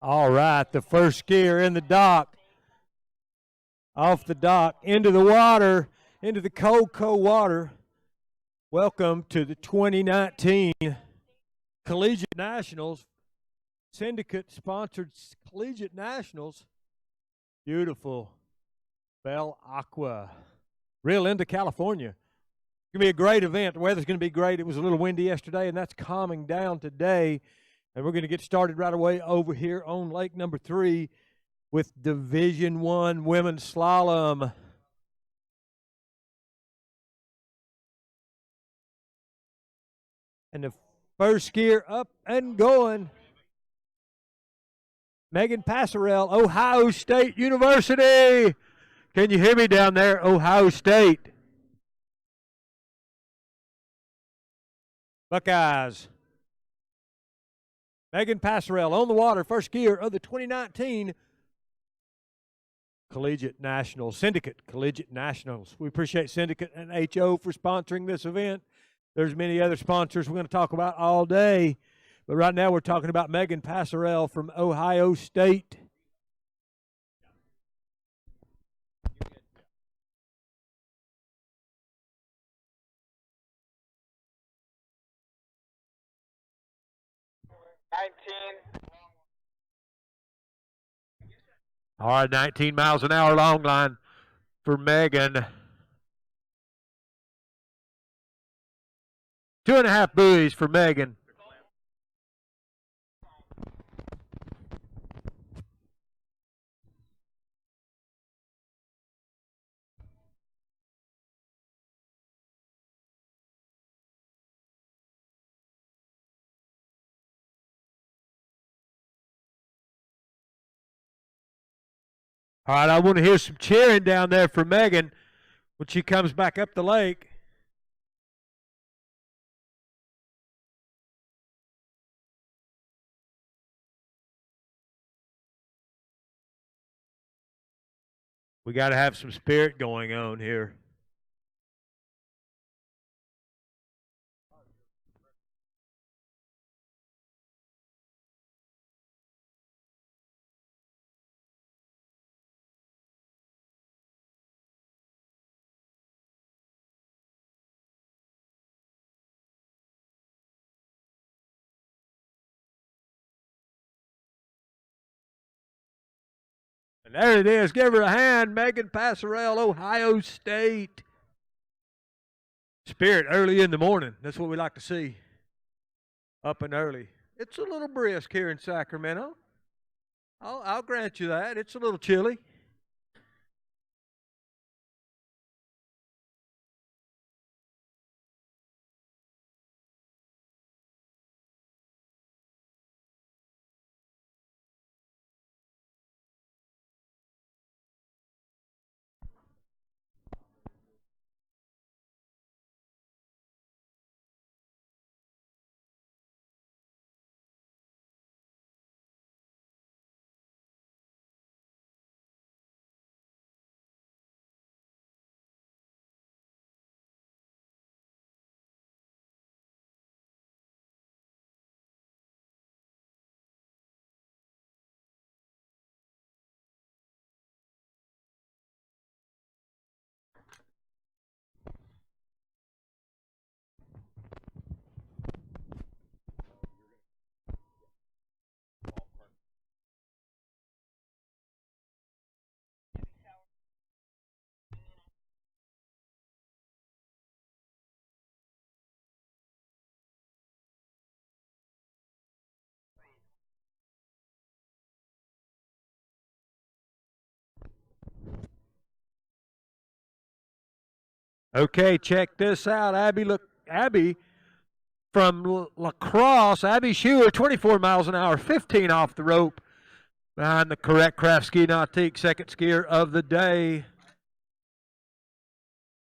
All right, the first skier in the dock, off the dock, into the water, into the cold water. Welcome to the 2019 Collegiate Nationals, Syndicate-sponsored Collegiate Nationals. Beautiful Bell Acqua, Rio Linda, California. It's going to be a great event. The weather's going to be great. It was a little windy yesterday, and that's calming down today. And we're going to get started right away over here on lake number 3 with Division I women's slalom. And the first skier up and going, Megan Passarell, Ohio State University. Can you hear me down there, Ohio State? Buckeyes. Megan Passarell on the water, first skier of the 2019 Collegiate Nationals, Syndicate Collegiate Nationals. We appreciate Syndicate and HO for sponsoring this event. There's many other sponsors we're going to talk about all day, but right now we're talking about Megan Passarell from Ohio State. All right, 19 miles an hour long line for Megan. 2.5 buoys for Megan. All right, I want to hear some cheering down there for Megan when she comes back up the lake. We got to have some spirit going on here. And there it is. Give her a hand, Megan Passarell, Ohio State. Spirit early in the morning. That's what we like to see. Up and early. It's a little brisk here in Sacramento. I'll grant you that. It's a little chilly. Okay, check this out. Abby from La Crosse, Abby Schuer, 24 miles an hour, 15 off the rope. Behind the correct craft ski nautique, second skier of the day.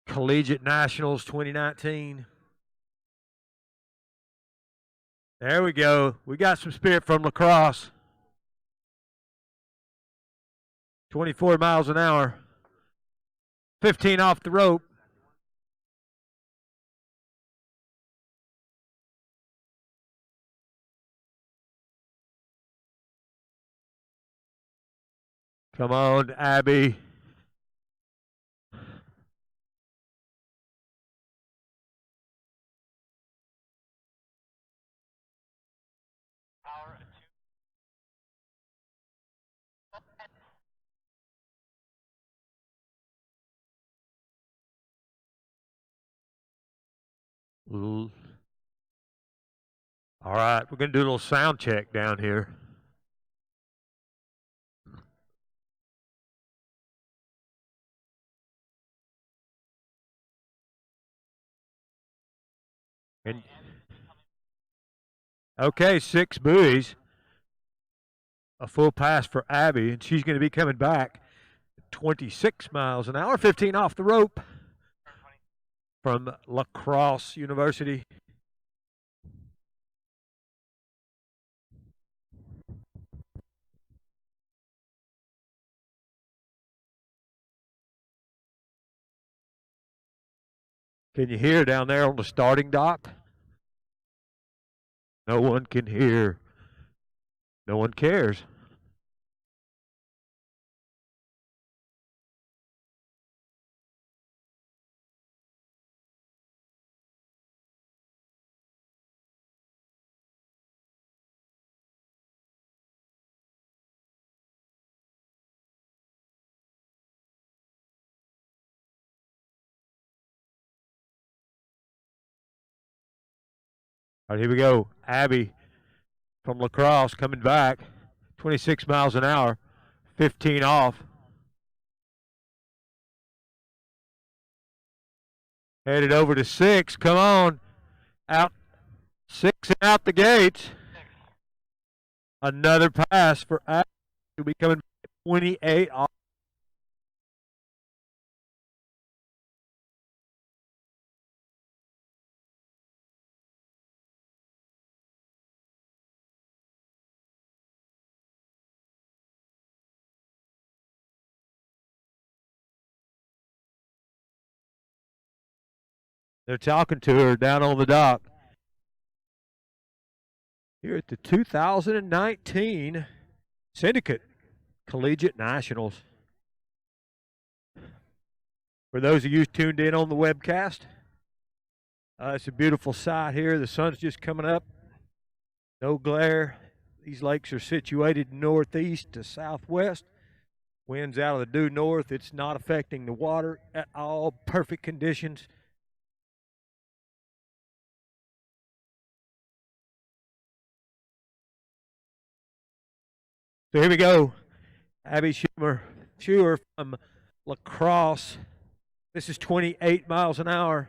Collegiate Nationals 2019. There we go. We got some spirit from La Crosse. 24 miles an hour, 15 off the rope. Come on, Abby. All right, we're going to do a little sound check down here. And okay, 6 buoys. A full pass for Abby, and she's going to be coming back 26 miles an hour, 15 off the rope from La Crosse University. Can you hear down there on the starting dock? No one can hear. No one cares. All right, here we go. Abby from La Crosse coming back. 26 miles an hour, 15 off. Headed over to 6. Come on. Out 6 and out the gates. Another pass for Abby. She'll be coming 28 off. They're talking to her down on the dock. Here at the 2019 Syndicate Collegiate Nationals. For those of you tuned in on the webcast, it's a beautiful sight here. The sun's just coming up. No glare. These lakes are situated northeast to southwest. Winds out of the due north. It's not affecting the water at all. Perfect conditions. So here we go. Abby Schumer from La Crosse. This is 28 miles an hour.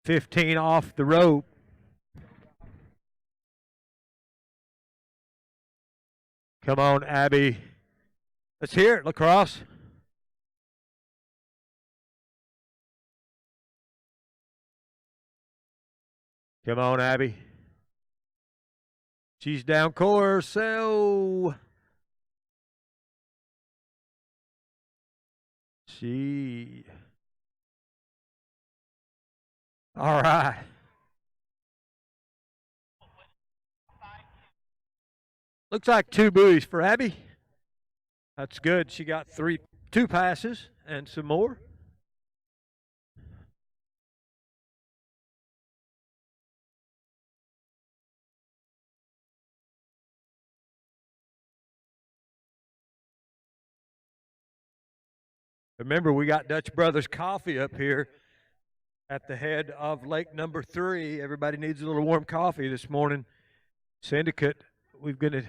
15 off the rope. Come on, Abby. Let's hear it, La Crosse. Come on, Abby. She's down course. So all right. Looks like 2 buoys for Abby. That's good. She got 2 passes and some more. Remember, we got Dutch Brothers Coffee up here at the head of lake number 3. Everybody needs a little warm coffee this morning. Syndicate, we're going to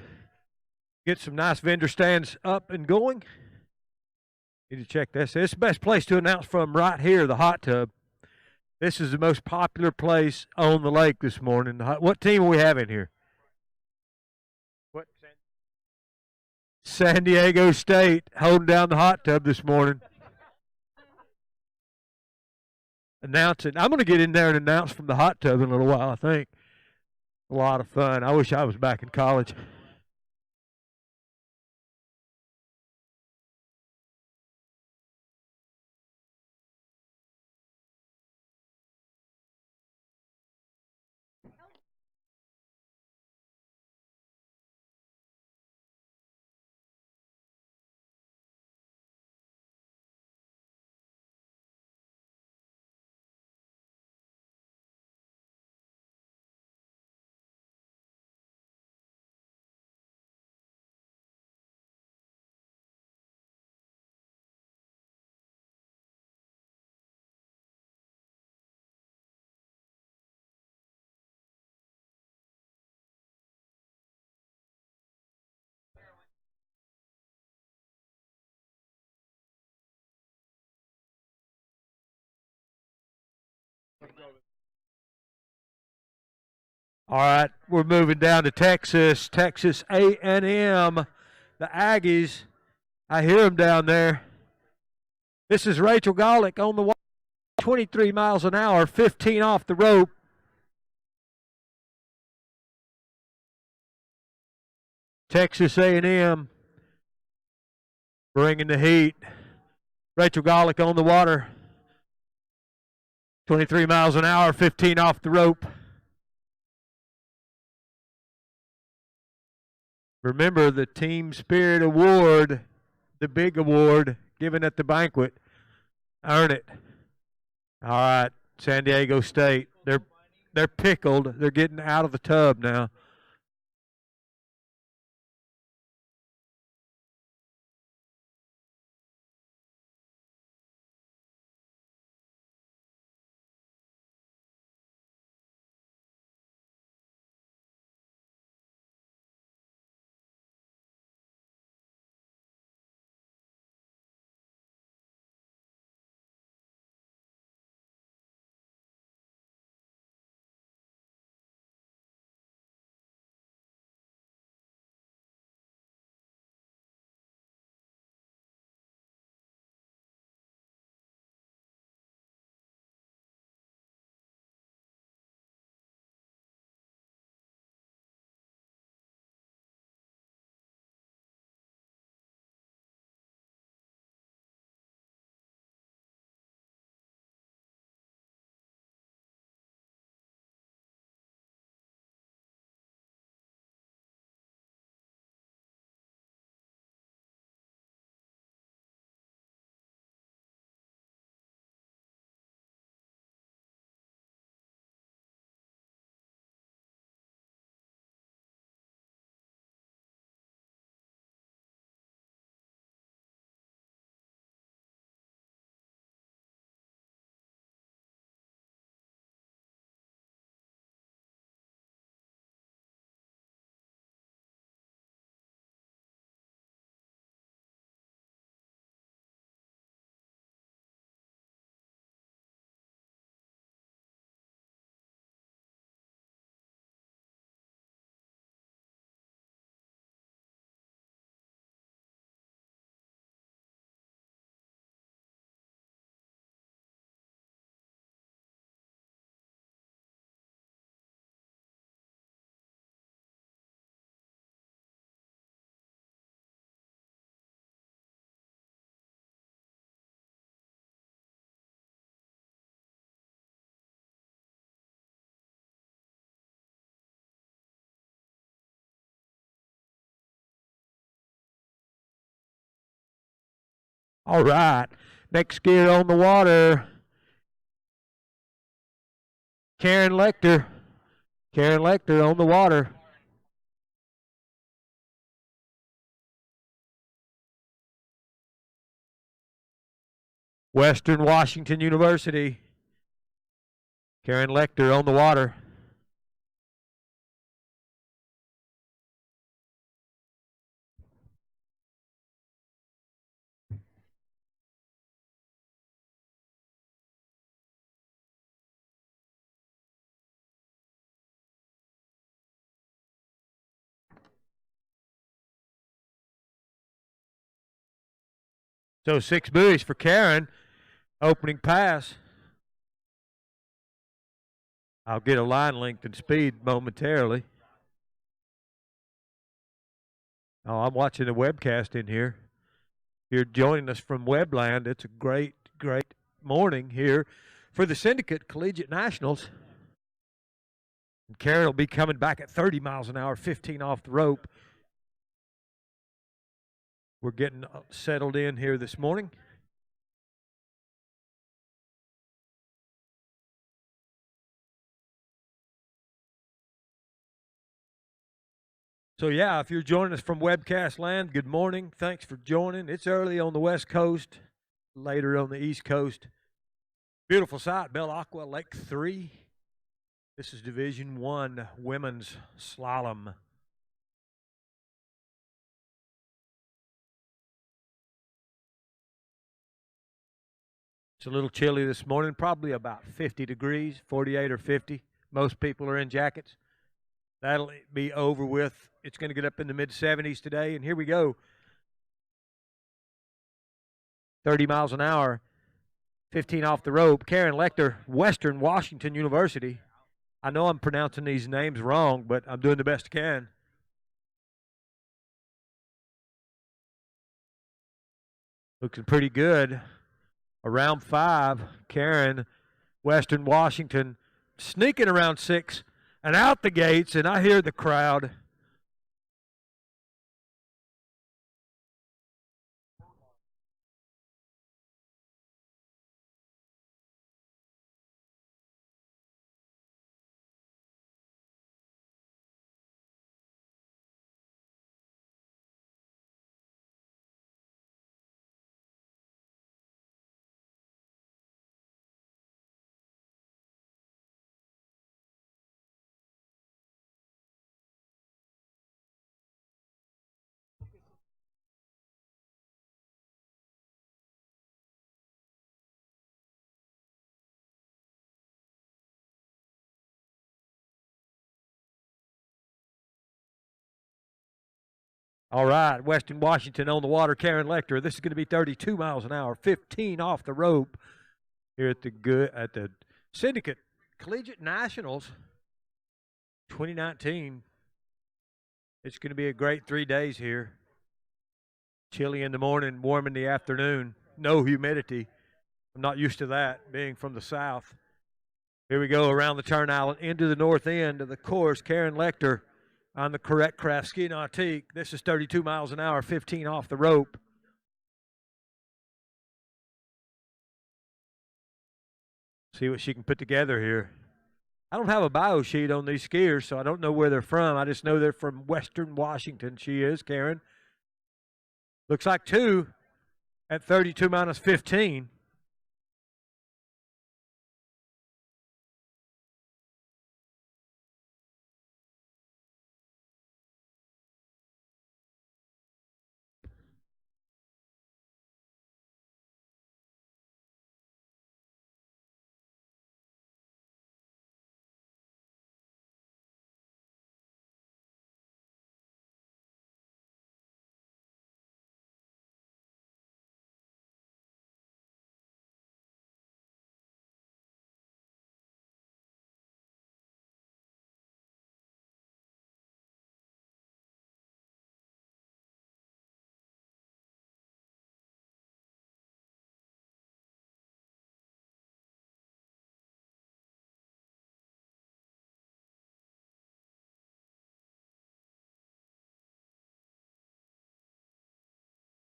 get some nice vendor stands up and going. Need to check this. It's the best place to announce from right here, the hot tub. This is the most popular place on the lake this morning. What team are we having here? What? San Diego State holding down the hot tub this morning. Announcing. I'm going to get in there and announce from the hot tub in a little while, I think. A lot of fun. I wish I was back in college. All right, we're moving down to Texas. Texas A&M, the Aggies. I hear them down there. This is Rachel Golick on the wall, 23 miles an hour, 15 off the rope. Texas A&M bringing the heat. Rachel Golick on the water, 23 miles an hour, 15 off the rope. Remember the Team Spirit Award, the big award given at the banquet. Earn it. All right, San Diego State. They're pickled. They're getting out of the tub now. All right, next skier on the water, Karen Lecter. Karen Lecter on the water. Western Washington University. Karen Lecter on the water. So 6 buoys for Karen. Opening pass. I'll get a line length and speed momentarily. Oh, I'm watching the webcast in here. If you're joining us from Webland, it's a great, great morning here for the Syndicate Collegiate Nationals. And Karen will be coming back at 30 miles an hour, 15 off the rope. We're getting settled in here this morning. So, yeah, if you're joining us from webcast land, good morning. Thanks for joining. It's early on the West Coast, later on the East Coast. Beautiful sight, Bell Acqua Lake 3. This is Division I women's slalom. It's a little chilly this morning, probably about 50 degrees, 48 or 50. Most people are in jackets. That'll be over with. It's going to get up in the mid-70s today, and here we go. 30 miles an hour, 15 off the rope. Karen Lecter, Western Washington University. I know I'm pronouncing these names wrong, but I'm doing the best I can. Looking pretty good. Around 5, Karen, Western Washington, sneaking around 6 and out the gates, and I hear the crowd. All right, Western Washington on the water, Karen Lecter. This is going to be 32 miles an hour, 15 off the rope here at the Syndicate Collegiate Nationals 2019. It's going to be a great 3 days here. Chilly in the morning, warm in the afternoon, no humidity. I'm not used to that, being from the south. Here we go around the turn island into the north end of the course. Karen Lecter on the correct craft ski nautique. This is 32 miles an hour, 15 off the rope. See what she can put together here. I don't have a bio sheet on these skiers, so I don't know where they're from. I just know they're from Western Washington. She is, Karen. Looks like 2 at 32 minus 15.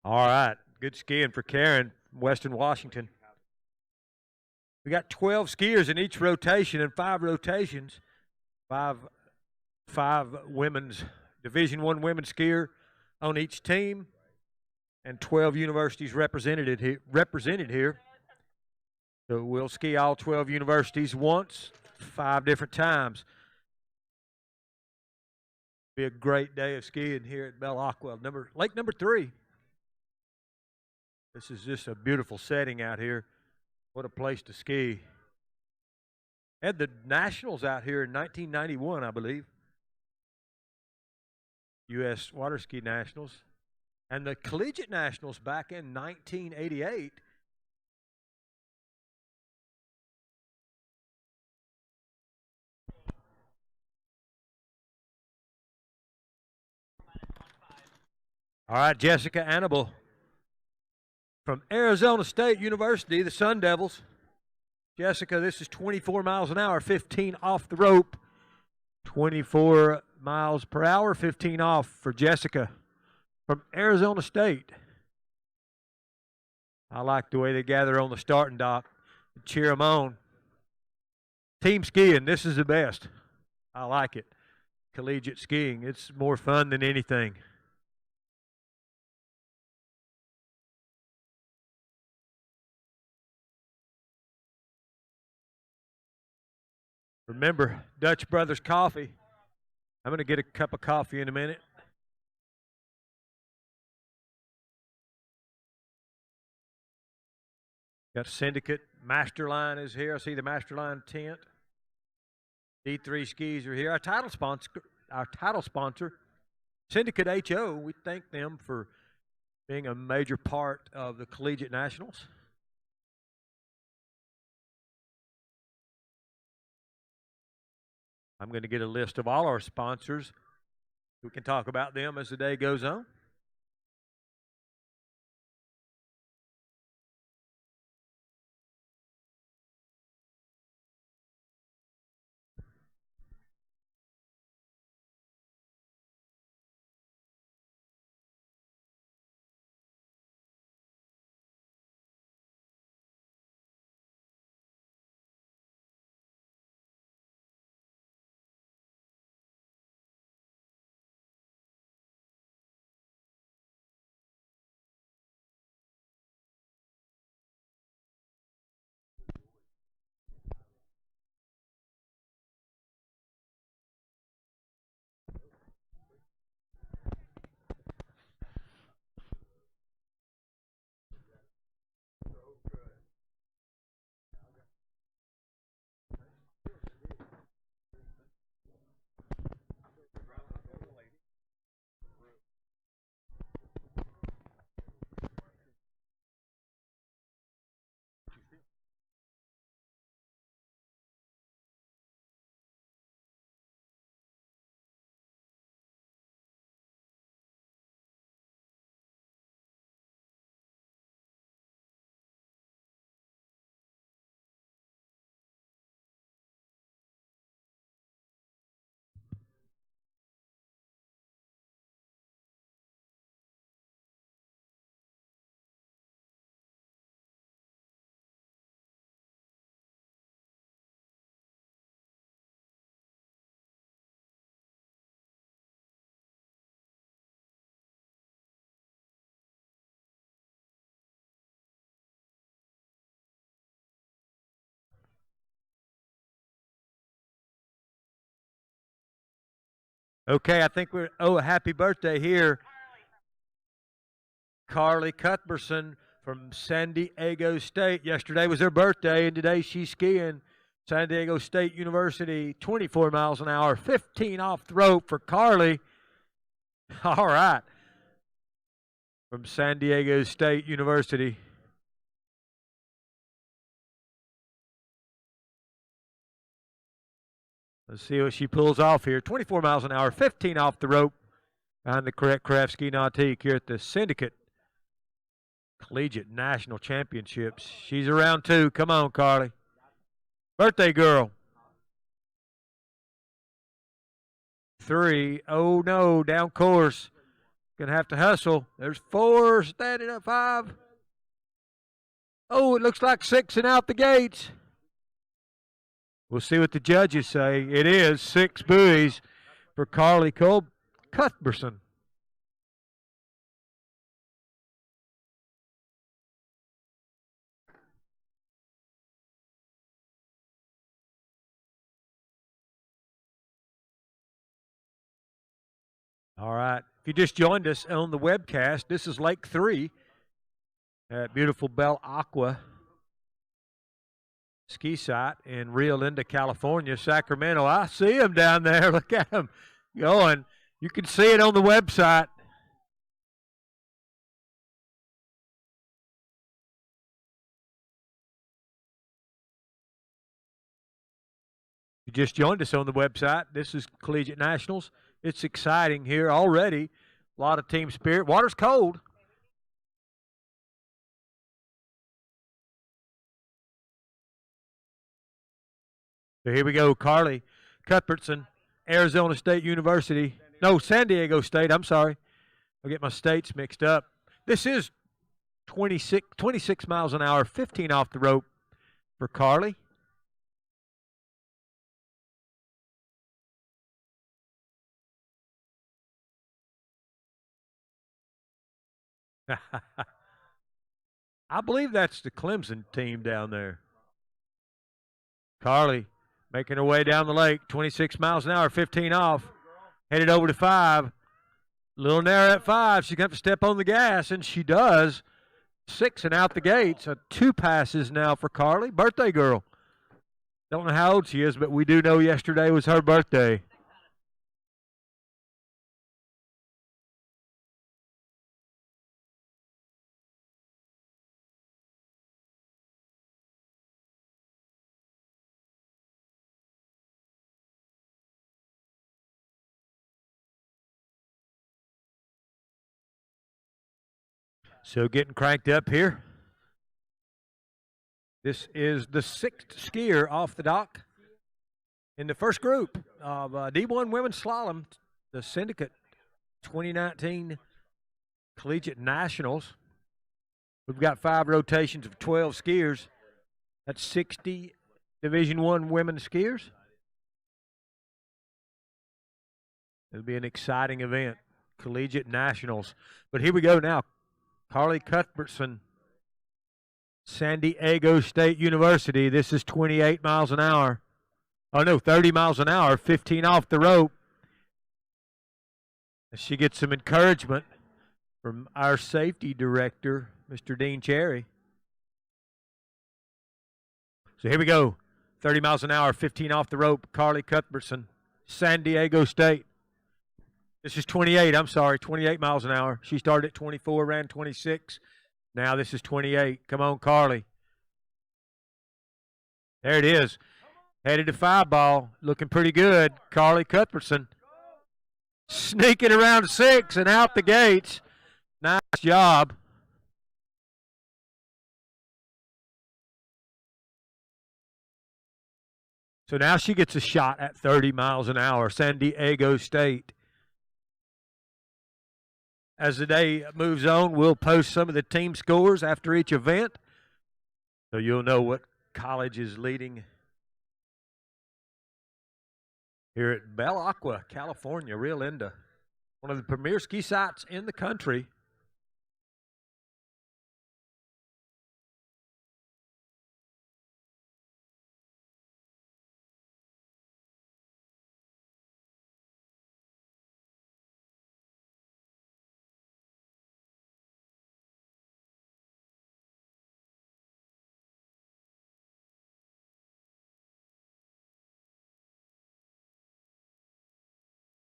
All right, good skiing for Karen, Western Washington. We got 12 skiers in each rotation and 5 rotations. Five women's Division I women's skier on each team, and 12 universities represented here. So we'll ski all 12 universities once, 5 different times. Be a great day of skiing here at Bell Acqua, lake number 3. This is just a beautiful setting out here. What a place to ski. Had the Nationals out here in 1991, I believe. U.S. Waterski Nationals. And the Collegiate Nationals back in 1988. All right, Jessica Annabelle from Arizona State University, the Sun Devils. Jessica, this is 24 miles an hour, 15 off the rope. 24 miles per hour, 15 off for Jessica from Arizona State. I like the way they gather on the starting dock and cheer them on. Team skiing, this is the best. I like it. Collegiate skiing, it's more fun than anything. Remember, Dutch Brothers Coffee. I'm going to get a cup of coffee in a minute. Got Syndicate Masterline is here. I see the Masterline tent. D3 skis are here. Our title sponsor, Syndicate HO. We thank them for being a major part of the Collegiate Nationals. I'm going to get a list of all our sponsors. We can talk about them as the day goes on. Okay, I think we're, a happy birthday here. Carly Cuthbertson from San Diego State. Yesterday was her birthday, and today she's skiing San Diego State University, 24 miles an hour, 15 off the rope for Carly. All right. From San Diego State University. Let's see what she pulls off here. 24 miles an hour, 15 off the rope. Behind the correct craft ski nautique here at the Syndicate Collegiate National Championships. She's around 2. Come on, Carly. Birthday girl. 3. Oh, no. Down course. Going to have to hustle. There's 4 standing up. 5. Oh, it looks like 6 and out the gates. We'll see what the judges say. It is 6 buoys for Carly Cuthbertson. All right. If you just joined us on the webcast, this is Lake 3 at beautiful Bell Acqua ski site in Rio Linda, California, Sacramento. I see them down there. Look at them going. You can see it on the website. You just joined us on the website. This is Collegiate Nationals. It's exciting here already. A lot of team spirit. Water's cold. So here we go, Carly Cuthbertson, Arizona State University. No, San Diego State, I'm sorry. I get my states mixed up. This is 26 miles an hour, 15 off the rope for Carly. I believe that's the Clemson team down there. Carly making her way down the lake, 26 miles an hour, 15 off. Headed over to 5. A little narrow at 5. She's going to have to step on the gas, and she does. 6 and out the gates. 2 passes now for Carly. Birthday girl. Don't know how old she is, but we do know yesterday was her birthday. So getting cranked up here. This is the 6th skier off the dock in the first group of D1 Women's Slalom, the Syndicate 2019 Collegiate Nationals. We've got 5 rotations of 12 skiers. That's 60 Division I women skiers. It'll be an exciting event, Collegiate Nationals. But here we go now. Carly Cuthbertson, San Diego State University. This is 28 miles an hour. Oh, no, 30 miles an hour, 15 off the rope. She gets some encouragement from our safety director, Mr. Dean Cherry. So here we go. 30 miles an hour, 15 off the rope. Carly Cuthbertson, San Diego State. This is 28 miles an hour. She started at 24, ran 26. Now this is 28. Come on, Carly. There it is. Headed to 5 ball. Looking pretty good. Carly Cuthbertson. Sneaking around 6 and out the gates. Nice job. So now she gets a shot at 30 miles an hour. San Diego State. As the day moves on, we'll post some of the team scores after each event, so you'll know what college is leading here at Bell Acqua, California, Rio Linda, one of the premier ski sites in the country.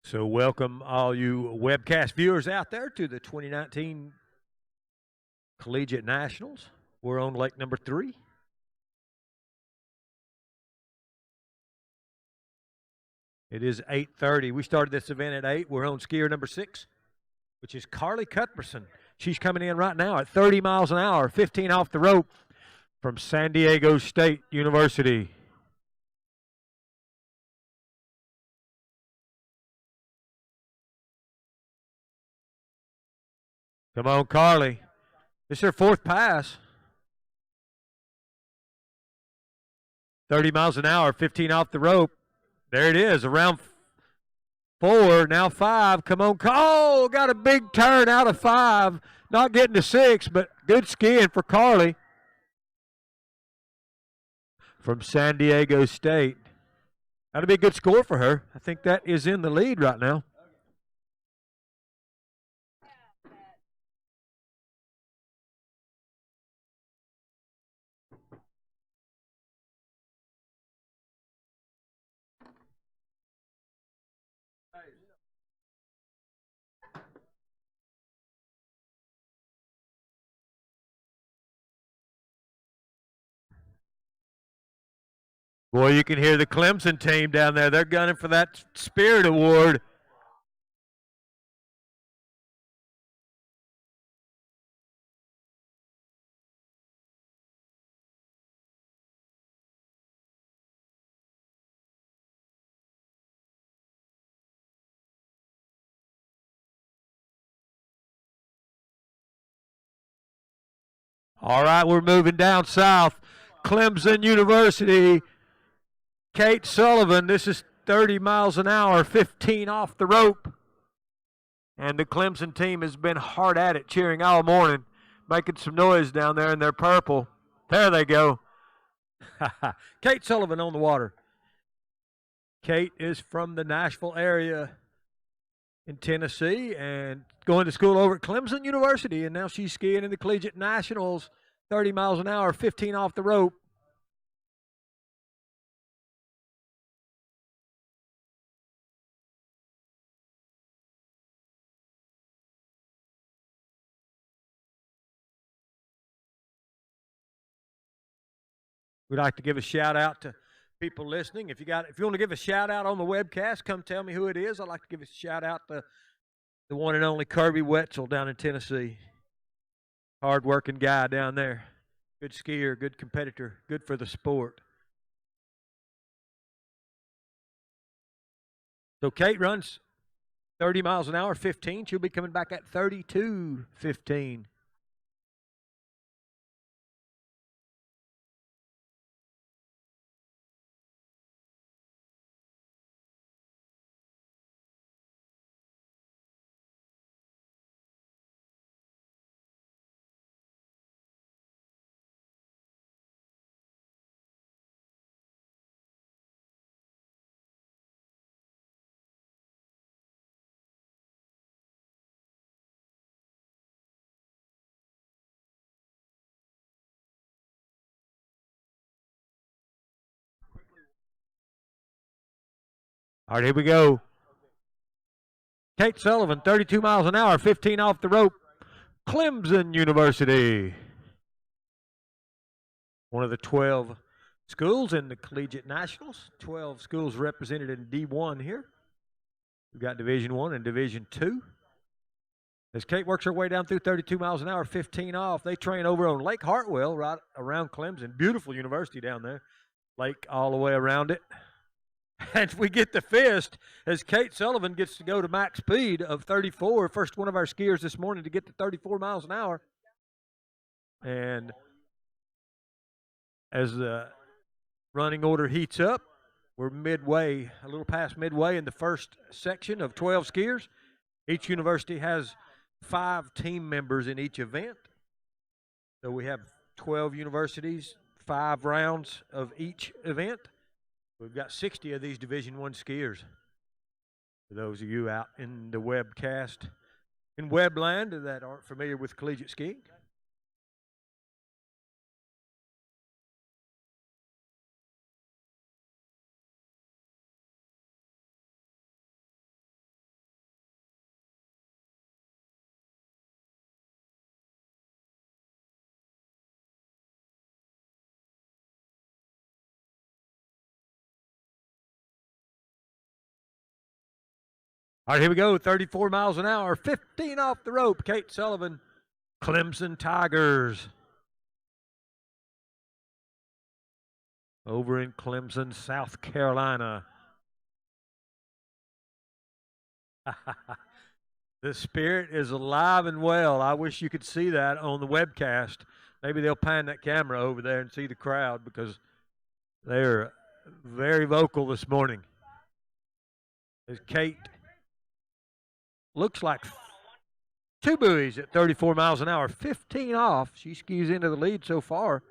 So welcome all you webcast viewers out there to the 2019 Collegiate Nationals. We're on lake number 3. It is 8:30. We started this event at 8. We're on skier number 6, which is Carly Cuthbertson. She's coming in right now at 30 miles an hour, 15 off the rope from San Diego State University. Come on, Carly. This is her 4th pass. 30 miles an hour, 15 off the rope. There it is, around 4, now 5. Come on, oh, got a big turn out of 5. Not getting to 6, but good skiing for Carly from San Diego State. That'll be a good score for her. I think that is in the lead right now. Boy, you can hear the Clemson team down there. They're gunning for that Spirit Award. All right, we're moving down south. Clemson University. Kate Sullivan, this is 30 miles an hour, 15 off the rope. And the Clemson team has been hard at it, cheering all morning, making some noise down there in their purple. There they go. Kate Sullivan on the water. Kate is from the Nashville area. in Tennessee and going to school over at Clemson University, and now she's skiing in the Collegiate Nationals, 30 miles an hour, 15 off the rope. We'd like to give a shout out to people listening. If you want to give a shout out on the webcast, come tell me who it is. I'd like to give a shout out to the one and only Kirby Wetzel down in Tennessee. Hard-working guy down there. Good skier, good competitor, good for the sport. So Kate runs 30 miles an hour, 15. She'll be coming back at 32:15. All right, here we go. Kate Sullivan, 32 miles an hour, 15 off the rope. Clemson University. One of the 12 schools in the Collegiate Nationals. 12 schools represented in D1 here. We've got Division I and Division II. As Kate works her way down through 32 miles an hour, 15 off, they train over on Lake Hartwell, right around Clemson. Beautiful university down there. Lake all the way around it. And we get the fist as Kate Sullivan gets to go to max speed of 34. First one of our skiers this morning to get to 34 miles an hour. And as the running order heats up, we're midway, a little past midway in the first section of 12 skiers. Each university has 5 team members in each event. So we have 12 universities, 5 rounds of each event. We've got 60 of these Division I skiers. For those of you out in the webcast, in Webland that aren't familiar with collegiate skiing. All right, here we go. 34 miles an hour, 15 off the rope. Kate Sullivan, Clemson Tigers. Over in Clemson, South Carolina. The spirit is alive and well. I wish you could see that on the webcast. Maybe they'll pan that camera over there and see the crowd because they're very vocal this morning. As Kate looks like 2 buoys at 34 miles an hour, 15 off. She skis into the lead so far.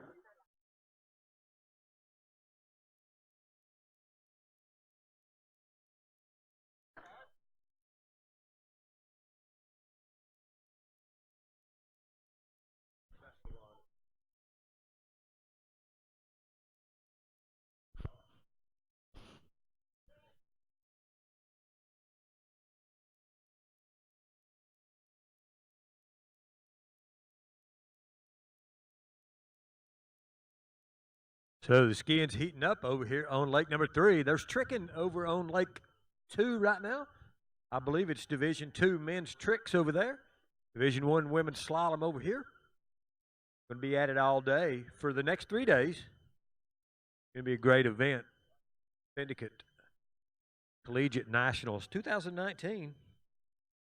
So the skiing's heating up over here on lake number 3. There's tricking over on lake 2 right now. I believe it's Division II men's tricks over there. Division I women's slalom over here. Going to be at it all day for the next 3 days. Going to be a great event. Syndicate Collegiate Nationals 2019.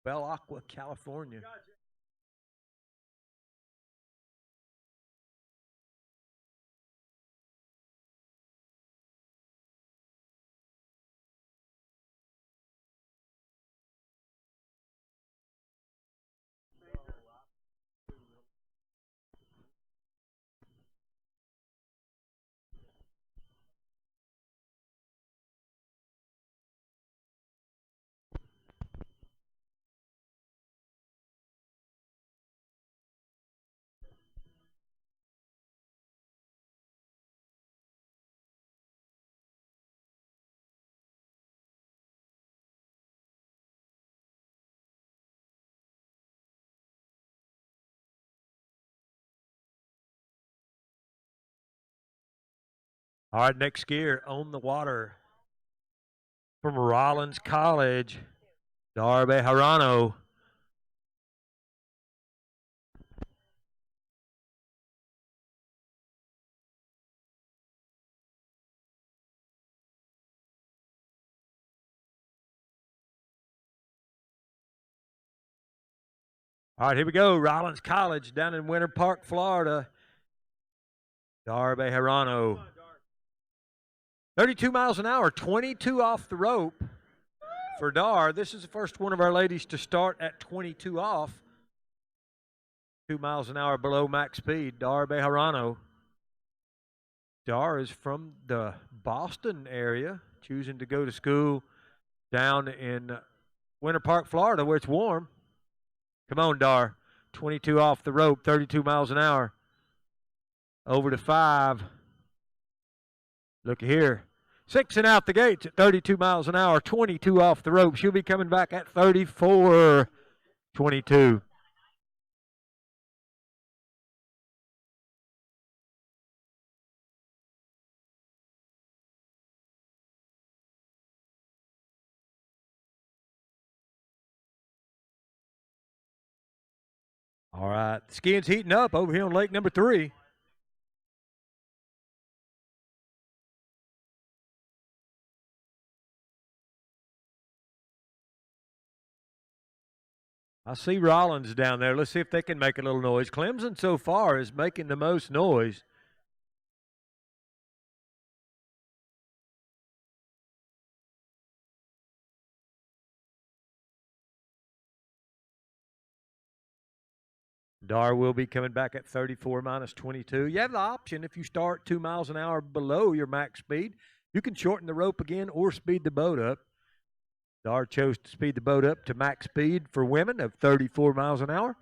Bell Acqua, California. All right, next skier on the water from Rollins College, Darby Harano. All right, here we go. Rollins College down in Winter Park, Florida. Darby Harano. 32 miles an hour, 22 off the rope for Dar. This is the first one of our ladies to start at 22 off. 2 miles an hour below max speed. Darby Harano. Dar is from the Boston area, choosing to go to school down in Winter Park, Florida, where it's warm. Come on, Dar. 22 off the rope, 32 miles an hour. Over to 5. Look here. 6 and out the gates at 32 miles an hour, 22 off the rope. She'll be coming back at 34.22. All right, the skiing's heating up over here on lake number 3. I see Rollins down there. Let's see if they can make a little noise. Clemson so far is making the most noise. Dar will be coming back at 34 minus 22. You have the option if you start 2 miles an hour below your max speed. You can shorten the rope again or speed the boat up. Dar chose to speed the boat up to max speed for women of 34 miles an hour.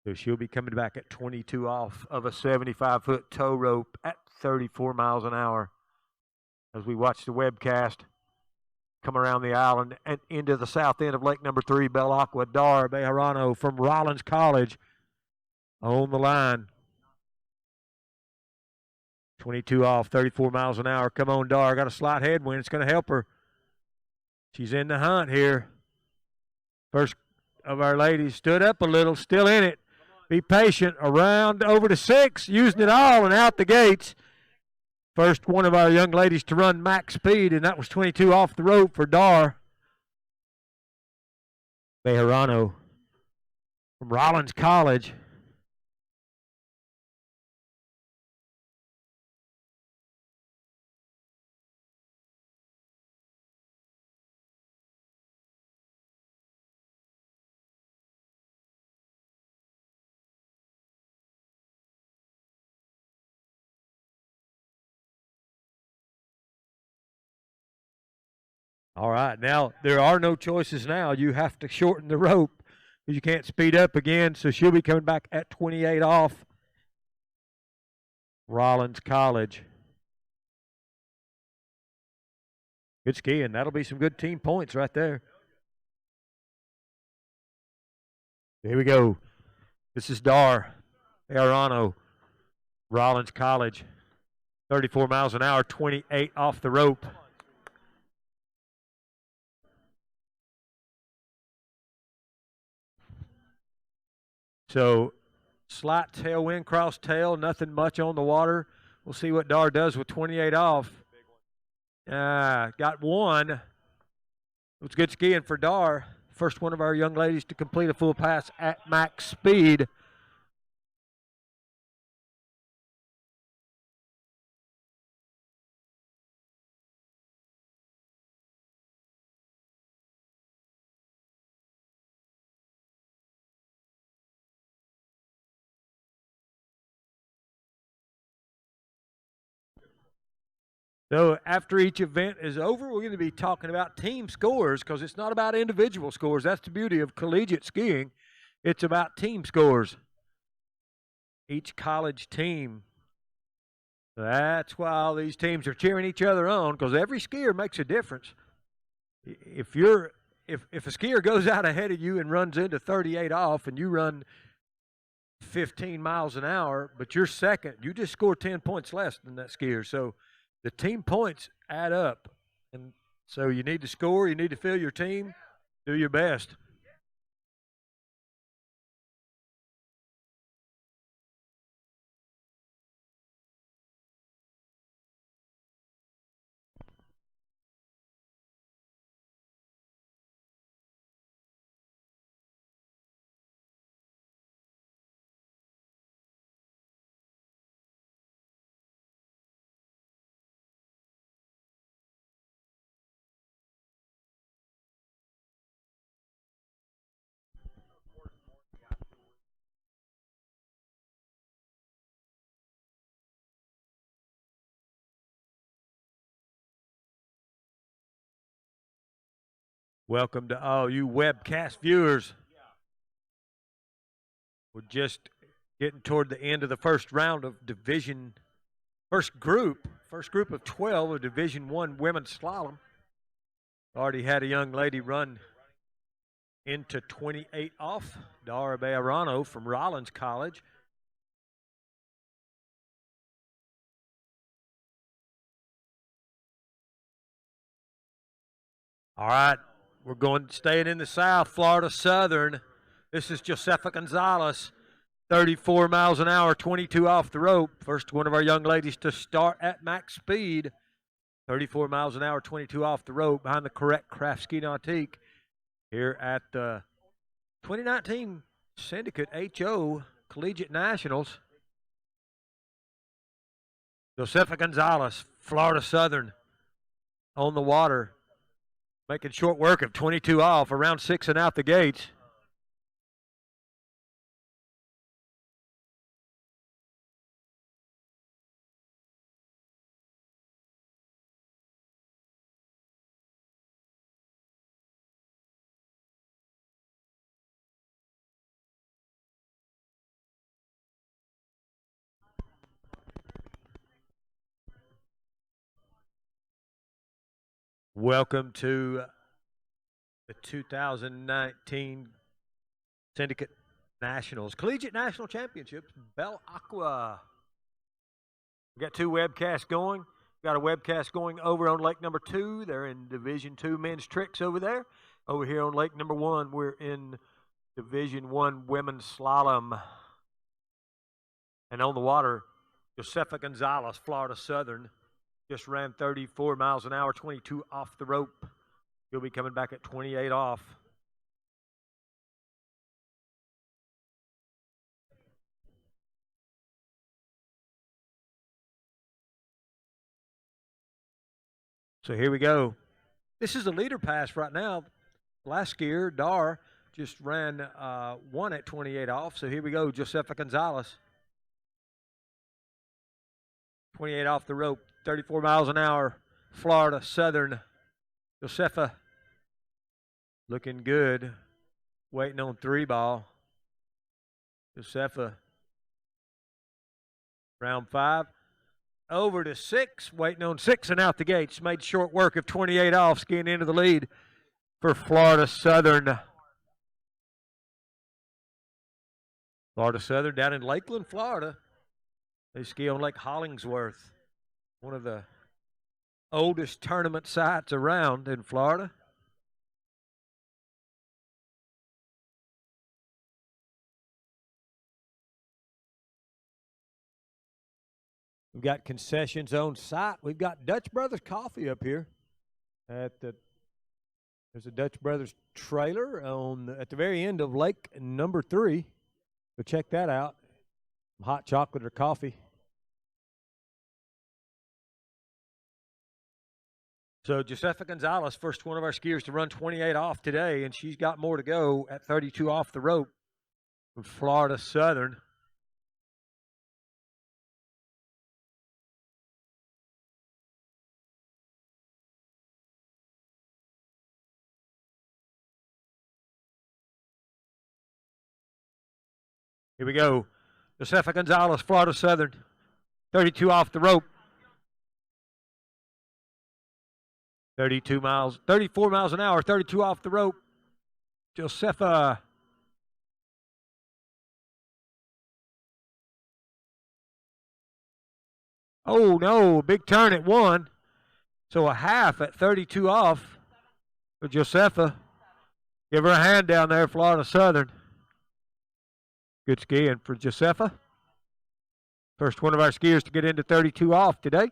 So she'll be coming back at 22 off of a 75-foot tow rope at 34 miles an hour. As we watch the webcast come around the island and into the south end of lake number 3, Bell Acqua, Darby Harano from Rollins College on the line. 22 off, 34 miles an hour. Come on, Dar. Got a slight headwind. It's going to help her. She's in the hunt here. First of our ladies stood up a little, still in it. Be patient. Around over to 6, using it all and out the gates. First one of our young ladies to run max speed, and that was 22 off the rope for Dar Bejarano from Rollins College. All right, now there are no choices now. You have to shorten the rope because you can't speed up again, so she'll be coming back at 28 off. Rollins College. Good skiing. That'll be some good team points right there. Here we go. This is Dar Arano, Rollins College. 34 miles an hour, 28 off the rope. So, slight tailwind, cross tail, nothing much on the water. We'll see what Dar does with 28 off. Got one. It was good skiing for Dar. First one of our young ladies to complete a full pass at max speed. So after each event is over, we're going to be talking about team scores because it's not about individual scores. That's the beauty of collegiate skiing. It's about team scores. Each college team. That's why all these teams are cheering each other on because every skier makes a difference. If a skier goes out ahead of you and runs into 38 off and you run 15 miles an hour, but you're second. You just scored 10 points less than that skier. So the team points add up. And so you need to score, you need to fill your team, do your best. Welcome to all you webcast viewers. We're just getting toward the end of the first round of first group of 12 of Division I women's slalom. Already had a young lady run into 28 off, Dara Bejarano from Rollins College. All right, we're staying in the South, Florida Southern. This is Josefa Gonzalez, 34 miles an hour, 22 off the rope. First one of our young ladies to start at max speed. 34 miles an hour, 22 off the rope behind the correct Craft Ski Nautique here at the 2019 Syndicate HO Collegiate Nationals. Josefa Gonzalez, Florida Southern, on the water, making short work of 22 off, around 6 and out the gates. Welcome to the 2019 Syndicate Nationals, Collegiate National Championships, Bell Acqua. We got two webcasts going. We got a webcast going over on lake number 2. They're in Division 2 men's tricks over there. Over here on lake number 1, we're in Division 1 women's slalom. And on the water, Josefa Gonzalez, Florida Southern, just ran 34 miles an hour, 22 off the rope. He'll be coming back at 28 off. So here we go. This is the leader pass right now. Last skier, Dar, just ran 1 at 28 off. So here we go, Josefa Gonzalez. 28 off the rope, 34 miles an hour, Florida Southern. Josefa looking good, waiting on 3 ball. Josefa, round 5. Over to 6, waiting on 6 and out the gates. Made short work of 28 off, skiing into the lead for Florida Southern. Florida Southern down in Lakeland, Florida. They ski on Lake Hollingsworth, one of the oldest tournament sites around in Florida. We've got concessions on site. We've got Dutch Brothers Coffee up here there's a Dutch Brothers trailer at the very end of lake number 3. Go check that out. Hot chocolate or coffee. So Josefa Gonzalez, first one of our skiers to run 28 off today, and she's got more to go at 32 off the rope from Florida Southern. Here we go. Josefa Gonzalez, Florida Southern, 32 off the rope. 34 miles an hour, 32 off the rope. Josefa Oh, no, big turn at 1. So a half at 32 off for Josefa. Give her a hand down there, Florida Southern. Good skiing for Josefa. First one of our skiers to get into 32 off today.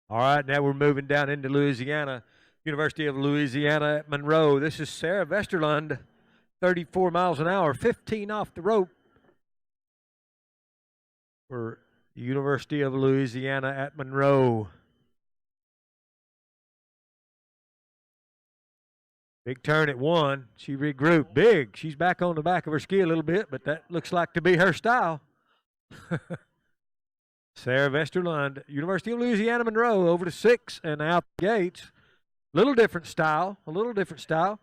All right, now we're moving down into Louisiana. University of Louisiana at Monroe. This is Sarah Vesterlund, 34 miles an hour, 15 off the rope for the University of Louisiana at Monroe. Big turn at 1. She regrouped big. She's back on the back of her ski a little bit, but that looks like to be her style. Sarah Vesterlund, University of Louisiana, Monroe, over to 6 and out the gates. Little different style, a little different style.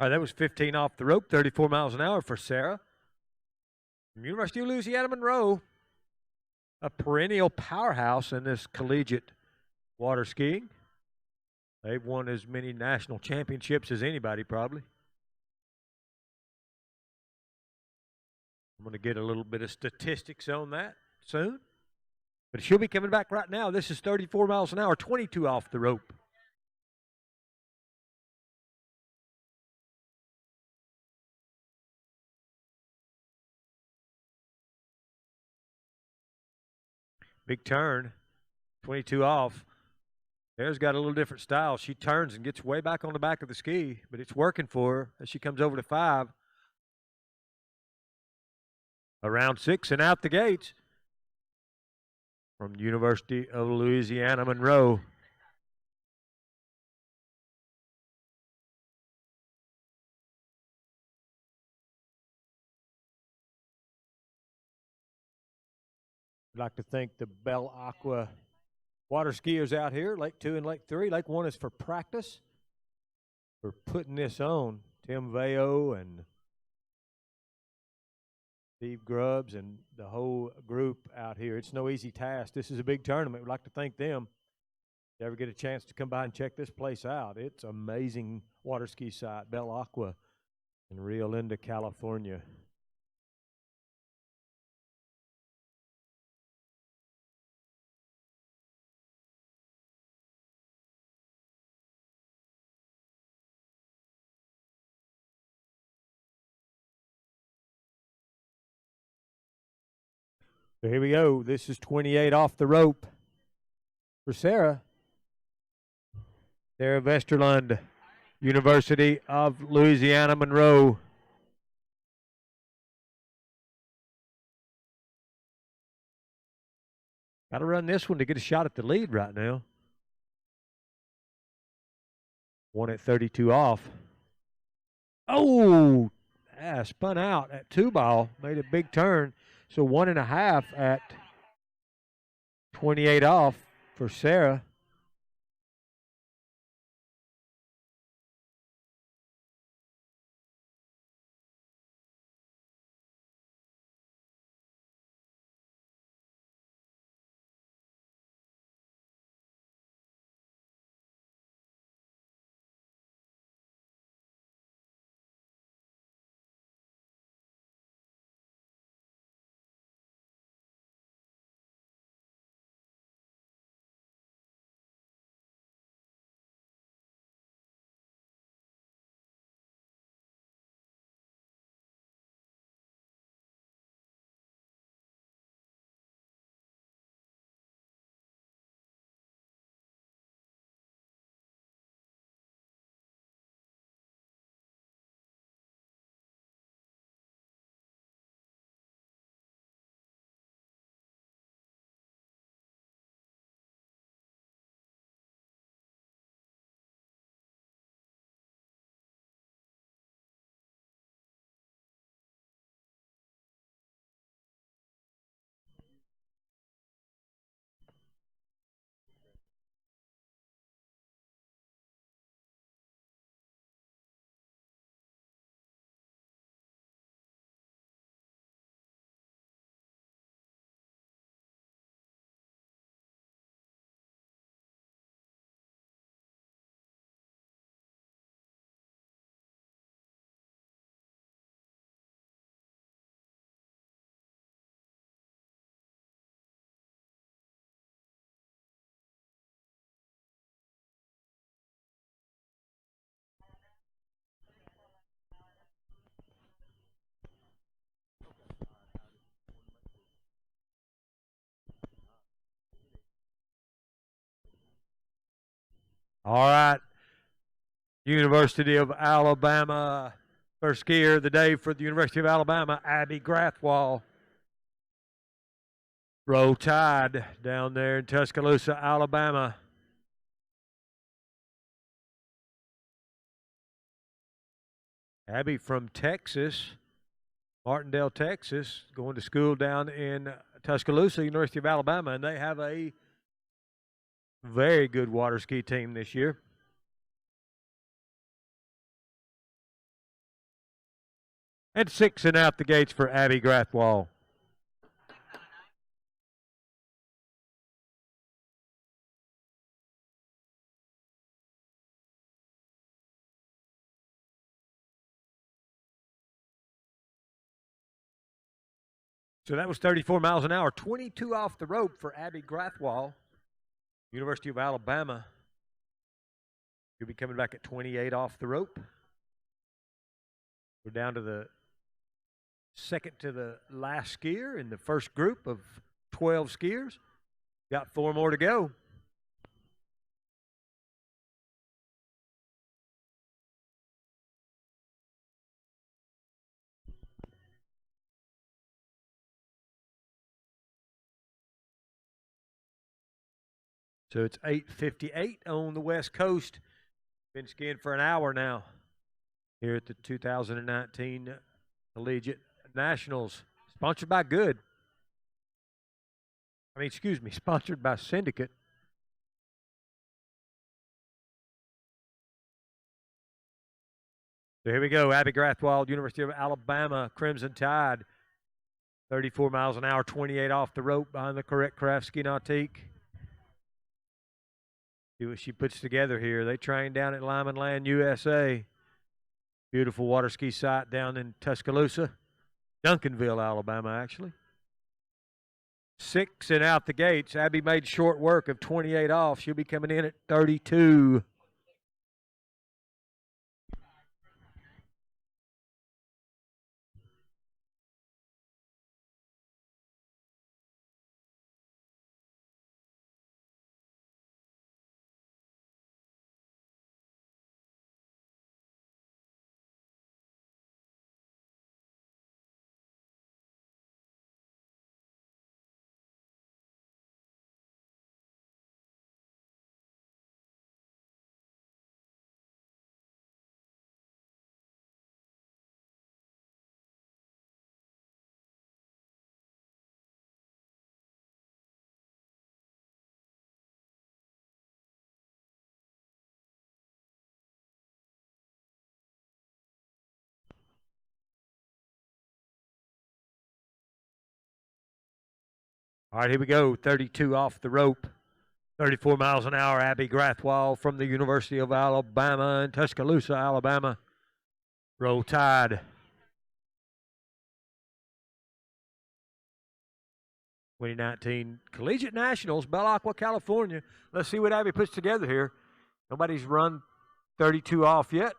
All right, that was 15 off the rope, 34 miles an hour for Sarah. From University of Louisiana, Monroe, a perennial powerhouse in this collegiate water skiing. They've won as many national championships as anybody, probably. I'm going to get a little bit of statistics on that soon. But she'll be coming back right now. This is 34 miles an hour, 22 off the rope. Big turn, 22 off. Sarah's got a little different style. She turns and gets way back on the back of the ski, but it's working for her as she comes over to 5. Around 6 and out the gates from University of Louisiana, Monroe. I'd like to thank the Bell Acqua water skiers out here, Lake 2 and Lake 3. Lake 1 is for practice. We're putting this on. Tim Veo and Steve Grubbs and the whole group out here. It's no easy task. This is a big tournament. We'd like to thank them. If you ever get a chance to come by and check this place out, it's an amazing water ski site, Bell Acqua in Rio Linda, California. So here we go. This is 28 off the rope for Sarah. Sarah Vesterlund, University of Louisiana, Monroe. Got to run this one to get a shot at the lead right now. 1 at 32 off. Oh, spun out at 2 ball. Made a big turn. So 1.5 at 28 off for Sarah. All right. University of Alabama. First skier of the day for the University of Alabama, Abby Grathwall. Roll Tide down there in Tuscaloosa, Alabama. Abby from Texas, Martindale, Texas, going to school down in Tuscaloosa, University of Alabama, and they have a very good water ski team this year. And 6 and out the gates for Abby Grathwall. So that was 34 miles an hour, 22 off the rope for Abby Grathwall, University of Alabama. He'll be coming back at 28 off the rope. We're down to the second to the last skier in the first group of 12 skiers. Got 4 more to go. So it's 8:58 on the West Coast. Been skiing for an hour now here at the 2019 Collegiate Nationals, sponsored by Sponsored by Syndicate So here we go. Abby Grathwold, University of Alabama, Crimson Tide. 34 miles an hour, 28 off the rope behind the correct craft ski nautique. See what she puts together here. They train down at Lyman Land, USA. Beautiful water ski site down in Tuscaloosa. Duncanville, Alabama, actually. 6 and out the gates. Abby made short work of 28 off. She'll be coming in at 32. All right, here we go. 32 off the rope. 34 miles an hour. Abby Grathwold from the University of Alabama in Tuscaloosa, Alabama. Roll Tide. 2019 Collegiate Nationals, Bell Acqua, California. Let's see what Abby puts together here. Nobody's run 32 off yet,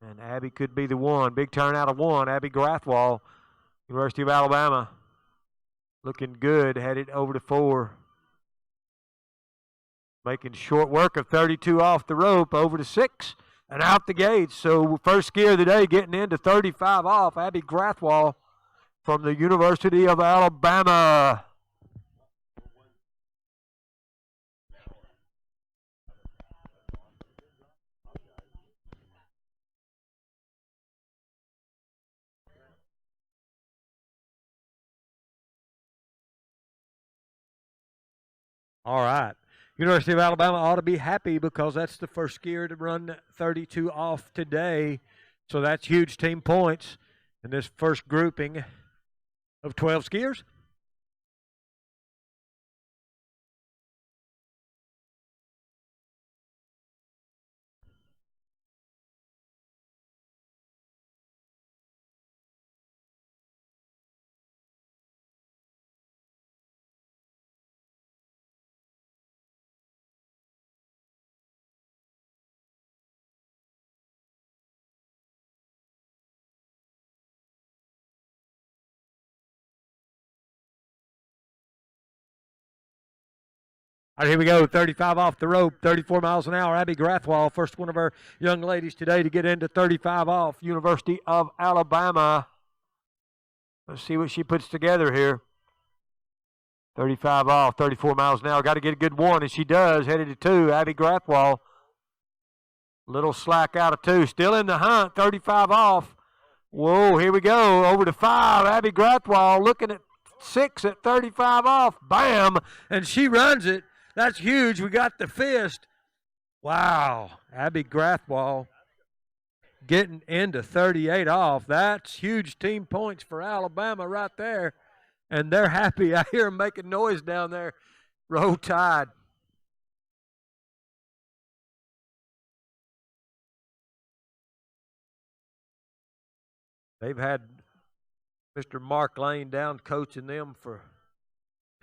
and Abby could be the one. Big turnout of one. Abby Grathwold, University of Alabama. Looking good, headed over to 4. Making short work of 32 off the rope, over to 6, and out the gates. So first skier of the day getting into 35 off, Abby Grathwold from the University of Alabama. All right. University of Alabama ought to be happy because that's the first skier to run 32 off today. So that's huge team points in this first grouping of 12 skiers. All right, here we go. 35 off the rope, 34 miles an hour. Abby Grathwold, first one of our young ladies today to get into 35 off. University of Alabama. Let's see what she puts together here. 35 off, 34 miles an hour. Got to get a good one, and she does. Headed to 2, Abby Grathwold. Little slack out of 2. Still in the hunt, 35 off. Whoa, here we go. Over to 5, Abby Grathwold looking at 6 at 35 off. Bam! And she runs it. That's huge. We got the fist. Wow. Abby Grathwold getting into 38 off. That's huge team points for Alabama right there. And they're happy. I hear them making noise down there. Roll Tide. They've had Mr. Mark Lane down coaching them for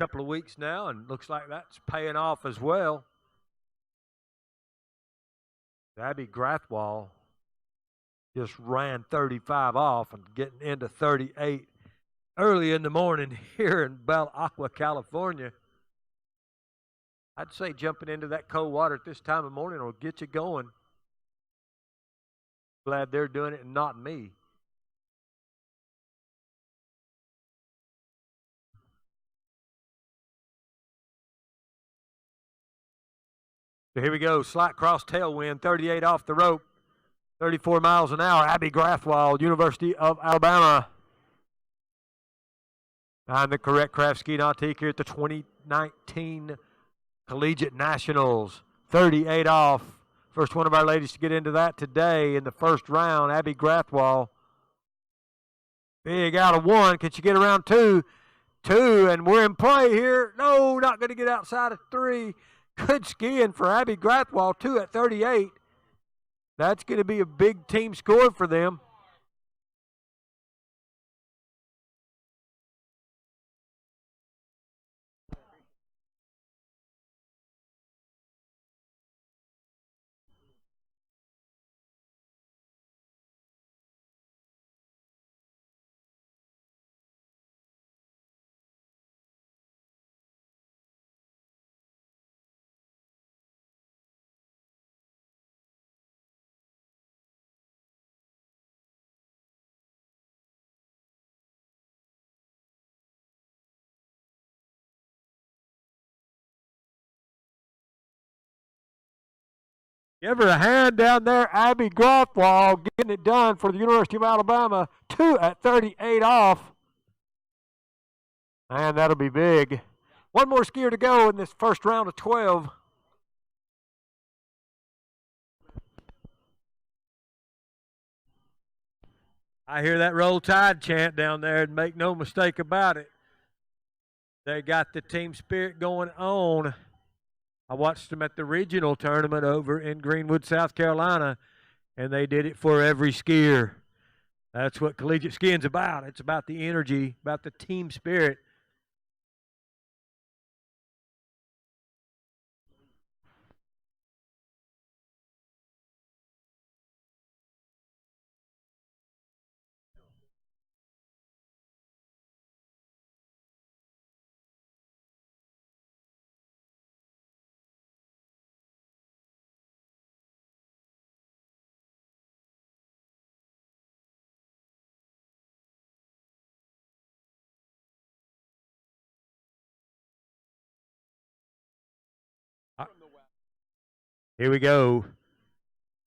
couple of weeks now, and looks like that's paying off as well. Abby Grathwold just ran 35 off and getting into 38 early in the morning here in Bell Acqua, California. I'd say jumping into that cold water at this time of morning will get you going. Glad they're doing it and not me. So here we go. Slight cross tailwind, 38 off the rope, 34 miles an hour. Abby Grathwold, University of Alabama. Behind the correct craft ski nautique here at the 2019 Collegiate Nationals. 38 off, First one of our ladies to get into that today in the first round, Abby Grathwall. Big out of one. Can she get around two? Two, and we're in play here. No, not going to get outside of three. Good skiing for Abby Grathwall, 2 at 38. That's going to be a big team score for them. Give her a hand down there, Abby Grothwall, getting it done for the University of Alabama. 2 at 38 off. And that'll be big. One more skier to go in this first round of 12. I hear that Roll Tide chant down there, and make no mistake about it. They got the team spirit going on. I watched them at the regional tournament over in Greenwood, South Carolina, and they did it for every skier. That's what collegiate skiing's about. It's about the energy, about the team spirit. Here we go.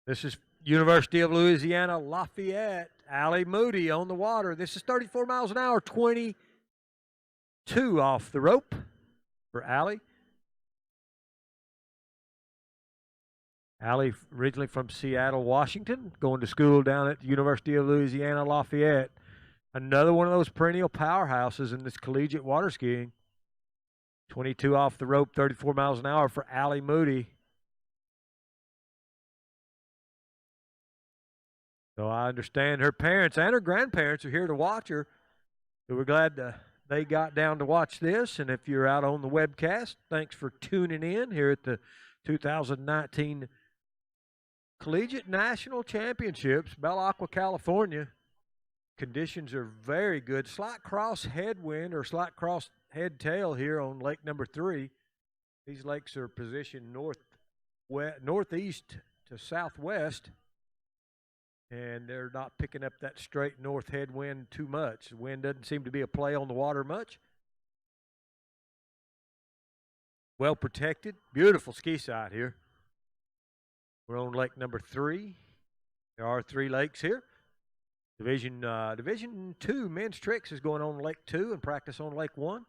This is University of Louisiana Lafayette. Allie Moody on the water. This is 34 miles an hour, 22 off the rope for Allie. Allie originally from Seattle, Washington, going to school down at the University of Louisiana Lafayette. Another one of those perennial powerhouses in this collegiate water skiing. 22 off the rope, 34 miles an hour for Allie Moody. So I understand her parents and her grandparents are here to watch her. So we're glad they got down to watch this. And if you're out on the webcast, thanks for tuning in here at the 2019 Collegiate National Championships, Bell Acqua, California. Conditions are very good. Slight cross headwind or slight cross head tail here on lake number 3. These lakes are positioned northeast to southwest, and they're not picking up that straight north headwind too much. The wind doesn't seem to be a play on the water much. Well protected. Beautiful ski site here. We're on lake number 3. There are 3 lakes here. Division 2 men's tricks is going on lake 2 and practice on lake 1.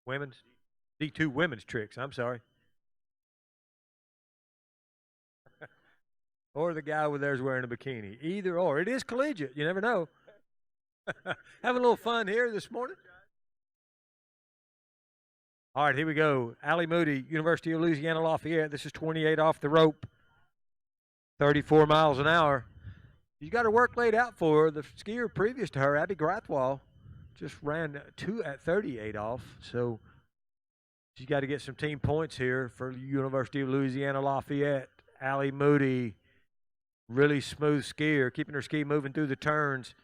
Women's D2 women's tricks, I'm sorry. Or the guy over there's wearing a bikini. Either or. It is collegiate. You never know. Having a little fun here this morning. All right, here we go. Allie Moody, University of Louisiana Lafayette. This is 28 off the rope, 34 miles an hour. She's got her work laid out for her. The skier previous to her, Abby Grathwall, just ran 2 at 38 off. So she's got to get some team points here for University of Louisiana Lafayette. Allie Moody, really smooth skier, keeping her ski moving through the turns.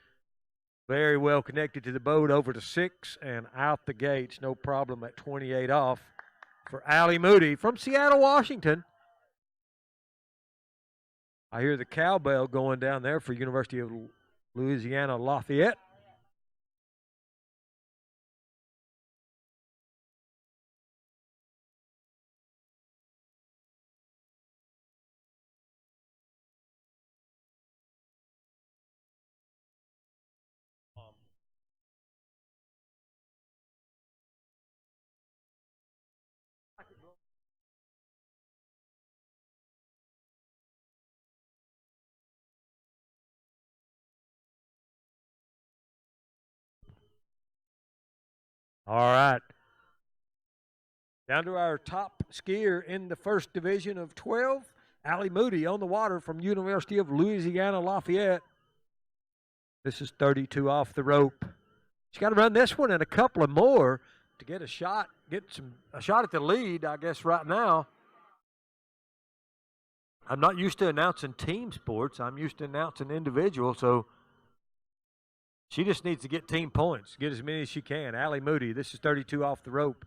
Very well connected to the boat, over to 6 and out the gates. No problem at 28 off for Allie Moody from Seattle, Washington. I hear the cowbell going down there for University of Louisiana Lafayette. All right. Down to our top skier in the first division of 12, Allie Moody on the water from University of Louisiana Lafayette. This is 32 off the rope. She's got to run this one and a couple of more to get a shot, a shot at the lead, I guess, right now. I'm not used to announcing team sports. I'm used to announcing individual, so she just needs to get team points, get as many as she can. Allie Moody, this is 32 off the rope.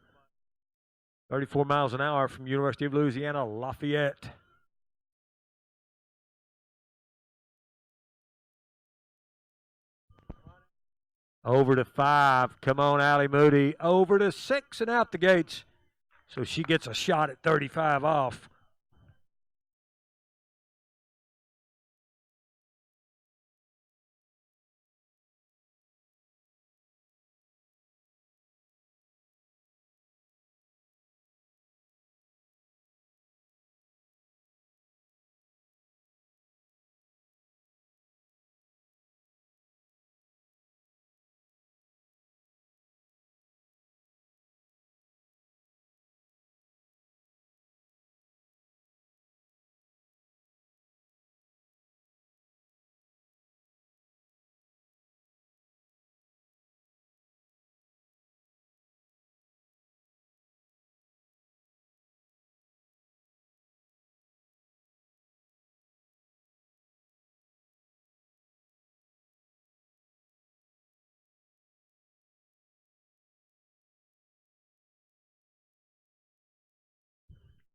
34 miles an hour from University of Louisiana Lafayette. Over to 5. Come on, Allie Moody. Over to 6 and out the gates. So she gets a shot at 35 off.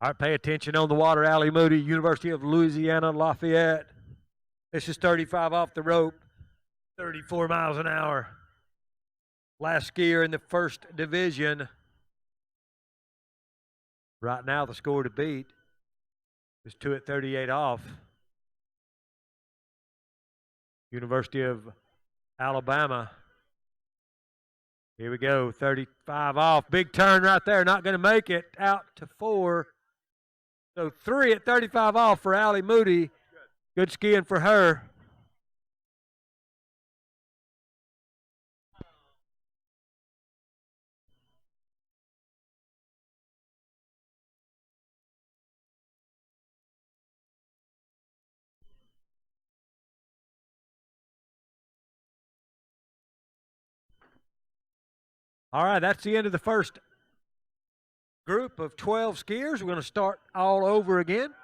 All right, pay attention on the water, Allie Moody, University of Louisiana Lafayette. This is 35 off the rope, 34 miles an hour. Last skier in the first division. Right now, the score to beat is 2 at 38 off. University of Alabama. Here we go, 35 off. Big turn right there, not going to make it. Out to 4. So 3 at 35 off for Allie Moody. Good skiing for her. All right, that's the end of the first group of 12 skiers. We're going to start all over again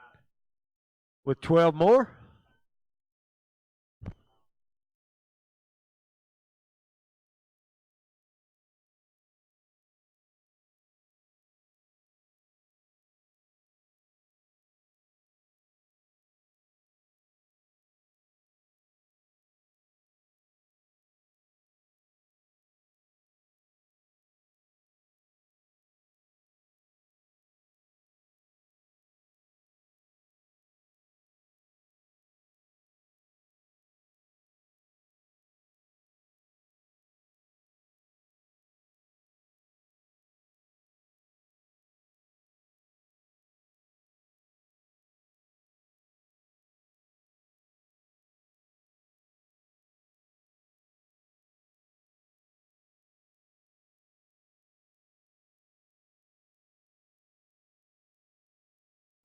with 12 more.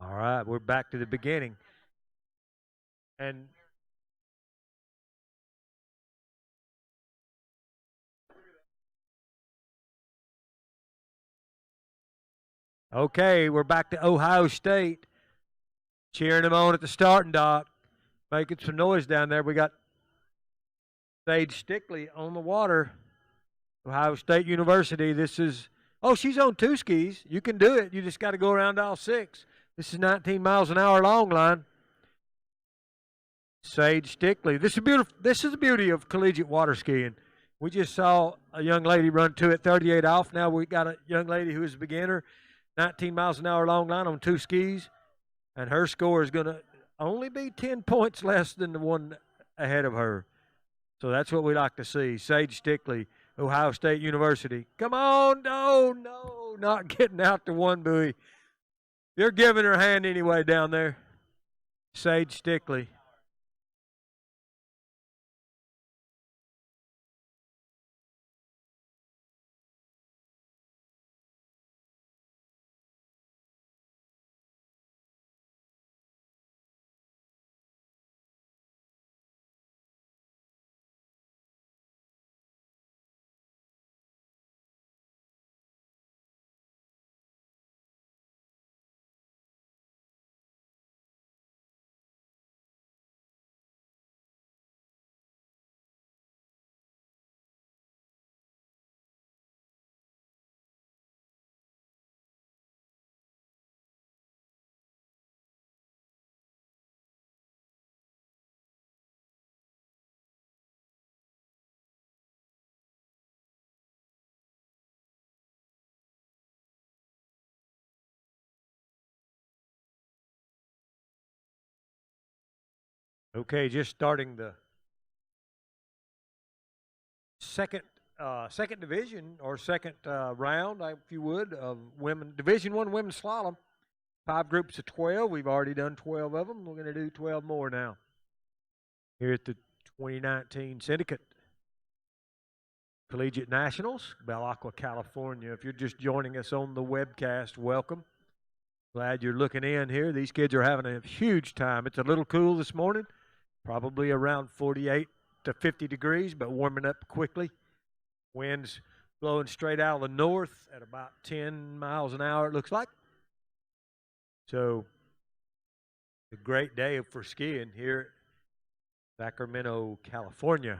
All right, we're back to the beginning. And okay, we're back to Ohio State. Cheering them on at the starting dock. Making some noise down there. We got Sage Stickley on the water. Ohio State University. This is, oh, she's on 2 skis. You can do it. You just got to go around all 6. This is 19 miles an hour long line. Sage Stickley. This is beautiful. This is the beauty of collegiate water skiing. We just saw a young lady run 2 at 38 off. Now we got a young lady who is a beginner, 19 miles an hour long line on 2 skis, and her score is going to only be 10 points less than the one ahead of her. So that's what we like to see. Sage Stickley, Ohio State University. Come on. No, not getting out to one buoy. They're giving her a hand anyway down there. Sage Stickley. Okay, just starting the second division or second round, if you would, of women Division I women's slalom. 5 groups of 12. We've already done 12 of them. We're going to do 12 more now. Here at the 2019 Syndicate Collegiate Nationals, Bell Acqua, California. If you're just joining us on the webcast, welcome. Glad you're looking in here. These kids are having a huge time. It's a little cool this morning, probably around 48 to 50 degrees, but warming up quickly. Winds blowing straight out of the north at about 10 miles an hour, it looks like. So, a great day for skiing here at Sacramento, California.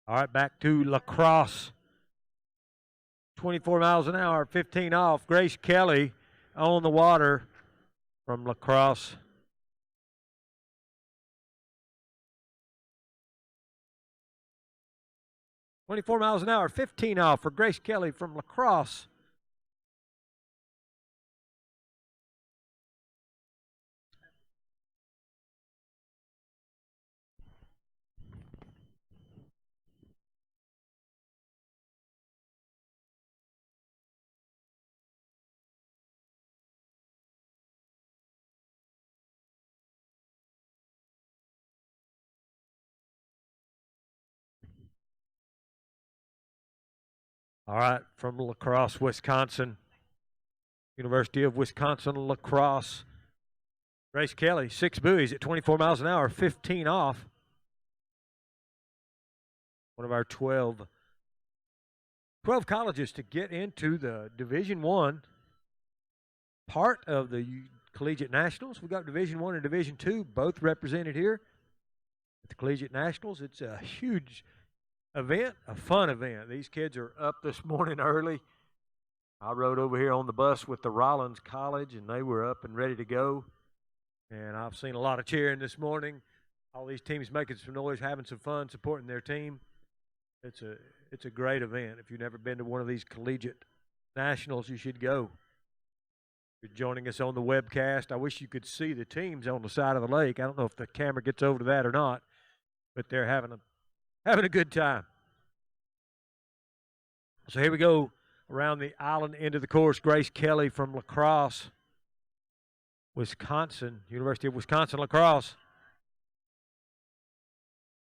All right, back to lacrosse. 24 miles an hour, 15 off. Grace Kelly on the water from lacrosse. "24 miles an hour, 15 off for Grace Kelly from lacrosse." All right, from La Crosse, Wisconsin, University of Wisconsin lacrosse. Grace Kelly, 6 buoys at 24 miles an hour, 15 off. One of our 12 colleges to get into the Division I part of the Collegiate Nationals. We've got Division I and Division II both represented here at the Collegiate Nationals. It's a huge event, a fun event. These kids are up this morning early. I rode over here on the bus with the Rollins College, and they were up and ready to go. And I've seen a lot of cheering this morning. All these teams making some noise, having some fun, supporting their team. It's a great event. If you've never been to one of these Collegiate Nationals, you should go. If you're joining us on the webcast, I wish you could see the teams on the side of the lake. I don't know if the camera gets over to that or not, but they're having a good time. So here we go around the island end of the course. Grace Kelly from La Crosse, Wisconsin, University of Wisconsin lacrosse.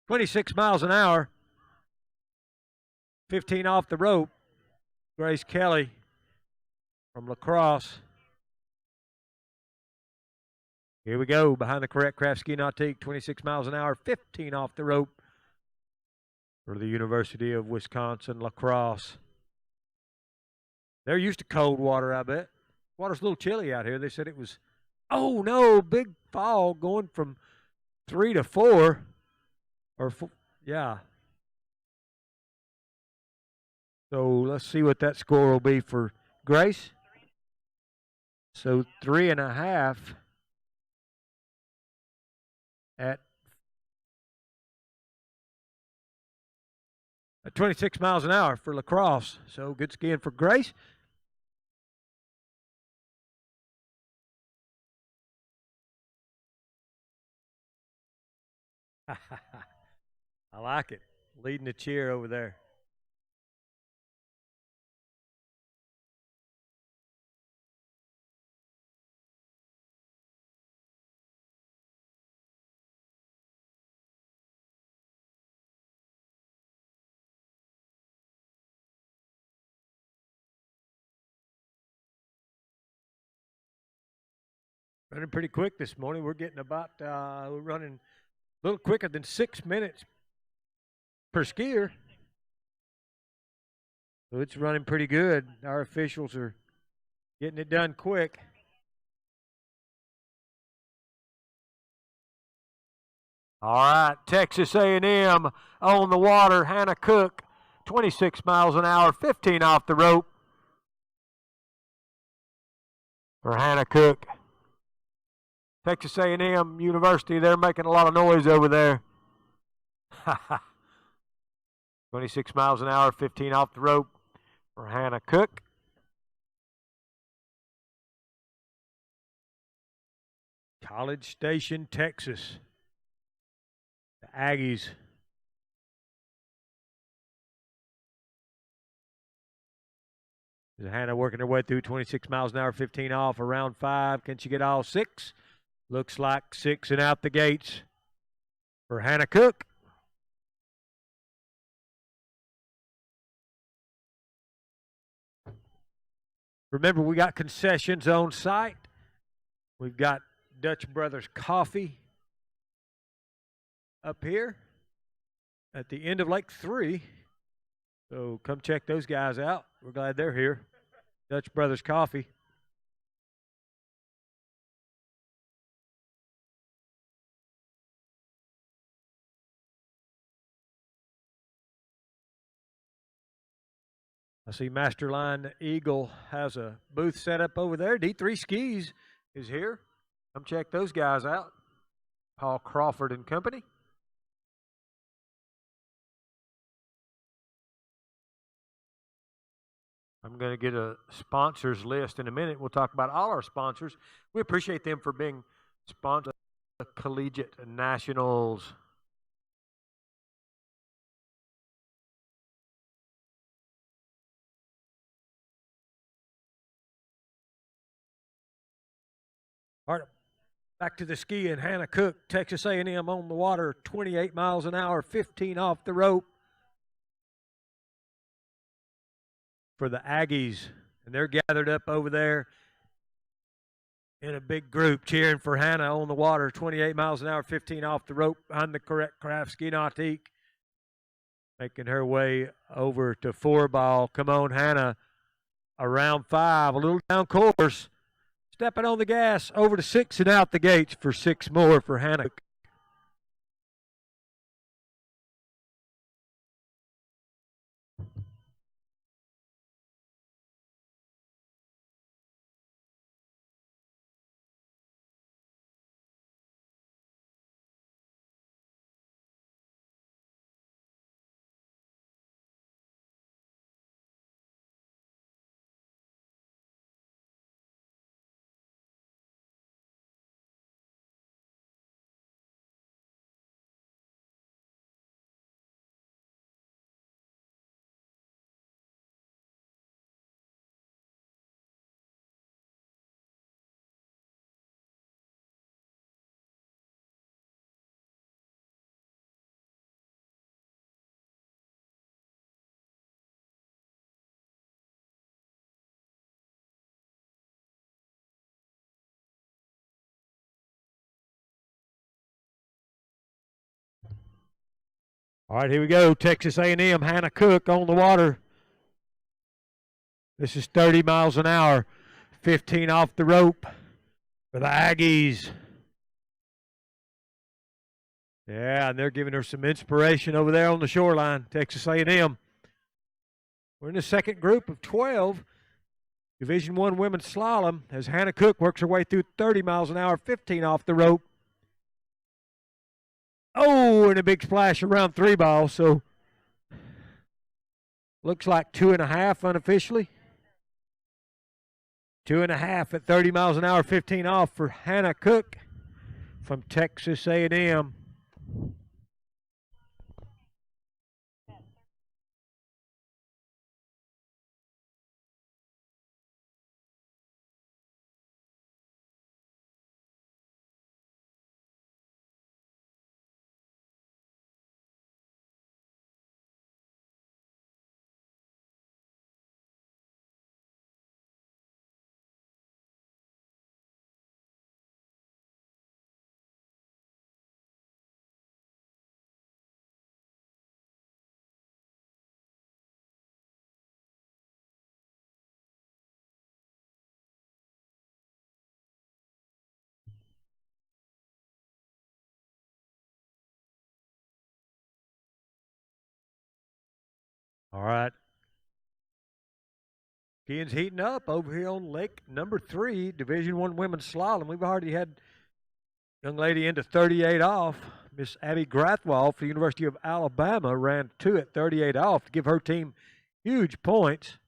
26 miles an hour, 15 off the rope. Grace Kelly from La Crosse. Here we go, behind the correct craft ski nautique, 26 miles an hour, 15 off the rope for the University of Wisconsin lacrosse. They're used to cold water, I bet. Water's a little chilly out here. They said it was, oh no, big fall going from 3 to 4. Or 4, yeah. So let's see what that score will be for Grace. So 3.5 at 26 miles an hour for lacrosse. So good skiing for Grace. I like it. Leading the cheer over there. Running pretty quick this morning. We're getting about, we're running a little quicker than 6 minutes per skier. So it's running pretty good. Our officials are getting it done quick. All right, Texas A&M on the water. Hannah Cook, 26 miles an hour, 15 off the rope for Hannah Cook. Texas A&M University, they're making a lot of noise over there. 26 miles an hour, 15 off the rope for Hannah Cook. College Station, Texas. The Aggies. Hannah working her way through 26 miles an hour, 15 off, around 5. Can she get all 6? Looks like 6 and out the gates for Hannah Cook. Remember, we got concessions on site. We've got Dutch Brothers Coffee up here at the end of Lake 3. So come check those guys out. We're glad they're here. Dutch Brothers Coffee. I see Masterline Eagle has a booth set up over there. D3 Skis is here. Come check those guys out. Paul Crawford and company. I'm going to get a sponsors list in a minute. We'll talk about all our sponsors. We appreciate them for being sponsors of the Collegiate Nationals. All right, back to the skiing. Hannah Cook, Texas A&M on the water, 28 miles an hour, 15 off the rope for the Aggies. And they're gathered up over there in a big group cheering for Hannah on the water, 28 miles an hour, 15 off the rope behind the correct craft ski nautique. Making her way over to 4-ball. Come on, Hannah. Around 5, a little down course. Stepping on the gas, over to 6 and out the gates for 6 more for Hannah. All right, here we go. Texas A&M, Hannah Cook on the water. This is 30 miles an hour, 15 off the rope for the Aggies. Yeah, and they're giving her some inspiration over there on the shoreline, Texas A&M. We're in the second group of 12, Division I women's slalom, as Hannah Cook works her way through 30 miles an hour, 15 off the rope. Oh, and a big splash around 3-ball, so looks like 2.5 unofficially. 2.5 at 30 miles an hour, 15 off for Hannah Cook from Texas A&M. All right. Skiing's heating up over here on Lake number 3, Division I women's slalom. We've already had a young lady into 38 off. Miss Abby Grathwall for the University of Alabama ran 2 at 38 off to give her team huge points.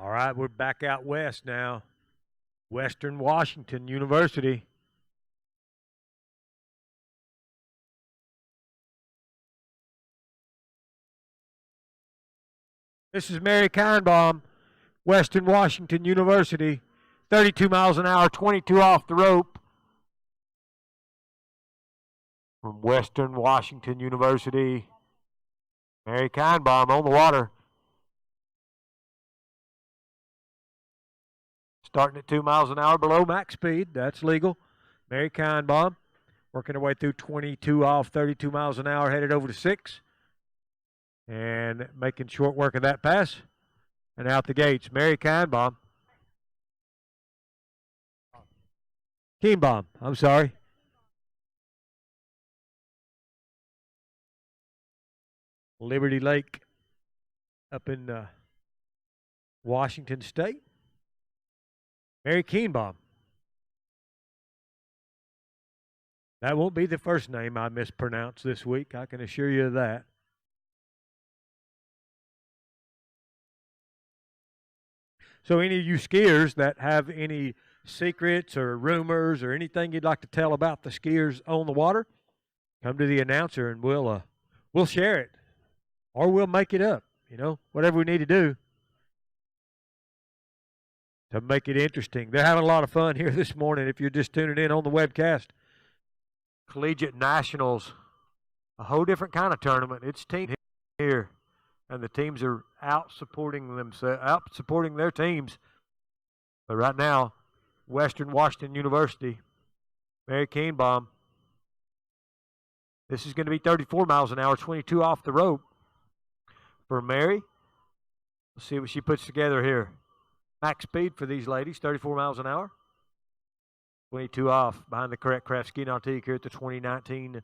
All right, we're back out west now. Western Washington University. This is Mary Kinebaum, Western Washington University. 32 miles an hour, 22 off the rope. From Western Washington University, Mary Kinebaum on the water. Starting at 2 miles an hour below max speed. That's legal. Mary Kinebaum working her way through 22 off, 32 miles an hour, headed over to 6. And making short work of that pass. And out the gates, Mary Kinebaum. Kinebaum, I'm sorry. Liberty Lake up in Washington State. Mary Kinebaum. That won't be the first name I mispronounce this week, I can assure you of that. So any of you skiers that have any secrets or rumors or anything you'd like to tell about the skiers on the water, come to the announcer and we'll share it. Or we'll make it up, whatever we need to do to make it interesting. They're having a lot of fun here this morning if you're just tuning in on the webcast. Collegiate Nationals, a whole different kind of tournament. It's team here, and the teams are out supporting themselves, out supporting their teams. But right now, Western Washington University, Mary Kinebaum. This is going to be 34 miles an hour, 22 off the rope for Mary. Let's see what she puts together here. Max speed for these ladies, 34 miles an hour. 22 off behind the correct craft ski nautique here at the 2019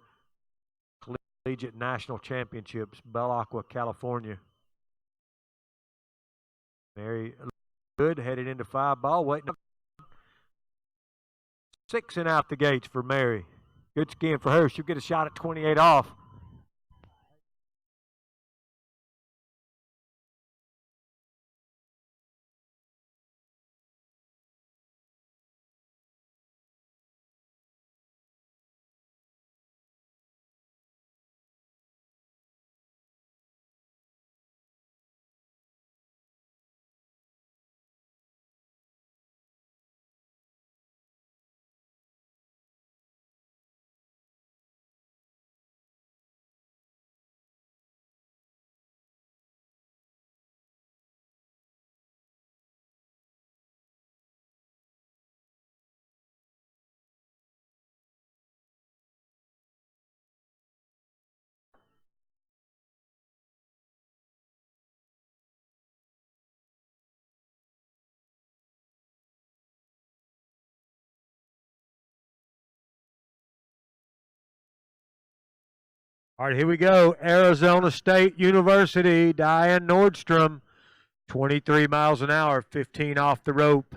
Collegiate National Championships, Bell Acqua, California. Mary good, headed into 5 ball, waiting. 6 and out the gates for Mary. Good skiing for her. She'll get a shot at 28 off. All right, here we go. Arizona State University, Diane Nordstrom, 23 miles an hour, 15 off the rope.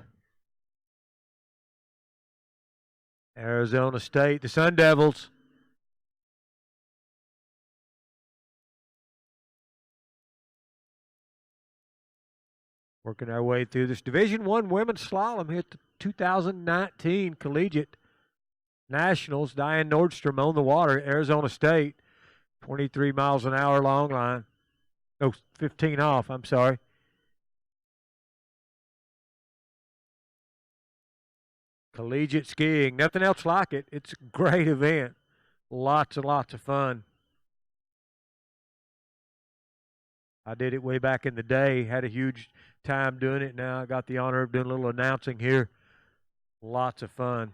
Arizona State, the Sun Devils. Working our way through this Division I women's slalom here at the 2019 Collegiate Nationals. Diane Nordstrom on the water, Arizona State. 23 miles an hour long line. No, 15 off, I'm sorry. Collegiate skiing, nothing else like it. It's a great event. Lots and lots of fun. I did it way back in the day. Had a huge time doing it. Now I got the honor of doing a little announcing here. Lots of fun.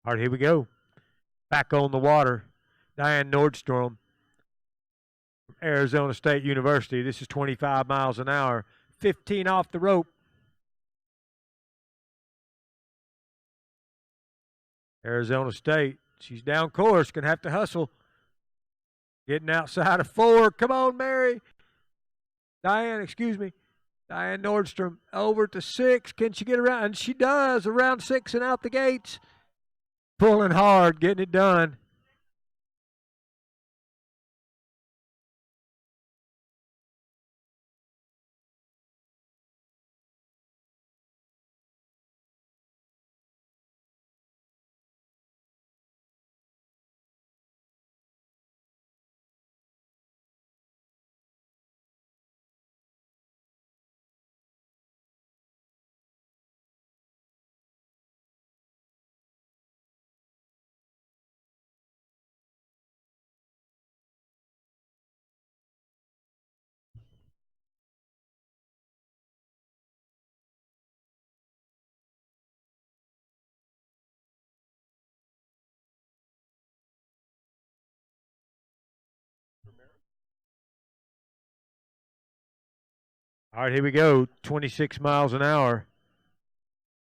All right, here we go. Back on the water. Diane Nordstrom from Arizona State University. This is 25 miles an hour. 15 off the rope. Arizona State. She's down course. Gonna have to hustle. Getting outside of 4. Come on, Mary. Diane Nordstrom over to 6. Can she get around? And she does. Around 6 and out the gates. Pulling hard, getting it done. All right, here we go. 26 miles an hour.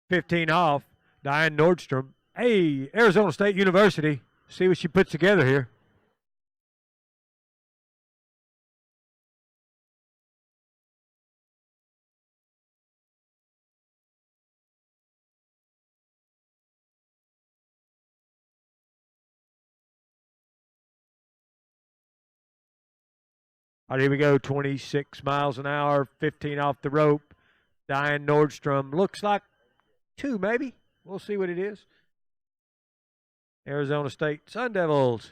15 off. Diane Nordstrom. Hey, Arizona State University. See what she puts together here. All right, here we go. 26 miles an hour, 15 off the rope. Diane Nordstrom. Looks like 2, maybe. We'll see what it is. Arizona State Sun Devils.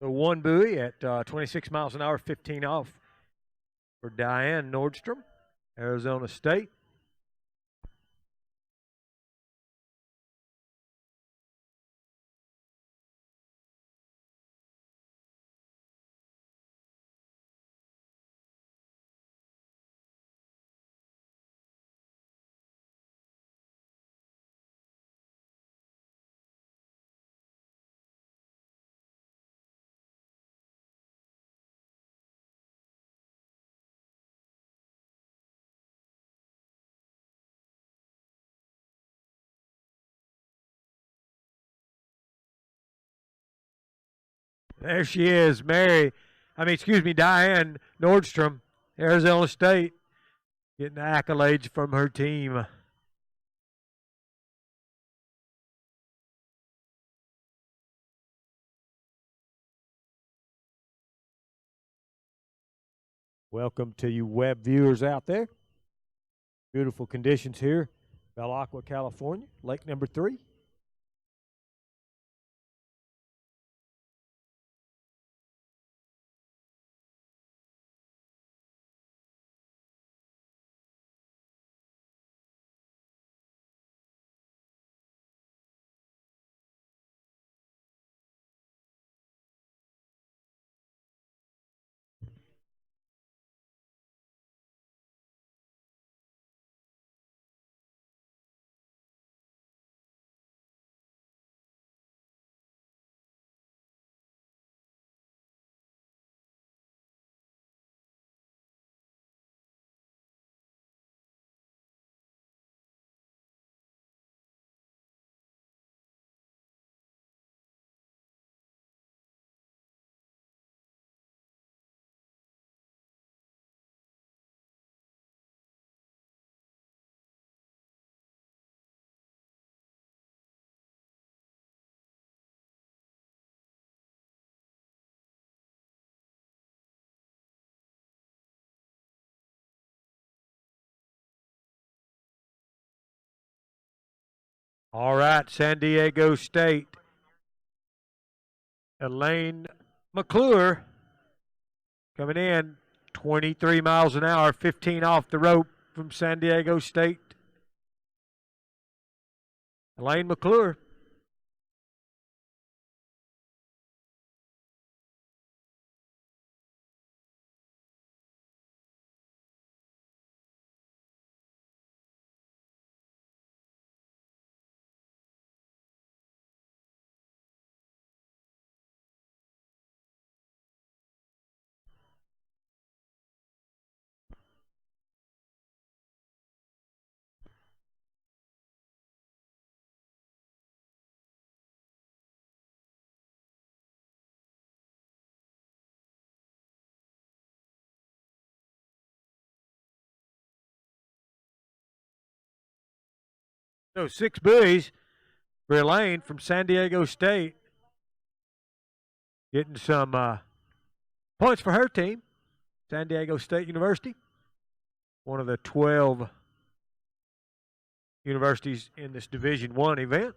The one buoy at 26 miles an hour, 15 off for Diane Nordstrom, Arizona State. There she is, Diane Nordstrom, Arizona State, getting the accolades from her team. Welcome to you web viewers out there. Beautiful conditions here. Bell Acqua, California, lake number 3. All right, San Diego State. Elaine McClure coming in 23 miles an hour, 15 off the rope from San Diego State. Elaine McClure. So 6 buoys for Elaine from San Diego State. Getting some points for her team, San Diego State University. One of the 12 universities in this Division I event.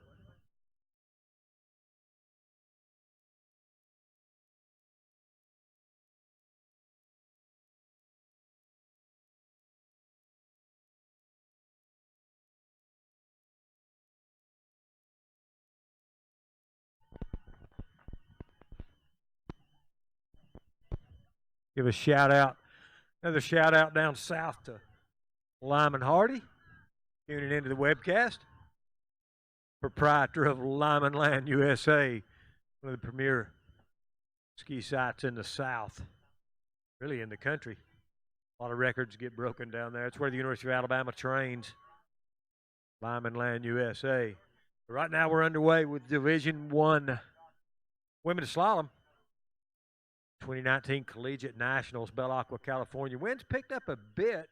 Give a shout out, another shout out down south to Lyman Hardy, tuning into the webcast. Proprietor of Lyman Land USA, one of the premier ski sites in the South, really in the country. A lot of records get broken down there. It's where the University of Alabama trains. Lyman Land USA. But right now we're underway with Division I Women's Slalom. 2019 Collegiate Nationals, Bell Acqua, California. Winds picked up a bit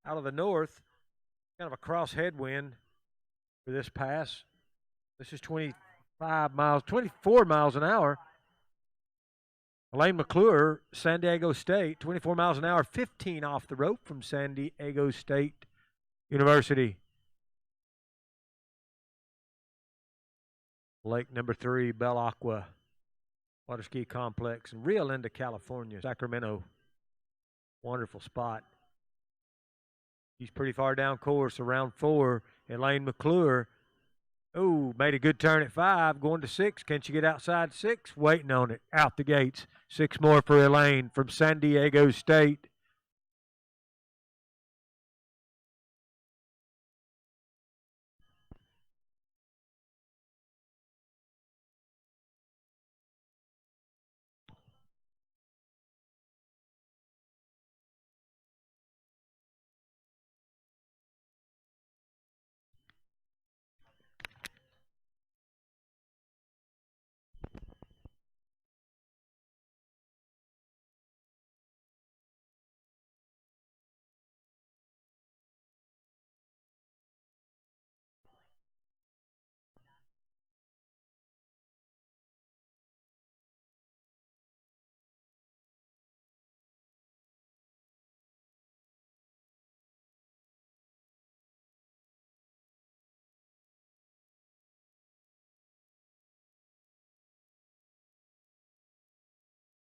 out of the north. Kind of a cross headwind for this pass. This is 24 miles an hour. Elaine McClure, San Diego State, 24 miles an hour, 15 off the rope from San Diego State University. Lake number 3, Bell Acqua Waterski Complex in Rio Linda, California, Sacramento. Wonderful spot. He's pretty far down course, around 4. Elaine McClure. Oh, made a good turn at 5, going to 6. Can she get outside 6? Waiting on it. Out the gates. 6 more for Elaine from San Diego State.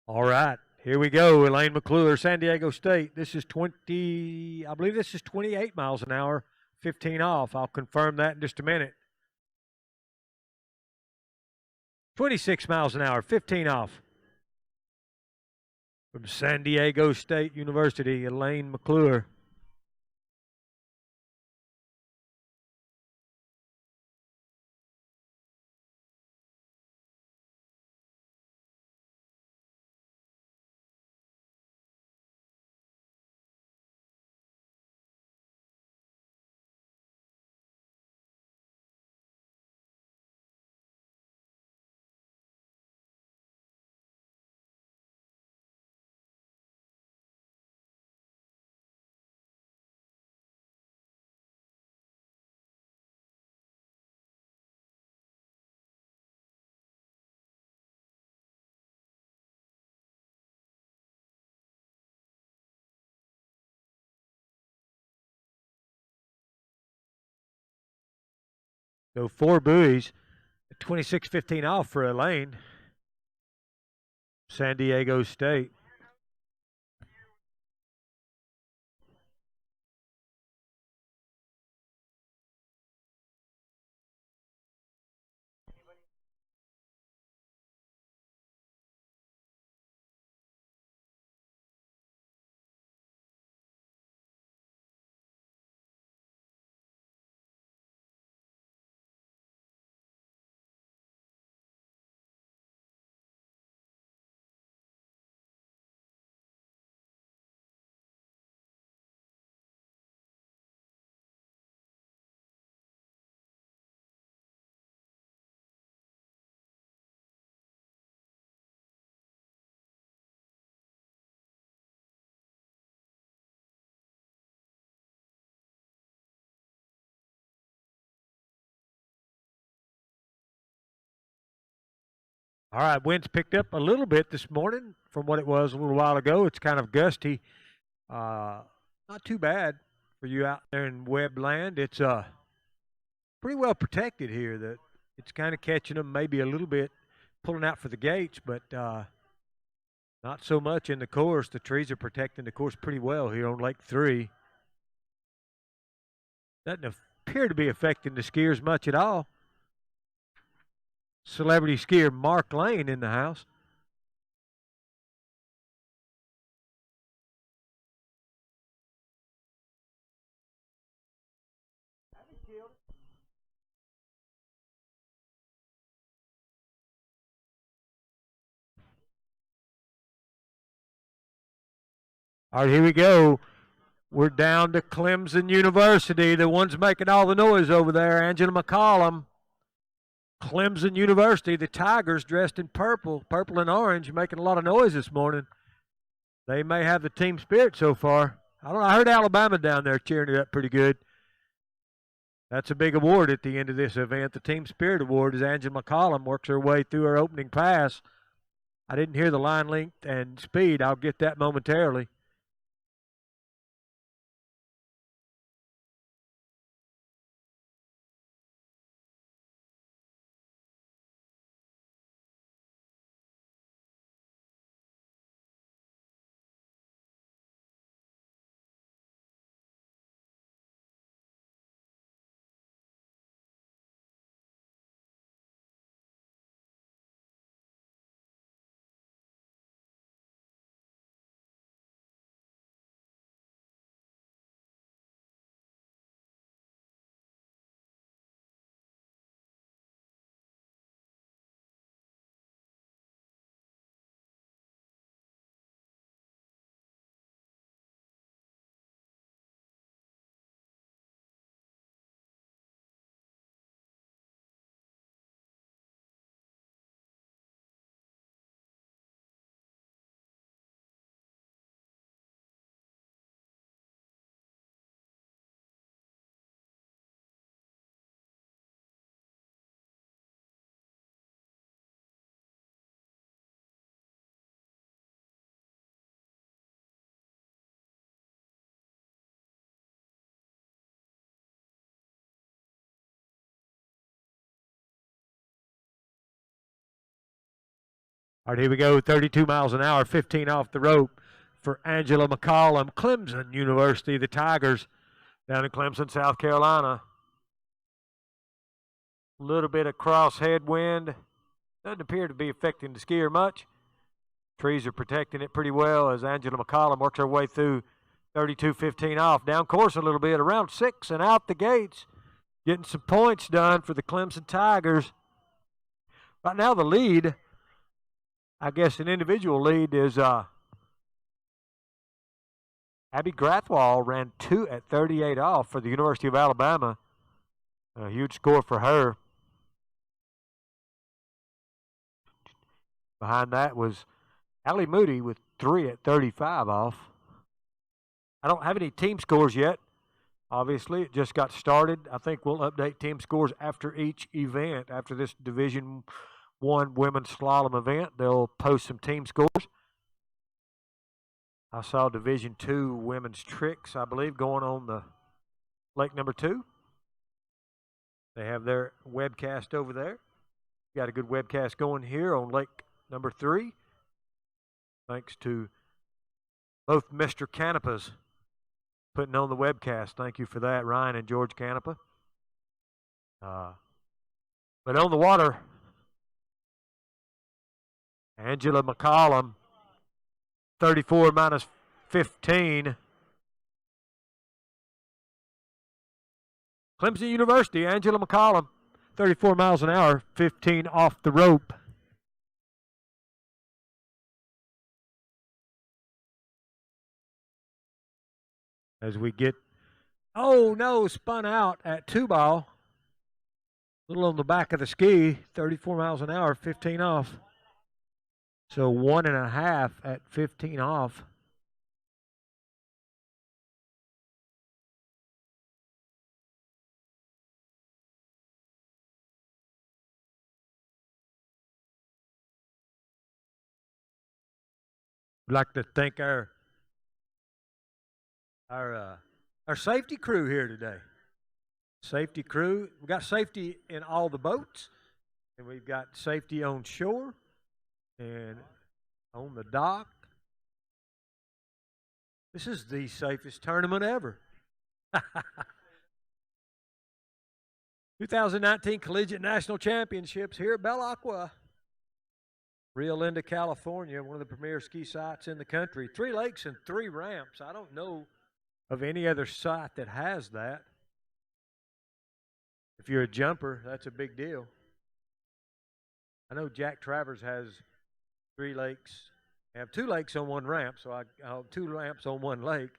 All right, here we go. Elaine McClure, San Diego State. This is 20, I believe this is 28 miles an hour, 15 off. I'll confirm that in just a minute. 26 miles an hour, 15 off. From San Diego State University, Elaine McClure. So 4 buoys, 26-15 off for Elaine. San Diego State. All right, winds picked up a little bit this morning from what it was a little while ago. It's kind of gusty. Not too bad for you out there in Webb Land. It's pretty well protected here. That it's kind of catching them maybe a little bit, pulling out for the gates, but not so much in the course. The trees are protecting the course pretty well here on Lake 3. Doesn't appear to be affecting the skiers much at all. Celebrity skier Mark Lane in the house. All right, here we go. We're down to Clemson University. The one's making all the noise over there, Angela McCollum. Clemson University, the Tigers dressed in purple and orange, making a lot of noise this morning. They may have the team spirit so far. I don't know. I heard Alabama down there cheering it up pretty good. That's a big award at the end of this event. The Team Spirit Award as Angela McCollum works her way through her opening pass. I didn't hear the line length and speed. I'll get that momentarily. All right, here we go. 32 miles an hour, 15 off the rope for Angela McCollum. Clemson University, the Tigers, down in Clemson, South Carolina. A little bit of cross headwind. Doesn't appear to be affecting the skier much. Trees are protecting it pretty well as Angela McCollum works her way through 32.15 off. Down course a little bit, around 6 and out the gates. Getting some points done for the Clemson Tigers. Right now the lead, I guess an individual lead, is Abby Grathwall ran 2 at 38 off for the University of Alabama. A huge score for her. Behind that was Allie Moody with 3 at 35 off. I don't have any team scores yet. Obviously, it just got started. I think we'll update team scores after each event. After this Division I women's slalom event, they'll post some team scores. I saw Division II women's tricks, I believe, going on the lake number 2. They have their webcast over there. Got a good webcast going here on lake number 3. Thanks to both Mr. Canopas putting on the webcast. Thank you for that, Ryan and George Canapa. But on the water, Angela McCollum, 34 minus 15. Clemson University, Angela McCollum, 34 miles an hour, 15 off the rope. As we get, oh no, spun out at 2 ball. A little on the back of the ski, 34 miles an hour, 15 off. So 1.5 at 15 off. I'd like to thank our safety crew here today. Safety crew. We got safety in all the boats, and we've got safety on shore and on the dock. This is the safest tournament ever. 2019 Collegiate National Championships here at Bell Acqua, Rio Linda, California, one of the premier ski sites in the country. 3 lakes and 3 ramps. I don't know of any other site that has that. If you're a jumper, that's a big deal. I know Jack Travers has 3 lakes. I have 2 lakes on 1 ramp, so I have 2 ramps on 1 lake.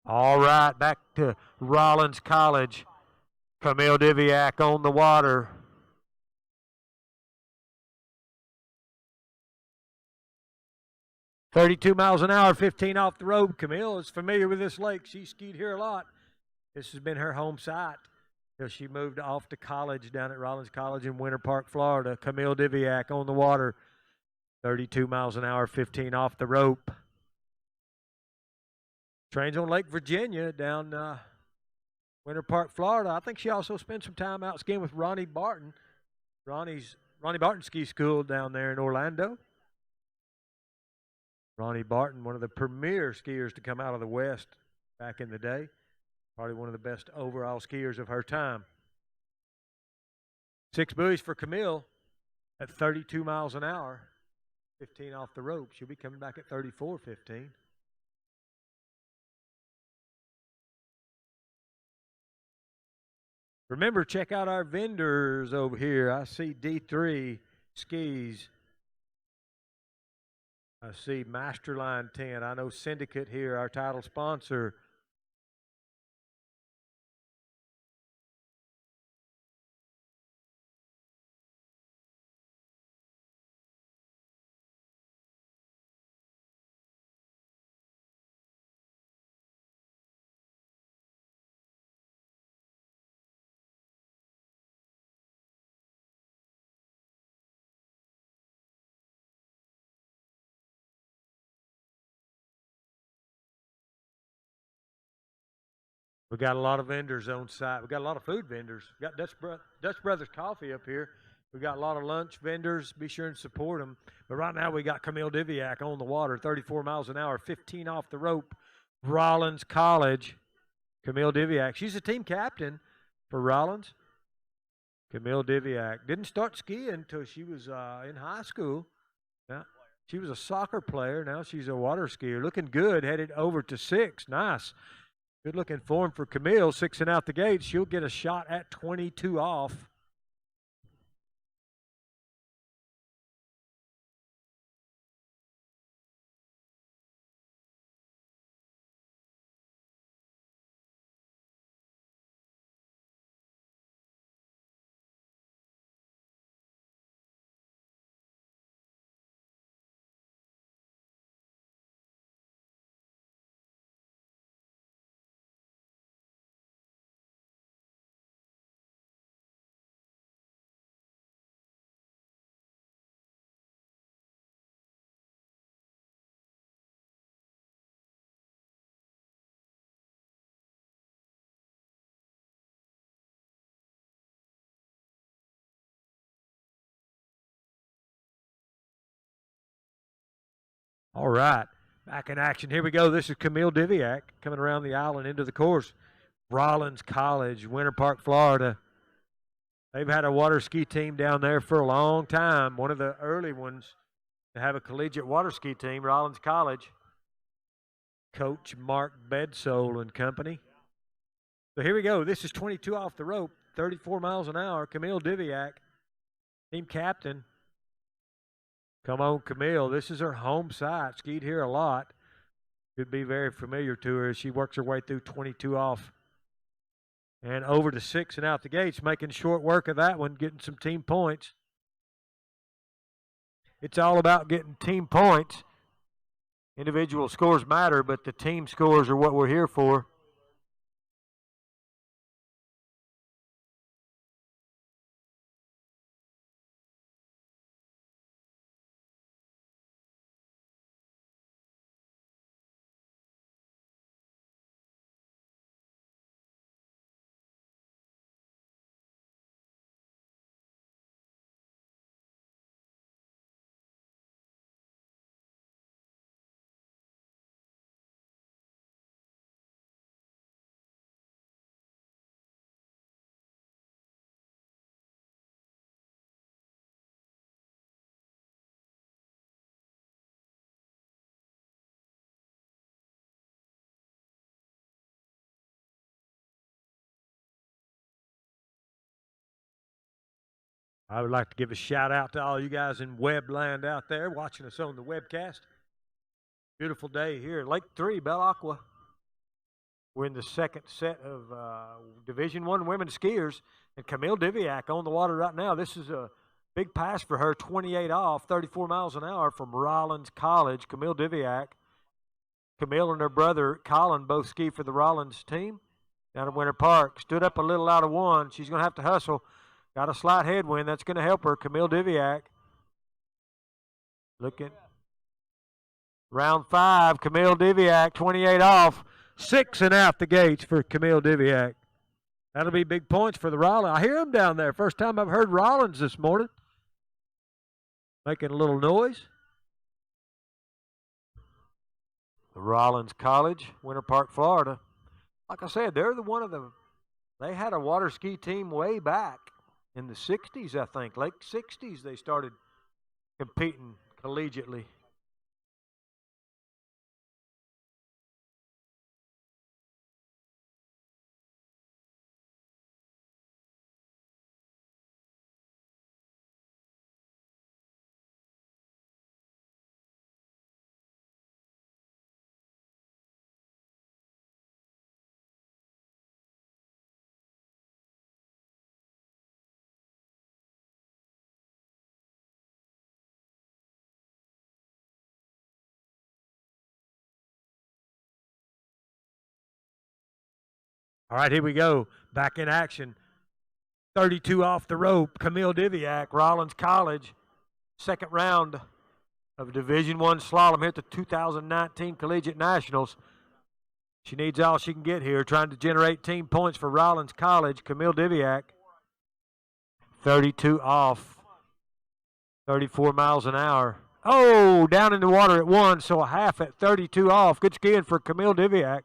All right, back to Rollins College. Camille Diviak on the water. .32 miles an hour, 15 off the rope. Camille is familiar with this lake. She skied here a lot. This has been her home site till she moved off to college down at Rollins College in Winter Park, Florida. Camille Diviak on the water. 32 miles an hour, 15 off the rope. Trains on Lake Virginia down Winter Park, Florida. I think she also spent some time out skiing with Ronnie Barton. Ronnie Barton Ski School down there in Orlando. Ronnie Barton, one of the premier skiers to come out of the West back in the day. Probably one of the best overall skiers of her time. 6 buoys for Camille at 32 miles an hour. 15 off the rope. She'll be coming back at 34.15. Remember, check out our vendors over here. I see D3 Skis. I see Masterline Tent. I know Syndicate here, our title sponsor. We got a lot of vendors on site. We got a lot of food vendors. We got Dutch Brothers Coffee up here. We got a lot of lunch vendors. Be sure and support them. But right now we got Camille Diviak on the water, 34 miles an hour, 15 off the rope. Rollins College. Camille Diviak. She's a team captain for Rollins. Camille Diviak. Didn't start skiing until she was in high school. Now, she was a soccer player. Now she's a water skier. Looking good. Headed over to 6. Nice. Good looking form for Camille. 6 and out the gate. She'll get a shot at 22 off. All right, back in action. Here we go. This is Camille Diviak coming around the island into the course. Rollins College, Winter Park, Florida. They've had a water ski team down there for a long time. One of the early ones to have a collegiate water ski team, Rollins College. Coach Mark Bedsole and company. So here we go. This is 22 off the rope, 34 miles an hour. Camille Diviak, team captain. Come on, Camille. This is her home site. Skied here a lot. Could be very familiar to her as she works her way through 22 off. And over to 6 and out the gates, making short work of that one, getting some team points. It's all about getting team points. Individual scores matter, but the team scores are what we're here for. I would like to give a shout out to all you guys in Webland out there watching us on the webcast. Beautiful day here at Lake 3, Bell Acqua. We're in the second set of Division I women skiers, and Camille Diviak on the water right now. This is a big pass for her, 28 off, 34 miles an hour from Rollins College. Camille Diviak. Camille and her brother Colin both ski for the Rollins team down at Winter Park. Stood up a little out of one. She's going to have to hustle. Got a slight headwind. That's going to help her. Camille Diviak. Looking. Round 5, Camille Diviak, 28 off. 6 and out the gates for Camille Diviak. That'll be big points for the Rollins. I hear them down there. First time I've heard Rollins this morning. Making a little noise. The Rollins College, Winter Park, Florida. Like I said, they're they had a water ski team way back. in the 60s, I think. Late 60s, they started competing collegiately. All right, here we go. Back in action. 32 off the rope. Camille Diviak, Rollins College. Second round of Division I Slalom here at the 2019 Collegiate Nationals. She needs all she can get here, trying to generate team points for Rollins College. Camille Diviak, 32 off, 34 miles an hour. Oh, down in the water at 1, so a half at 32 off. Good skiing for Camille Diviak.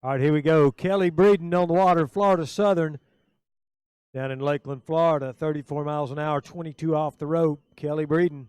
All right, here we go. Kelly Breeden on the water, Florida Southern, down in Lakeland, Florida, 34 miles an hour, 22 off the rope. Kelly Breeden.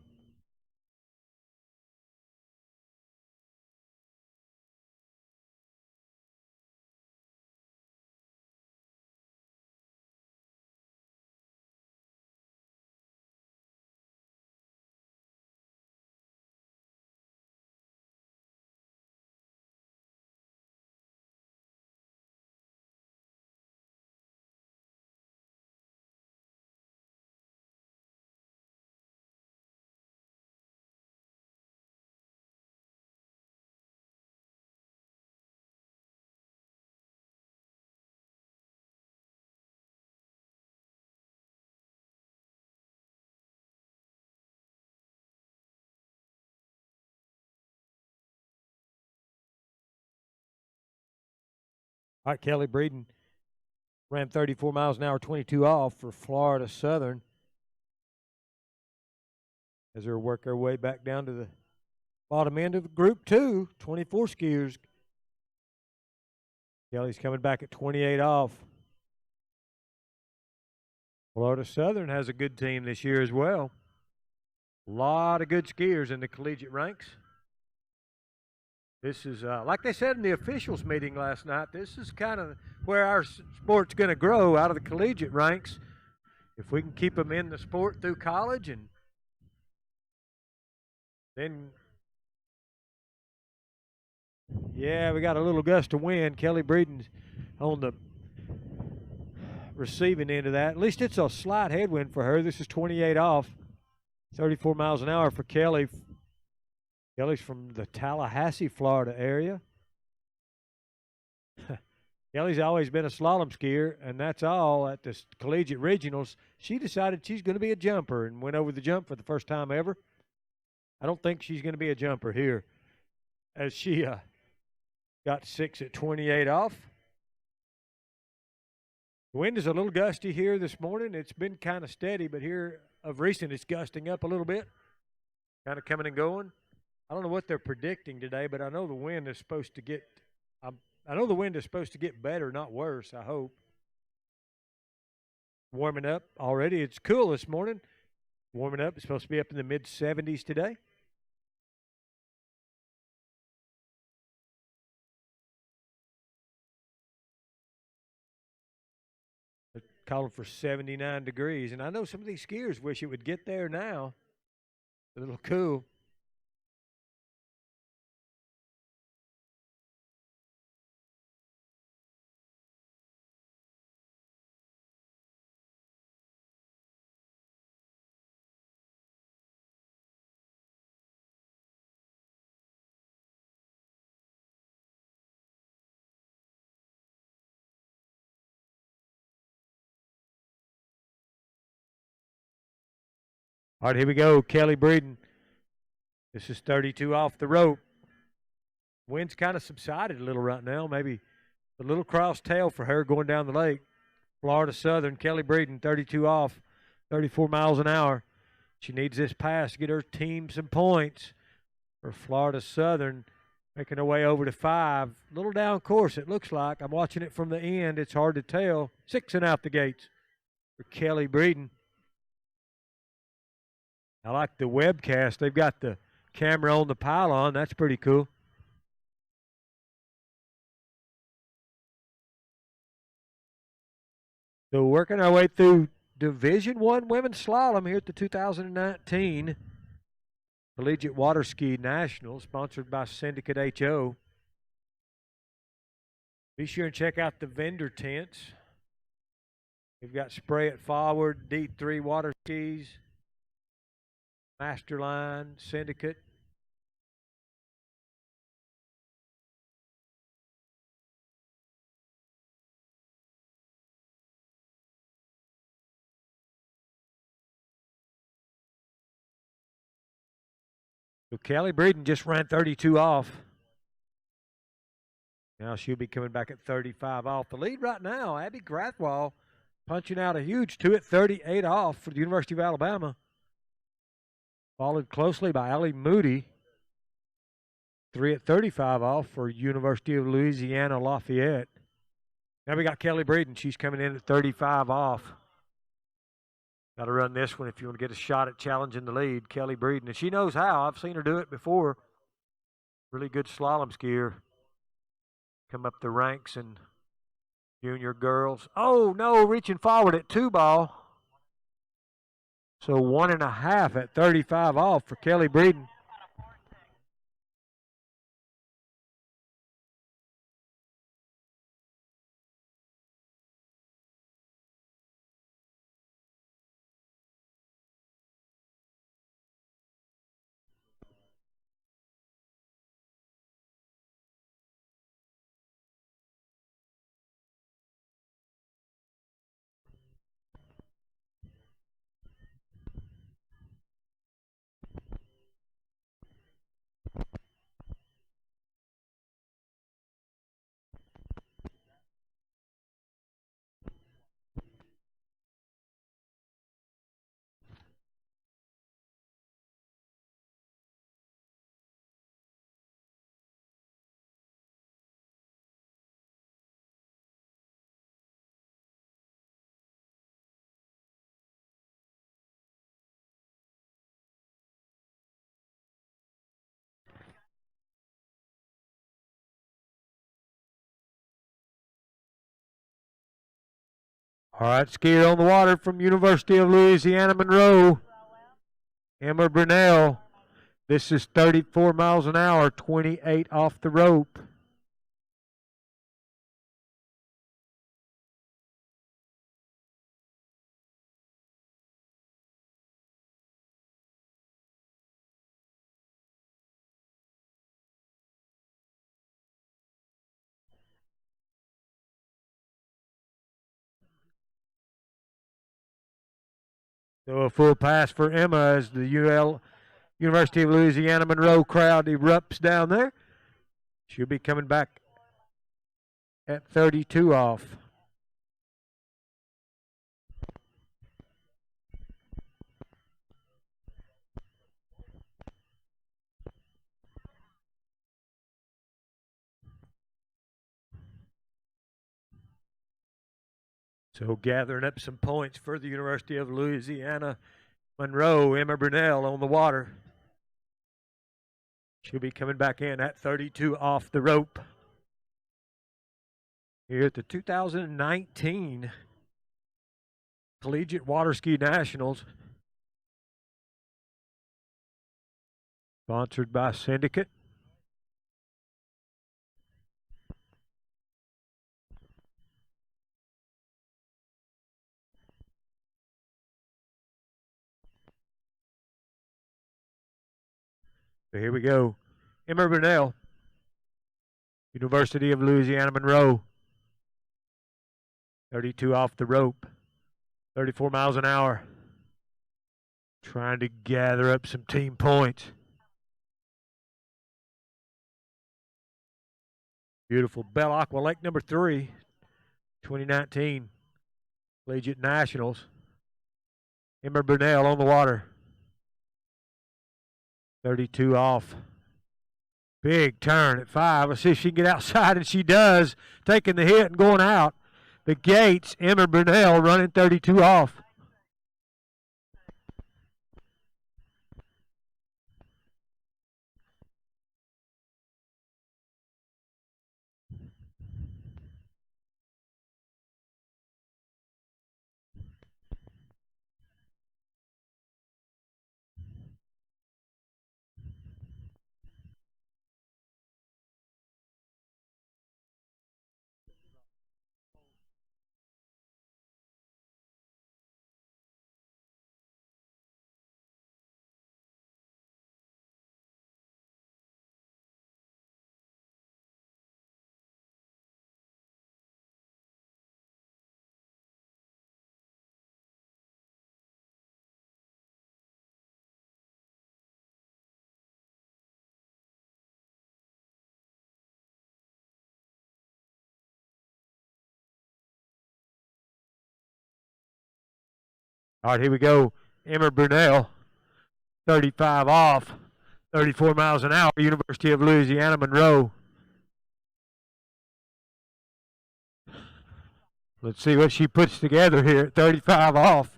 All right, Kelly Breeden ran 34 miles an hour, 22 off for Florida Southern. As they work their way back down to the bottom end of the Group 2, 24 skiers. Kelly's coming back at 28 off. Florida Southern has a good team this year as well. A lot of good skiers in the collegiate ranks. This is, like they said in the officials meeting last night, this is kind of where our sport's going to grow out of the collegiate ranks. If we can keep them in the sport through college, and then, yeah, we got a little gust of wind. Kelly Breeden's on the receiving end of that. At least it's a slight headwind for her. This is 28 off, 34 miles an hour for Kelly. Kelly's from the Tallahassee, Florida area. Kelly's always been a slalom skier, and that's all at the collegiate regionals. She decided she's going to be a jumper and went over the jump for the first time ever. I don't think she's going to be a jumper here, as she got 6 at 28 off. The wind is a little gusty here this morning. It's been kind of steady, but here of recent it's gusting up a little bit, kind of coming and going. I don't know what they're predicting today, but I know the wind is supposed to get better, not worse, I hope. Warming up already. It's cool this morning. Warming up. It's supposed to be up in the mid-70s today. They're calling for 79 degrees, and I know some of these skiers wish it would get there now. A little cool. All right, here we go. Kelly Breeden. This is 32 off the rope. Wind's kind of subsided a little right now. Maybe a little cross tail for her going down the lake. Florida Southern, Kelly Breeden, 32 off, 34 miles an hour. She needs this pass to get her team some points. For Florida Southern, making her way over to 5. A little down course, it looks like. I'm watching it from the end. It's hard to tell. 6 and out the gates for Kelly Breeden. I like the webcast. They've got the camera on the pylon. That's pretty cool. So working our way through Division I Women's Slalom here at the 2019 Collegiate Waterski Nationals, sponsored by Syndicate HO. Be sure and check out the vendor tents. We've got Spray It Forward, D3 Waterskis, Masterline, Syndicate. So Kelly Breeden just ran 32 off. Now she'll be coming back at 35 off. The lead right now, Abby Grathwall punching out a huge 2 at 38 off for the University of Alabama. Followed closely by Allie Moody. 3 at 35 off for University of Louisiana Lafayette. Now we got Kelly Breeden. She's coming in at 35 off. Got to run this one if you want to get a shot at challenging the lead. Kelly Breeden. And she knows how. I've seen her do it before. Really good slalom skier. Come up the ranks in junior girls. Oh, no, reaching forward at 2 ball. So 1.5 at 35 off for Kelly Breeden. All right, skier on the water from University of Louisiana Monroe, Emma Brunel. This is 34 miles an hour, 28 off the rope. So a full pass for Emma as the University of Louisiana Monroe crowd erupts down there. She'll be coming back at 32 off. So gathering up some points for the University of Louisiana Monroe, Emma Brunel on the water. She'll be coming back in at 32 off the rope. Here at the 2019 Collegiate Waterski Nationals. Sponsored by Syndicate. So here we go. Emma Brunel, University of Louisiana Monroe. 32 off the rope. 34 miles an hour. Trying to gather up some team points. Beautiful Bell Acqua Lake number 3, 2019 Collegiate Nationals. Emma Brunel on the water. 32 off. Big turn at 5. Let's see if she can get outside, and she does. Taking the hit and going out. The gates, Emma Brunel running 32 off. All right, here we go. Emma Brunel, 35 off, 34 miles an hour, University of Louisiana Monroe. Let's see what she puts together here at 35 off.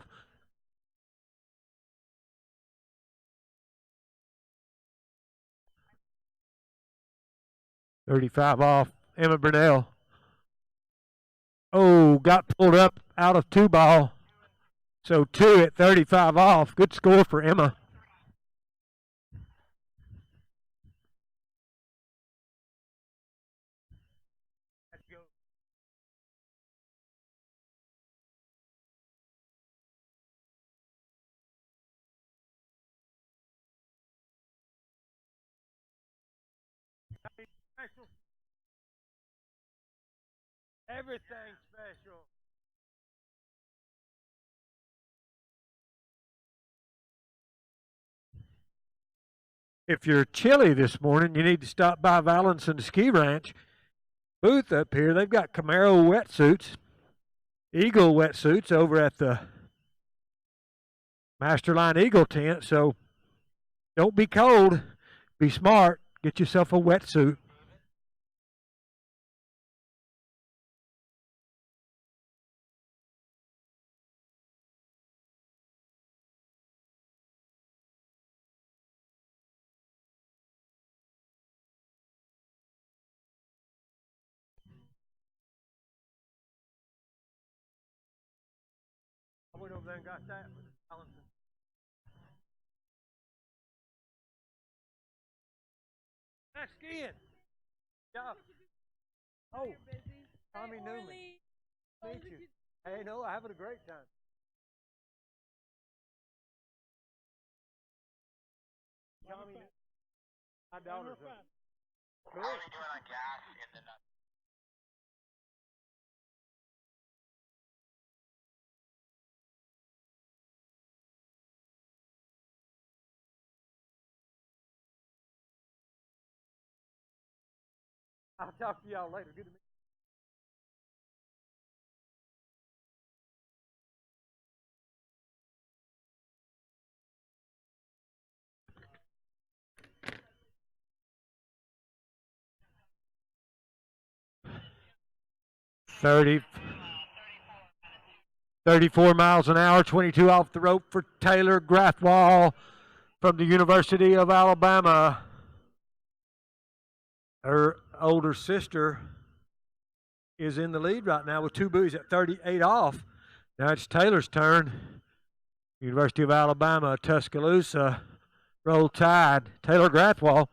.35 off, Emma Brunel. Oh, got pulled up out of 2-ball. So 2 at 35 off. Good score for Emma. Special. Everything special. If you're chilly this morning, you need to stop by Valenson Ski Ranch booth up here. They've got Camaro wetsuits, Eagle wetsuits over at the Masterline Eagle tent. So don't be cold. Be smart. Get yourself a wetsuit. over there and got that with Allison. Nice skiing. Yeah. Oh, Tommy Newman. Meet you. Hey, no, I'm having a great time. Tommy, my daughter's up. Cool. How are we doing on gas in the nuts? I'll talk to y'all later. Good to meet you. Thirty. 34 miles an hour, 22 off the rope for Taylor Grathwall from the University of Alabama. Her older sister is in the lead right now with two buoys at 38 off. Now it's Taylor's turn. University of Alabama, Tuscaloosa, Roll Tide, Taylor Grathwall.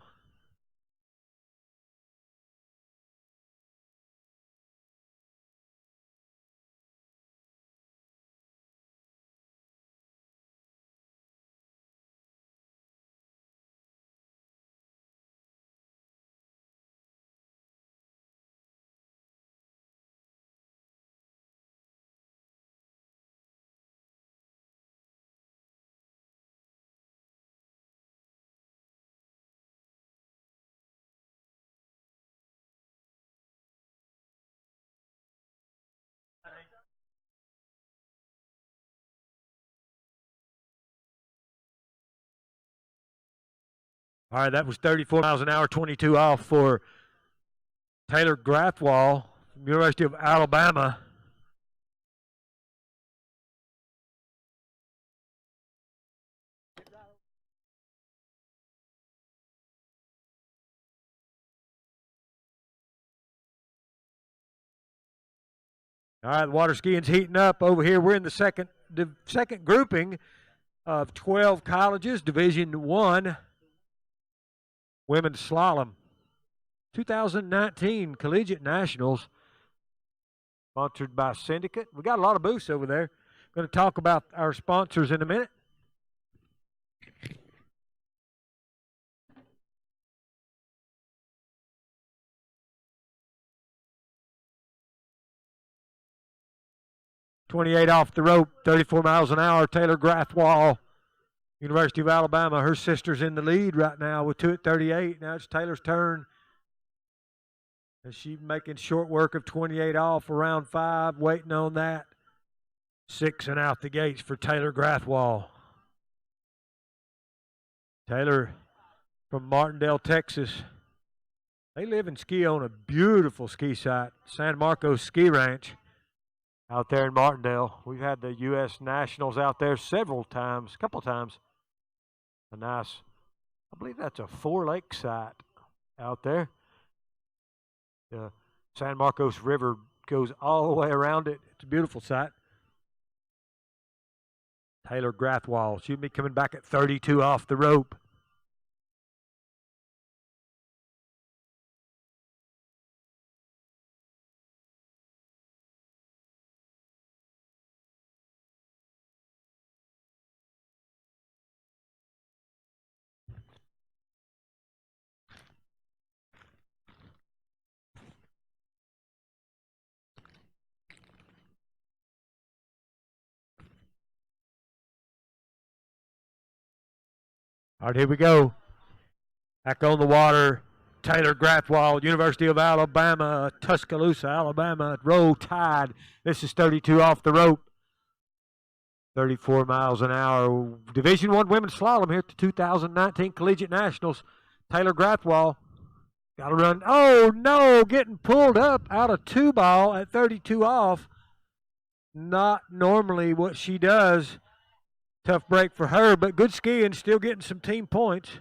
All right, that was 34 miles an hour, 22 off for Taylor Grathwall from University of Alabama. All right, the water skiing's heating up over here. We're in the second grouping of 12 colleges, Division I, Women's Slalom. 2019 Collegiate Nationals, sponsored by Syndicate. We got a lot of booths over there. Going to talk about our sponsors in a minute. .28 off the rope, 34 miles an hour. Taylor Grathwall, University of Alabama. Her sister's in the lead right now with 2 at 38. Now it's Taylor's turn. And she's making short work of 28 off for round 5, waiting on that. 6 and out the gates for Taylor Grathwall. Taylor from Martindale, Texas. They live and ski on a beautiful ski site, San Marcos Ski Ranch, out there in Martindale. We've had the U.S. Nationals out there several times, a couple times. A nice, I believe that's a 4-lake site out there. The San Marcos River goes all the way around it. It's a beautiful site. Taylor Grathwall, she'll be coming back at 32 off the rope. All right, here we go. Back on the water, Taylor Grathwall, University of Alabama, Tuscaloosa, Alabama, Roll Tide. This is 32 off the rope. 34 miles an hour. Division I Women's Slalom here at the 2019 Collegiate Nationals. Taylor Grathwall got to run. Oh, no, getting pulled up out of 2-ball at 32 off. Not normally what she does. Tough break for her, but good skiing, still getting some team points.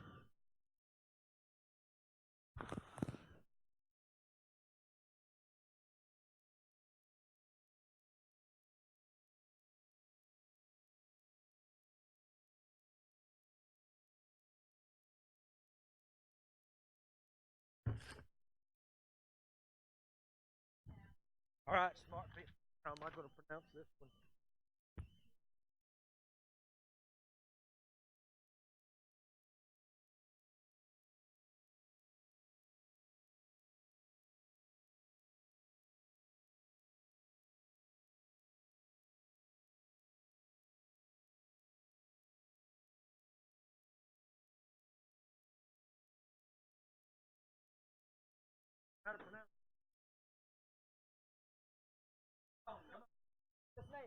All right, smart people. How am I going to pronounce this one? How to pronounce it? Come on. His name.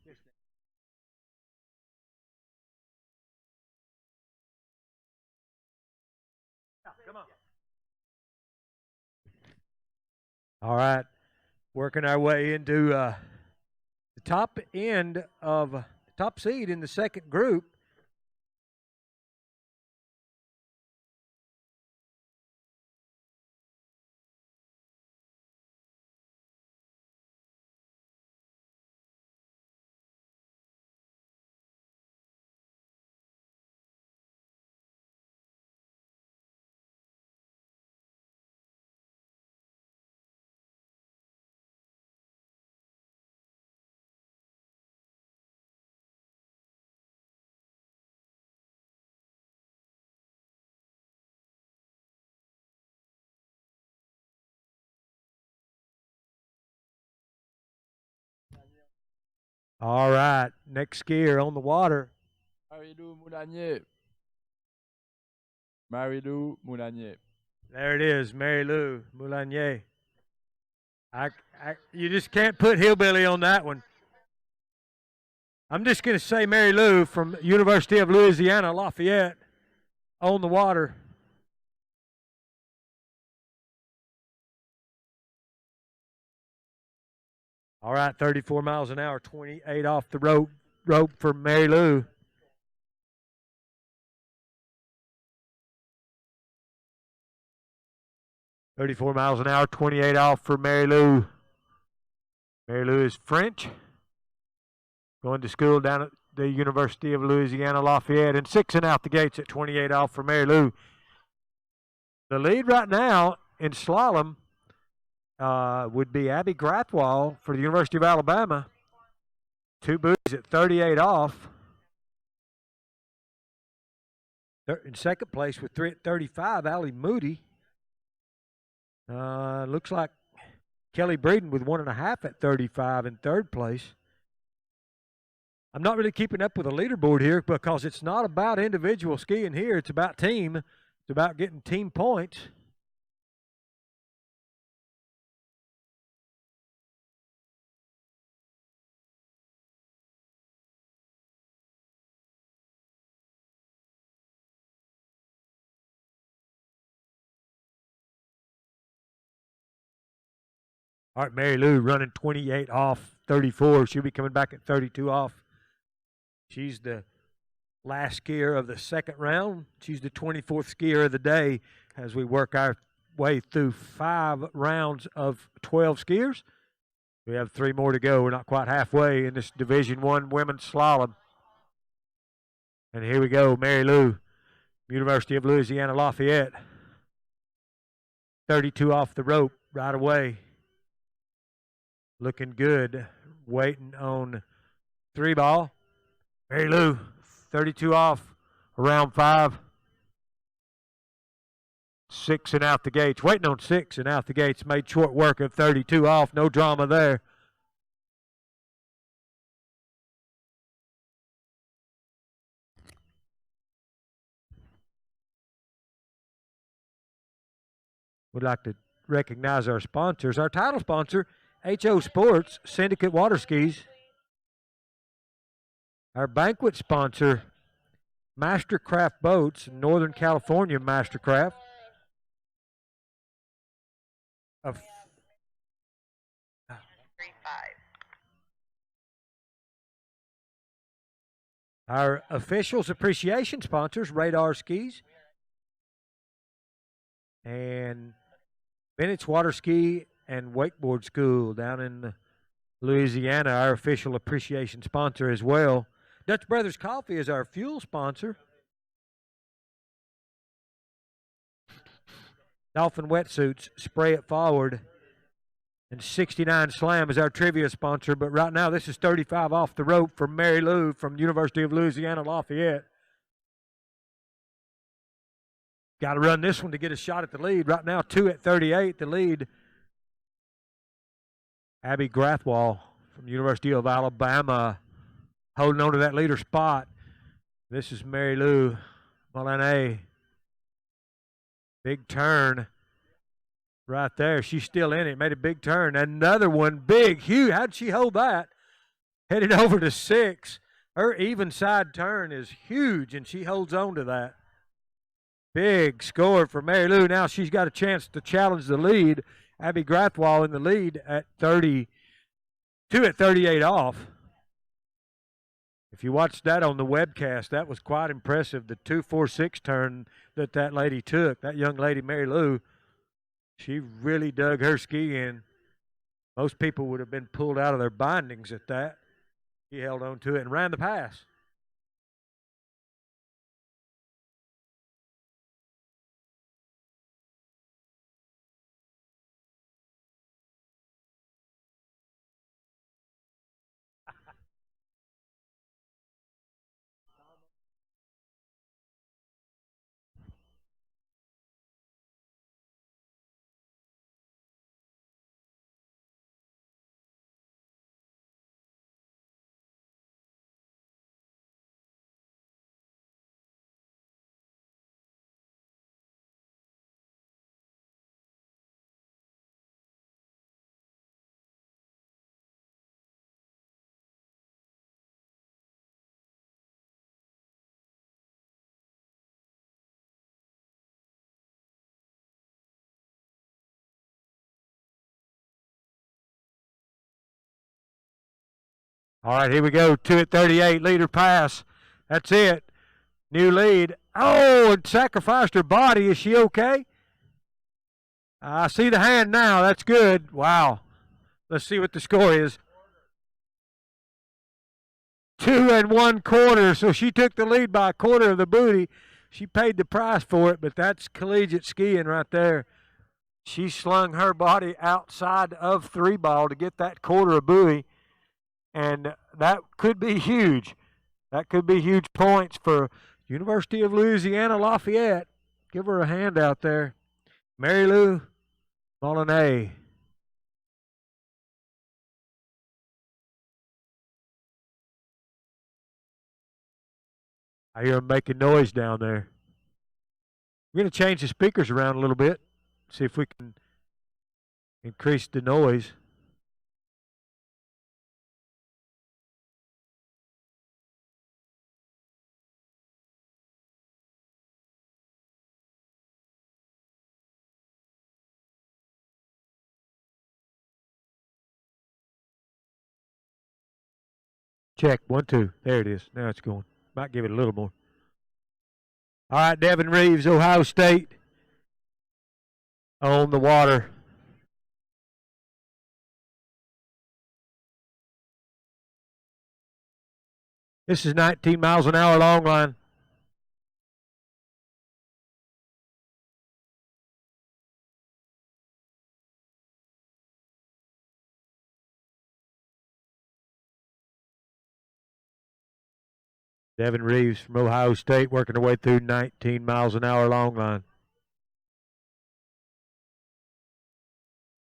His name. Come on. All right, working our way into the top end of the top seed in the second group. All right, next skier on the water. Marie-Lou Moulanier. Marie-Lou Moulanier. There it is, Mary Lou Moulanier. You just can't put hillbilly on that one. I'm just going to say Mary Lou from University of Louisiana, Lafayette, on the water. All right, 34 miles an hour, 28 off the rope for Mary Lou. $34 miles an hour, 28 off for Mary Lou. Mary Lou is French, going to school down at the University of Louisiana Lafayette, and 6 and out the gates at 28 off for Mary Lou. The lead right now in slalom would be Abby Grathwall for the University of Alabama. 2 booties at 38 off. In second place with 3 at 35, Allie Moody. Looks like Kelly Breeden with 1.5 at 35 in third place. I'm not really keeping up with the leaderboard here because it's not about individual skiing here. It's about team. It's about getting team points. All right, Mary Lou running 28 off 34. She'll be coming back at 32 off. She's the last skier of the second round. She's the 24th skier of the day as we work our way through 5 rounds of 12 skiers. We have 3 more to go. We're not quite halfway in this Division I women's slalom. And here we go, Mary Lou, University of Louisiana Lafayette. 32 off the rope right away. Looking good. Waiting on 3 ball. Mary Lou, 32 off, around 5. 6 and out the gates. Waiting on 6 and out the gates. Made short work of 32 off. No drama there. We'd like to recognize our sponsors. Our title sponsor, HO Sports, Syndicate Waterskis. Our banquet sponsor, Mastercraft Boats, Northern California Mastercraft. Our officials appreciation sponsors, Radar Skis and Bennett's Water Ski and Wakeboard School down in Louisiana, our official appreciation sponsor as well. Dutch Brothers Coffee is our fuel sponsor. Dolphin Wetsuits, spray it forward. And 69 Slam is our trivia sponsor. But right now, this is 35 off the rope from Mary Lou from University of Louisiana Lafayette. Got to run this one to get a shot at the lead. Right now, 2 at 38. The lead, Abby Grathwall from University of Alabama, holding on to that leader spot. This is Mary Lou Molinay. Big turn right there. She's still in it. Made a big turn. Another one, big, huge. How'd she hold that? Headed over to 6. Her even side turn is huge, and she holds on to that. Big score for Mary Lou. Now she's got a chance to challenge the lead. Abby Grathwall in the lead at 32 at 38 off. If you watched that on the webcast, that was quite impressive. The 2.46 turn that lady took, that young lady, Mary Lou, she really dug her ski in. Most people would have been pulled out of their bindings at that. She held on to it and ran the pass. All right, here we go. 2 at 38, leader pass. That's it. New lead. Oh, and sacrificed her body. Is she okay? I see the hand now. That's good. Wow. Let's see what the score is. 2 1/4. So she took the lead by a quarter of the booty. She paid the price for it, but that's collegiate skiing right there. She slung her body outside of 3-ball to get that quarter of buoy. And that could be huge. That could be huge points for University of Louisiana Lafayette. Give her a hand out there. Mary Lou Molinay. I hear them making noise down there. We're going to change the speakers around a little bit, see if we can increase the noise. Check, 1, 2. There it is. Now it's going. Might give it a little more. All right, Devin Reeves, Ohio State on the water. This is 19 miles an hour long line. Devin Reeves from Ohio State working her way through 19 miles an hour long line.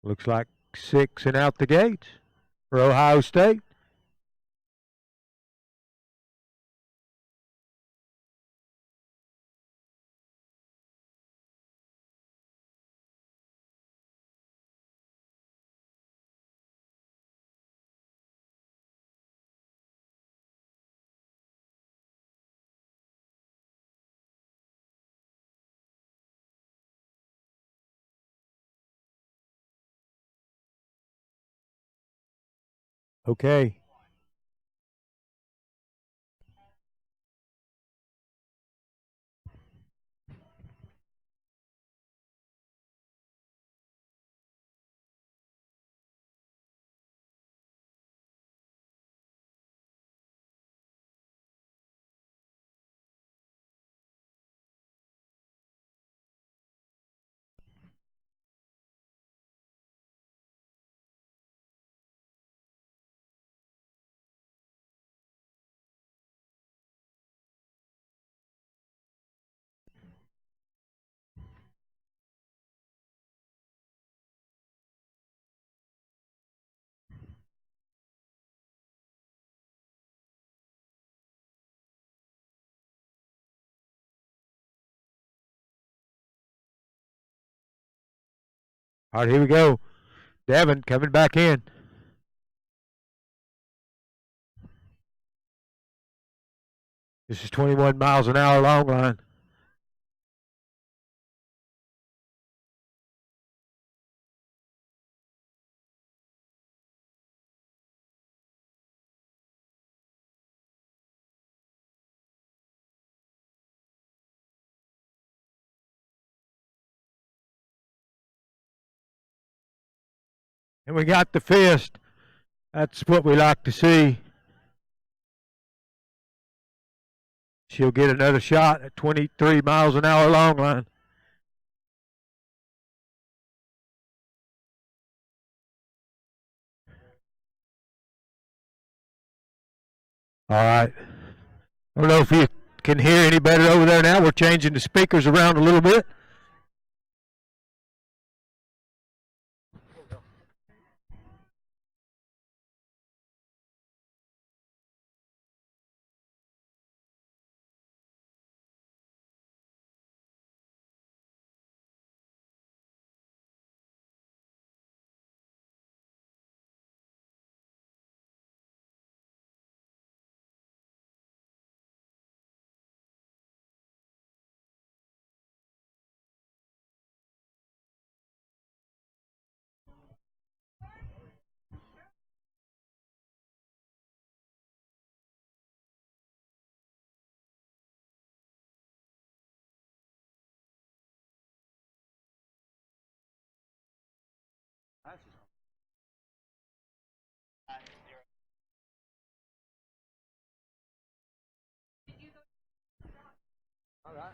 Looks like 6 and out the gates for Ohio State. Okay. All right, here we go. Devin coming back in. This is 21 miles an hour long line. And we got the fist. That's what we like to see. She'll get another shot at 23 miles an hour long line. All right. I don't know if you can hear any better over there now. We're changing the speakers around a little bit. All right.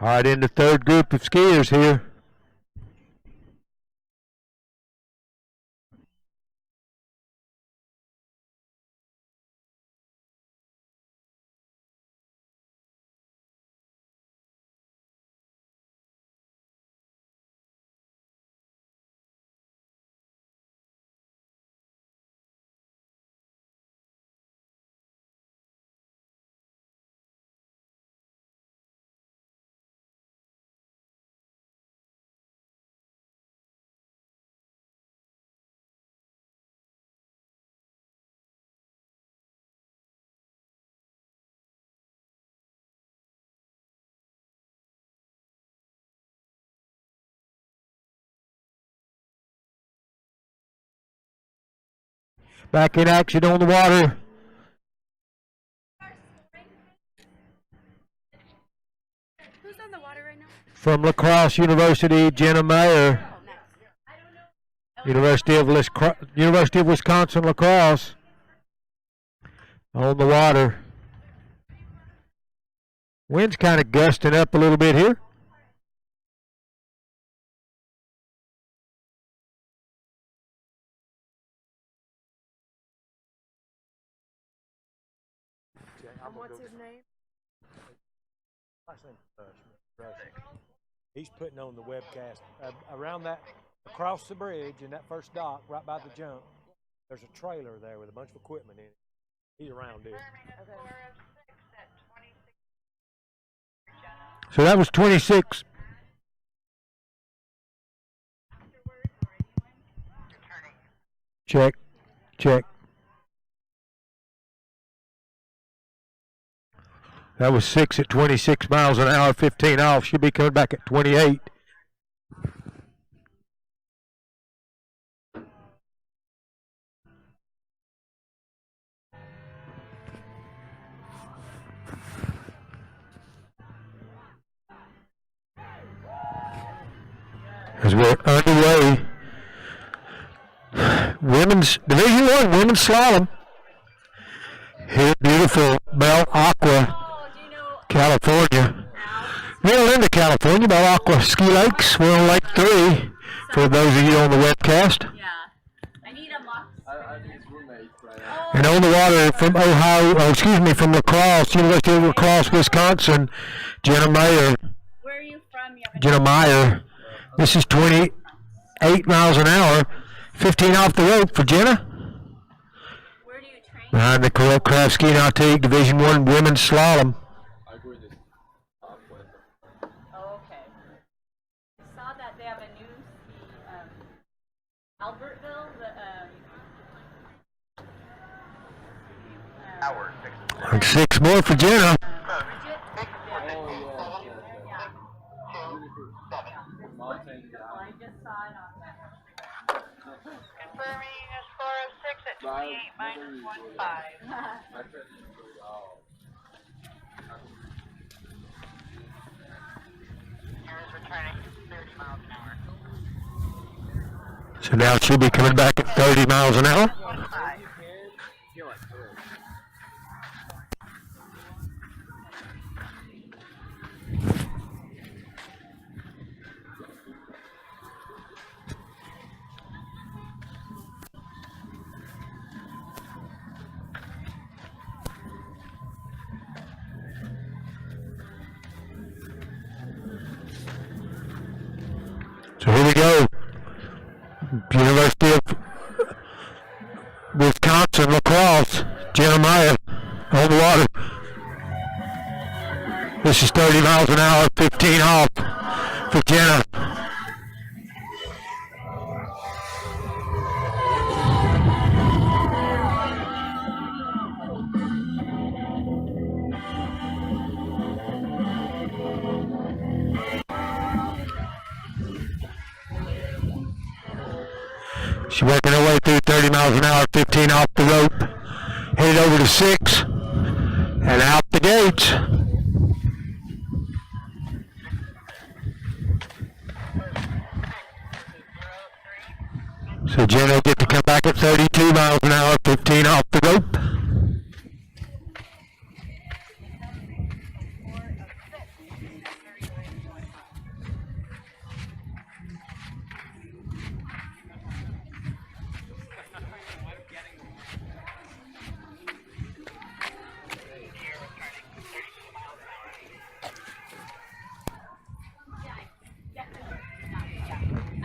All right, in the third group of skiers here. Back in action on the water. Who's on the water right now? From La Crosse University, Jenna Mayer. University of Wisconsin La Crosse. On the water. Wind's kind of gusting up a little bit here. And what's his name? He's putting on the webcast around that, across the bridge in that first dock, right by the jump. There's a trailer there with a bunch of equipment in it. He's around it. Okay. So that was 26. Check, check. That was 6 at 26 miles an hour, 15 off. Should be coming back at 28. As as we're underway. Women's Division I women's slalom. Here at beautiful Bell Acqua, California. Rio Linda, California, Bell Acqua Ski Lakes. We're on Lake 3 for those of you on the webcast. Yeah. I need a mop. I think it's roommates, right? And on the water from from La Crosse, University of La Crosse, Wisconsin, Jenna Meyer. Where are you from? Jenna Meyer. This is 28 miles an hour, 15 off the rope for Jenna. Where do you train? Behind the Craft Ski Nautique Division I women's slalom. Oh, okay. I saw that they have a new Albertville. And 6 more for Jenna. I just saw it on there. Confirming is 406 at 28 minus 15. Here's returning 30 miles an hour. So now she'll be coming back at 30 miles an hour. 15. So here we go. University of Wisconsin, La Crosse, Jenna Meyer on the water. This is 30 miles an hour, 15 off for Jenna. She's working her way through 30 miles an hour, 15 off the rope. Headed over to 6 and out the gates. So Jenna will get to come back at 32 miles an hour, 15 off the rope.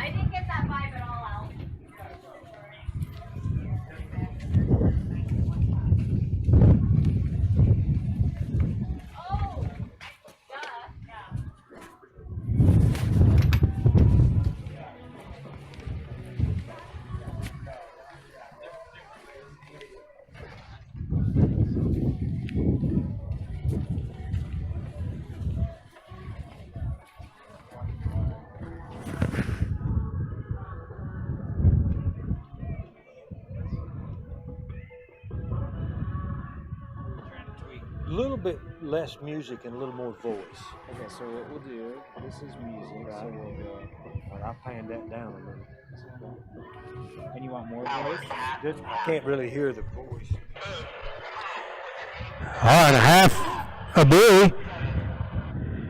I didn't get that vibe at all, Al. Oh, yeah. A little bit less music and a little more voice. Okay, so what we'll do, this is music, so we'll go. All right, I panned that down a little. And you want more voice? Just, I can't really hear the voice. All right, a half a buoy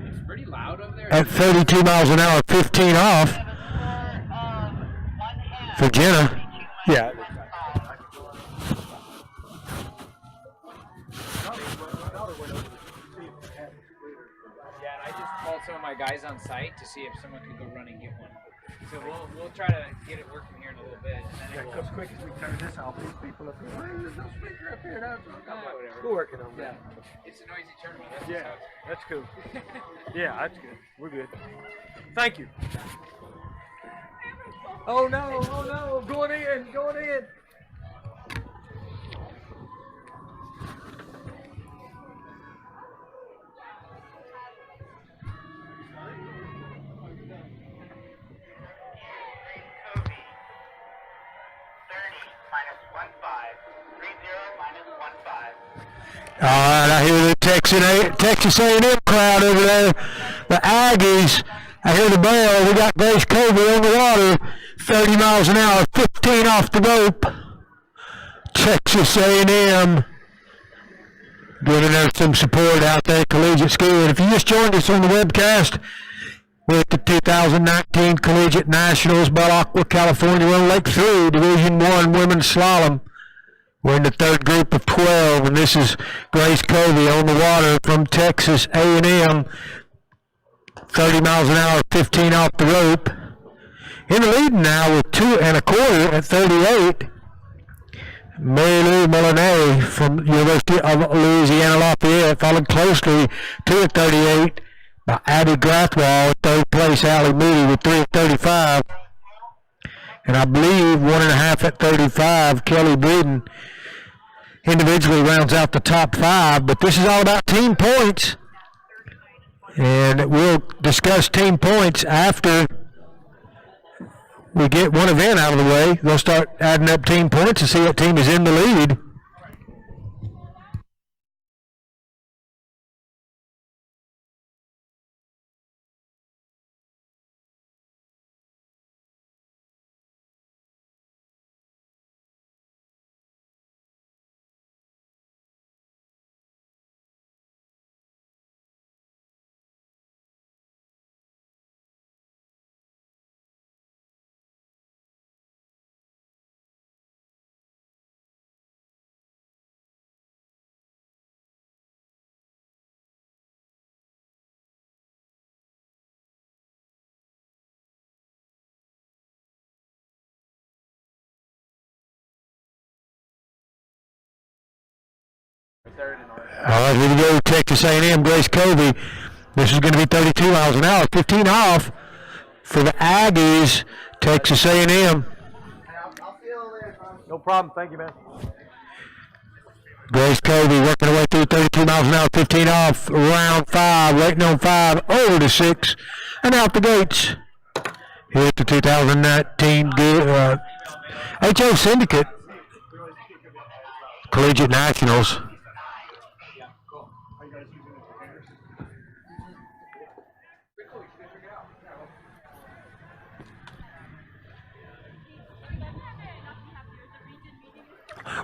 It's pretty loud over there. at 32 miles an hour, 15 off for Jenna. Yeah. Yeah, and I just called some of my guys on site to see if someone could go run and get one. So we'll try to get it working here in a little bit, and then it will. As quick as we turn this off, these people up here. There's no speaker up here. Whatever. We're working on Yeah, that. it's a noisy tournament. That's Yeah, what's that's cool. Yeah, that's good. We're good. Thank you. Oh no, going in. All right, I hear the Texas A&M crowd over there. The Aggies I hear the bell. We got Grace Covey on the water. 30 miles an hour, 15 off the rope. Texas A&M giving her some support out there at Collegiate School. And if you just joined us on the webcast, we're at the 2019 Collegiate Nationals, Bell Acqua, California, on Lake 3, Division I Women's Slalom. We're in the third group of 12, and this is Grace Covey on the water from Texas A&M. 30 miles an hour, 15 off the rope. In the lead now with 2 1/4 at 38. Mary Lou Molinari from University of Louisiana Lafayette, followed closely 2 at 38 by Abby Grathwall. Third place, Allie Moody with 3 at 35. And I believe 1.5 at 35, Kelly Breeden individually rounds out the top 5. But this is all about team points. And we'll discuss team points after we get one event out of the way. They'll start adding up team points to see what team is in the lead. All right, here we go. Texas A&M, Grace Covey. This is going to be 32 miles an hour, 15 off for the Aggies, Texas A&M. No problem. Thank you, man. Grace Covey working her way through 32 miles an hour, 15 off, round 5, waiting on 5, over to 6, and out the gates. Here at the 2019 HO Syndicate Collegiate Nationals.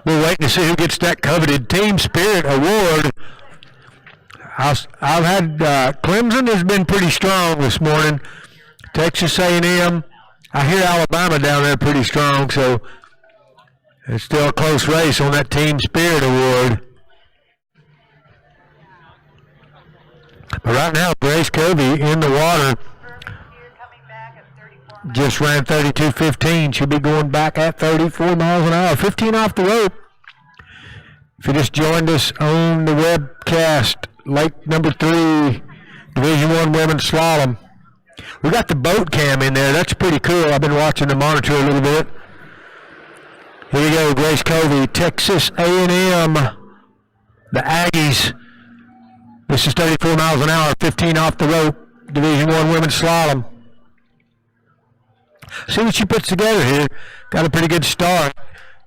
We're waiting to see who gets that coveted Team Spirit Award. I've had Clemson has been pretty strong this morning. Texas A&M. I hear Alabama down there pretty strong, so it's still a close race on that Team Spirit Award. But right now, Grace Covey in the water. Just ran 32.15. She'll be going back at 34 miles an hour. 15 off the rope. If you just joined us on the webcast, lake number 3, Division I Women's Slalom. We got the boat cam in there. That's pretty cool. I've been watching the monitor a little bit. Here we go, Grace Covey, Texas A&M, the Aggies. This is 34 miles an hour, 15 off the rope, Division I Women's Slalom. See what she puts together here. Got a pretty good start.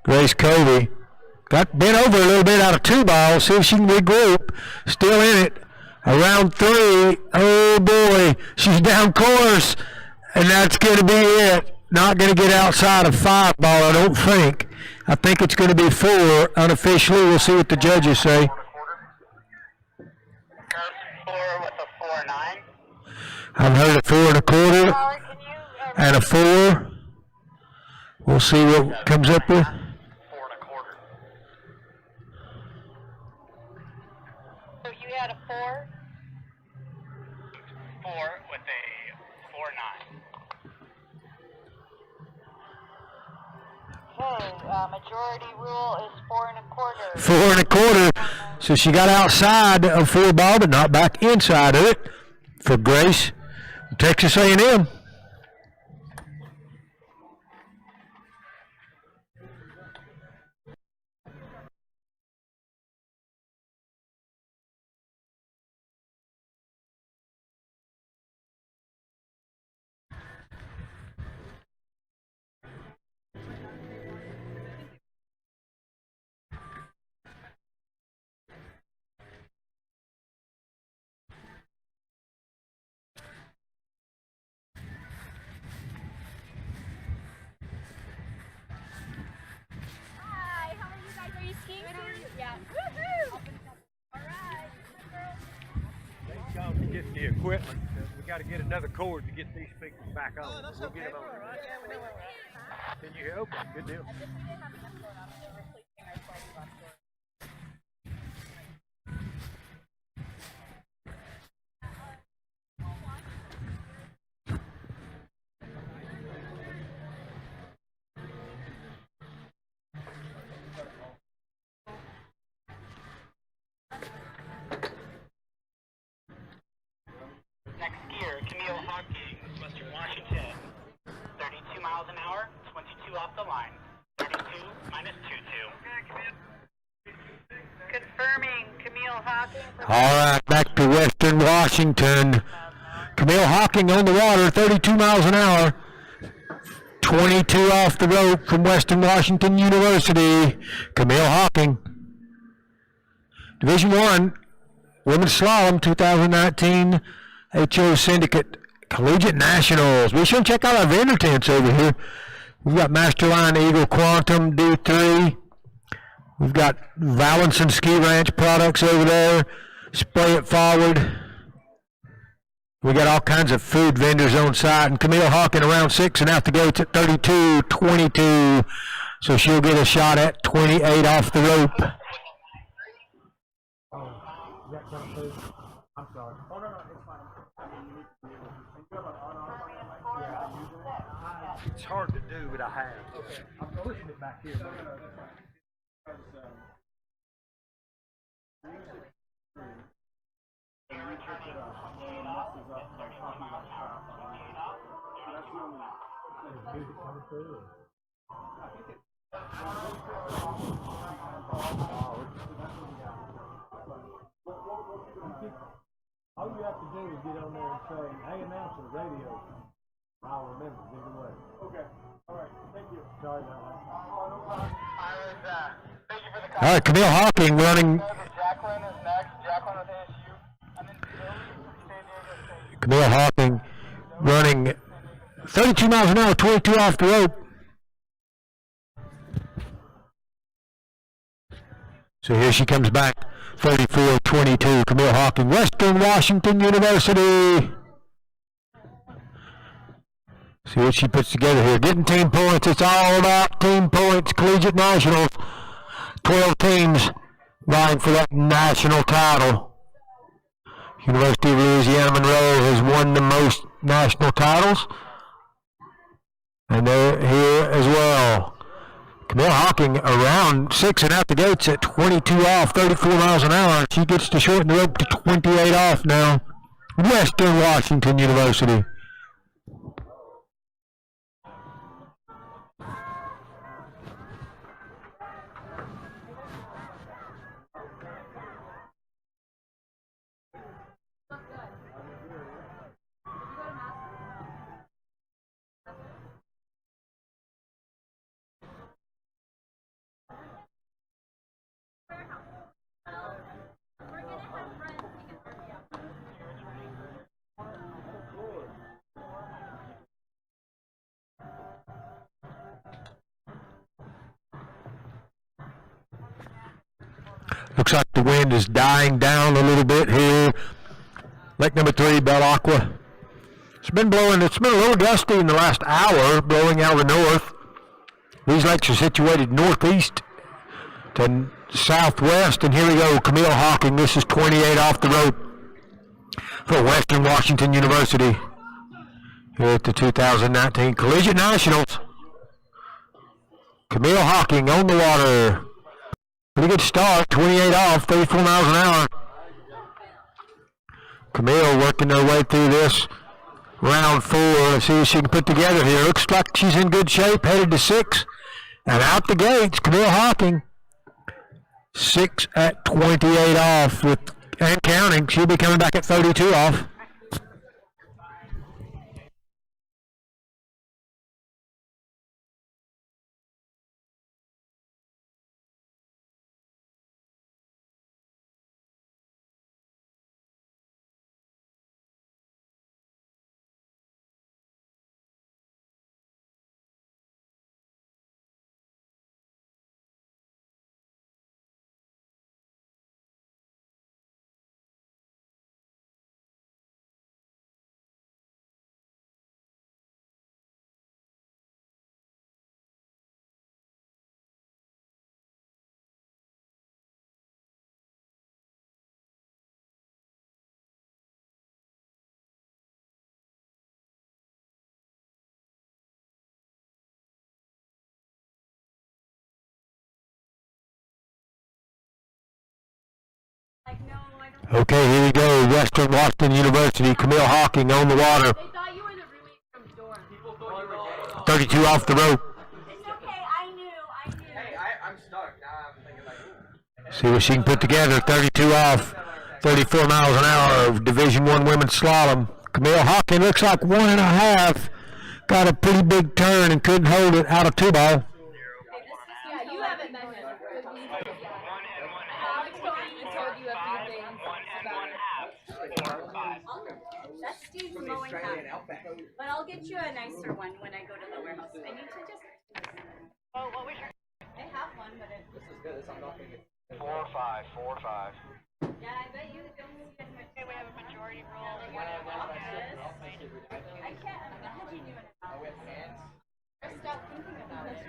Grace Covey got bent over a little bit out of 2 balls. See if she can regroup. Still in it. Around 3. Oh boy, she's down course, and that's going to be it. Not going to get outside of 5 ball, I don't think. I think it's going to be 4 unofficially. We'll see what the judges say. 4 with a 4.9. I've heard a 4 1/4 and a 4. We'll see what comes up with. 4 1/4. So you had a 4? 4 with a 4.9. Okay, majority rule is 4 1/4. 4 1/4. So she got outside of 4 ball, but not back inside of it for Grace, Texas A&M. get the equipment. We got to get another cord to get these people back on. We'll get them on. Can you help? Good deal. Next skier, Camille Hawking, Western Washington. 32 miles an hour, 22 off the line. 32 minus 22. Confirming Camille Hawking. All right, back to Western Washington. Camille Hawking on the water, 32 miles an hour. 22 off the rope from Western Washington University. Camille Hawking. Division 1, Women's Slalom 2019 HO Syndicate Collegiate Nationals. Be sure and check out our vendor tents over here. We've got Masterline Eagle Quantum D3. We've got Valenson Ski Ranch products over there. Spray It Forward. We got all kinds of food vendors on site. And Camille Hawking around 6 and out the gates at 32.22. So she'll get a shot at 28 off the rope. I'm sorry. Oh, no, it's fine. It's hard to do, but I have. Okay. I'm pushing it back here. All you have to do is get on there and say, hey, announce the radio. I'll remember either way. Okay. All right. Thank you. Sorry about that. Thank you for the All right, Camille Hawking running. Jacqueline is next. Jacqueline with ASU. And then San Diego State. Camille Hawking running 32 miles an hour, 22 off the rope. So here she comes back, 34.22. Camille Hawking, Western Washington University. See what she puts together here. Getting team points. It's all about team points. Collegiate Nationals. 12 teams vying for that national title. University of Louisiana Monroe has won the most national titles. And they're here as well. Camille Hawking around 6 and out the gates at 22 off, 34 miles an hour. She gets to shorten the rope to 28 off now. Western Washington University. Looks like the wind is dying down a little bit here. Lake number 3, Bell Acqua. It's been blowing, it's been a little gusty in the last hour, blowing out of the north. These lakes are situated northeast to southwest, and here we go, Camille Hawking. This is 28 off the rope for Western Washington University here at the 2019 Collegiate Nationals. Camille Hawking on the water. Pretty good start, 28 off, 34 miles an hour. Camille working her way through this round 4. Let's see what she can put together here. Looks like she's in good shape, headed to 6. And out the gates, Camille Hawking. 6 at 28 off with and counting. She'll be coming back at 32 off. Okay, here we go. Western Washington University. Camille Hawking on the water. They thought you were the roommate from Dorm. 32 off the rope. It's okay, I knew. Hey, I'm stuck. Now I'm thinking like, See what she can put together. 32 off. 34 miles an hour of Division I women's slalom. Camille Hawking looks like 1.5. Got a pretty big turn and couldn't hold it out of 2 ball. Yeah, you haven't met him. Alex told you a few things about it. That's Steve's mowing house. But I'll get you a nicer one when I go to the warehouse. I need to just... Oh, what was your... I have one, but it... 4-5, 4-5. Yeah, I bet you don't see as much... Okay, we have a majority rule. I can't imagine you in a house. I stopped thinking about it.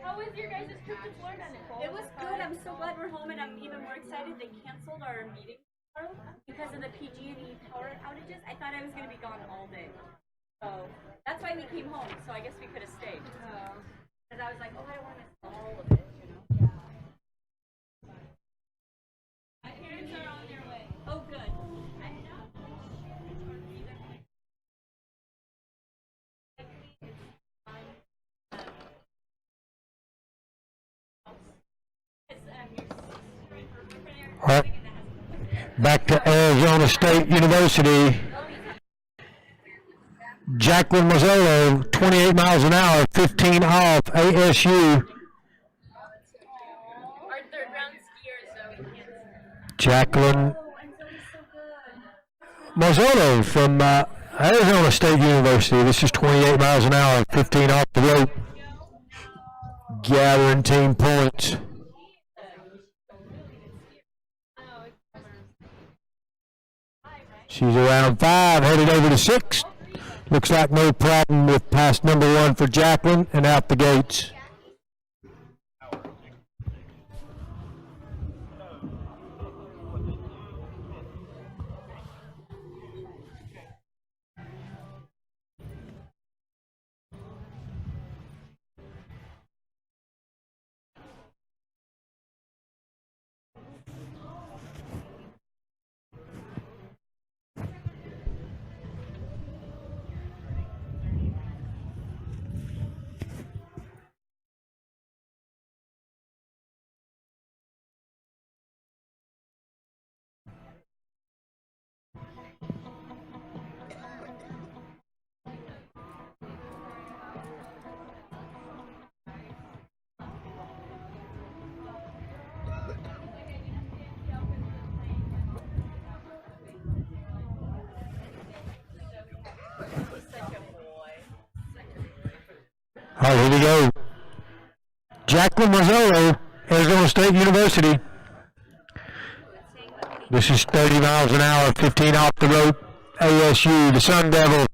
How was your guys' trip to Florida, Nicole? It was good. I'm so glad we're home, and I'm even more excited they canceled our meeting tomorrow because of the PG&E power outages. I thought I was going to be gone all day. So that's why we came home. So I guess we could have stayed. Because I was like, oh, I don't want to miss all of it, you know? Yeah. My parents are on their way. Oh, good. I'm not sure either. All right. Back to Arizona State University. Jacqueline Mazzolo, 28 miles an hour, 15 off ASU. Our third round skiers, so we can't. Jacqueline Mazzolo from Arizona State University. This is 28 miles an hour, 15 off the rope. Gathering team points. She's around 5, headed over to 6. Looks like no problem with pass number 1 for Jacqueline and out the gates. All right, here we go. Jacqueline Mazzolo, Arizona State University. This is 30 miles an hour, 15 off the rope. ASU, the Sun Devils.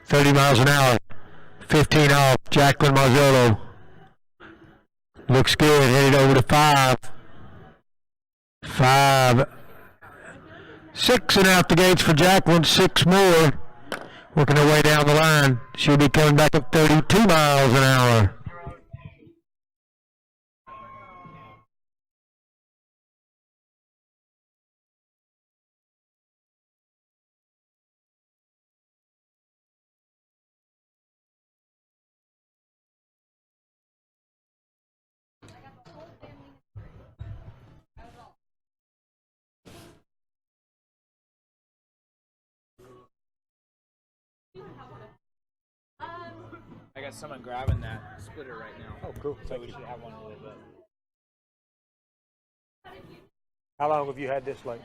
$30 miles an hour, 15 off. Jacqueline Mazzolo. Looks good, headed over to 5. 5. 6 and out the gates for Jacqueline, 6 more. Working her way down the line. She'll be coming back at 32 miles an hour. I got someone grabbing that splitter right now. Oh, cool. So we should have one in a little bit. How long have you had this lake?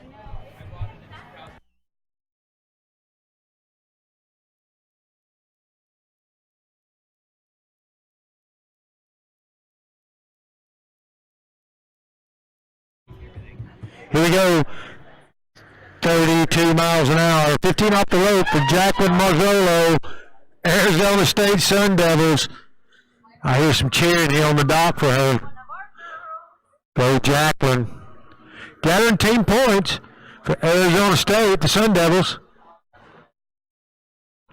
Here we go. 32 miles an hour. 15 off the rope for Jacqueline Marzolo. Arizona State Sun Devils. I hear some cheering here on the dock for her. Go Jacqueline. Gathering team points for Arizona State, the Sun Devils.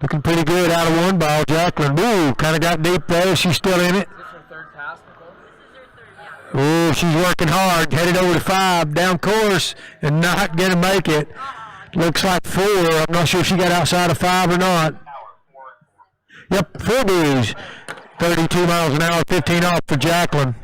Looking pretty good out of one ball. Jacqueline, ooh, kind of got deep there. She's still in it. Is this her third pass, Nicole? Ooh, she's working hard. Headed over to 5, down course, and not going to make it. Looks like 4. I'm not sure if she got outside of 5 or not. Yep, 4 B's. 32 miles an hour, 15 off for Jacqueline.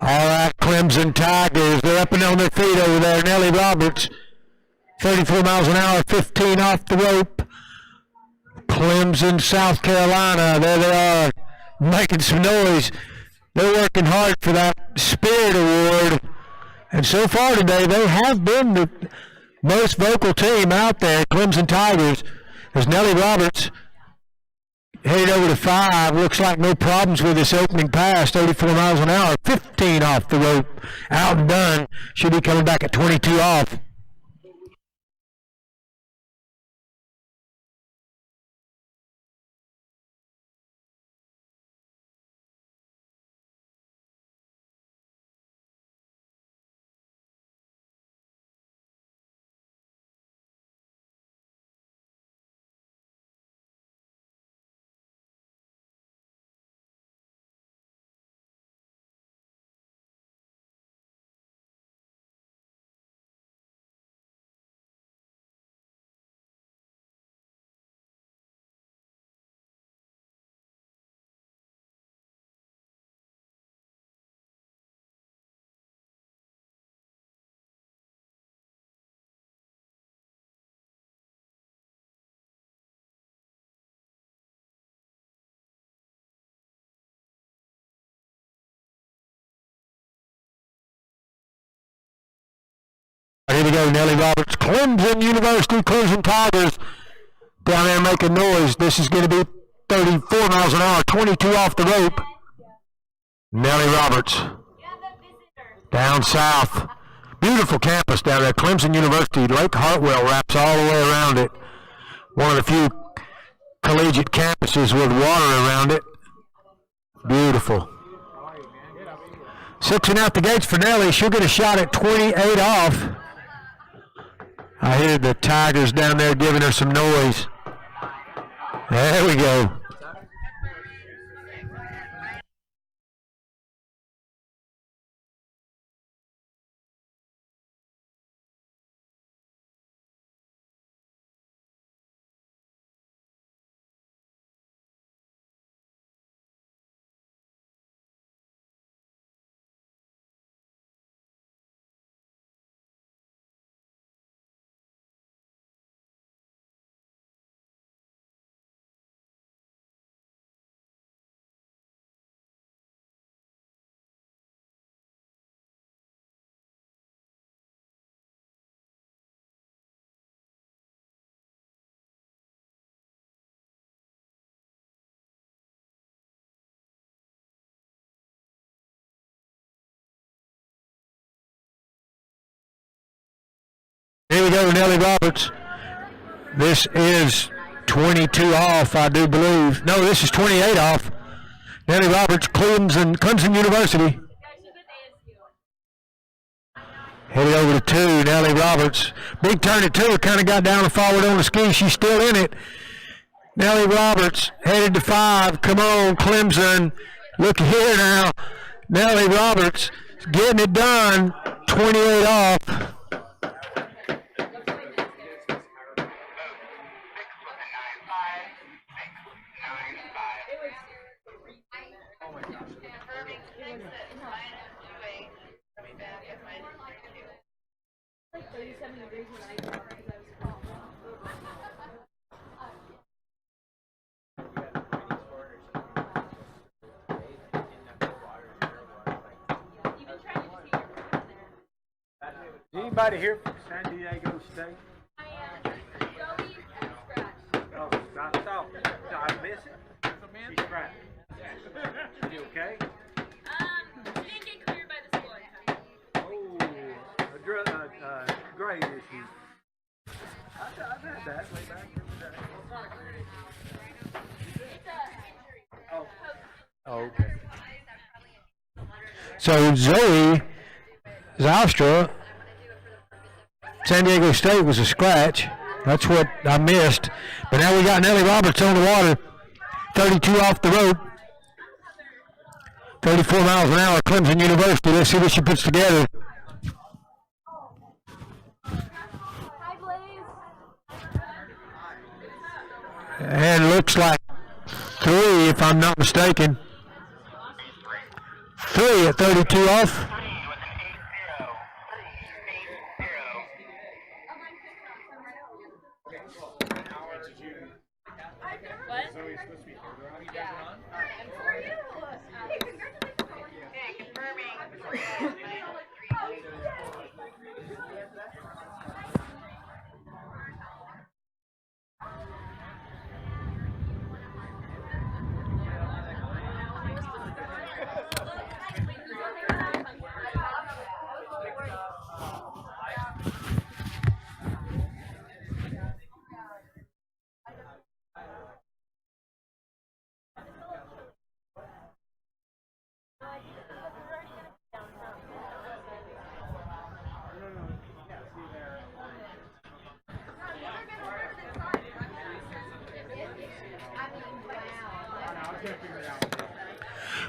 All right, Clemson Tigers. They're up and on their feet over there. Nellie Roberts, 34 miles an hour, 15 off the rope. Clemson, South Carolina. There they are, making some noise. They're working hard for that Spirit Award. And so far today, they have been the most vocal team out there, Clemson Tigers. There's Nellie Roberts headed over to 5. Looks like no problems with this opening pass. 34 miles an hour, 15 off the rope. Out and done. Should be coming back at 22 off. Here we go, Nellie Roberts, Clemson University, Clemson Tigers down there making noise. This is going to be 34 miles an hour, 22 off the rope. Nellie Roberts down south. Beautiful campus down there, Clemson University. Lake Hartwell wraps all the way around it. One of the few collegiate campuses with water around it. Beautiful. 6 and out the gates for Nellie. She'll get a shot at 28 off. I hear the Tigers down there giving her some noise. There we go. Roberts. This is 22 off, I do believe. No, this is 28 off. Nellie Roberts, Clemson University. Headed over to 2, Nellie Roberts. Big turn at 2, kind of got down and forward on the ski. She's still in it. Nellie Roberts headed to 5. Come on, Clemson. Look here now. Nellie Roberts getting it done. 28 off. Anybody here from San Diego State? I am. Joey's scratch. Oh, I saw. Did I miss it? She's scratched. Is she okay? She didn't get cleared by the school in time. Oh, a grade issue. I've had that way back in the day. It's a injury. Oh, okay. So Zoe Zylstra, San Diego State was a scratch. That's what I missed. But now we got Nellie Roberts on the water. 32 off the rope. 34 miles an hour, Clemson University. Let's see what she puts together. Hi, Blaze. And looks like 3, if I'm not mistaken. 3 at 32 off.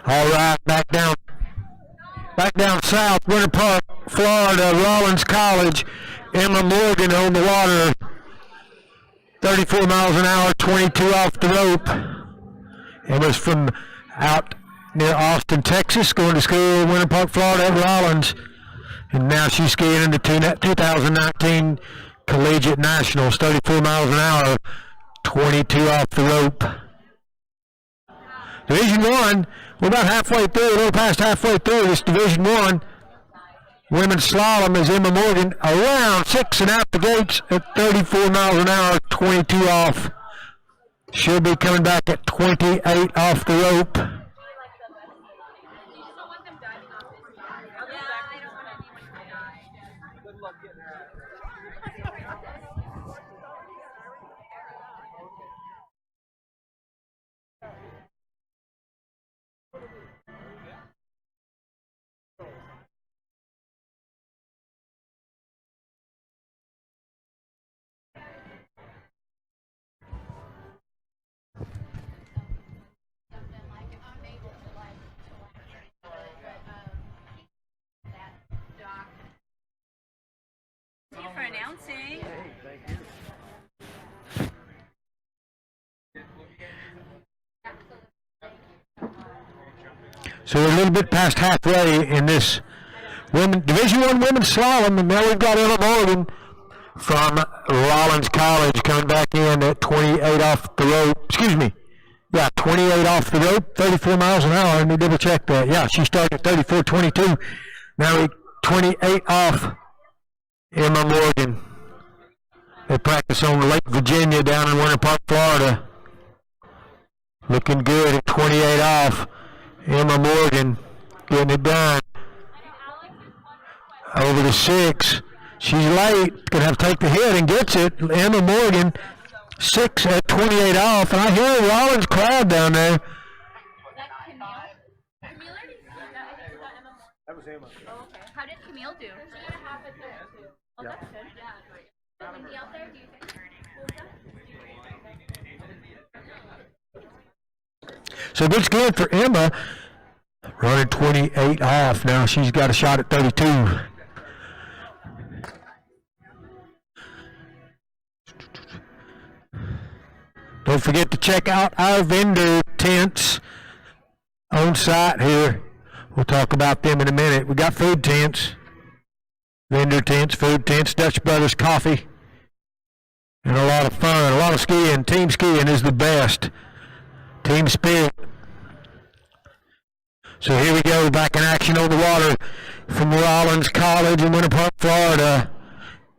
All right, back down south, Winter Park, Florida, Rollins College. Emma Morgan on the water. 34 miles an hour, 22 off the rope. Emma's from out near Austin, Texas, going to school in Winter Park, Florida at Rollins. And now she's skiing in the 2019 Collegiate Nationals, 34 miles an hour, 22 off the rope. Division 1, we're about halfway through, a little past halfway through this Division 1. Women's slalom is Emma Morgan around 6 and out the gates at 34 miles an hour, 22 off. She'll be coming back at 28 off the rope. Thank you for announcing. So we're a little bit past halfway in this Division 1 women's slalom, and now we've got Emma Morgan from Rollins College coming back in at 28 off the rope. Excuse me. Yeah, 28 off the rope, 34 miles an hour. Let me double check that. Yeah, she started at 34.22. Now 28 off Emma Morgan. They practice on Lake Virginia down in Winter Park, Florida. Looking good at 28 off. Emma Morgan getting it done. Over to 6. She's late. Gonna have to take the hit and gets it. Emma Morgan, 6 at 28 off. And I hear a Rollins crowd down there. That was Emma. Oh, okay. How did Camille do? Oh, that's good. Yeah. Windy out there, do you think? So good skin for Emma. Running 28 off. Now she's got a shot at 32. Don't forget to check out our vendor tents on site here. We'll talk about them in a minute. We got food tents, vendor tents, food tents, Dutch Brothers coffee, and a lot of fun, a lot of skiing. Team skiing is the best. Team spirit. So here we go, back in action on the water from Rollins College in Winter Park, Florida.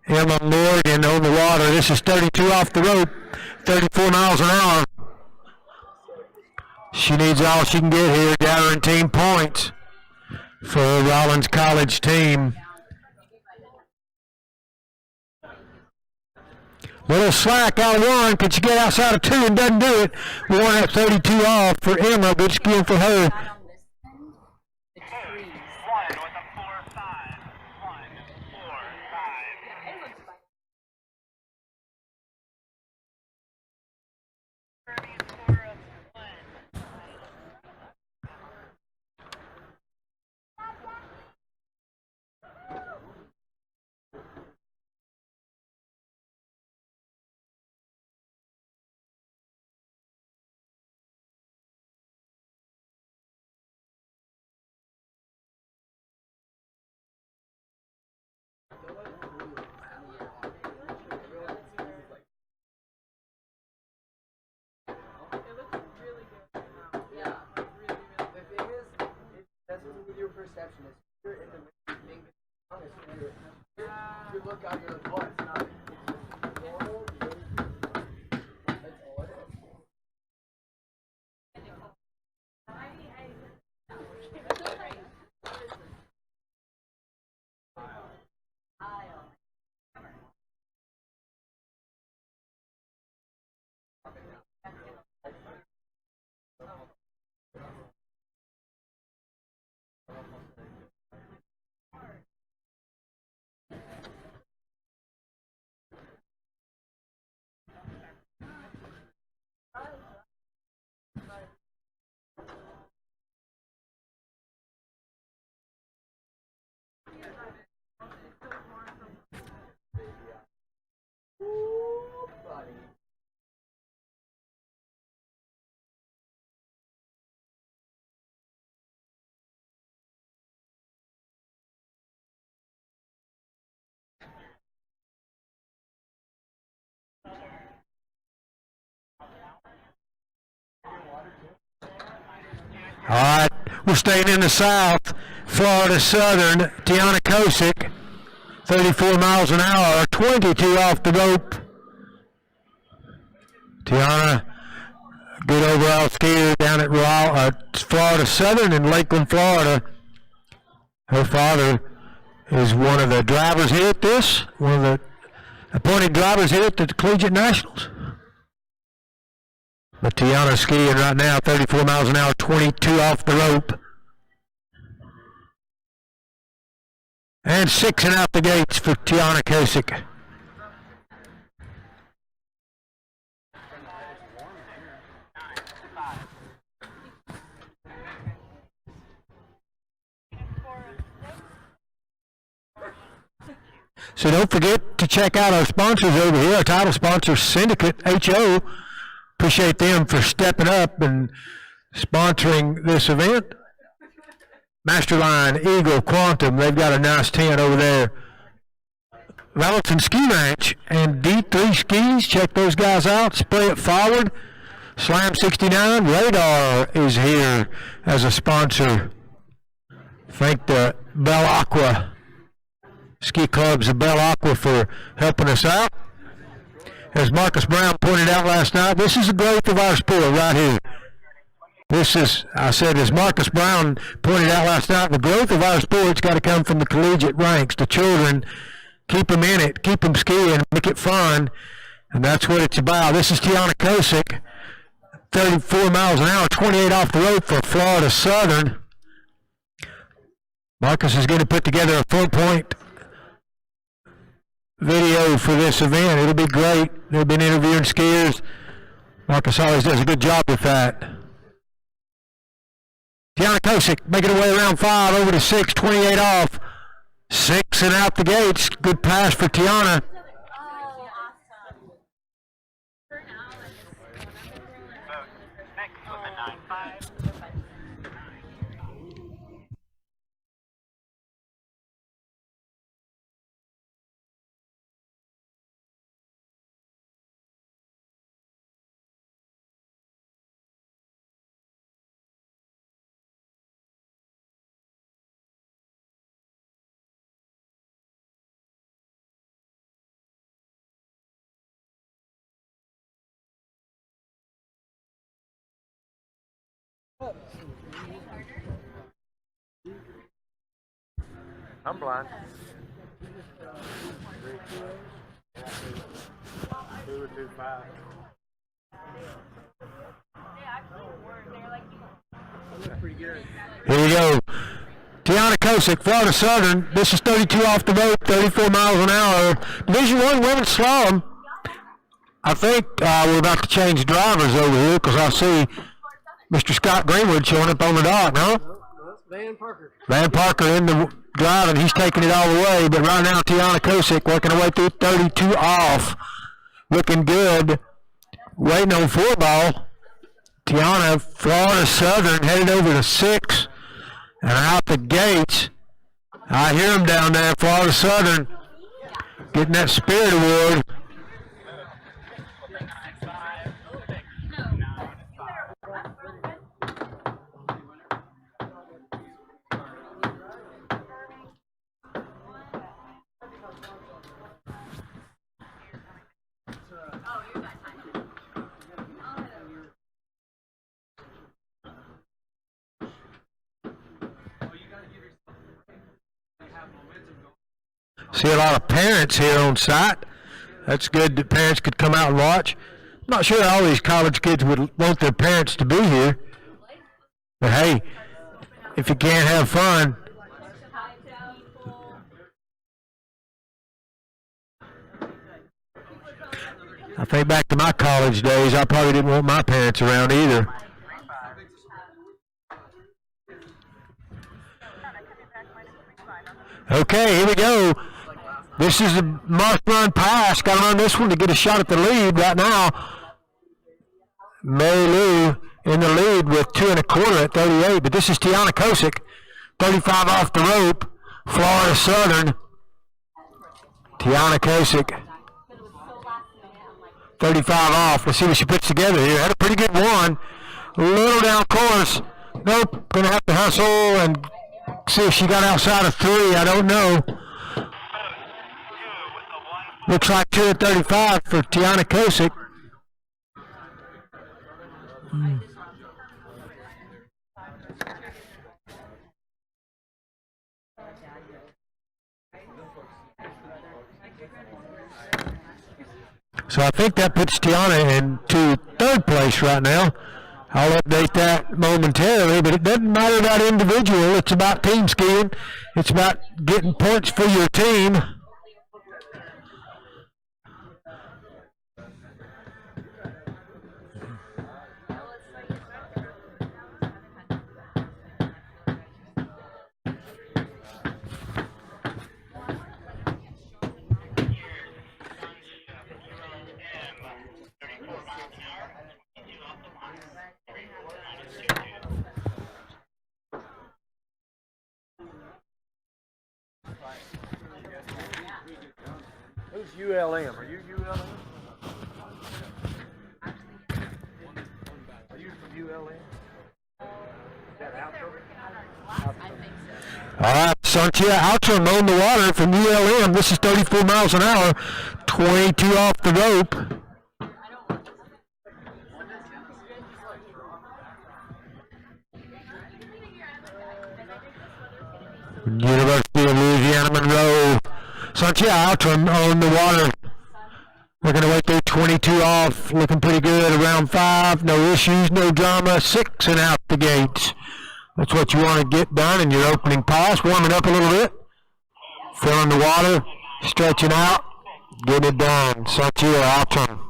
Emma Morgan on the water. This is 32 off the rope, 34 miles an hour. She needs all she can get here, gathering team points for Rollins College team. Little slack out of 1. Could she get outside of 2 and doesn't do it? 1 at 32 off for Emma. Good skill for her. All right, we're staying in the South, Florida Southern. Tiana Kosick, 34 miles an hour, 22 off the rope. Tiana, good overall skier down at Florida Southern in Lakeland, Florida. Her father is one of the drivers here at this, one of the appointed drivers here at the Collegiate Nationals. But Tiana skiing right now, 34 miles an hour, 22 off the rope. And 6 and out the gates for Tiana Kosick. So don't forget to check out our sponsors over here, our title sponsor, Syndicate HO. Appreciate them for stepping up and sponsoring this event. Masterline, Eagle, Quantum, they've got a nice tent over there. Valentin Ski Ranch and D3 Skis, check those guys out. Spray It Forward, Slam 69, Radar is here as a sponsor. Thank the Bell Acqua Ski Clubs of Bell Acqua for helping us out. As Marcus Brown pointed out last night, this is the growth of our sport right here. This is, I said, as Marcus Brown pointed out last night, the growth of our sport's got to come from the collegiate ranks, the children keep them in it, keep them skiing, make it fun, and that's what it's about. This is Tiana Kosick, 34 miles an hour, 28 off the road for Florida Southern. Marcus is going to put together a 4-point video for this event. It'll be great. They've been interviewing skiers. Marcus always does a good job with that. Tiana Kosick making her way around 5 over to 6, 28 off. 6 and out the gates. Good pass for Tiana. Next with the 9.5. I'm blind. 2.25. Here we go. Tiana Kosick, Florida Southern. This is 32 off the road, 34 miles an hour. Division I women's slalom. I think we're about to change drivers over here because I see Mr. Scott Greenwood showing up on the dock, no? Van Parker. Van Parker in the driving. He's taking it all the way. But right now, Tiana Kosick working her way through 32 off. Looking good. Waiting on 4-ball. Tiana, Florida Southern, headed over to 6. And out the gates. I hear him down there, Florida Southern. Getting that Spirit Award. See a lot of parents here on site. That's good that parents could come out and watch. I'm not sure all these college kids would want their parents to be here. But hey, if you can't have fun. I think back to my college days, I probably didn't want my parents around either. Okay, here we go. This is a must run pass. Got to run this one to get a shot at the lead right now. Mary Lou in the lead with 2 1/4 at 38. But this is Tiana Kosick, 35 off the rope. Florida Southern. Tiana Kosick, 35 off. Let's see what she puts together here. Had a pretty good one. A little down course. Nope. Gonna have to hustle and see if she got outside of 3. I don't know. Looks like 2 at 35 for Tiana Kosick. So I think that puts Tiana into 3rd place right now. I'll update that momentarily, but it doesn't matter about individual. It's about team skiing. It's about getting points for your team. Who's ULM? Are you ULM? Are you from ULM? Is that outro? All right, Santia Outram on the water from ULM. This is 34 miles an hour, 22 off the rope. University of Louisiana Monroe Santia Altram on the water. Working our way through 22 off, looking pretty good around 5. No issues, no drama. 6 and out the gates. That's what you want to get done in your opening pass. Warming up a little bit. Filling the water, stretching out, getting it done. Santia Altram.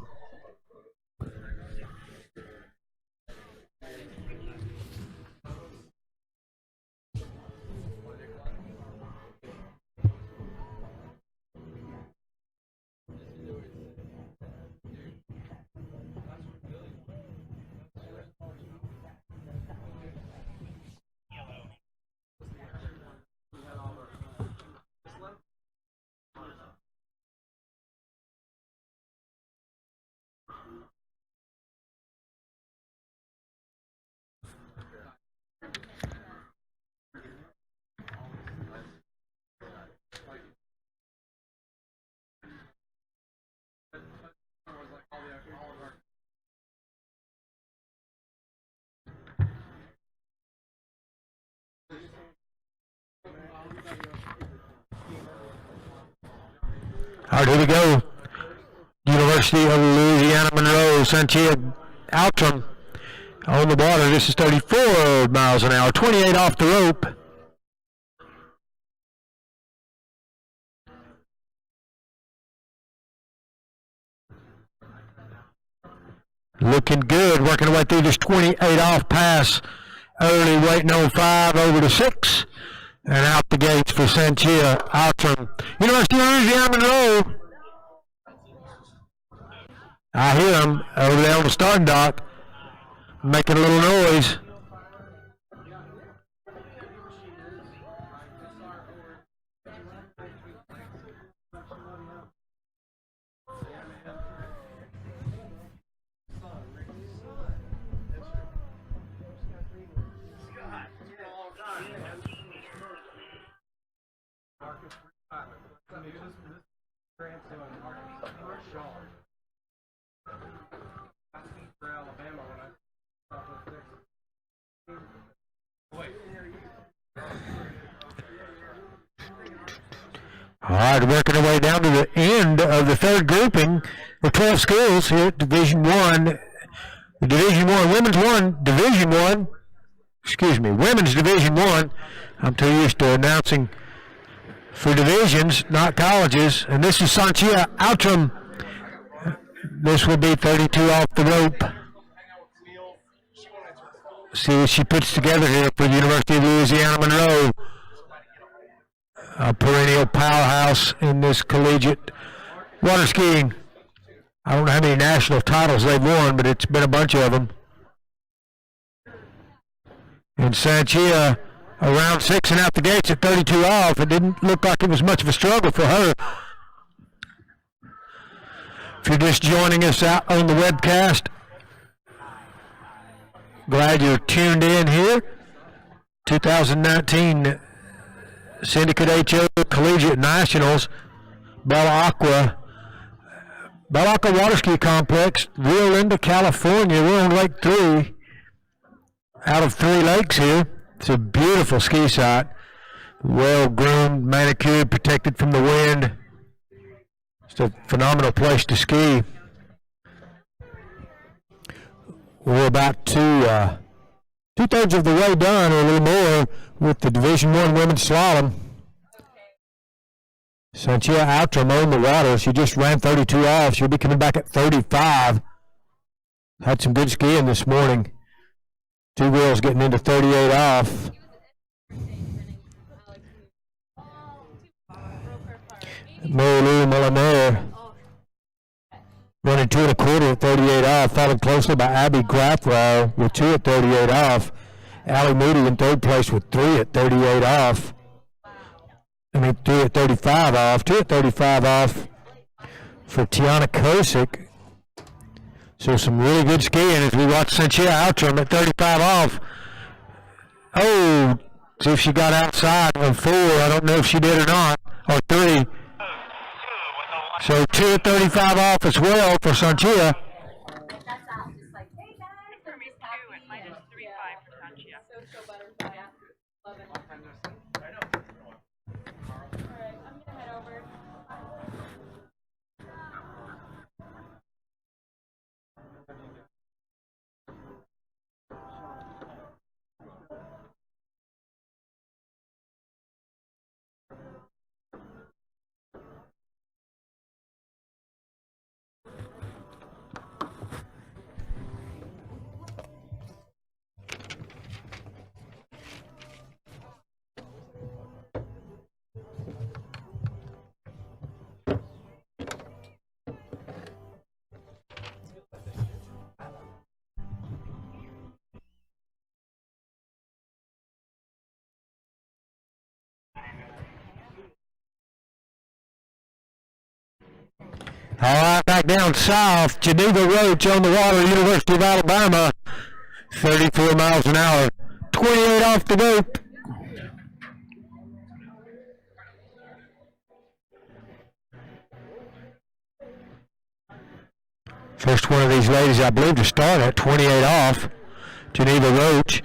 All right, here we go. University of Louisiana Monroe, Santia Altram on the water. This is 34 miles an hour, 28 off the rope. Looking good, working our way through this 28 off pass. Early waiting on 5 over to 6. And out the gates for Santia Altram. University of Louisiana Monroe. I hear them over there on the starting dock making a little noise. All right, working our way down to the end of the third grouping of 12 schools here at Division One. Division One, Women's Division One. I'm too used to announcing for divisions, not colleges. And this is Santia Altram. This will be 32 off the rope. See what she puts together here for the University of Louisiana Monroe. A perennial powerhouse in this collegiate water skiing. I don't know how many national titles they've won, but it's been a bunch of them. And Santia around 6 and out the gates at 32 off. It didn't look like it was much of a struggle for her. If you're just joining us out on the webcast, glad you're tuned in here. 2019 Syndicate HO Collegiate Nationals, Bell Acqua Waterski Complex, Rio Linda, California. We're on Lake 3 out of 3 lakes here. It's a beautiful ski site. Well groomed, manicured, protected from the wind. It's a phenomenal place to ski. We're about two-thirds of the way done, or a little more, with the Division I women's slalom. Santia Altram on the water. She just ran 32 off. She'll be coming back at 35. Had some good skiing this morning. 2 girls getting into 38 off. Mary Lou Molinaire running 2 1/4 at 38 off, followed closely by Abby Grathwell with 2 at 38 off. Allie Moody in 3rd place with 3 at 38 off. 3 at 35 off. 2 at 35 off for Tiana Kosick. So some really good skiing as we watch Santia Altram at 35 off. Oh, see if she got outside on 4. I don't know if she did or not. Or 3. So 2 at 35 off as well for Santia. All right, back down south, Geneva Roach on the water, University of Alabama, 34 miles an hour, 28 off the rope. First one of these ladies, I believe, to start at 28 off. Geneva Roach,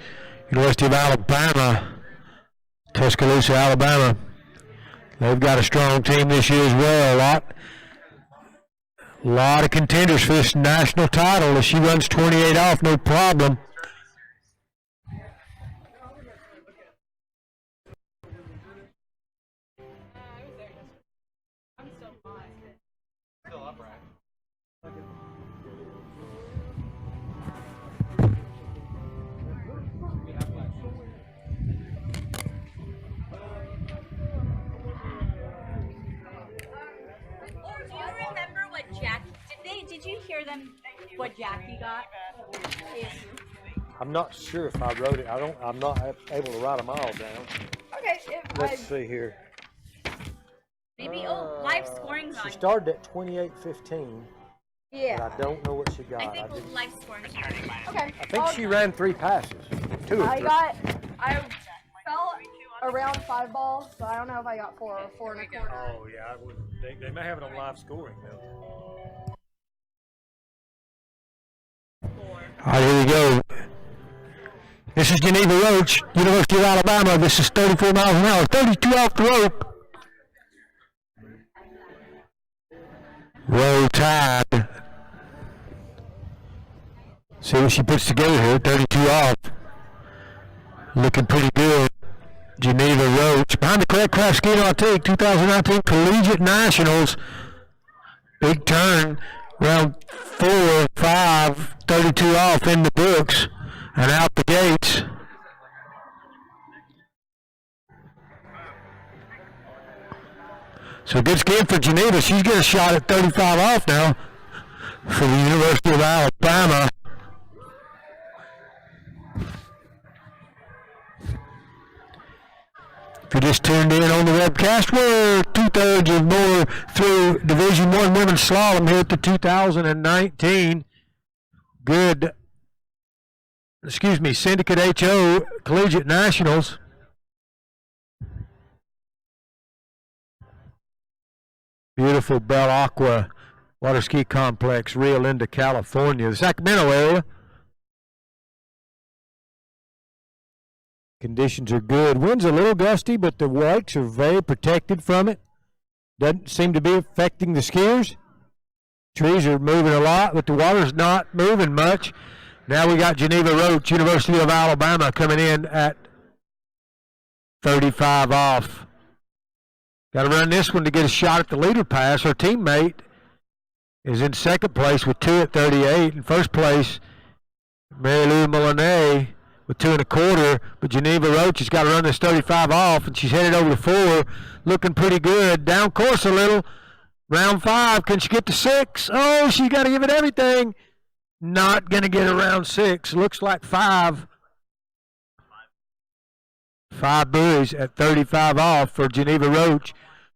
University of Alabama, Tuscaloosa, Alabama. They've got a strong team this year as well. A lot of contenders for this national title. If she runs 28 off, no problem. Did you hear them? What Jackie got? I'm not sure if I wrote it. I'm not able to write them all down. Okay. Let's see here. Maybe live scoring's on. She started at 28:15. Yeah. But I don't know what she got. I think live scoring's on. Okay. I think she ran 3 passes. 2 or 3. I fell around 5 balls, so I don't know if I got 4 or 4 and a quarter. Oh yeah, I would. They may have it on live scoring though. All right, here we go. This is Geneva Roach, University of Alabama. This is 34 miles an hour, 32 off the rope. Roll Tide. See what she puts together here, 32 off. Looking pretty good. Geneva Roach. Behind the correct craft skiing on take, 2019 Collegiate Nationals. Big turn. Round 4, 5, 32 off in the books and out the gates. So good skiing for Geneva. She's got a shot at 35 off now for the University of Alabama. If you just tuned in on the webcast, we're 2/3 or more through Division I Women's Slalom here at the 2019 Syndicate HO Collegiate Nationals. Beautiful Bell Acqua Waterski Complex, Rio Linda, California, the Sacramento area. Conditions are good. Wind's a little gusty, but the lakes are very protected from it. Doesn't seem to be affecting the skiers. Trees are moving a lot, but the water's not moving much. Now we got Geneva Roach, University of Alabama, coming in at 35 off. Got to run this one to get a shot at the leader pass. Her teammate is in second place with 2 at 38. In first place, Mary Lou Molinay with 2 1/4, but Geneva Roach has got to run this 35 off, and she's headed over to 4, looking pretty good. Down course a little. Round 5, can she get to 6? Oh, she's got to give it everything. Not going to get around 6. Looks like 5. 5 buoys at 35 off for Geneva Roach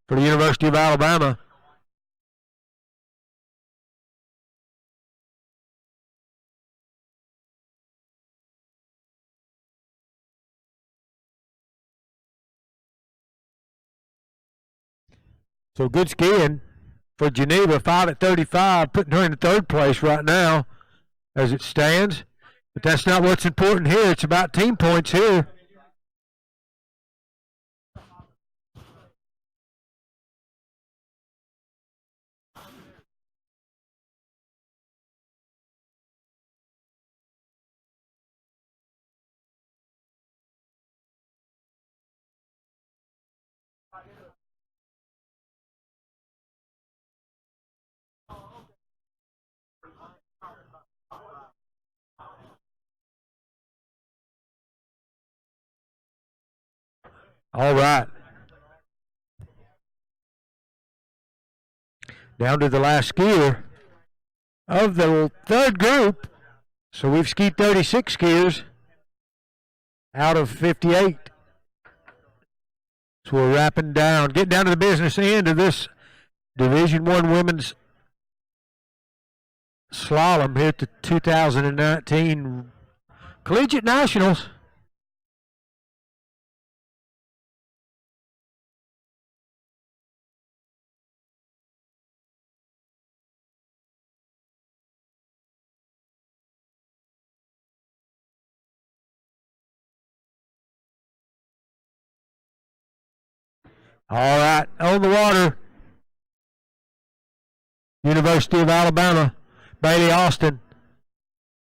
for the University of Alabama. So good skiing for Geneva, 5 at 35, putting her in the 3rd place right now as it stands. But that's not what's important here. It's about team points here. All right. Down to the last skier of the 3rd group. So we've skied 36 skiers out of 58. So we're wrapping down, getting down to the business end of this Division I Women's Slalom here at the 2019 Collegiate Nationals. All right, on the water. University of Alabama, Bailey Austin,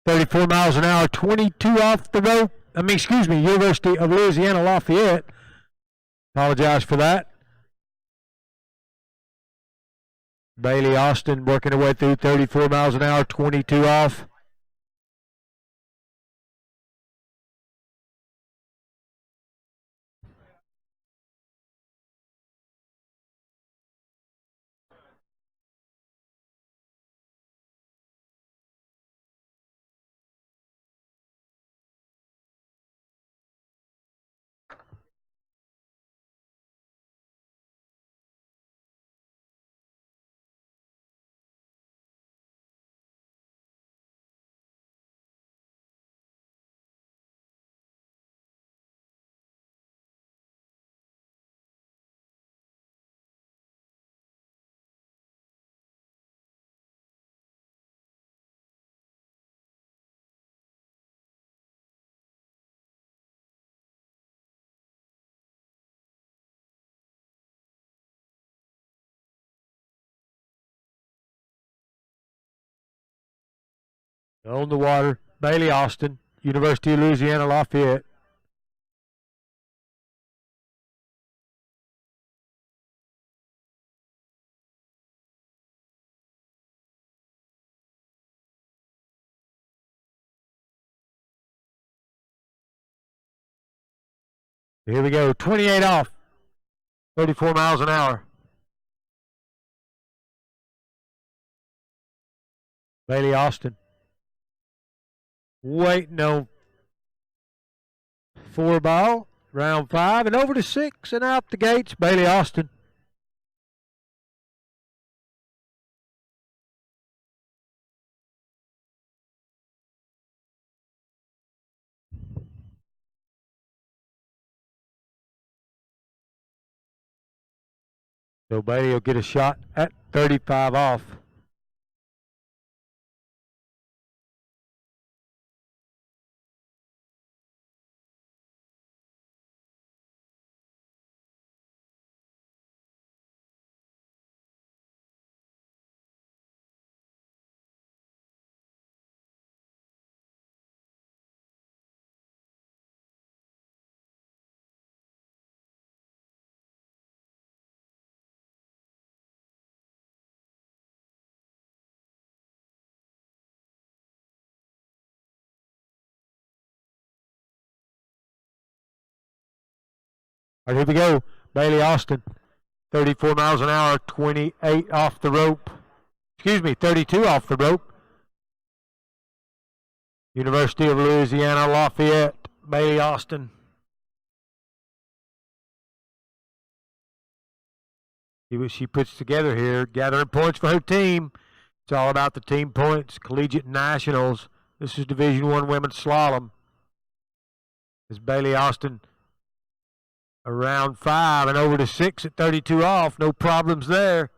34 miles an hour, 22 off the rope. University of Louisiana Lafayette. Apologize for that. Bailey Austin working her way through 34 miles an hour, 22 off. On the water, Bailey Austin, University of Louisiana Lafayette. Here we go, 28 off, 34 miles an hour. Bailey Austin waiting on 4 ball, round 5, and over to 6, and out the gates, Bailey Austin. So Bailey will get a shot at 35 off. All right, here we go. Bailey Austin, 34 miles an hour, 28 off the rope. 32 off the rope. University of Louisiana Lafayette, Bailey Austin. See what she puts together here, gathering points for her team. It's all about the team points. Collegiate Nationals. This is Division I women's slalom. As Bailey Austin around 5 and over to 6 at 32 off. No problems there.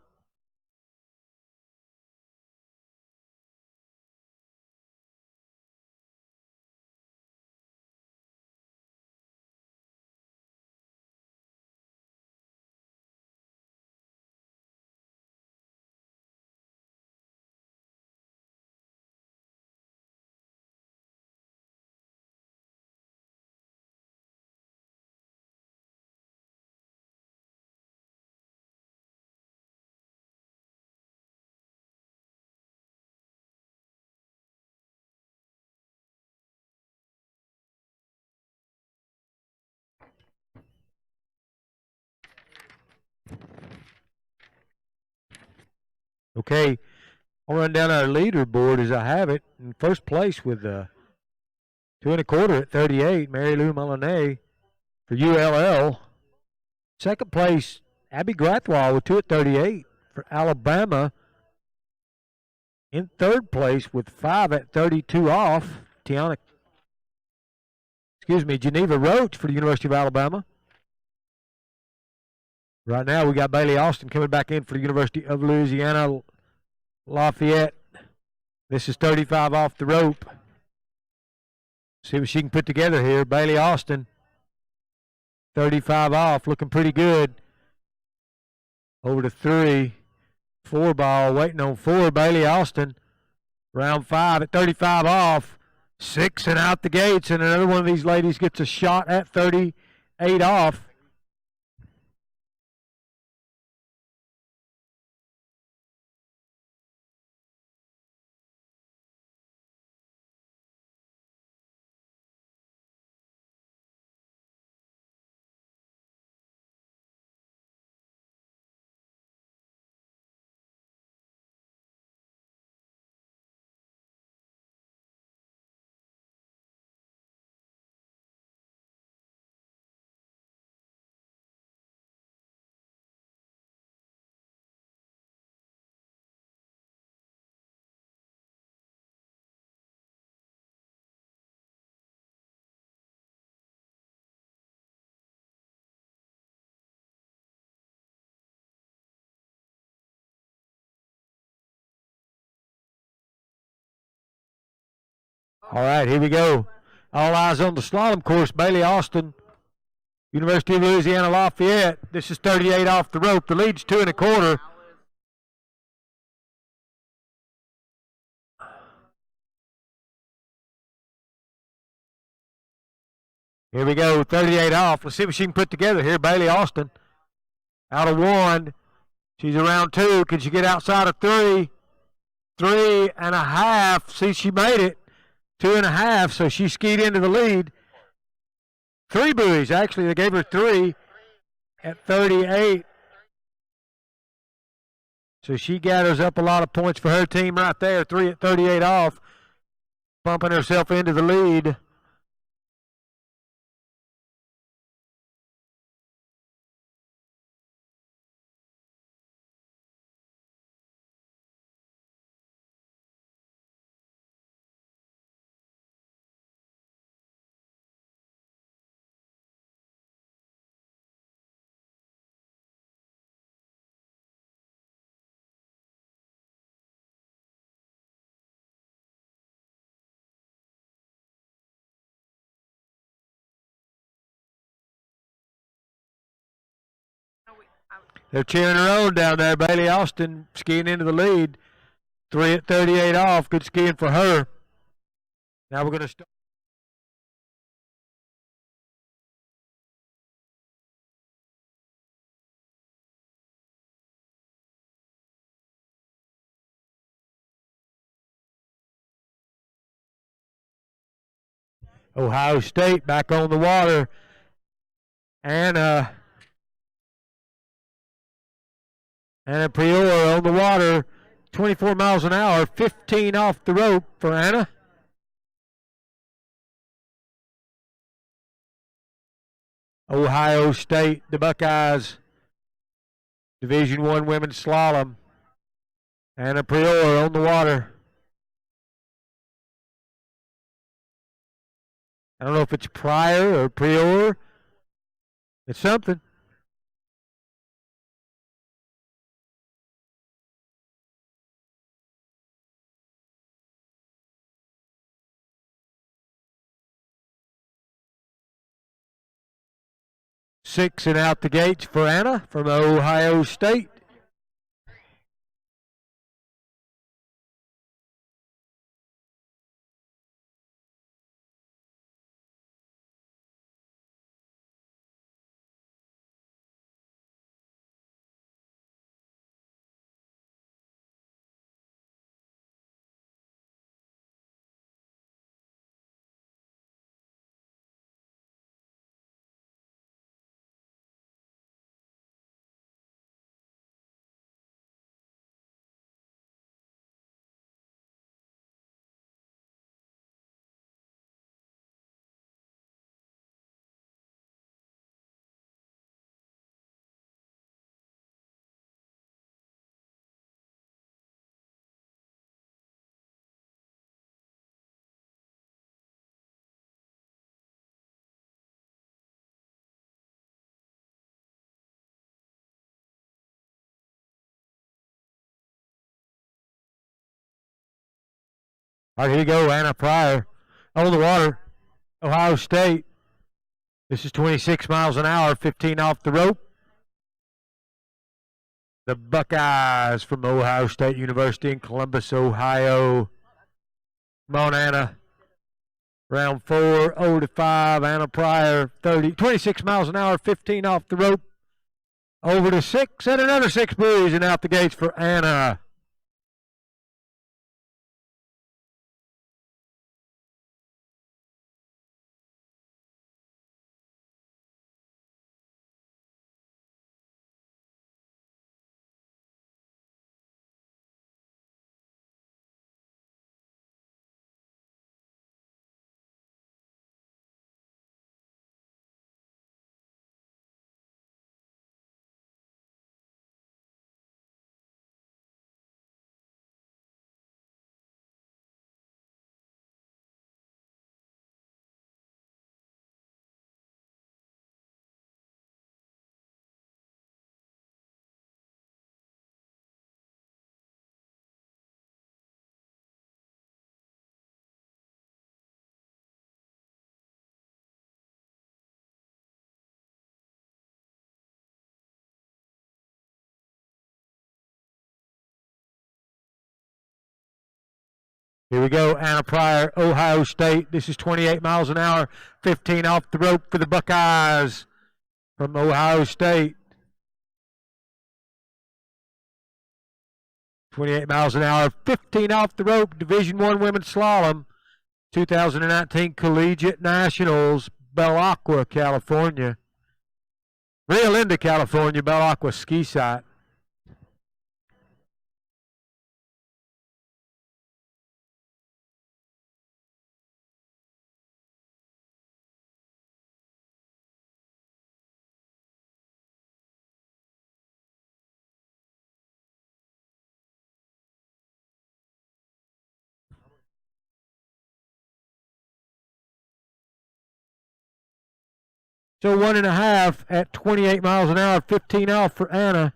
Okay, I'll run down our leaderboard as I have it. In first place with 2 1/4 at 38, Mary Lou Molinet for ULL. Second place, Abby Grathwall with 2 at 38 for Alabama. in third place with 5 at 32 off. Geneva Roach for the University of Alabama. Right now we got Bailey Austin coming back in for the University of Louisiana Lafayette. This is 35 off the rope. See what she can put together here. Bailey Austin, 35 off, looking pretty good. Over to 3. 4 ball, waiting on 4. Bailey Austin, round 5 at 35 off. 6 and out the gates, and another one of these ladies gets a shot at 38 off. All right, here we go. All eyes on the slalom course. Bailey Austin, University of Louisiana Lafayette. This is 38 off the rope. The lead's 2 1/4. Here we go, 38 off. Let's see what she can put together here. Bailey Austin out of 1. She's around 2. Can she get outside of 3? 3.5. See, she made it. 2.5, so she skied into the lead. 3 buoys, actually. They gave her 3 at 38. So she gathers up a lot of points for her team right there. 3 at 38 off, bumping herself into the lead. They're cheering her on down there. Bailey Austin skiing into the lead. 3 at 38 off. Good skiing for her. Now we're going to start. Ohio State back on the water. Anna Prior on the water. 24 miles an hour. 15 off the rope for Anna. Ohio State, the Buckeyes. Division I women's slalom. Anna Prior on the water. I don't know if it's Pryor or Prior. It's something. Six and out the gates for Anna from Ohio State. All right, here you go, Anna Pryor. On the water, Ohio State. This is 26 miles an hour, 15 off the rope. The Buckeyes from Ohio State University in Columbus, Ohio. Come on, Anna. Round 4, 0 to 5. Anna Pryor, 26 miles an hour, 15 off the rope. Over to 6, and another 6 buoys, and out the gates for Anna. Here we go, Anna Pryor, Ohio State. This is 28 miles an hour, 15 off the rope for the Buckeyes from Ohio State. 28 miles an hour, 15 off the rope, Division I Women's Slalom, 2019 Collegiate Nationals, Bell Acqua, California. Rio Linda, California, Bell Acqua ski site. So 1.5 at 28 miles an hour, 15 off for Anna.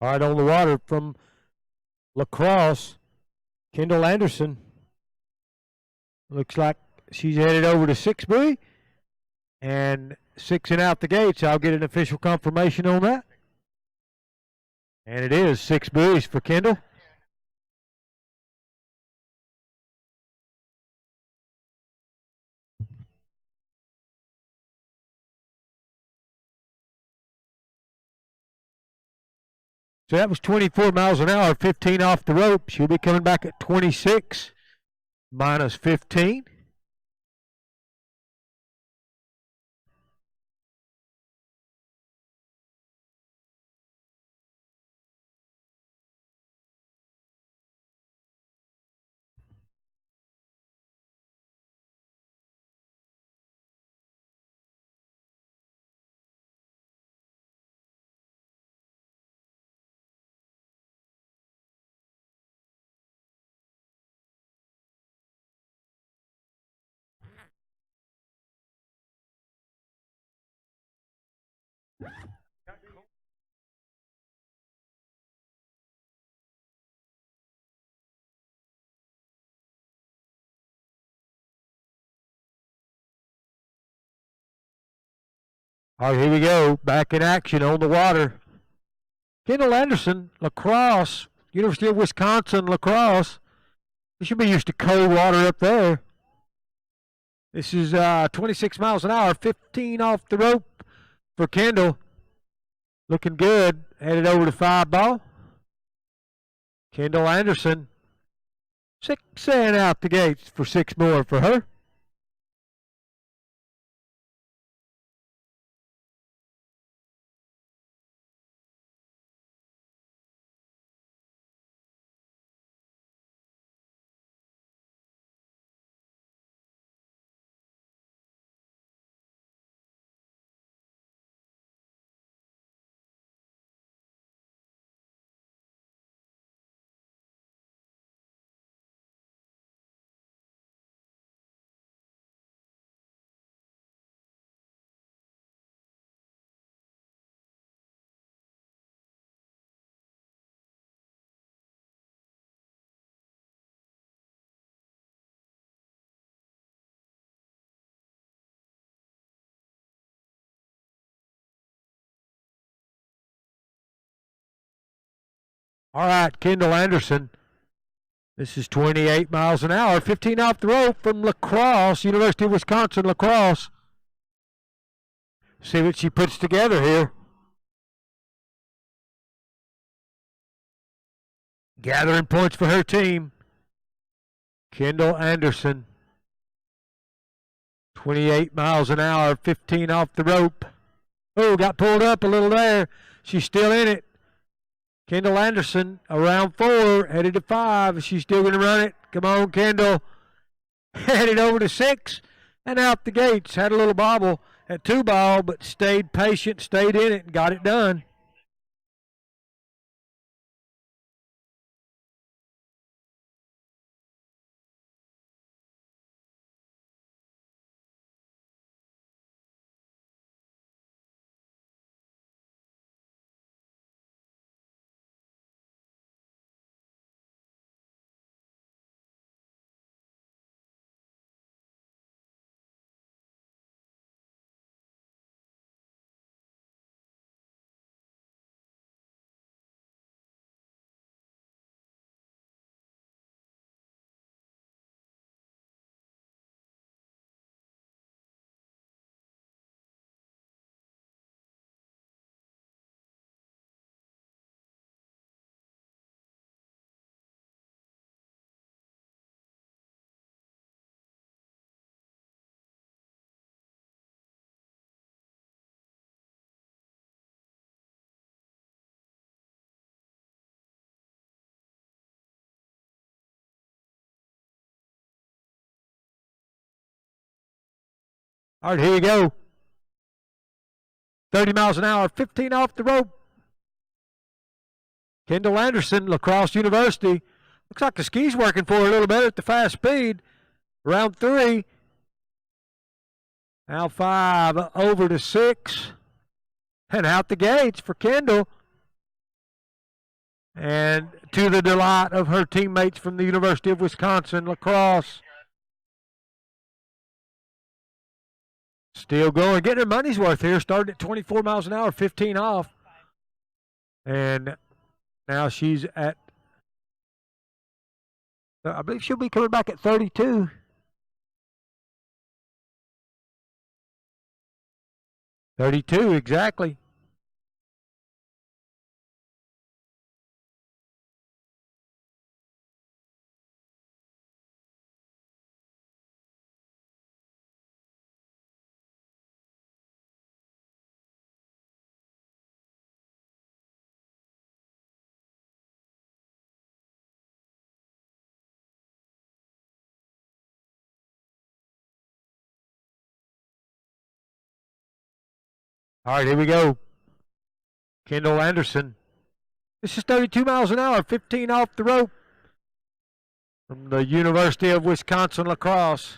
All right, on the water from La Crosse, Kendall Anderson. Looks like she's headed over to 6 buoy and 6 and out the gates. I'll get an official confirmation on that. And it is 6 buoys for Kendall. So that was 24 miles an hour, 15 off the rope. She'll be coming back at 26 minus 15. All right, here we go. Back in action on the water. Kendall Anderson, lacrosse, University of Wisconsin lacrosse. We should be used to cold water up there. This is 26 miles an hour, 15 off the rope for Kendall. Looking good. Headed over to 5-ball. Kendall Anderson, 6 and out the gates for 6 more for her. All right, Kendall Anderson. This is 28 miles an hour, 15 off the rope from lacrosse, University of Wisconsin lacrosse. See what she puts together here. Gathering points for her team. Kendall Anderson. 28 miles an hour, 15 off the rope. Oh, got pulled up a little there. She's still in it. Kendall Anderson, around 4, headed to 5. She's still going to run it. Come on, Kendall. Headed over to 6 and out the gates. Had a little bobble at 2-ball, but stayed patient, stayed in it, and got it done. All right, here you go. 30 miles an hour, 15 off the rope. Kendall Anderson, Lacrosse University. Looks like the ski's working for her a little bit at the fast speed. Round 3. Now 5 over to 6. And out the gates for Kendall. And to the delight of her teammates from the University of Wisconsin Lacrosse. Still going, getting her money's worth here. Started at 24 miles an hour, 15 off. And now she's at, I believe she'll be coming back at 32. $32, exactly. All right, here we go. Kendall Anderson. This is 32 miles an hour, 15 off the rope from the University of Wisconsin Lacrosse.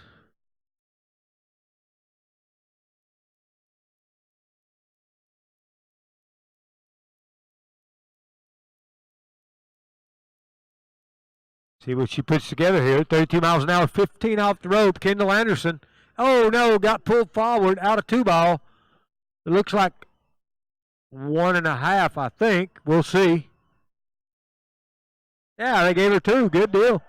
See what she puts together here. 32 miles an hour, 15 off the rope. Kendall Anderson. Oh, no, got pulled forward out of 2-ball. It looks like 1.5, I think. We'll see. Yeah, they gave her 2. Good deal.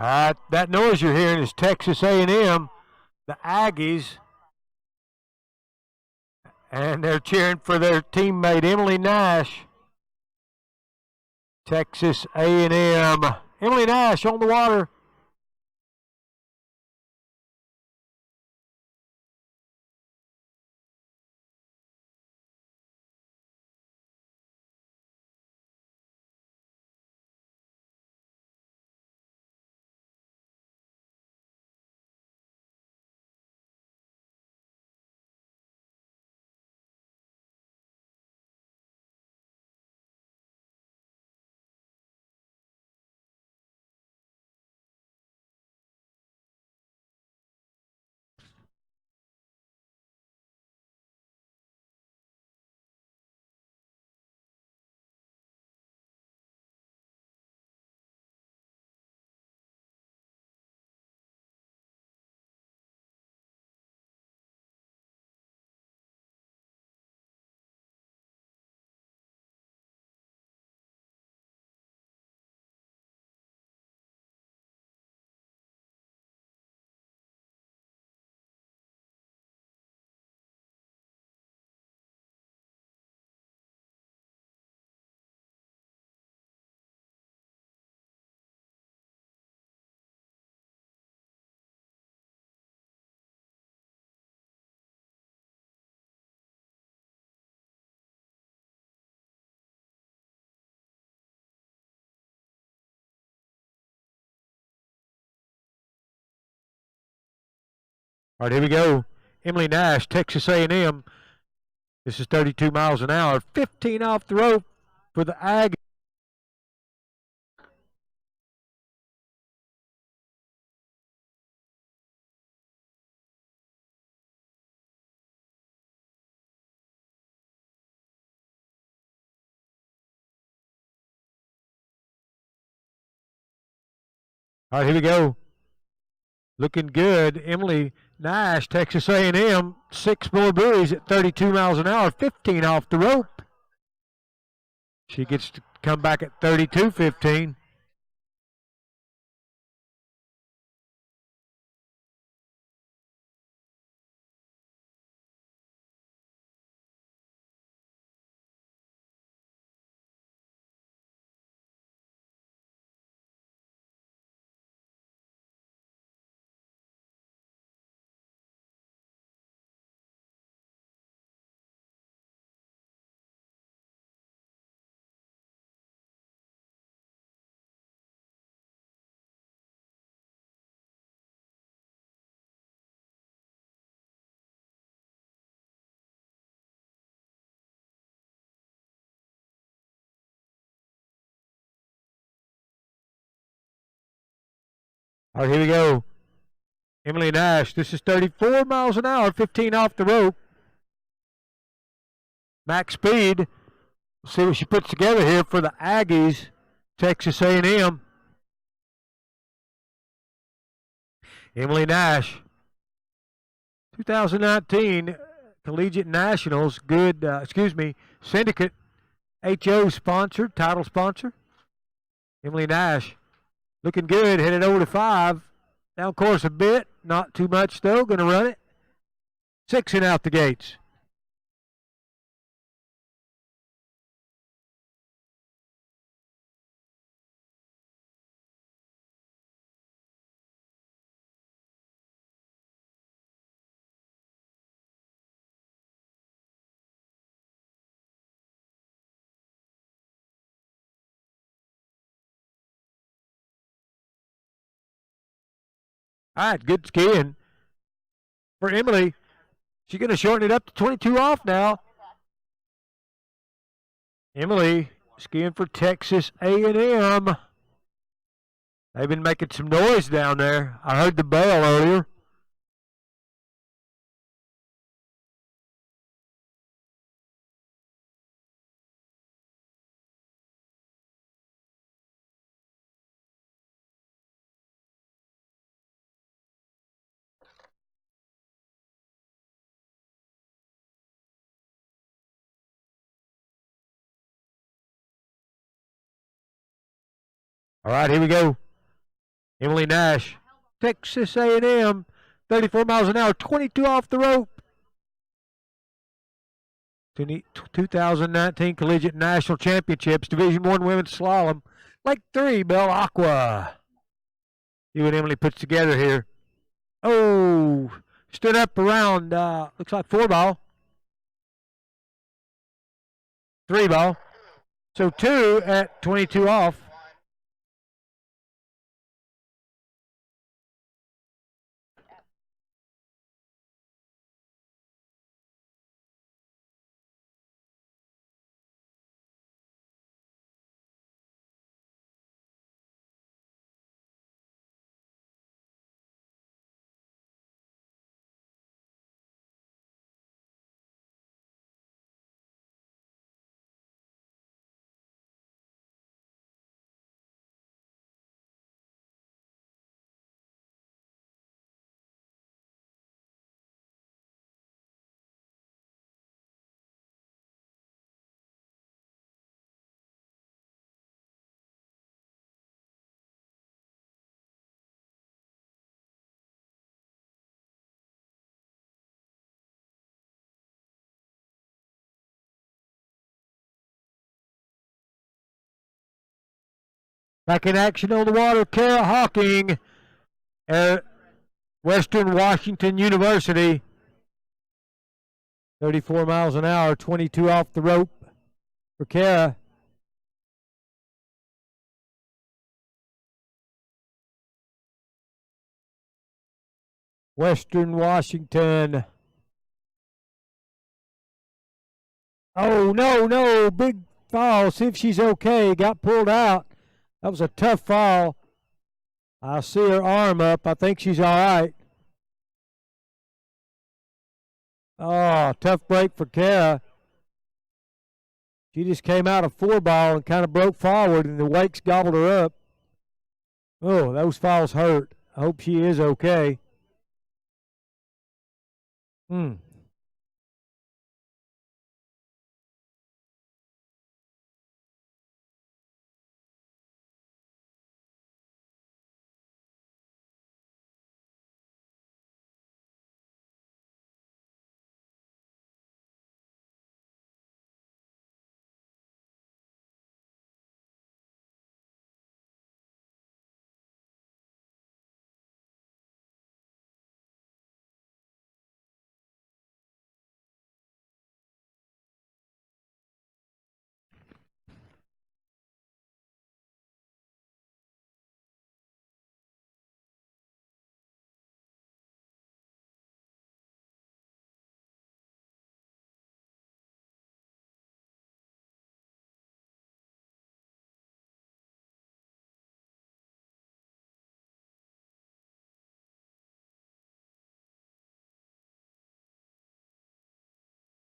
That noise you're hearing is Texas A&M, the Aggies, and they're cheering for their teammate Emily Nash. Texas A&M. Emily Nash on the water. All right, here we go. Emily Nash, Texas A&M. This is 32 miles an hour. 15 off the rope for the Aggies. All right, here we go. Looking good. Emily Nash, Texas A&M, 6 more buoys at 32 miles an hour, 15 off the rope. She gets to come back at 32.15. All right, here we go. Emily Nash. This is 34 miles an hour, 15 off the rope. Max speed. We'll see what she puts together here for the Aggies, Texas A&M. Emily Nash, 2019 Collegiate Nationals, Syndicate HO sponsor, title sponsor. Emily Nash, looking good, headed over to 5. Down course a bit, not too much though, going to run it. 6 and out the gates. All right, good skiing for Emily. She's going to shorten it up to 22 off now. Emily skiing for Texas A&M. They've been making some noise down there. I heard the bell earlier. All right, here we go. Emily Nash, Texas A&M, 34 miles an hour, 22 off the rope. 2019 Collegiate National Championships, Division I Women's Slalom, Lake 3, Bell Acqua. See what Emily puts together here. Oh, stood up around, looks like 4 ball. 3 ball. So 2 at 22 off. Back in action on the water, Kara Hawking at Western Washington University. 34 miles an hour, 22 off the rope for Kara. Western Washington. Oh, no, big fall. See if she's okay. Got pulled out. That was a tough fall. I see her arm up. I think she's all right. Oh, tough break for Kara. She just came out of 4 ball and kind of broke forward, and the wakes gobbled her up. Oh, those falls hurt. I hope she is okay.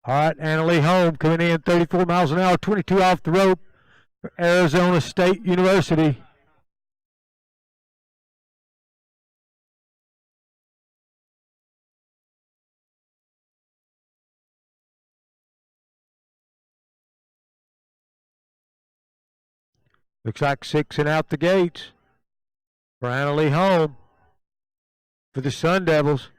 All right, Annalie Home coming in 34 miles an hour, 22 off the rope for Arizona State University. Looks like 6 and out the gates for Annalie Home for the Sun Devils.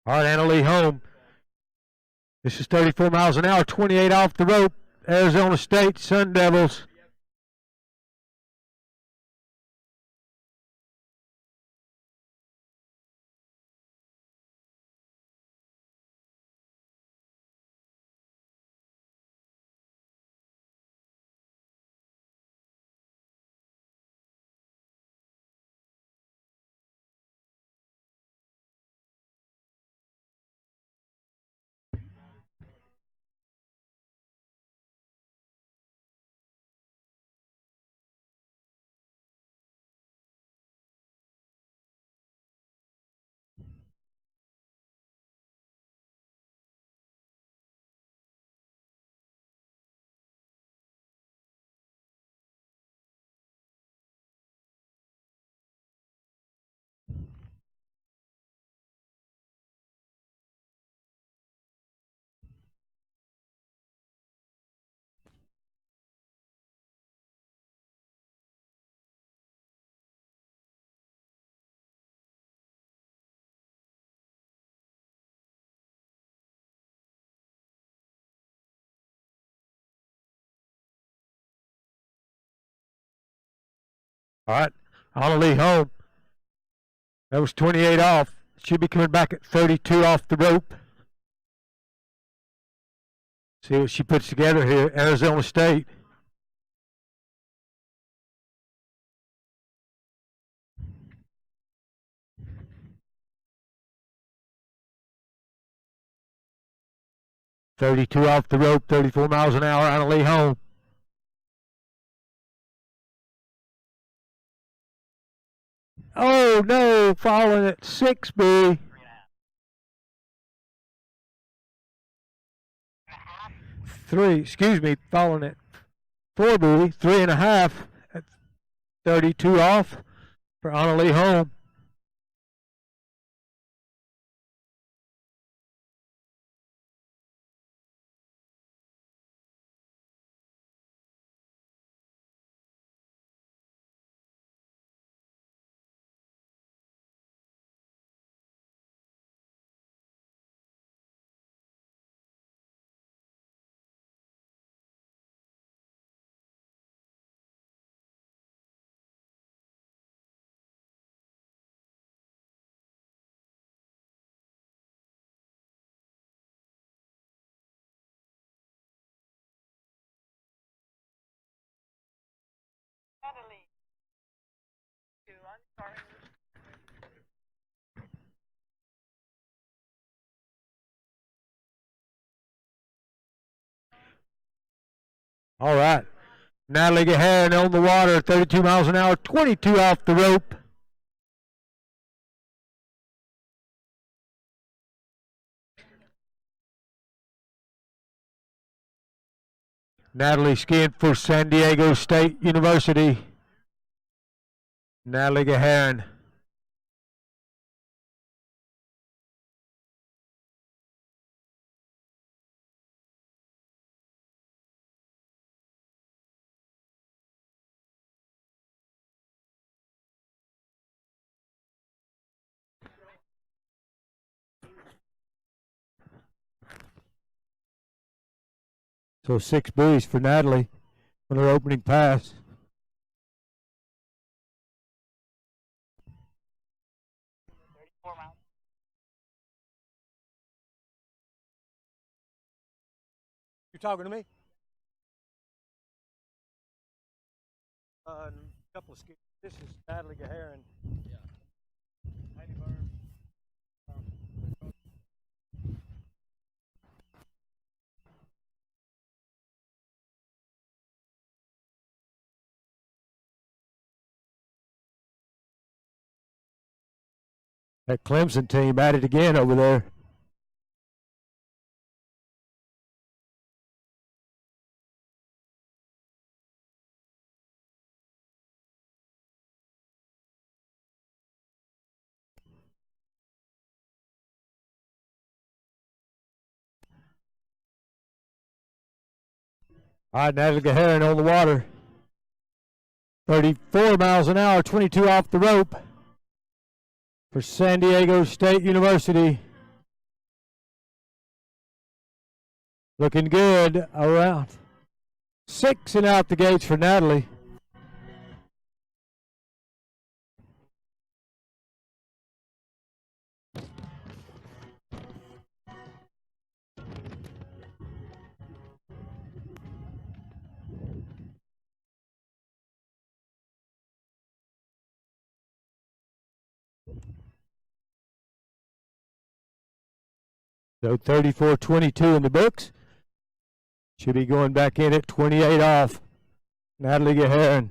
All right, Annalie Home. This is 34 miles an hour, 28 off the rope. Arizona State Sun Devils. All right, Annalie Home. That was 28 off. She'll be coming back at 32 off the rope. See what she puts together here. Arizona State. .32 off the rope, 34 miles an hour, Annalie Home. Oh no, falling at 6B. Falling at 4B, 3.5 at 32 off for Annalie Home. All right. Natalie Gaharin on the water, 32 miles an hour, 22 off the rope. Natalie skiing for San Diego State University. Natalie Gaharin. So 6 buoys for Natalie on her opening pass. You talking to me? A couple of skips. This is Natalie Gaharin. Yeah. Heidi Burns. That Clemson team at it again over there. All right, Natalie Gaharin on the water. 34 miles an hour, 22 off the rope for San Diego State University. Looking good around 6 and out the gates for Natalie. So 34-22 in the books. Should be going back in at 28 off. Natalie Gaharin.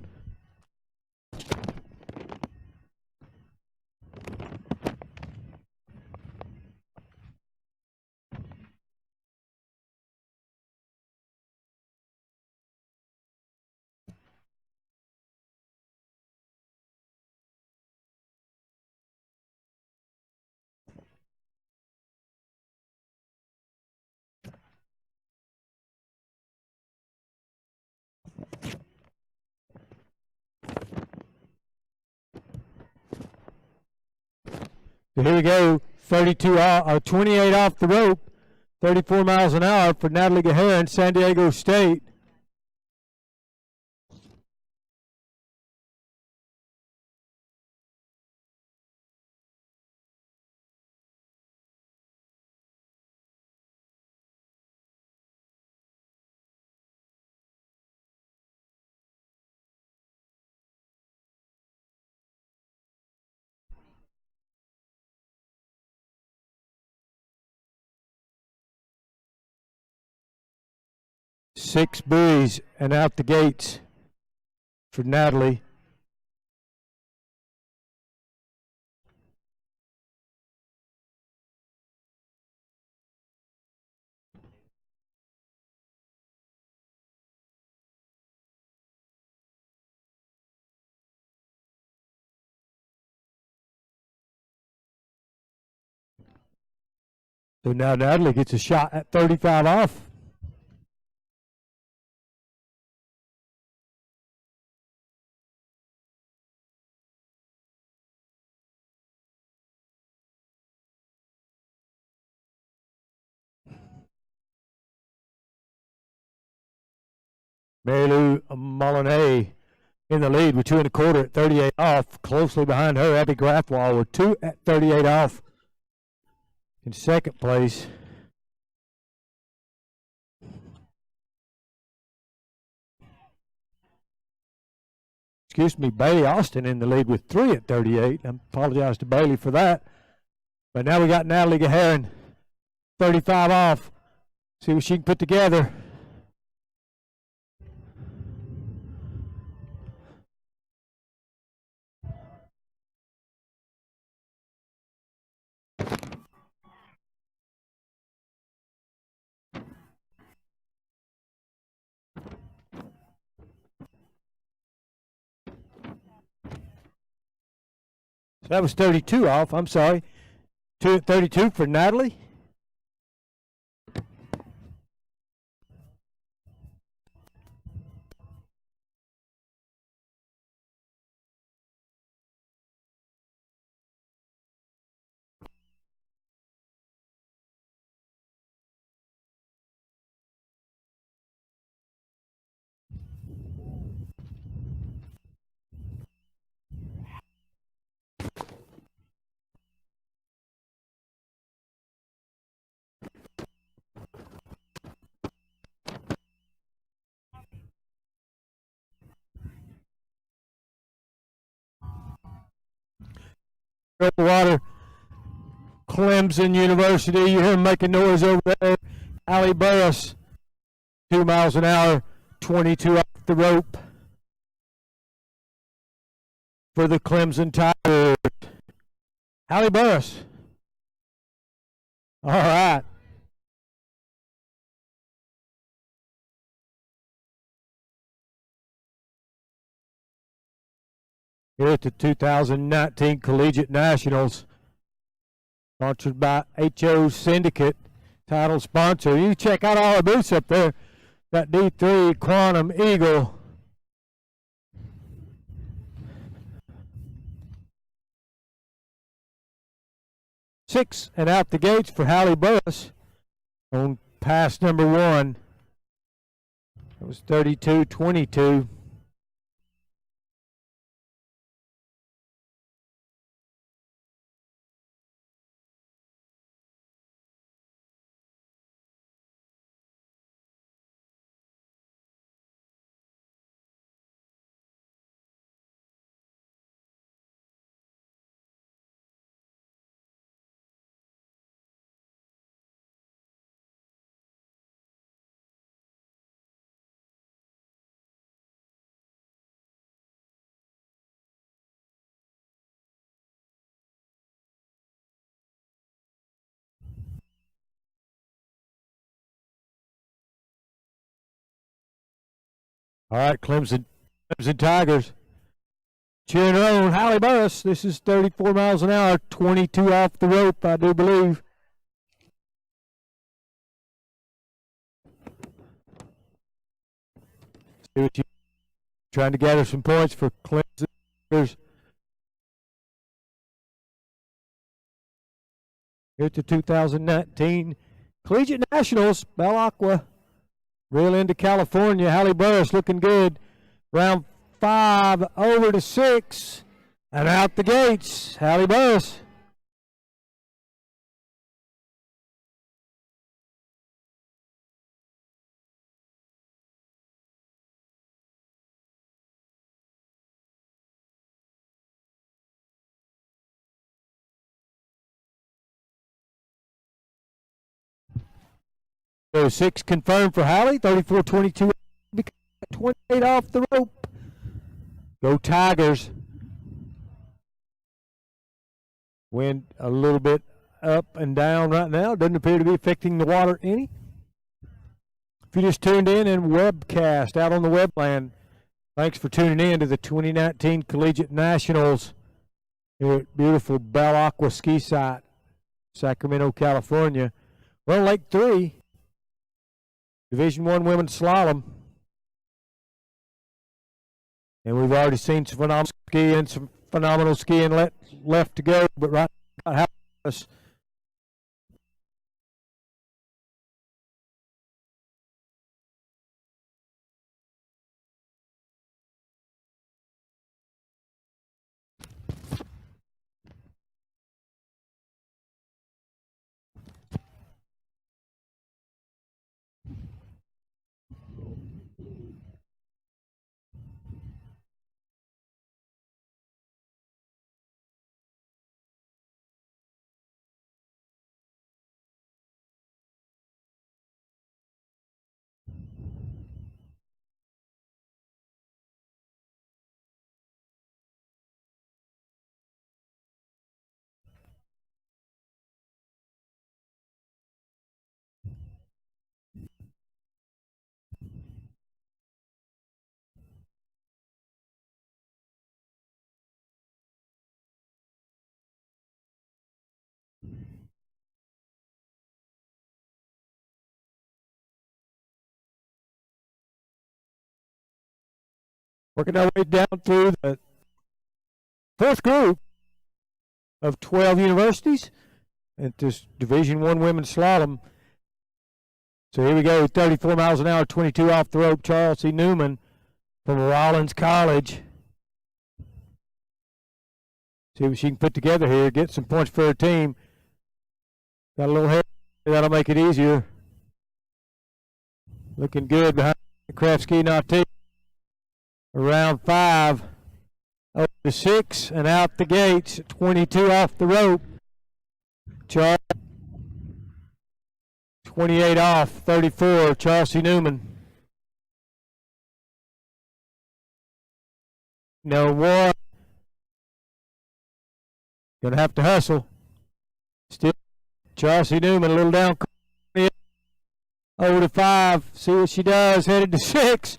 So here we go, 28 off the rope, 34 miles an hour for Natalie Gaharin, San Diego State. Six buoys and out the gates for Natalie. So now Natalie gets a shot at 35 off. Mary Lou Molinay in the lead with 2 1/4 at 38 off. Closely behind her, Abby Grathwall with 2 at 38 off in second place. Excuse me, Bailey Austin in the lead with 3 at 38. I apologize to Bailey for that. But now we got Natalie Gaharin, 35 off. See what she can put together. So that was 32 off. I'm sorry. 2 at 32 for Natalie. Water, Clemson University. You hear them making noise over there. Allie Burris, 2 miles an hour, 22 off the rope for the Clemson Tigers. Allie Burris. All right. Here at the 2019 Collegiate Nationals, sponsored by HO Syndicate, title sponsor. You check out all the booths up there. Got D3, Quantum, Eagle. Six and out the gates for Hallie Burris on pass number 1. It was 32-22. All right, Clemson Tigers cheering on Hallie Burris. This is 34 miles an hour, 22 off the rope, I do believe. See what you trying to gather some points for Clemson Tigers. Here at the 2019 Collegiate Nationals, Bell Acqua, Rio Linda, California. Hallie Burris looking good. Round 5 over to 6. And out the gates, Hallie Burris. So 6 confirmed for Hallie, 34-22, 28 off the rope. Go Tigers. Wind a little bit up and down right now. Doesn't appear to be affecting the water any. If you just tuned in and webcast out on the webland, thanks for tuning in to the 2019 Collegiate Nationals here at beautiful Bell Acqua ski site, Sacramento, California. We're on Lake 3. Division I women's slalom. And we've already seen some phenomenal skiing left to go, but right now, us. Working our way down through the fourth group of 12 universities at this Division I women's slalom. So here we go, 34 miles an hour, 22 off the rope. Charles C. Newman from Rollins College. See what she can put together here, get some points for her team. Got a little hair, that'll make it easier. Looking good behind the Craft Ski Nautique. Round 5. Over to 6 and out the gates. 22 off the rope. Charles. 28 off. 34. Chelsea Newman. No war. Gonna have to hustle. Still Chelsea Newman a little down. Over to 5. See what she does. Headed to 6.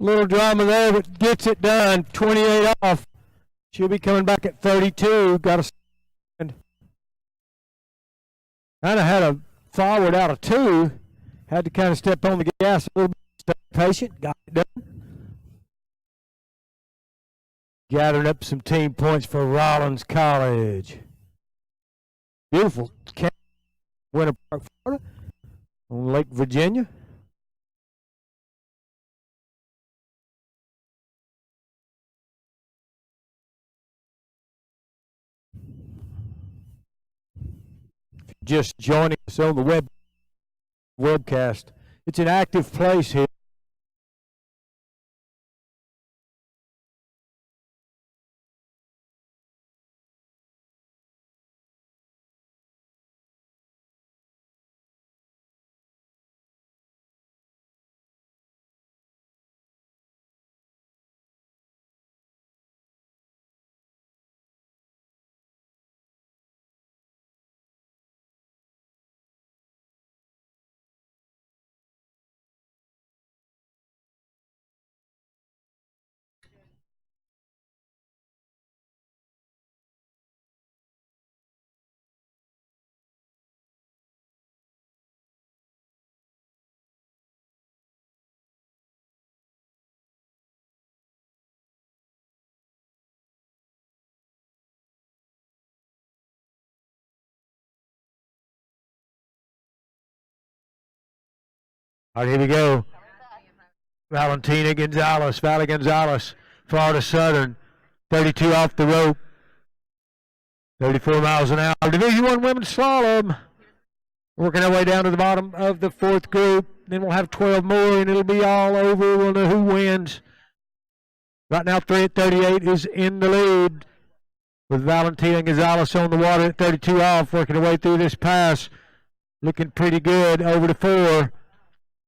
A little drama there, but gets it done. 28 off. She'll be coming back at 32. Got a stand. Kind of had a forward out of 2. Had to kind of step on the gas a little bit. Stay patient. Got it done. Gathering up some team points for Rollins College. Beautiful Winter Park, Florida, on Lake Virginia. Just joining us on the webcast. It's an active place here. All right, here we go. Valentina Gonzalez, Valley Gonzalez, Florida Southern, 32 off the rope, 34 miles an hour. Division I women's slalom. Working our way down to the bottom of the 4th group. Then we'll have 12 more, and it'll be all over. We'll know who wins. Right now, 3 at 38 is in the lead, with Valentina Gonzalez on the water at 32 off, working her way through this pass. Looking pretty good. Over to 4.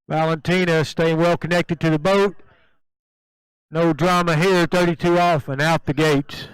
Valentina staying well connected to the boat. No drama here. 32 off and out the gates.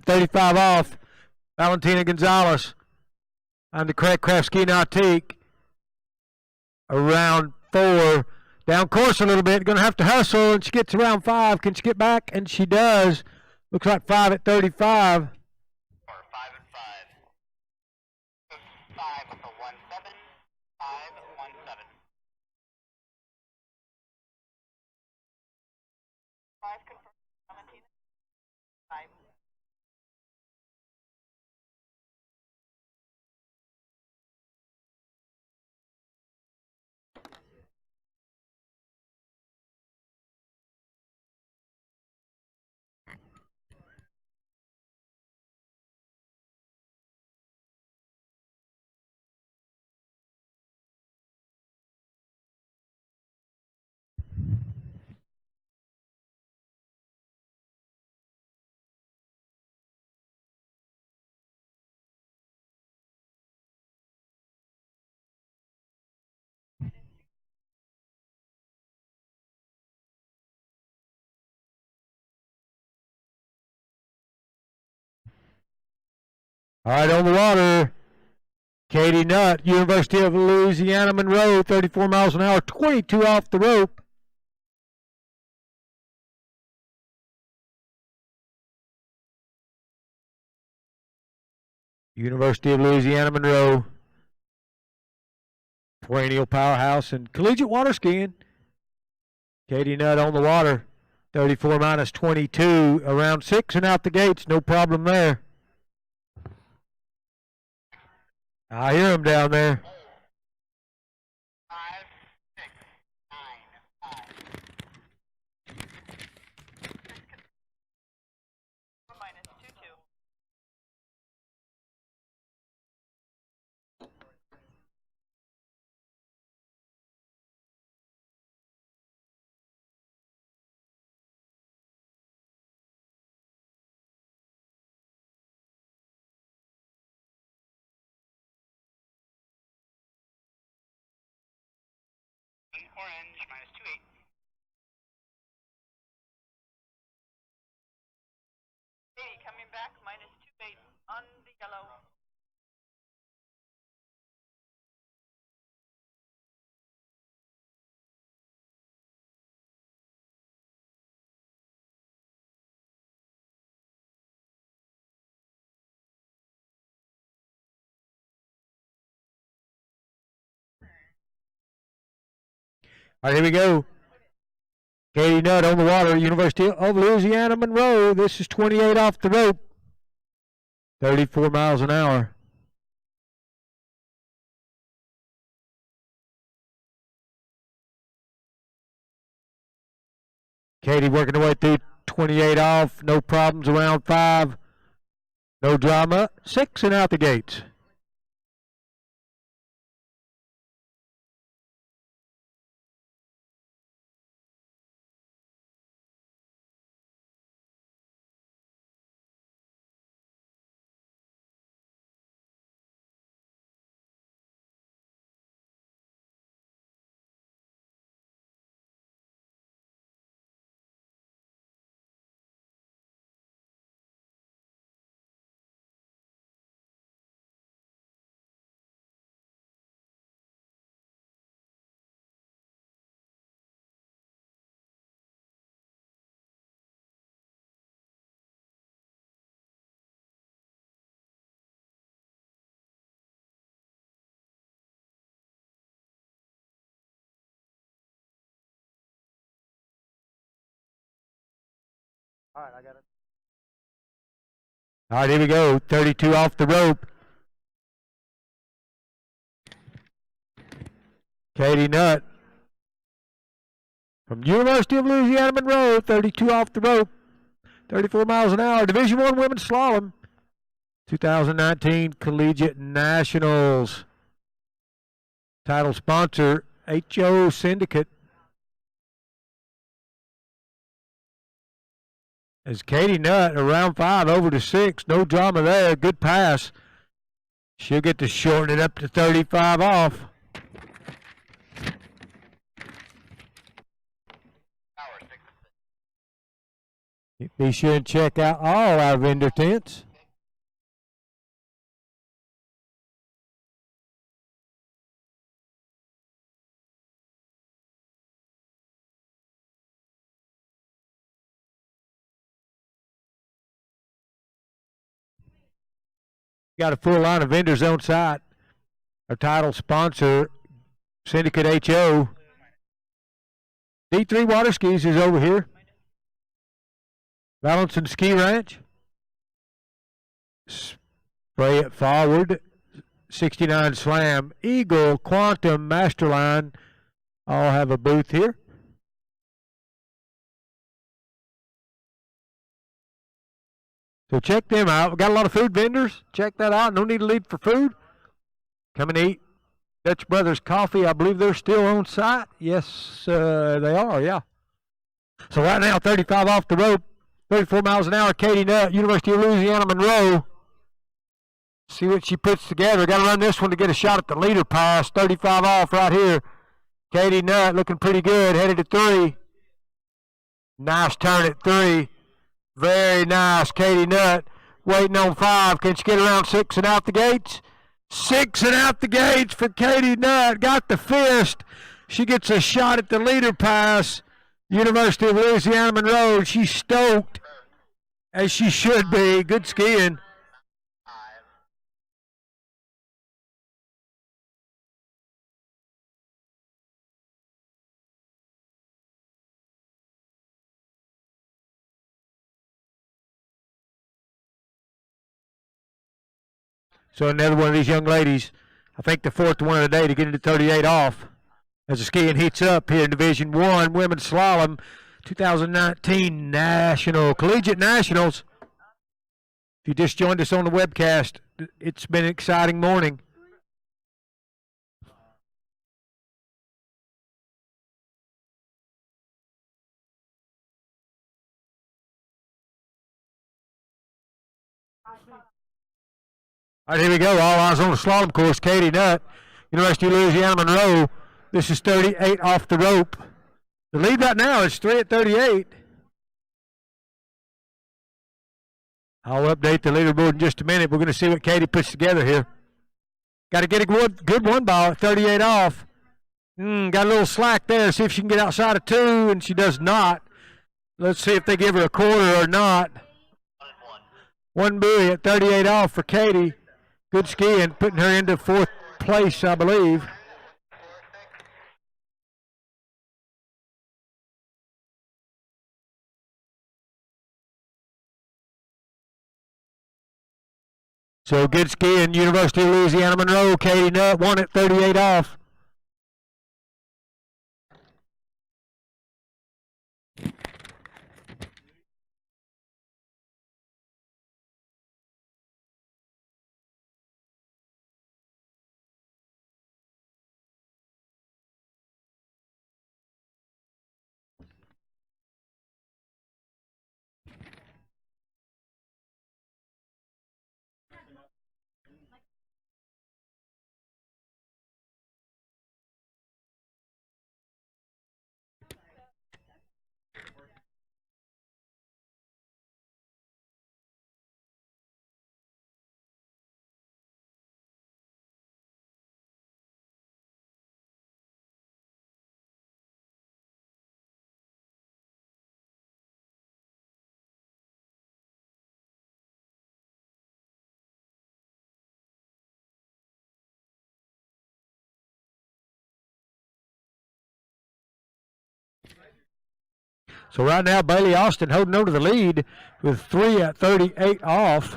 .35 off. Valentina Gonzalez on the Craft Ski Nautique. Around 4. Down course a little bit. Going to have to hustle, and she gets around 5. Can she get back? And she does. Looks like 5 at 35. 5 and 5. 5 with a 1-7. 5-1-7. 5 confirmed. 17. 5. All right, on the water. Katie Nutt, University of Louisiana Monroe, 34 miles an hour, 22 off the rope. University of Louisiana Monroe, perennial powerhouse in collegiate water skiing. Katie Nutt on the water, 34 minus 22, around 6 and out the gates, no problem there. I hear him down there. 5, 6, 9, 5. Minus 22. Orange, minus 28. Katie coming back, minus 28 on the yellow. All right, here we go. Katie Nutt on the water, University of Louisiana Monroe. This is 28 off the rope, 34 miles an hour. Katie working her way through 28 off, no problems around 5, no drama, 6 and out the gates. All right, I got it. All right, here we go. 32 off the rope. Katie Nutt from University of Louisiana Monroe, 32 off the rope, 34 miles an hour. Division I Women's Slalom, 2019 Collegiate Nationals. Title sponsor, HO Syndicate. As Katie Nutt around 5 over to 6, no drama there, good pass. She'll get to shorten it up to 35 off. Be sure and check out all our vendor tents. Got a full line of vendors on site. Our title sponsor, Syndicate HO. D3 Waterskis is over here. Balance and Ski Ranch. Spray It Forward. 69 Slam. Eagle, Quantum, Masterline all have a booth here. So check them out. We've got a lot of food vendors. Check that out. No need to leave for food. Come and eat. Dutch Brothers Coffee, I believe they're still on site. Yes, they are, yeah. So right now, 35 off the rope, 34 miles an hour. Katie Nutt, University of Louisiana Monroe. See what she puts together. Got to run this one to get a shot at the leader pass. 35 off right here. Katie Nutt looking pretty good. Headed to 3. Nice turn at 3. Very nice, Katie Nutt. waiting on 5. Can she get around 6 and out the gates? 6 and out the gates for Katie Nutt. Got the fist. She gets a shot at the leader pass. University of Louisiana Monroe. She's stoked, as she should be. Good skiing. So another one of these young ladies, I think the 4th one of the day to get into 38 off. As the skiing heats up here in Division 1 Women's Slalom 2019 Collegiate Nationals. If you just joined us on the webcast, it's been an exciting morning. All right, here we go. All eyes on the slalom course. Katie Nutt, University of Louisiana Monroe. This is 38 off the rope. The lead right now is 3 at 38. I'll update the leaderboard in just a minute. We're going to see what Katie puts together here. Got to get a good one ball at 38 off. Got a little slack there. See if she can get outside of 2, and she does not. Let's see if they give her a quarter or not. One buoy at 38 off for Katie. Good skiing, putting her into 4th place, I believe. So good skiing, University of Louisiana Monroe. Katie Nutt won at 38 off. So right now, Bailey Austin holding on to the lead with 3 at 38 off,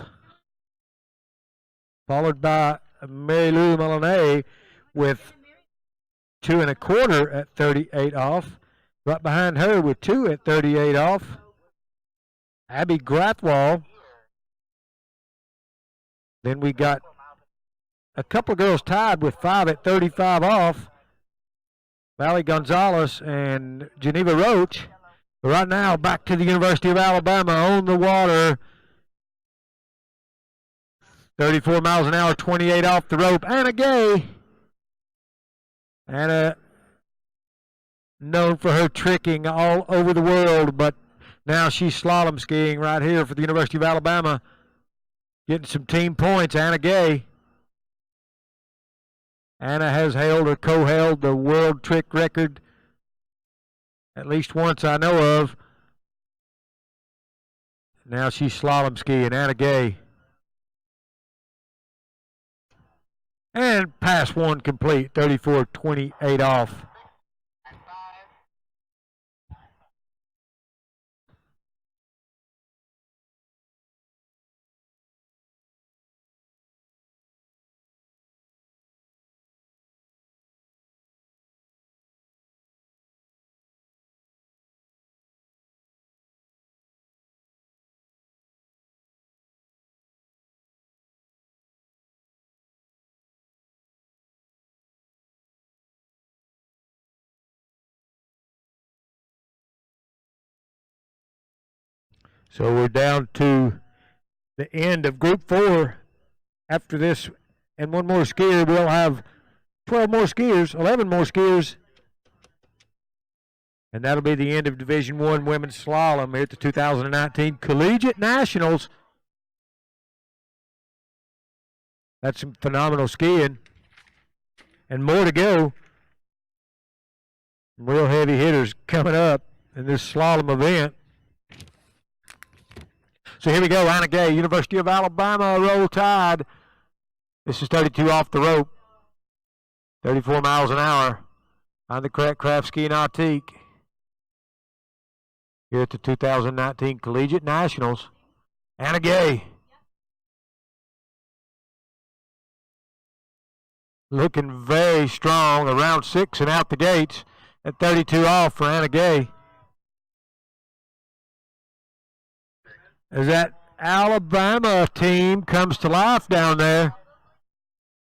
followed by Mary Lou Molinay with 2 1/4 at 38 off. Right behind her with 2 at 38 off, Abby Grathwall. Then we got a couple of girls tied with 5 at 35 off, Valley Gonzalez and Geneva Roach. But right now, back to the University of Alabama on the water. 34 miles an hour, 28 off the rope. Anna Gay. Anna, known for her tricking all over the world, but now she's slalom skiing right here for the University of Alabama. Getting some team points, Anna Gay. Anna has held or co-held the world trick record at least once I know of. Now she's slalom skiing, Anna Gay. And pass 1 complete, 34-28 off. So we're down to the end of Group 4. After this and one more skier, we'll have 12 more skiers, 11 more skiers. And that'll be the end of Division 1 Women's Slalom here at the 2019 Collegiate Nationals. That's some phenomenal skiing. And more to go. Some real heavy hitters coming up in this slalom event. So here we go, Anna Gay, University of Alabama, Roll Tide. This is 32 off the rope. 34 miles an hour. On the craft ski nautique. Here at the 2019 Collegiate Nationals. Anna Gay. Looking very strong, around 6 and out the gates at 32 off for Anna Gay. As that Alabama team comes to life down there.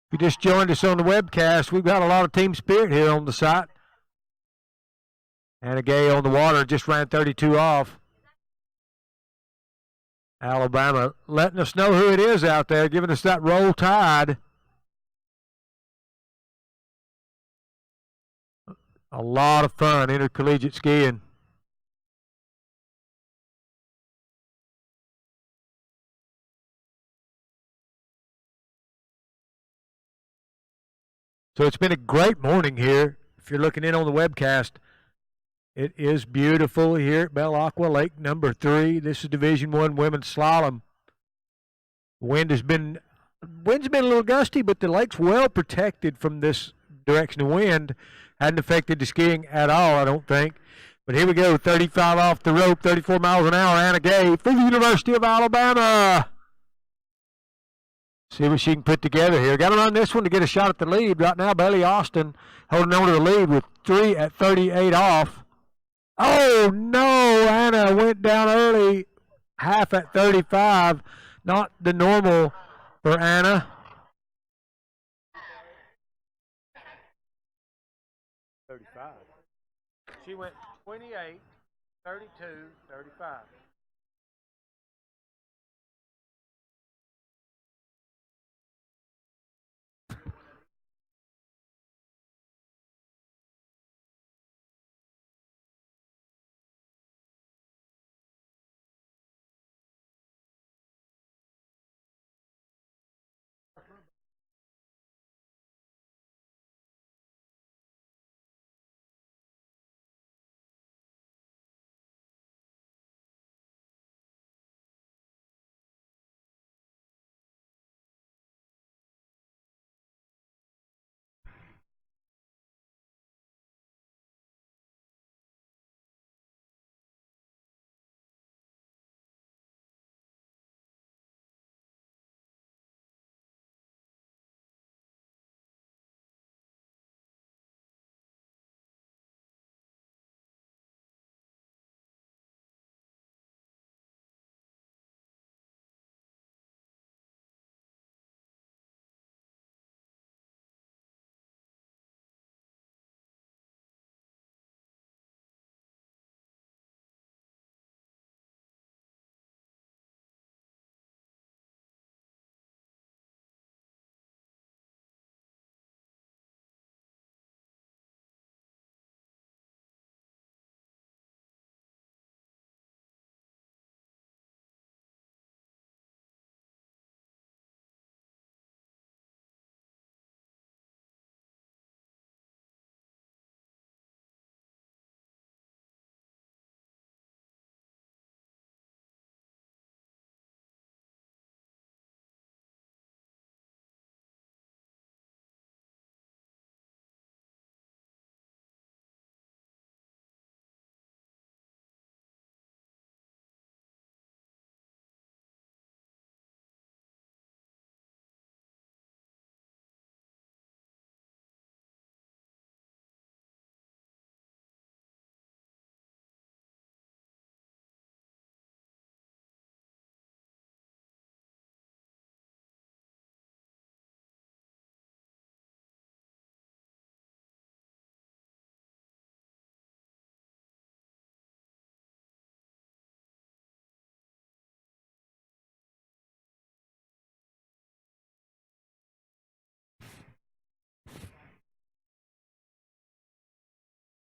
If you just joined us on the webcast, we've got a lot of team spirit here on the site. Anna Gay on the water just ran 32 off. Alabama letting us know who it is out there, giving us that Roll Tide. A lot of fun intercollegiate skiing. So it's been a great morning here. If you're looking in on the webcast, it is beautiful here at Bell Acqua Lake number 3. This is Division I women's slalom. Wind's been a little gusty, but the lake's well protected from this direction of wind. Hadn't affected the skiing at all, I don't think. But here we go, 35 off the rope, 34 miles an hour, Anna Gay for the University of Alabama. See what she can put together here. Got to run this one to get a shot at the lead. Right now, Bailey Austin holding on to the lead with 3 at 38 off. Oh, no, Anna went down early, half at 35. Not the normal for Anna. 35. She went 28, 32, 35.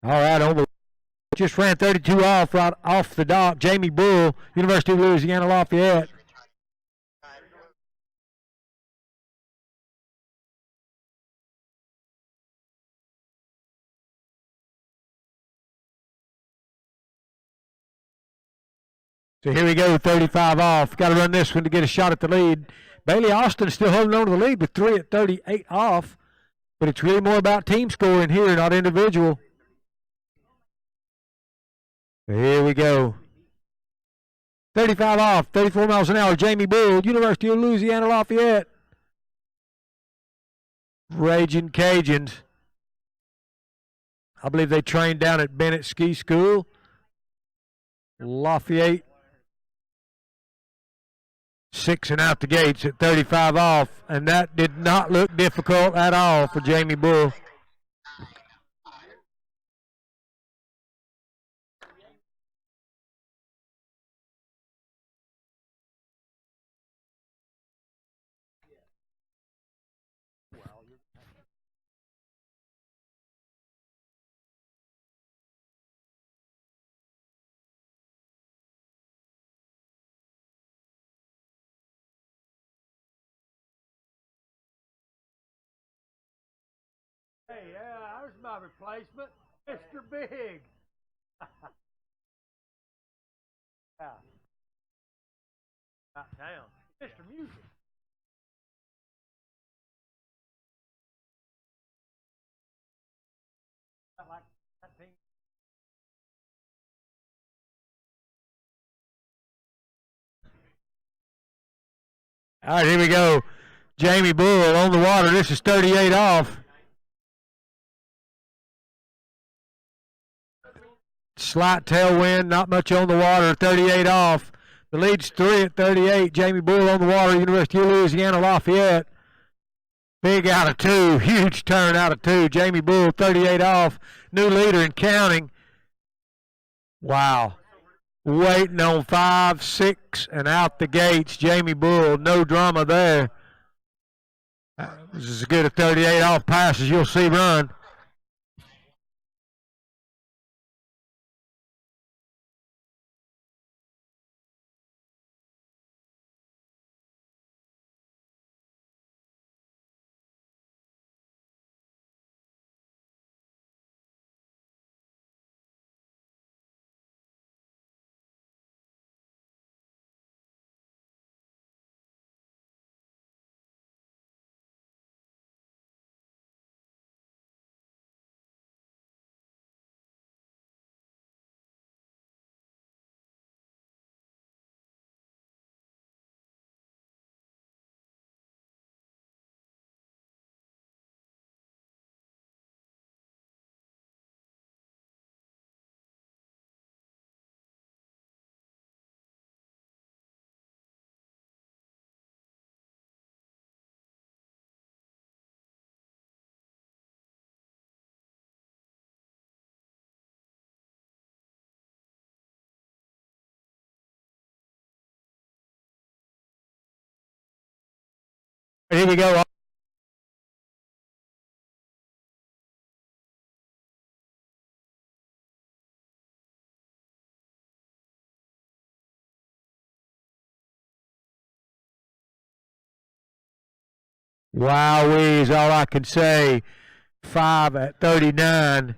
All right, over. Just ran 32 off right off the dock. Jamie Bull, University of Louisiana Lafayette. So here we go, 35 off. Got to run this one to get a shot at the lead. Bailey Austin still holding on to the lead with 3 at 38 off. But it's really more about team scoring here, not individual. Here we go. 35 off, 34 miles an hour. Jamie Bull, University of Louisiana Lafayette. Raging Cajuns. I believe they trained down at Bennett Ski School. Lafayette. 6 and out the gates at 35 off. And that did not look difficult at all for Jamie Bull. Hey, yeah, there's my replacement, Mr. Big. Yeah. About town. Mr. Music. I like that thing. All right, here we go. Jamie Bull on the water. This is 38 off. Slight tailwind, not much on the water, 38 off. The lead's 3 at 38. Jamie Bull on the water, University of Louisiana Lafayette. Big out of 2, huge turn out of 2. Jamie Bull, 38 off, new leader and counting. Wow. Waiting on 5, 6, and out the gates. Jamie Bull, no drama there. This is as good a 38 off pass as you'll see run. Here we go. Wowee is all I can say. 5 at 39.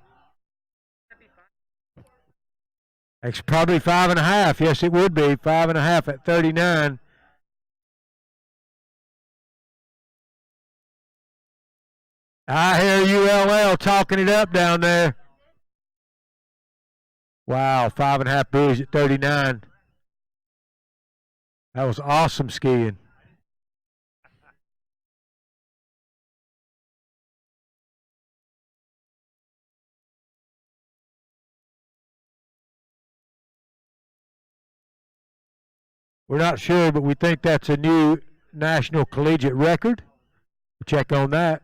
It's probably 5.5. Yes, it would be 5.5 at 39. I hear ULL talking it up down there. Wow, 5.5 buoys at 39. That was awesome skiing. We're not sure, but we think that's a new national collegiate record. We'll check on that.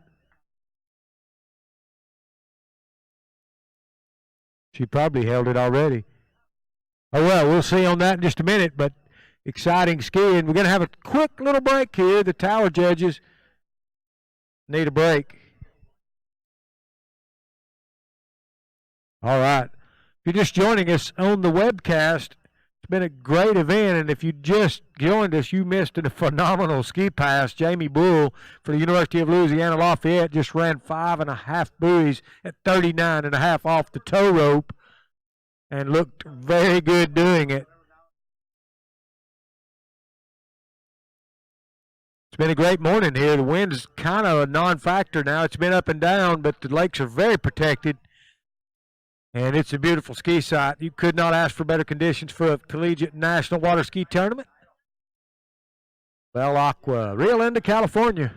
She probably held it already. Oh, well, we'll see on that in just a minute, but exciting skiing. We're going to have a quick little break here. The tower judges need a break. All right. If you're just joining us on the webcast, it's been a great event, and if you just joined us, you missed a phenomenal ski pass. Jamie Bull for the University of Louisiana Lafayette just ran 5.5 buoys at 39.5 off the tow rope and looked very good doing it. It's been a great morning here. The wind's kind of a non-factor now. It's been up and down, but the lakes are very protected. And it's a beautiful ski site. You could not ask for better conditions for a Collegiate National Water Ski Tournament. Bell Acqua, Rio Linda, California.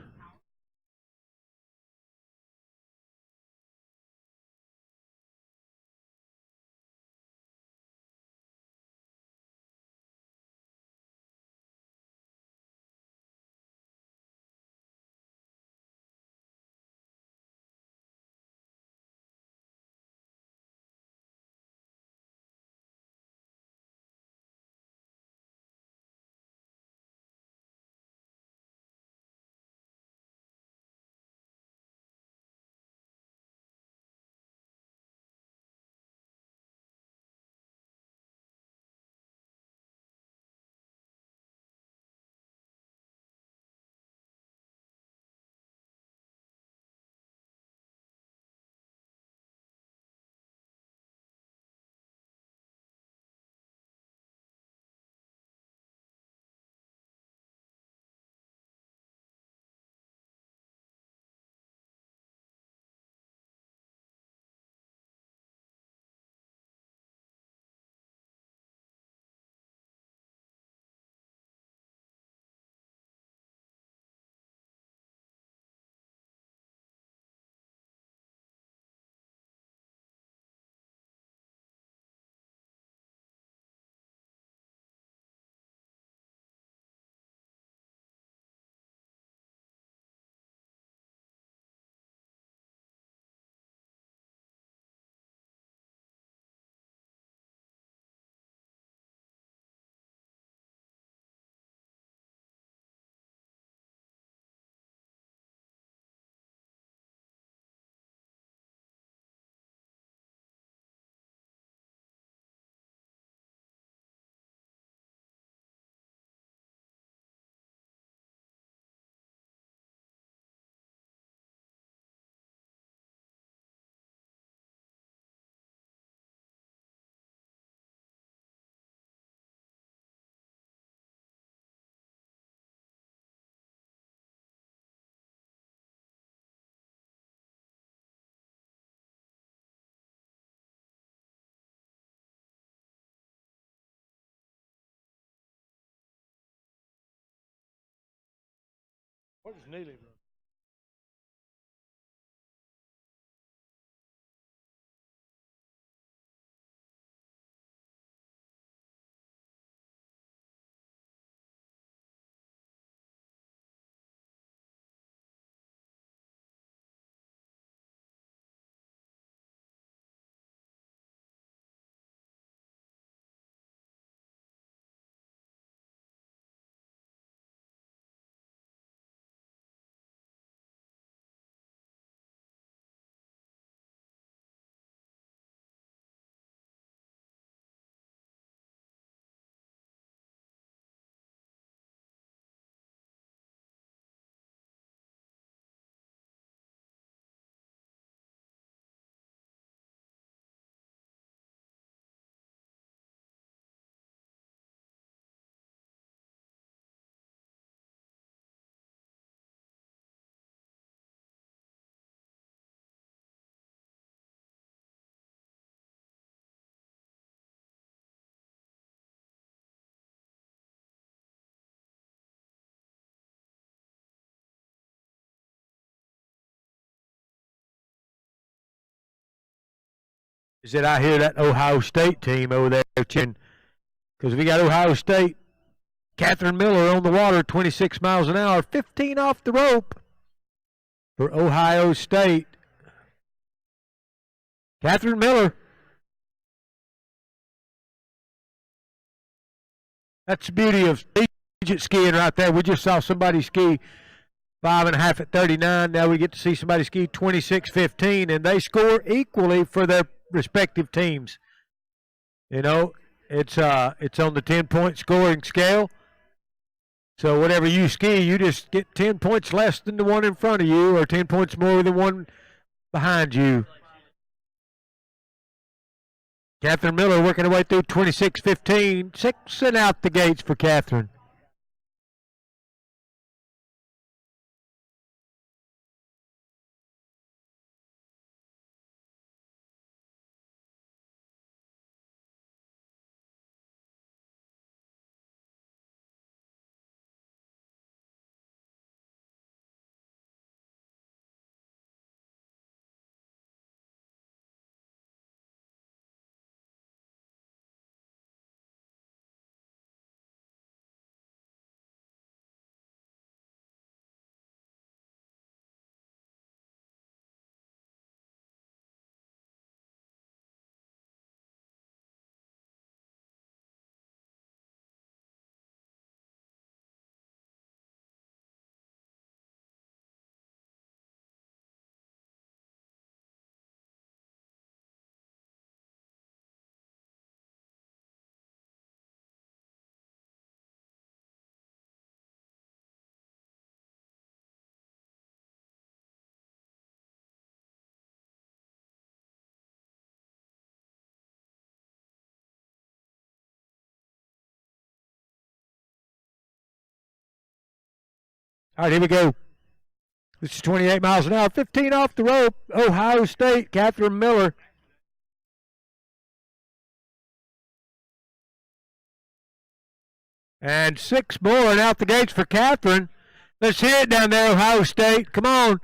What is Neely run? Is that I hear that Ohio State team over there cheering, because we got Ohio State. Catherine Miller on the water, 26 miles an hour, 15 off the rope for Ohio State. Catherine Miller. That's the beauty of collegiate skiing right there. We just saw somebody ski 5.5 at 39. Now we get to see somebody ski 26.15, and they score equally for their respective teams. You know, it's on the 10-point scoring scale. So whatever you ski, you just get 10 points less than the one in front of you, or 10 points more than the one behind you. Catherine Miller working her way through 26.15, 6 and out the gates for Catherine. All right, here we go. This is 28 miles an hour, 15 off the rope. Ohio State, Catherine Miller. And 6 more and out the gates for Catherine. Let's hear it down there, Ohio State. Come on.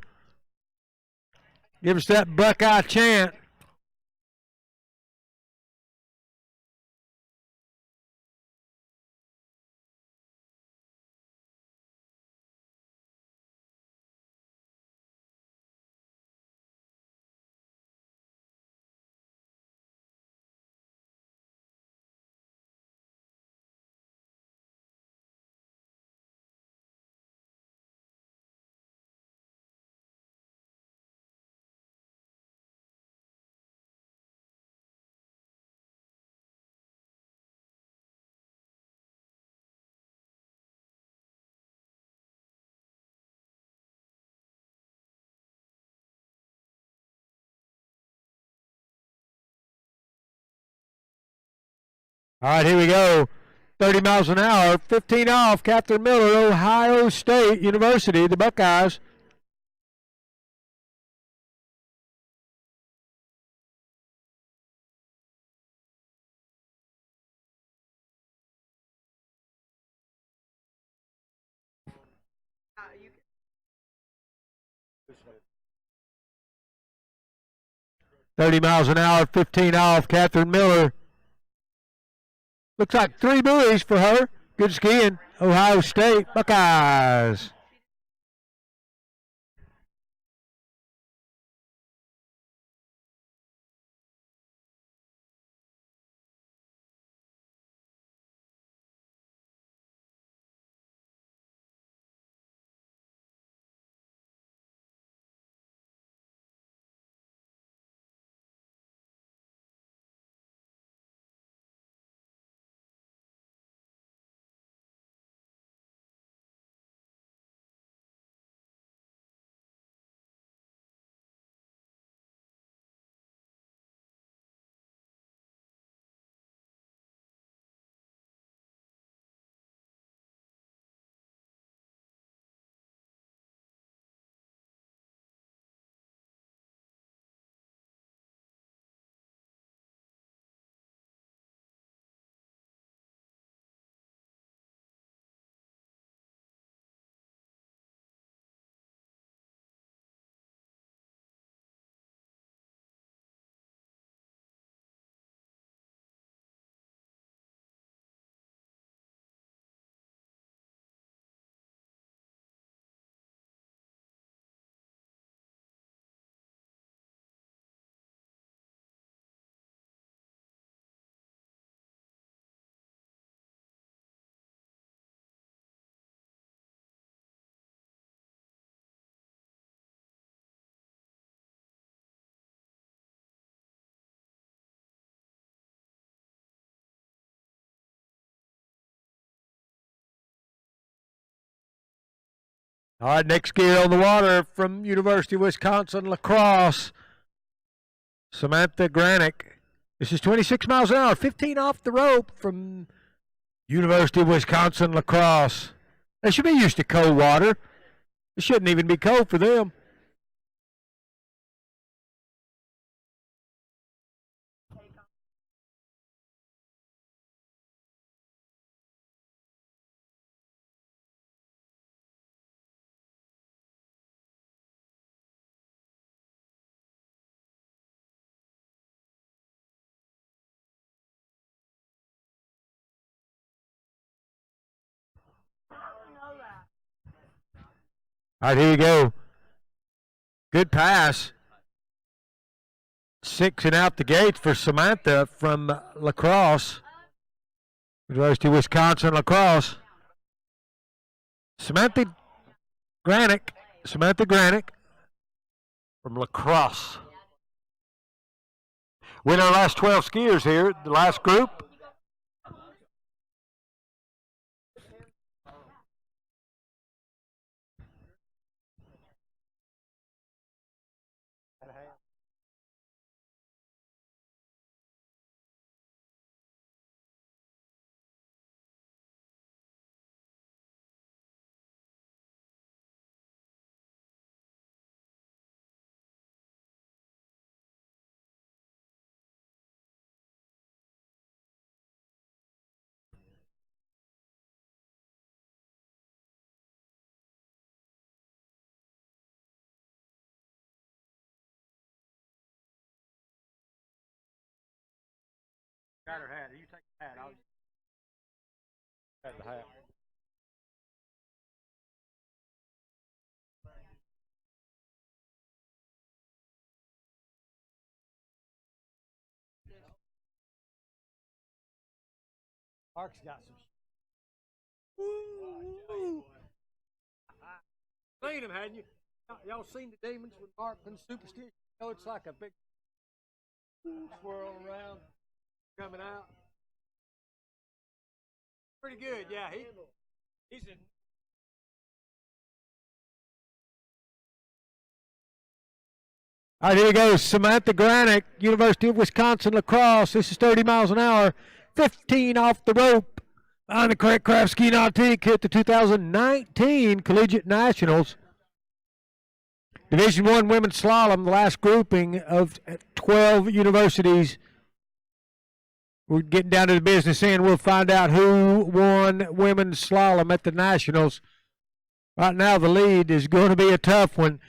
Give us that Buckeye chant. All right, here we go. 30 miles an hour, 15 off. Catherine Miller, Ohio State University, the Buckeyes. $30 miles an hour, 15 off. Catherine Miller. Looks like 3 buoys for her. Good skiing. Ohio State Buckeyes. All right, next skier on the water from University of Wisconsin La Crosse, Samantha Granick. This is 26 miles an hour, 15 off the rope from University of Wisconsin La Crosse. They should be used to cold water. It shouldn't even be cold for them. All right, here we go. Good pass. 6 and out the gates for Samantha from La Crosse. University of Wisconsin La Crosse. Samantha Granick from La Crosse. Win our last 12 skiers here, the last group. Got her hat. You take the hat. I'll have the hat. Mark's got some. Woo! Seen him, hadn't you? Y'all seen the demons with Mark and Superstition? You know, it's like a big swirl around, coming out. Pretty good, yeah. He's in. All right, here we go. Samantha Granick, University of Wisconsin lacrosse. This is 30 miles an hour, 15 off the rope. On the correct craft ski nautique hit the 2019 Collegiate Nationals. Division I women's slalom, the last grouping of 12 universities. We're getting down to the business end. We'll find out who won women's slalom at the Nationals. Right now, the lead is going to be a tough one.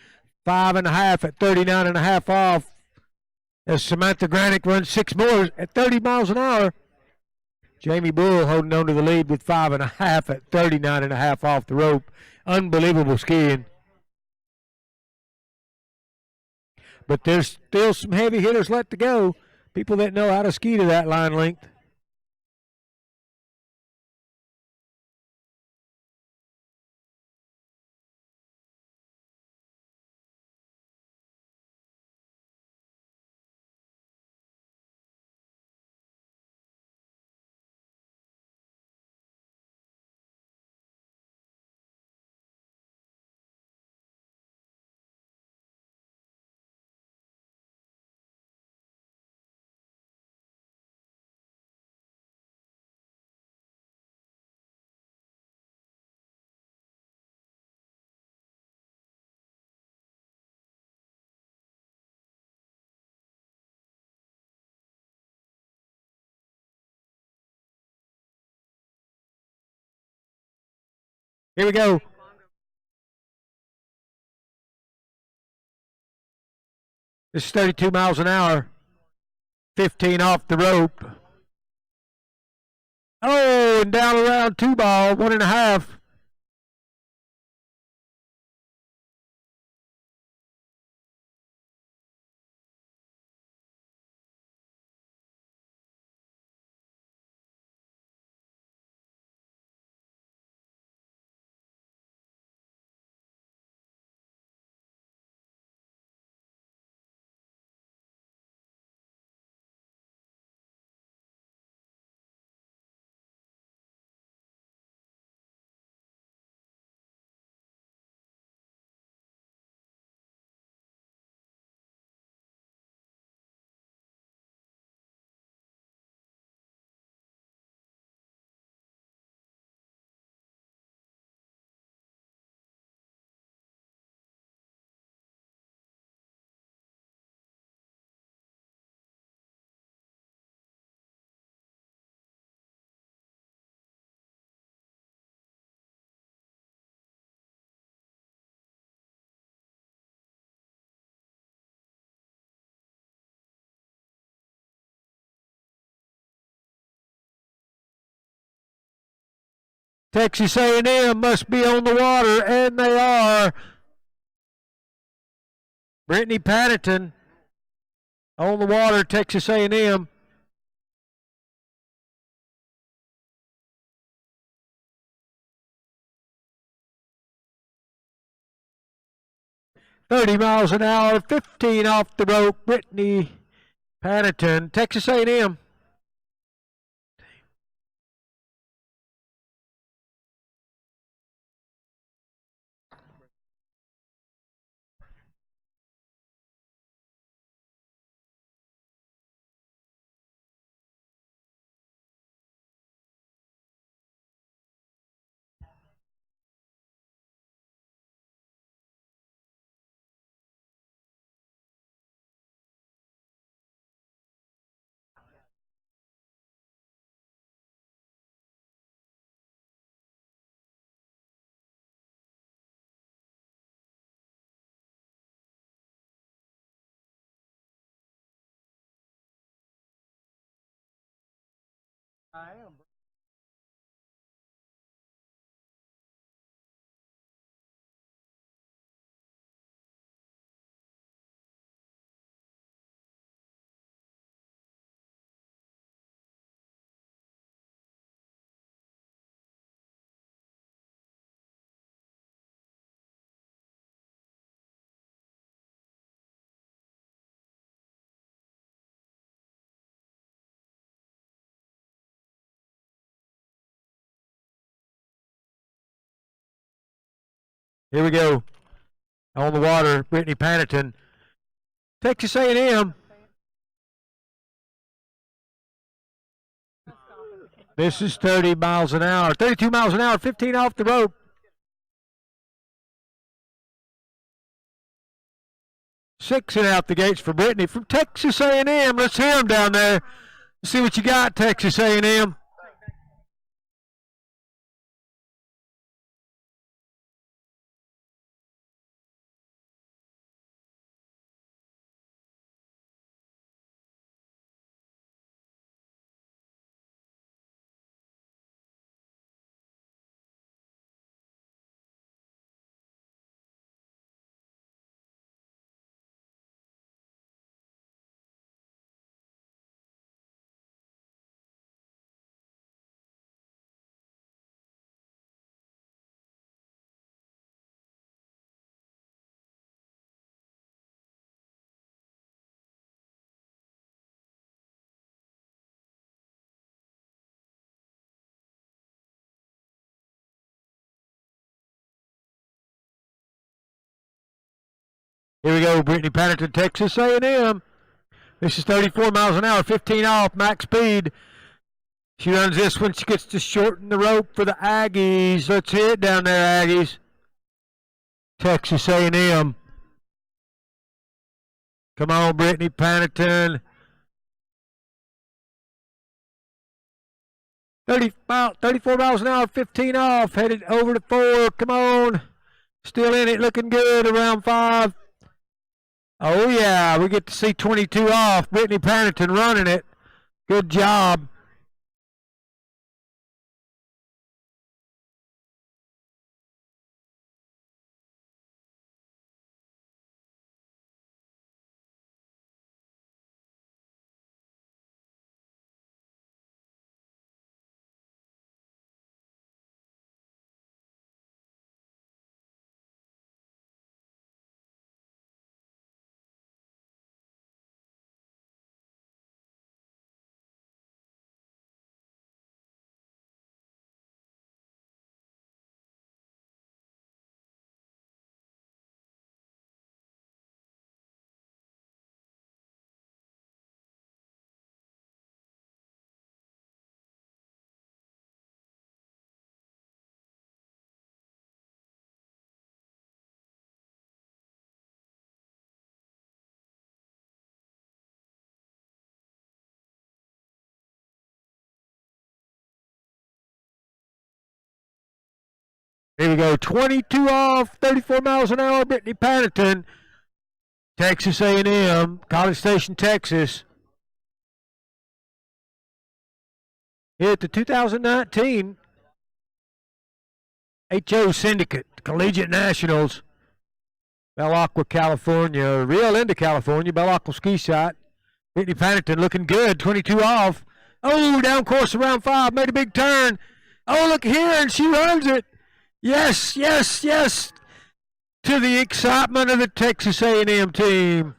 5.5 at 39.5 off. As Samantha Granick runs 6 more at 30 miles an hour. Jamie Bull holding on to the lead with 5.5 at 39.5 off the rope. Unbelievable skiing. But there's still some heavy hitters left to go. People that know how to ski to that line length. Here we go. This is 32 miles an hour. 15 off the rope. Oh, and down around 2 ball, 1.5. Texas A&M must be on the water, and they are. Brittany Paddington on the water, Texas A&M. $30 miles an hour, 15 off the rope. Brittany Paddington, Texas A&M. I am. Here we go. On the water, Brittany Pannerton, Texas A&M. This is 30 miles an hour, 32 miles an hour, 15 off the rope. 6 and out the gates for Brittany from Texas A&M. Let's hear them down there. Let's see what you got, Texas A&M. Here we go, Brittany Pannerton, Texas A&M. This is 34 miles an hour, 15 off, max speed. She runs this when she gets to shorten the rope for the Aggies. Let's hear it down there, Aggies. Texas A&M. Come on, Brittany Pannerton. 34 miles an hour, 15 off, headed over to 4. Come on. Still in it, looking good, around 5. Oh, yeah, we get to see 22 off. Brittany Pannerton running it. Good job. Here we go, 22 off, 34 miles an hour, Brittany Pannerton, Texas A&M, College Station, Texas. Here at the 2019 HO Syndicate Collegiate Nationals, Bell Acqua, California, Rio Linda, California, Bell Acqua ski site. Brittany Pannerton looking good, 22 off. Oh, down course around 5, made a big turn. Oh, look here, and she runs it. Yes, yes, yes, to the excitement of the Texas A&M team.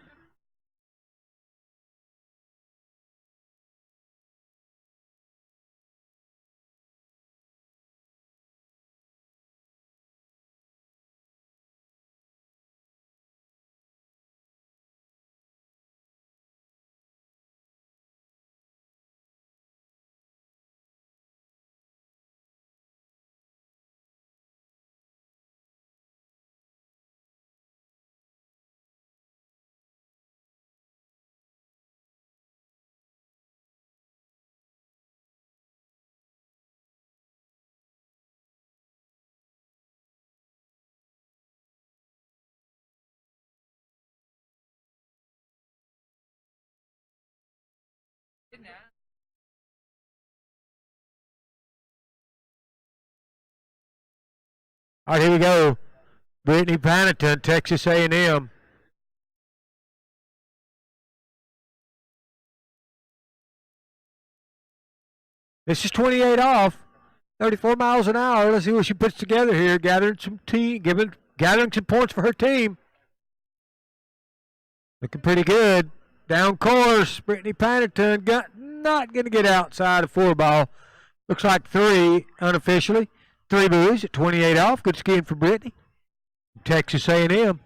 All right, here we go. Brittany Pannington, Texas A&M. This is 28 off, 34 miles an hour. Let's see what she puts together here, gathering some points for her team. Looking pretty good. Down course, Brittany Pannington not going to get outside of 4-ball. Looks like 3 unofficially. 3 buoys at 28 off. Good skiing for Brittany. Texas A&M.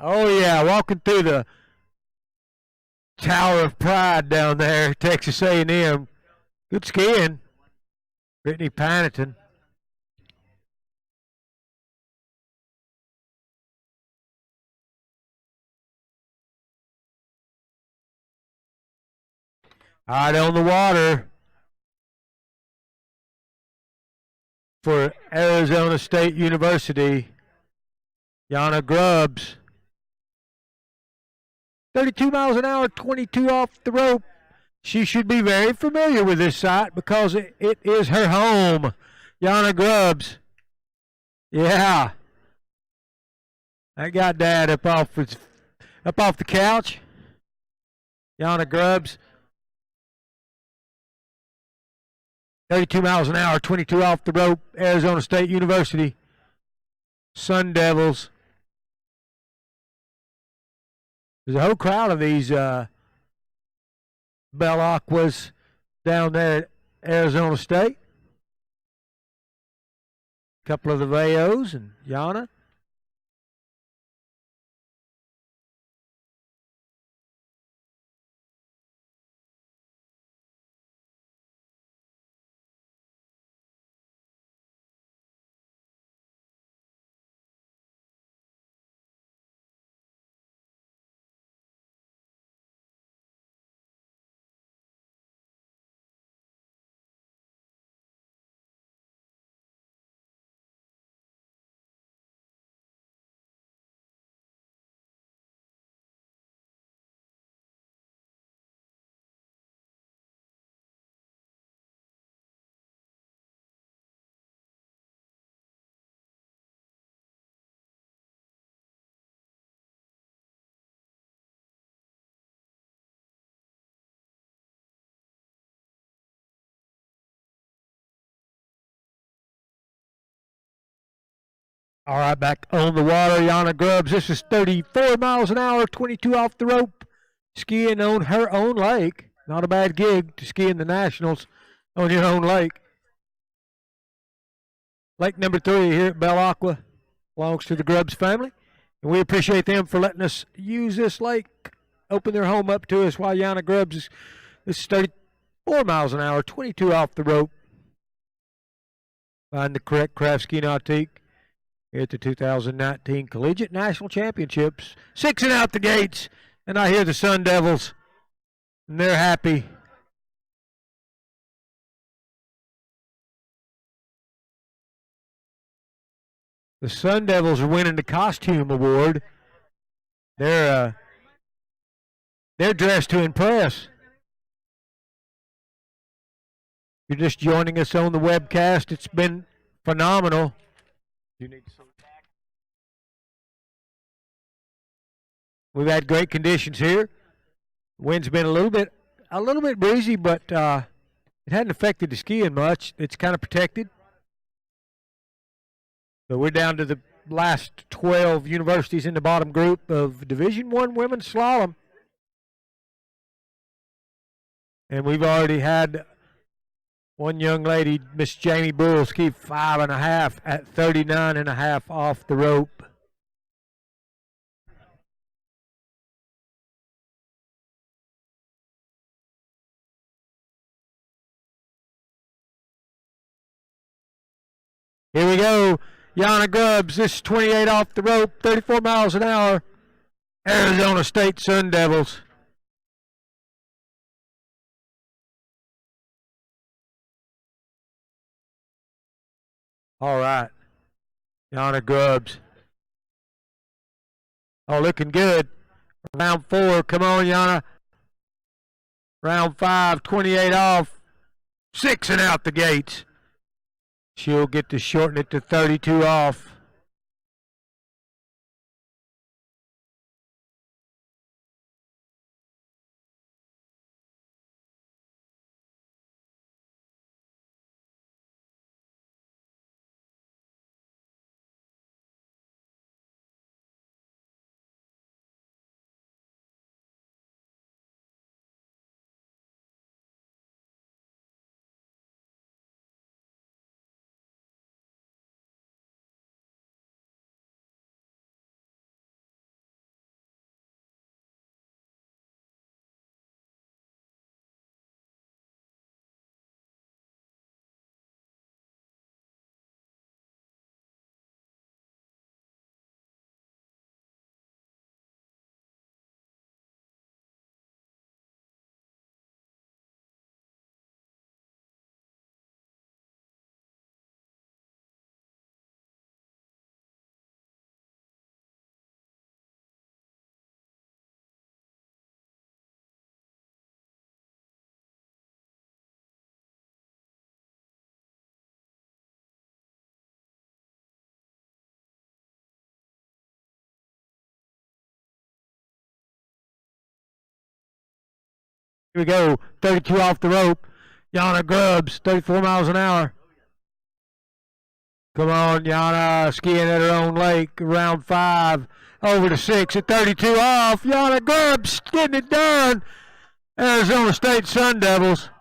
Oh, yeah, walking through the Tower of Pride down there, Texas A&M. Good skiing. Brittany Pannington. All right, on the water for Arizona State University, Yana Grubbs. 32 miles an hour, 22 off the rope. She should be very familiar with this site because it is her home. Yana Grubbs. Yeah. I got Dad up off the couch. Yana Grubbs. 32 miles an hour, 22 off the rope. Arizona State University. Sun Devils. There's a whole crowd of these Bell Acquas down there at Arizona State. A couple of the Veos and Yana. All right, back on the water, Yana Grubbs. This is 34 miles an hour, 22 off the rope. Skiing on her own lake. Not a bad gig to ski in the Nationals on your own lake. Lake number 3 here at Bell Acqua belongs to the Grubbs family. And we appreciate them for letting us use this lake, open their home up to us while Yana Grubbs this is 34 miles an hour, 22 off the rope. Find the correct craft ski nautique at the 2019 Collegiate National Championships. 6 and out the gates. And I hear the Sun Devils, and they're happy. The Sun Devils are winning the costume award. They're dressed to impress. If you're just joining us on the webcast, it's been phenomenal. You need to see. We've had great conditions here. Wind's been a little bit breezy, but it hadn't affected the skiing much. It's kind of protected. So we're down to the last 12 universities in the bottom group of Division I women's slalom. And we've already had one young lady, Miss Jamie Bull, ski 5.5 at 39.5 off the rope. Here we go. Yana Grubbs, this is 28 off the rope, 34 miles an hour. Arizona State Sun Devils. All right. Yana Grubbs. Oh, looking good. Round 4. Come on, Yana. Round 5, 28 off. 6 and out the gates. She'll get to shorten it to 32 off. Here we go. 32 off the rope. Yana Grubbs, 34 miles an hour. Come on, Yana, skiing at her own lake. Round 5, over to 6 at 32 off. Yana Grubbs getting it done. Arizona State Sun Devils.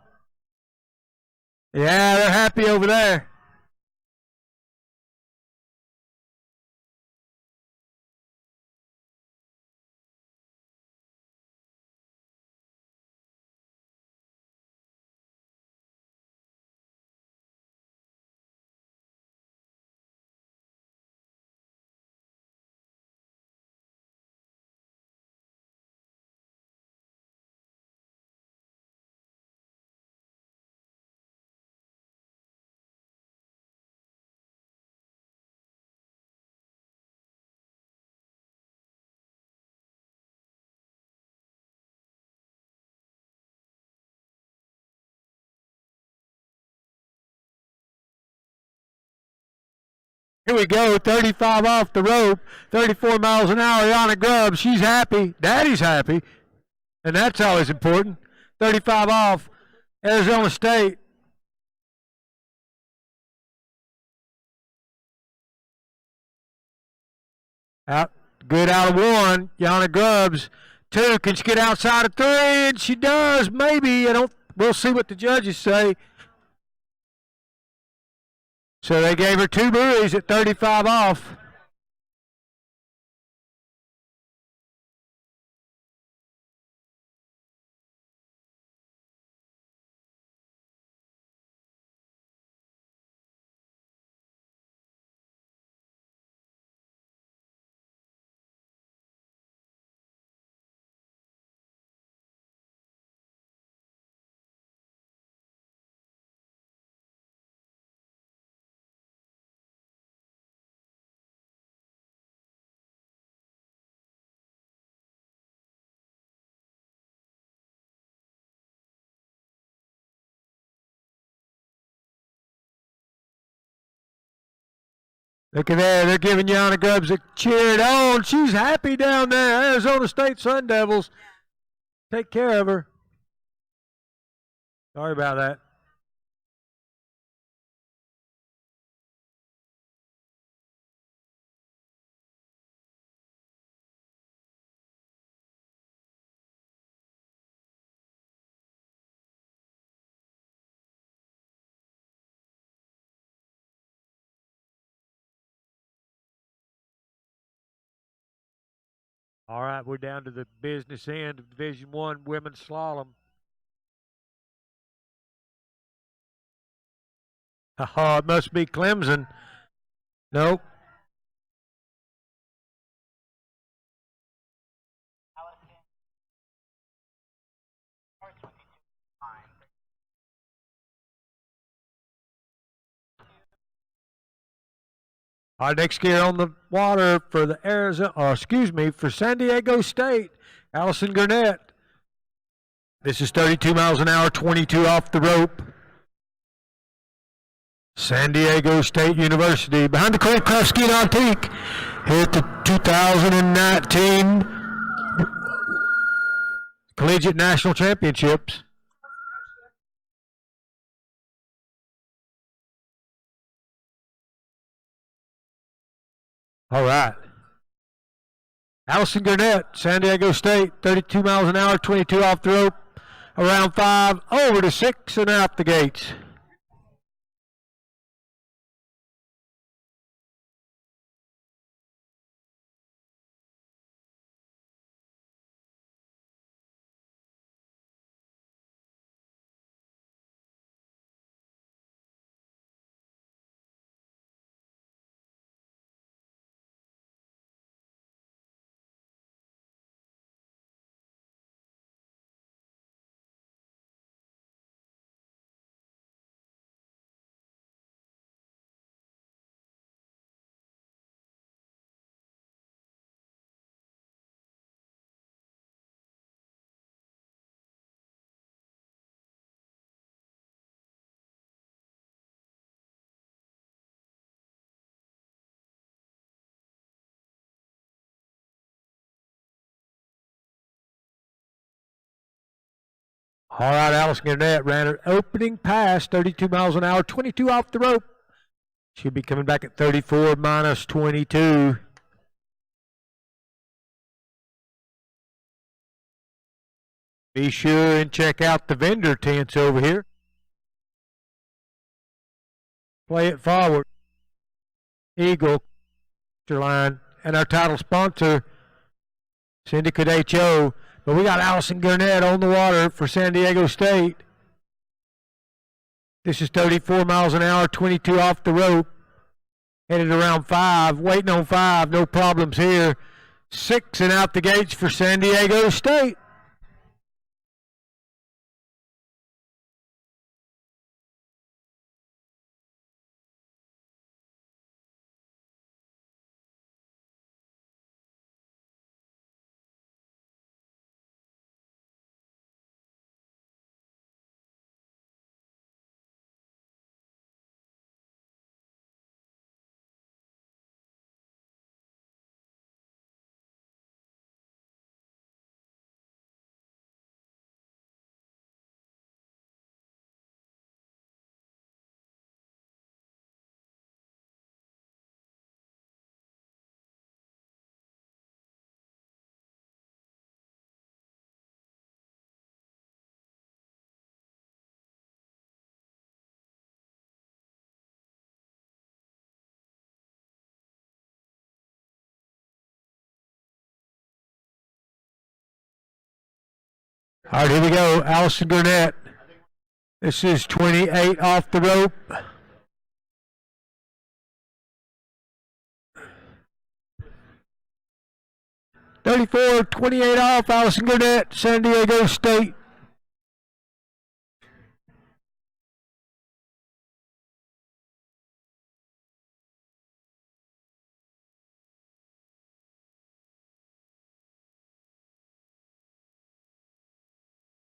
Yeah, they're happy over there. Here we go, 35 off the rope, 34 miles an hour, Yana Grubbs. She's happy. Daddy's happy, and that's always important. 35 off, Arizona State. Out, good out of 1, Yana Grubbs. 2, can she get outside of 3? And she does, maybe. We'll see what the judges say. So they gave her 2 buoys at 35 off. Look at there. They're giving Yana Grubbs a cheer on. She's happy down there. Arizona State Sun Devils. Take care of her. Sorry about that. All right, we're down to the business end of Division I women's slalom. Oh, it must be Clemson. Nope. Our next gear on the water for the for San Diego State, Allison Gurnett. This is 32 miles an hour, 22 off the rope. San Diego State University. Behind the Craft Ski and Antique here at the 2019 Collegiate National Championships. All right. Allison Gurnett, San Diego State, 32 miles an hour, 22 off the rope, around 5, over to 6, and out the gates. All right, Allison Gurnett ran her opening pass, 32 miles an hour, 22 off the rope. She'll be coming back at 34 minus 22. Be sure and check out the vendor tents over here. Play it forward. Eagle line and our title sponsor, Syndicate HO. But we got Allison Gurnett on the water for San Diego State. This is 34 miles an hour, 22 off the rope. Headed around 5, waiting on 5, no problems here. 6 and out the gates for San Diego State. All right, here we go. Allison Gurnett. This is 28 off the rope. (34) 28 off. Allison Gurnett, San Diego State.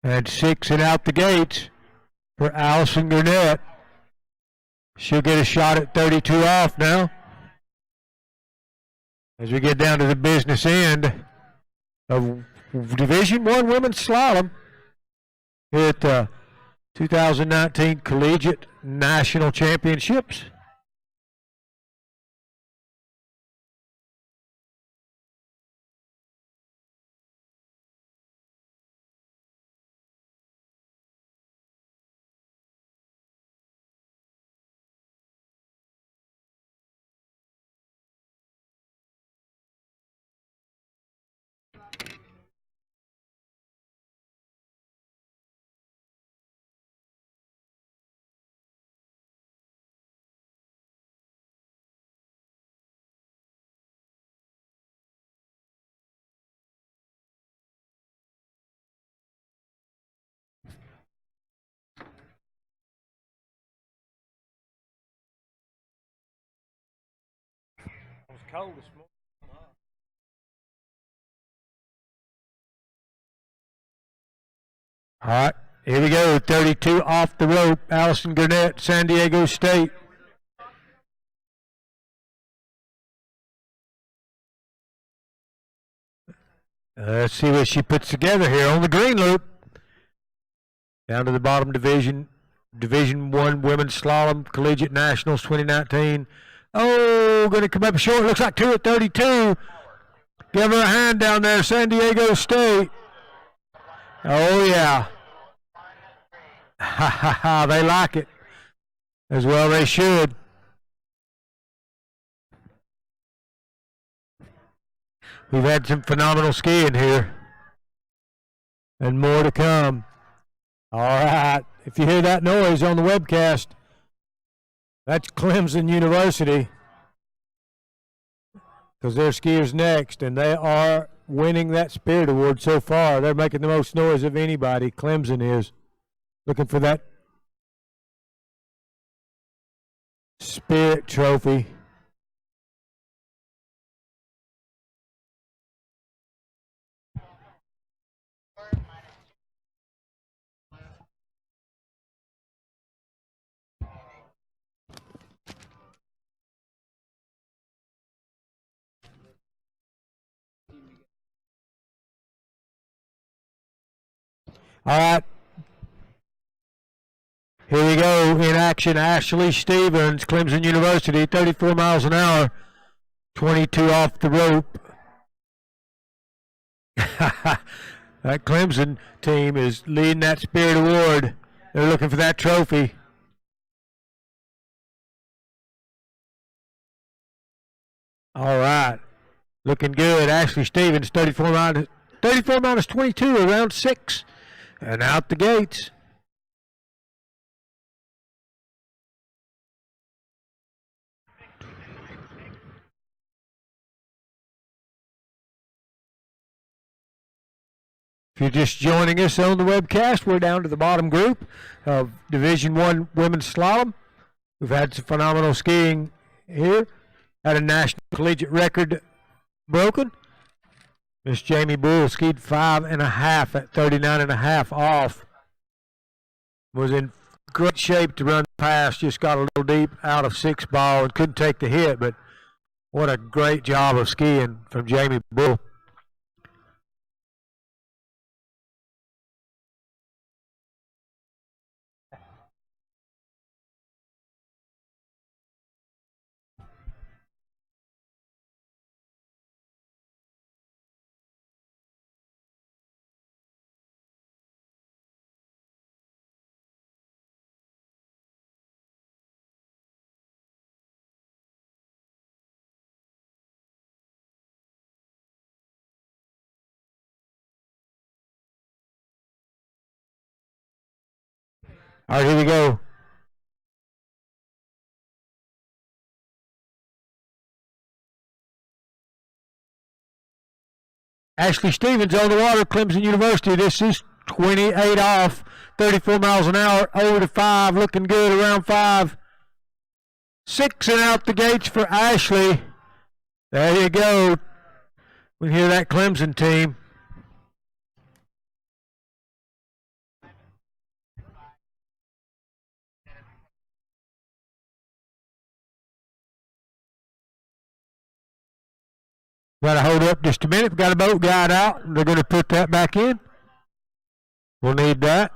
And 6 and out the gates for Allison Gurnett. She'll get a shot at 32 off now. as we get down to the business end of Division I Women's Slalom here at the 2019 Collegiate National Championships. It was cold this morning. All right, here we go. 32 off the rope. Allison Gurnett, San Diego State. Let's see what she puts together here on the green loop. Down to the bottom Division I Women's Slalom Collegiate Nationals 2019. Oh, going to come up short. Looks like 2 at 32. Give her a hand down there, San Diego State. Oh, yeah. Ha, ha, ha. They like it. As well they should. We've had some phenomenal skiing here. And more to come. All right. If you hear that noise on the webcast, that's Clemson University. Because their skiers next, and they are winning that Spirit Award so far. They're making the most noise of anybody. Clemson is looking for that Spirit Trophy. All right. Here we go in action. Ashley Stevens, Clemson University, 34 miles an hour, 22 off the rope. That Clemson team is leading that Spirit Award. They're looking for that trophy. All right. Looking good. Ashley Stevens, 34 minus 22, around 6. And out the gates. If you're just joining us on the webcast, we're down to the bottom group of Division I Women's Slalom. We've had some phenomenal skiing here. Had a national collegiate record broken. Miss Jamie Bull skied 5.5 at 39.5 off. Was in great shape to run past. Just got a little deep out of 6 ball and couldn't take the hit. But what a great job of skiing from Jamie Bull. All right, here we go. Ashley Stevens on the water, Clemson University. This is 28 off, 34 miles an hour, over to 5, looking good around 5. 6 and out the gates for Ashley. There you go. We hear that Clemson team. got to hold up just a minute. We've got a boat guide out, and they're going to put that back in. We'll need that.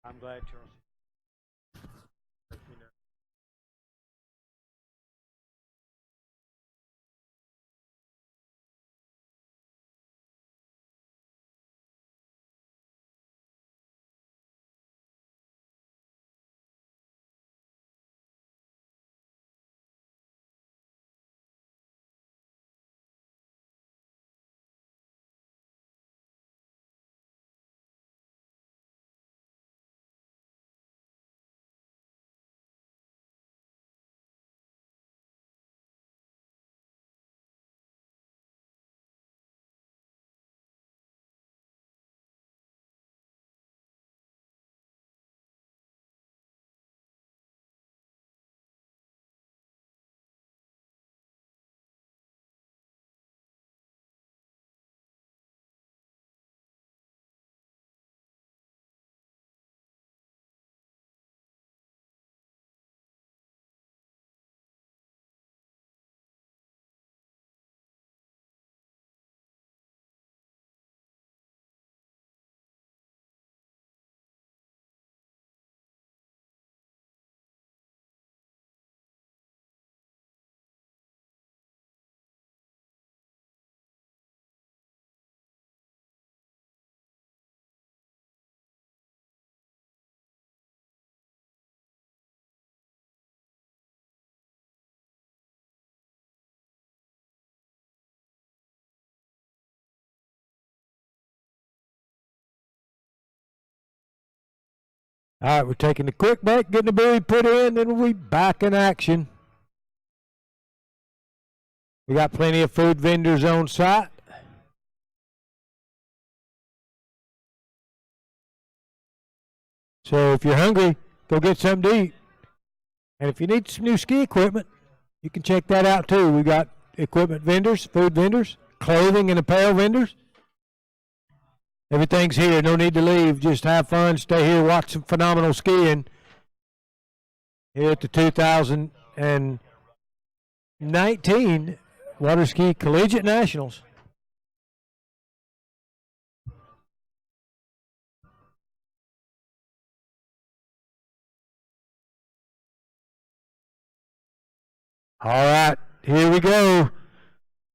I'm glad, Charles. All right, we're taking a quick break, getting the buoy put in, then we'll be back in action. We got plenty of food vendors on site. So if you're hungry, go get something to eat. And if you need some new ski equipment, you can check that out too. We got equipment vendors, food vendors, clothing and apparel vendors. Everything's here. No need to leave. Just have fun. Stay here. Watch some phenomenal skiing here at the 2019 Water Ski Collegiate Nationals. All right, here we go.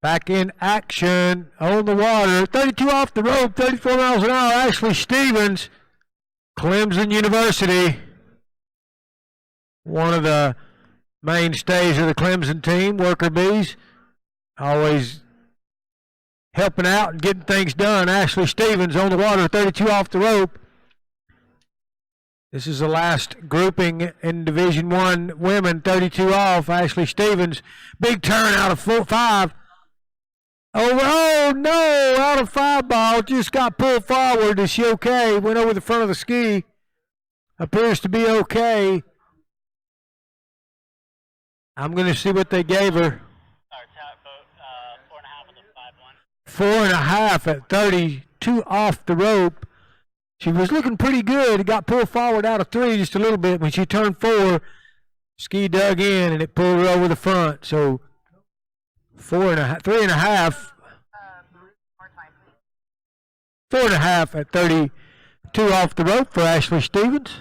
Back in action on the water. 32 off the rope, 34 miles an hour. Ashley Stevens, Clemson University. One of the mainstays of the Clemson team, worker bees. Always helping out and getting things done. Ashley Stevens on the water, 32 off the rope. This is the last grouping in Division I women, 32 off. Ashley Stevens, big turn out of 5. Oh no, out of 5 ball, just got pulled forward. Is she okay? Went over the front of the ski. Appears to be okay. I'm going to see what they gave her. 4.5 at 32 off the rope. She was looking pretty good. It got pulled forward out of 3 just a little bit. When she turned 4, ski dug in and it pulled her over the front. So 3.5. 4.5 at 32 off the rope for Ashley Stevens.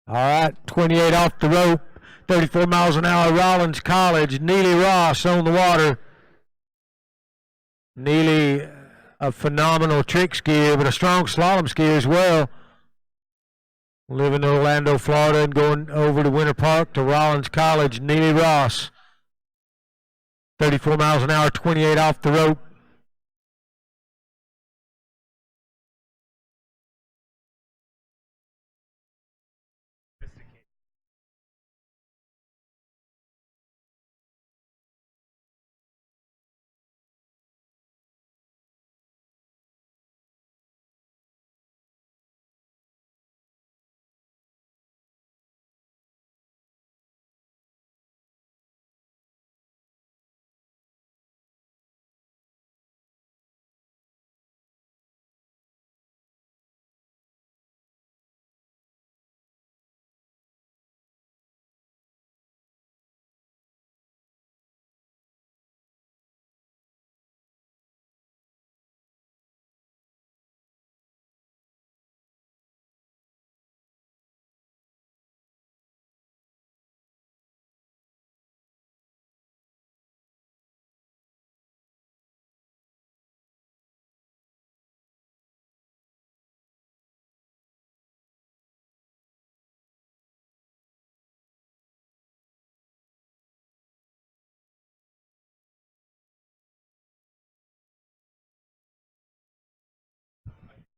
All right, 28 off the rope, 34 miles an hour, Rollins College. Neely Ross on the water. Neely, a phenomenal trick skier, but a strong slalom skier as well. Living in Orlando, Florida, and going over to Winter Park to Rollins College. Neely Ross, 34 miles an hour, 28 off the rope.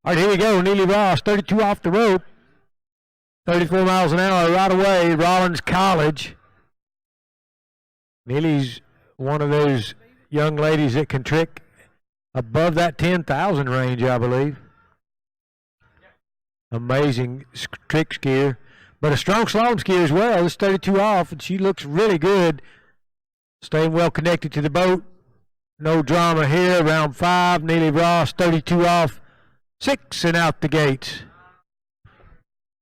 All right, here we go. Neely Ross, 32 off the rope. 34 miles an hour right away. Rollins College. Neely's one of those young ladies that can trick above that 10,000 range, I believe. Amazing trick skier, but a strong slalom skier as well. This 32 off, and she looks really good. Staying well connected to the boat. No drama here. Round 5, Neely Ross, 32 off. 6 and out the gates.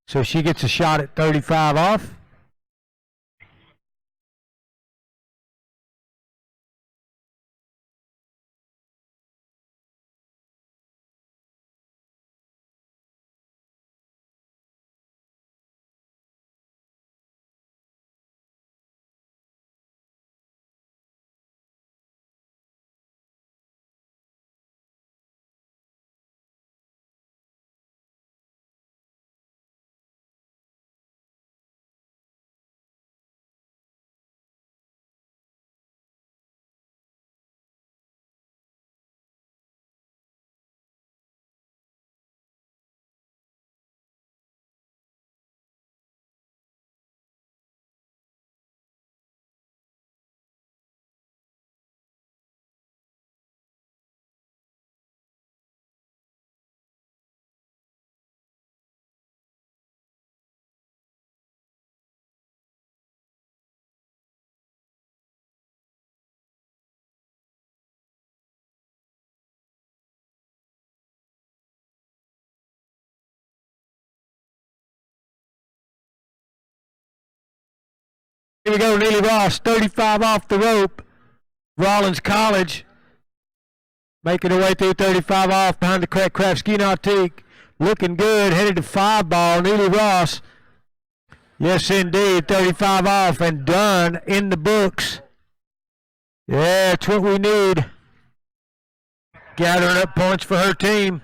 So she gets a shot at 35 off. Here we go, Neely Ross, 35 off the rope. Rollins College making her way through 35 off behind the Craft Ski Nautique. Looking good, headed to 5 ball. Neely Ross, yes indeed, 35 off and done in the books. Yeah, that's what we need. Gathering up points for her team.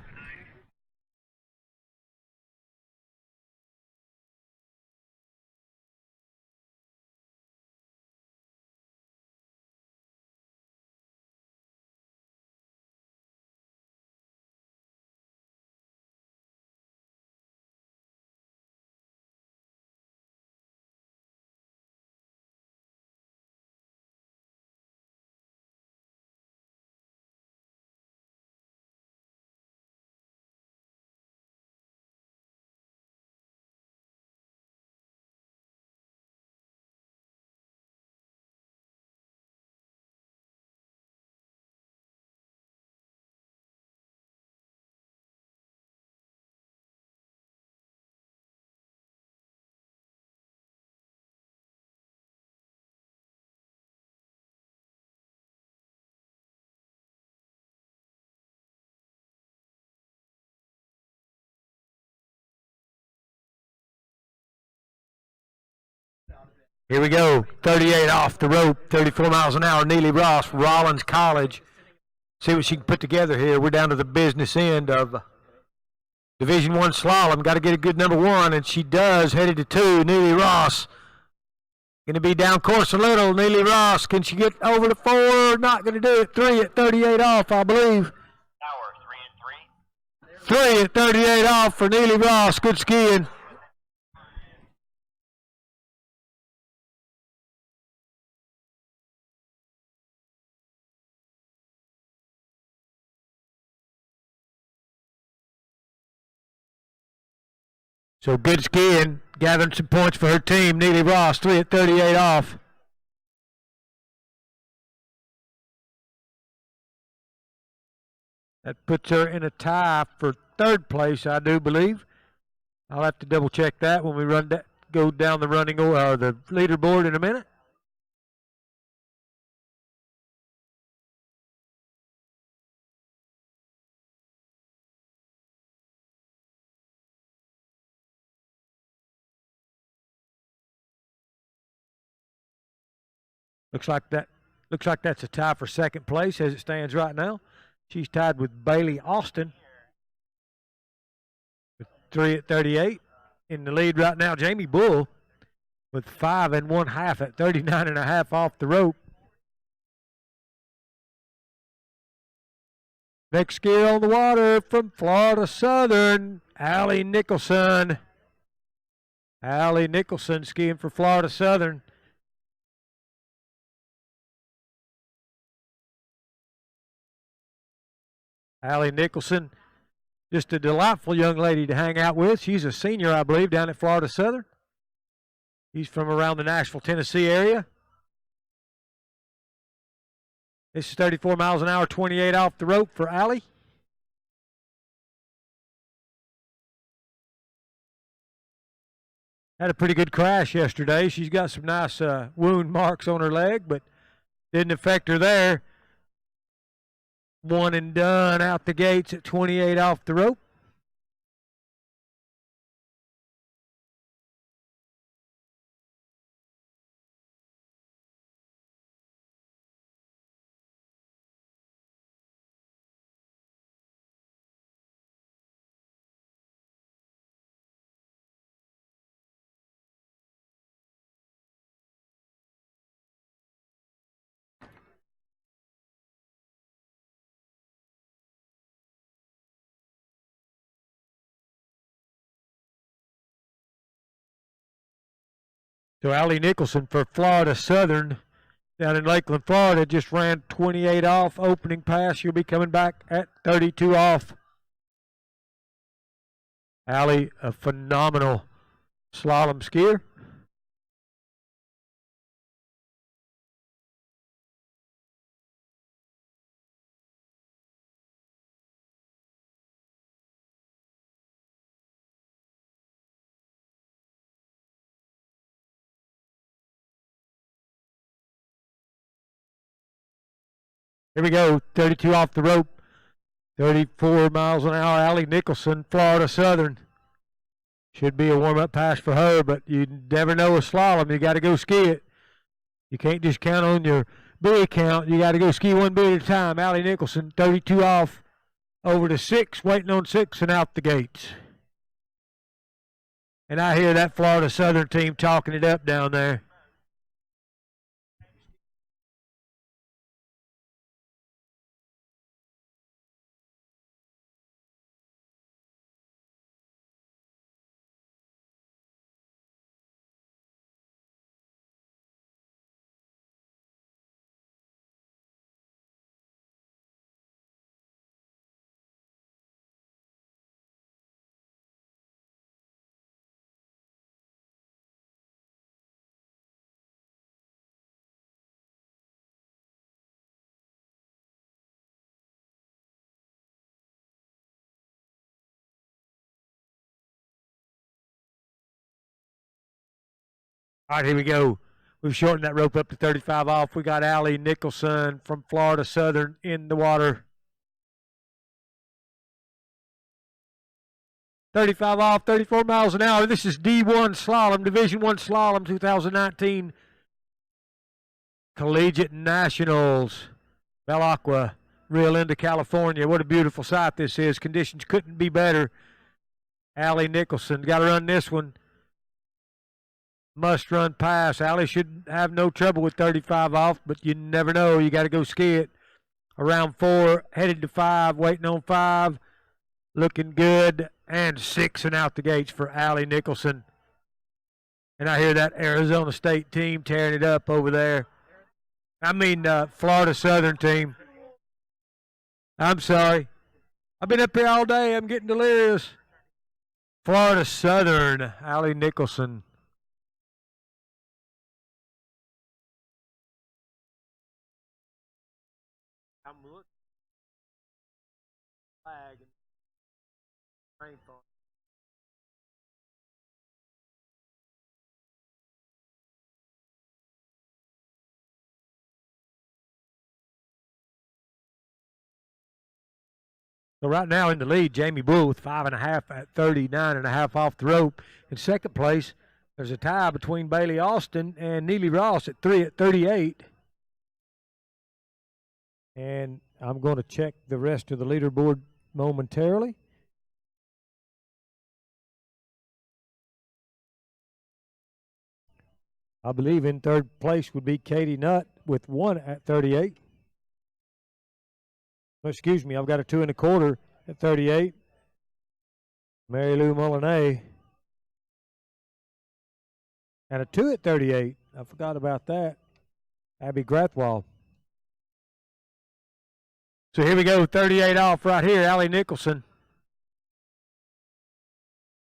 Here we go. 38 off the rope, 34 miles an hour. Neely Ross, Rollins College. See what she can put together here. We're down to the business end of Division I slalom. Got to get a good number 1, and she does. Headed to 2. Neely Ross going to be down course a little. Neely Ross, can she get over to 4? Not going to do it. 3 at 38 off, I believe. 3 at 38 off for Neely Ross. Good skiing. So good skiing, gathering some points for her team. Neely Ross, 3 at 38 off. That puts her in a tie for 3rd place, I do believe. I'll have to double check that when we go down the the leaderboard in a minute. Looks like that's a tie for 2nd place as it stands right now. She's tied with Bailey Austin with 3 at 38. In the lead right now, Jamie Bull with 5 1/2 at 39 1/2 off the rope. Next skier on the water from Florida Southern, Allie Nicholson. Allie Nicholson skiing for Florida Southern. Allie Nicholson, just a delightful young lady to hang out with. She's a senior, I believe, down at Florida Southern. She's from around the Nashville, Tennessee area. This is 34 miles an hour, 28 off the rope for Allie. Had a pretty good crash yesterday. She's got some nice wound marks on her leg, but didn't affect her there. 1 and done out the gates at 28 off the rope. So Allie Nicholson for Florida Southern down in Lakeland, Florida, just ran 28 off opening pass. She'll be coming back at 32 off. Allie, a phenomenal slalom skier. Here we go, 32 off the rope, 34 miles an hour. Allie Nicholson, Florida Southern. Should be a warm-up pass for her, but you never know with slalom. You got to go ski it. You can't just count on your buoy count. You got to go ski one buoy at a time. Allie Nicholson, 32 off, over to 6, waiting on 6 and out the gates. And I hear that Florida Southern team talking it up down there. All right, here we go. We've shortened that rope up to 35 off. We got Allie Nicholson from Florida Southern in the water. 35 off, 34 miles an hour. This is D1 Slalom, Division I Slalom 2019 Collegiate Nationals. Bell Acqua, Rio Linda, California. What a beautiful sight this is. Conditions couldn't be better. Allie Nicholson got to run this one. Must run pass. Allie should have no trouble with 35 off, but you never know. You got to go ski it. Around 4, headed to 5, waiting on 5. Looking good. And 6 and out the gates for Allie Nicholson. And I hear that Arizona State team tearing it up over there. I mean, Florida Southern team. I'm sorry. I've been up here all day. I'm getting delirious. Florida Southern, Allie Nicholson. I'm looking. Flag and rainfall. So right now in the lead, Jamie Bull with 5.5 at 39.5 off the rope. In second place, there's a tie between Bailey Austin and Neely Ross at 3 at 38. And I'm going to check the rest of the leaderboard momentarily. I believe in third place would be Katie Nutt with 1 at 38. Excuse me, I've got a 2 1/4 at 38. Mary Lou Molinet. And a 2 at 38. I forgot about that. Abby Grathwall. So here we go, 38 off right here, Allie Nicholson.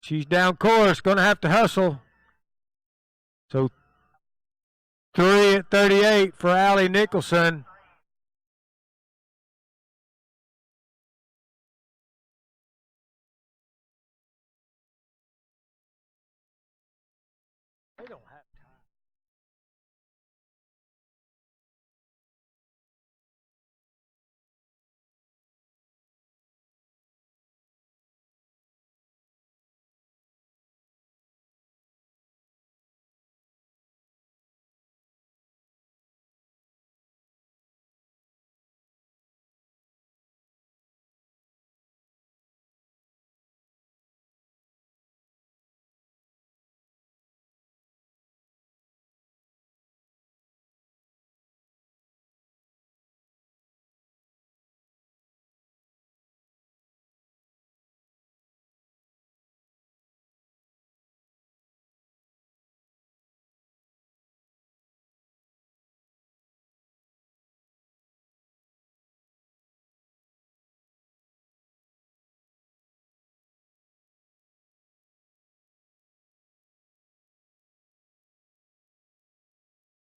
She's down course, going to have to hustle. So 3 at 38 for Allie Nicholson. They don't have time.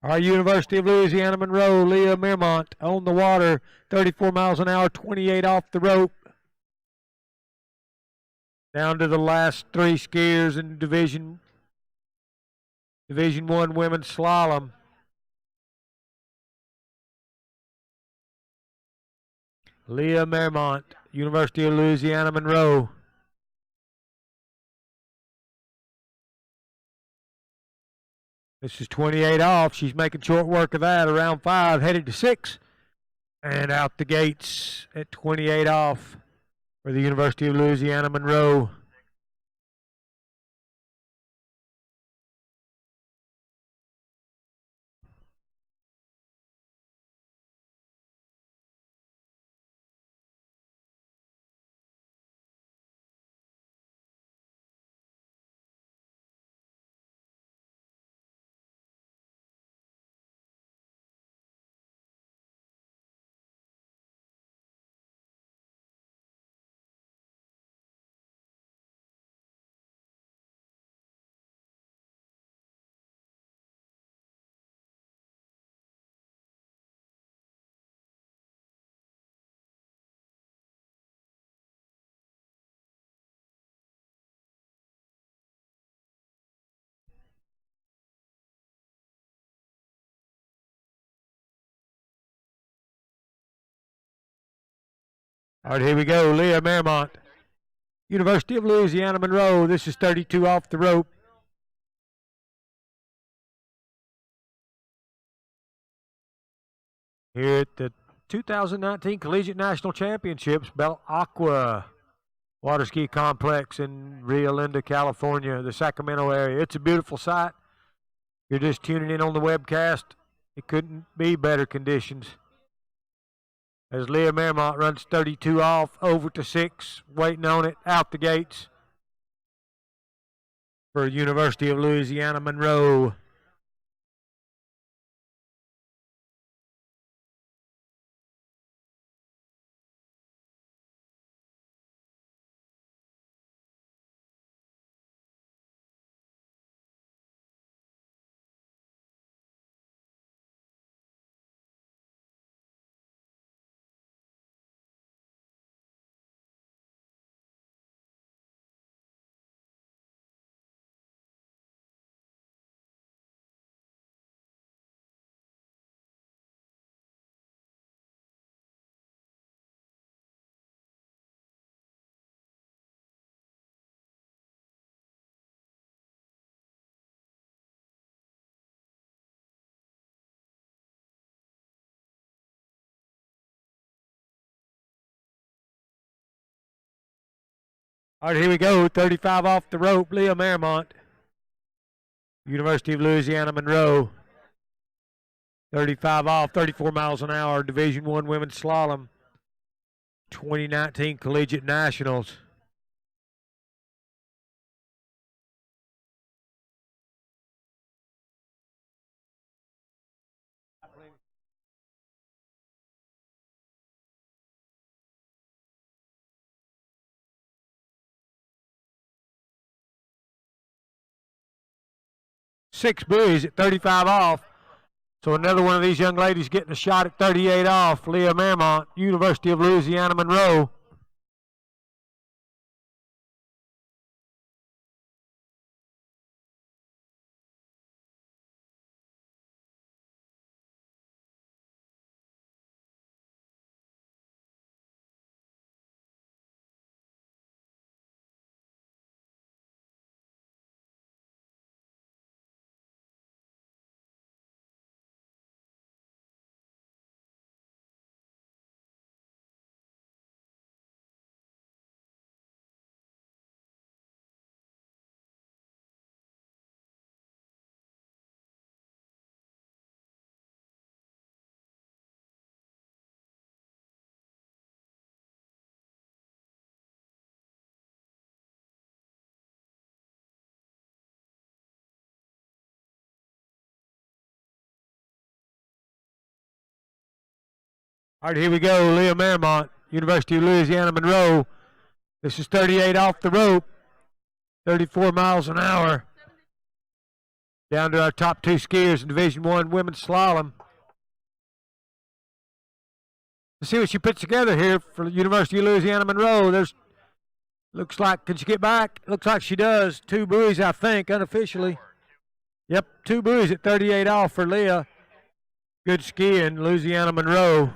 Our University of Louisiana Monroe, Leah Mermont on the water, 34 miles an hour, 28 off the rope. Down to the last 3 skiers in Division I women's slalom. Leah Mermont, University of Louisiana Monroe. This is 28 off. She's making short work of that. Around 5, headed to 6. And out the gates at 28 off for the University of Louisiana Monroe. All right, here we go. Leah Mermont University of Louisiana Monroe. This is 32 off the rope. Here at the 2019 Collegiate National Championships, Bell Acqua Waterski Complex in Rio Linda, California, the Sacramento area. It's a beautiful sight. You're just tuning in on the webcast. It couldn't be better conditions. As Leah Marymount runs 32 off, over to 6, waiting on it, out the gates for University of Louisiana Monroe. All right, here we go. 35 off the rope. Leah Marymount, University of Louisiana Monroe. 35 off, 34 miles an hour. Division I Women's Slalom. 2019 Collegiate Nationals. Six buoys at 35 off. So another one of these young ladies getting a shot at 38 off. Leah Marymount, University of Louisiana Monroe. All right, here we go. Leah Marymount, University of Louisiana Monroe. This is 38 off the rope, 34 miles an hour. Down to our top two skiers in Division I Women's Slalom. Let's see what she puts together here for the University of Louisiana Monroe. Looks like, can she get back? Looks like she does. Two buoys, I think, unofficially. Yep, two buoys at 38 off for Leah. Good skiing, Louisiana Monroe.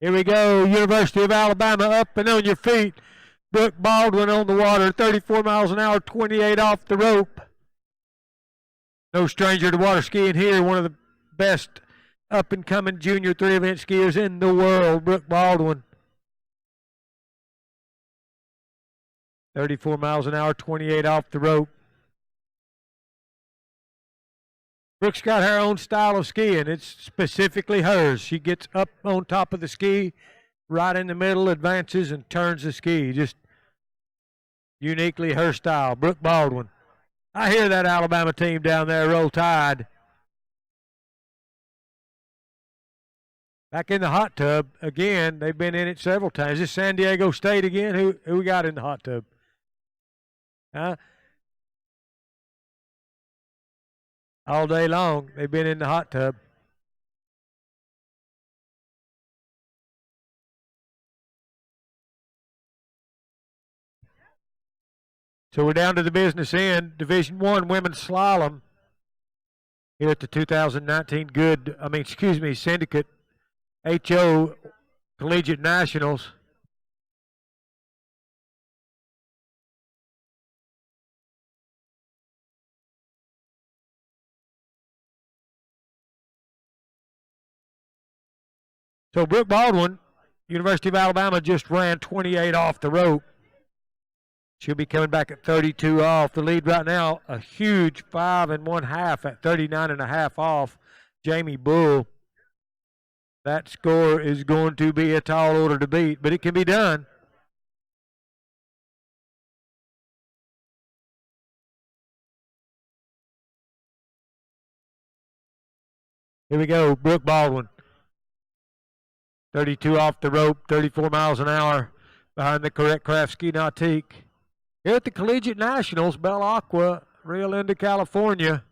Here we go, University of Alabama up and on your feet. Brooke Baldwin on the water, 34 miles an hour, 28 off the rope. No stranger to water skiing here, one of the best up-and-coming junior three-event skiers in the world, Brooke Baldwin. 34 miles an hour, 28 off the rope. Brooke's got her own style of skiing. It's specifically hers. She gets up on top of the ski, right in the middle, advances, and turns the ski. Just uniquely her style. Brooke Baldwin. I hear that Alabama team down there, Roll Tide. Back in the hot tub again. They've been in it several times. Is this San Diego State again? Who we got in the hot tub? Huh? All day long, they've been in the hot tub. So we're down to the business end, Division I Women's Slalom here at the 2019 Syndicate HO Collegiate Nationals. So Brooke Baldwin, University of Alabama, just ran 28 off the rope. She'll be coming back at 32 off. The lead right now, a huge 5 1/2 at 39 1/2 off Jamie Bull. That score is going to be a tall order to beat, but it can be done. Here we go, Brooke Baldwin. 32 off the rope, 34 miles an hour behind the correct craft ski nautique. Here at the Collegiate Nationals, Bell Acqua, Rio Linda, California.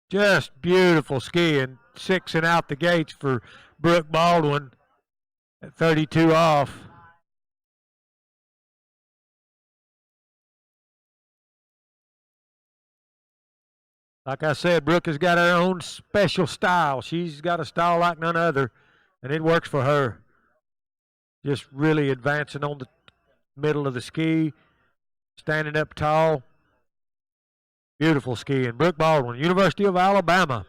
Just beautiful skiing. 6 and out the gates for Brooke Baldwin at 32 off. Like I said, Brooke has got her own special style. She's got a style like none other, and it works for her. Just really advancing on the middle of the ski, standing up tall. Beautiful skiing. Brooke Baldwin, University of Alabama.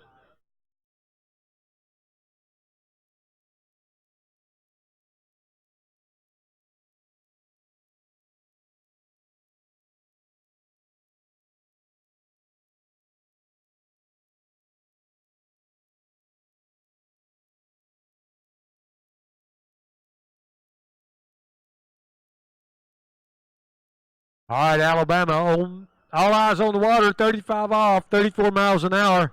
All right, Alabama, all eyes on the water, 35 off, 34 miles an hour.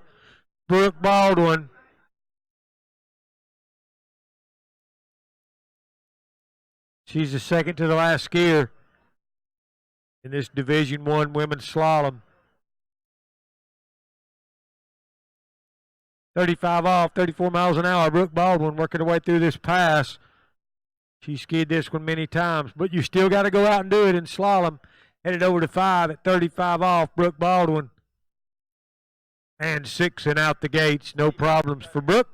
Brooke Baldwin. She's the second to the last skier in this Division I women's slalom. 35 off, 34 miles an hour. Brooke Baldwin working her way through this pass. She skied this one many times, but you still got to go out and do it in slalom. Headed over to 5 at 35 off, Brooke Baldwin. And 6 and out the gates, no problems for Brooke.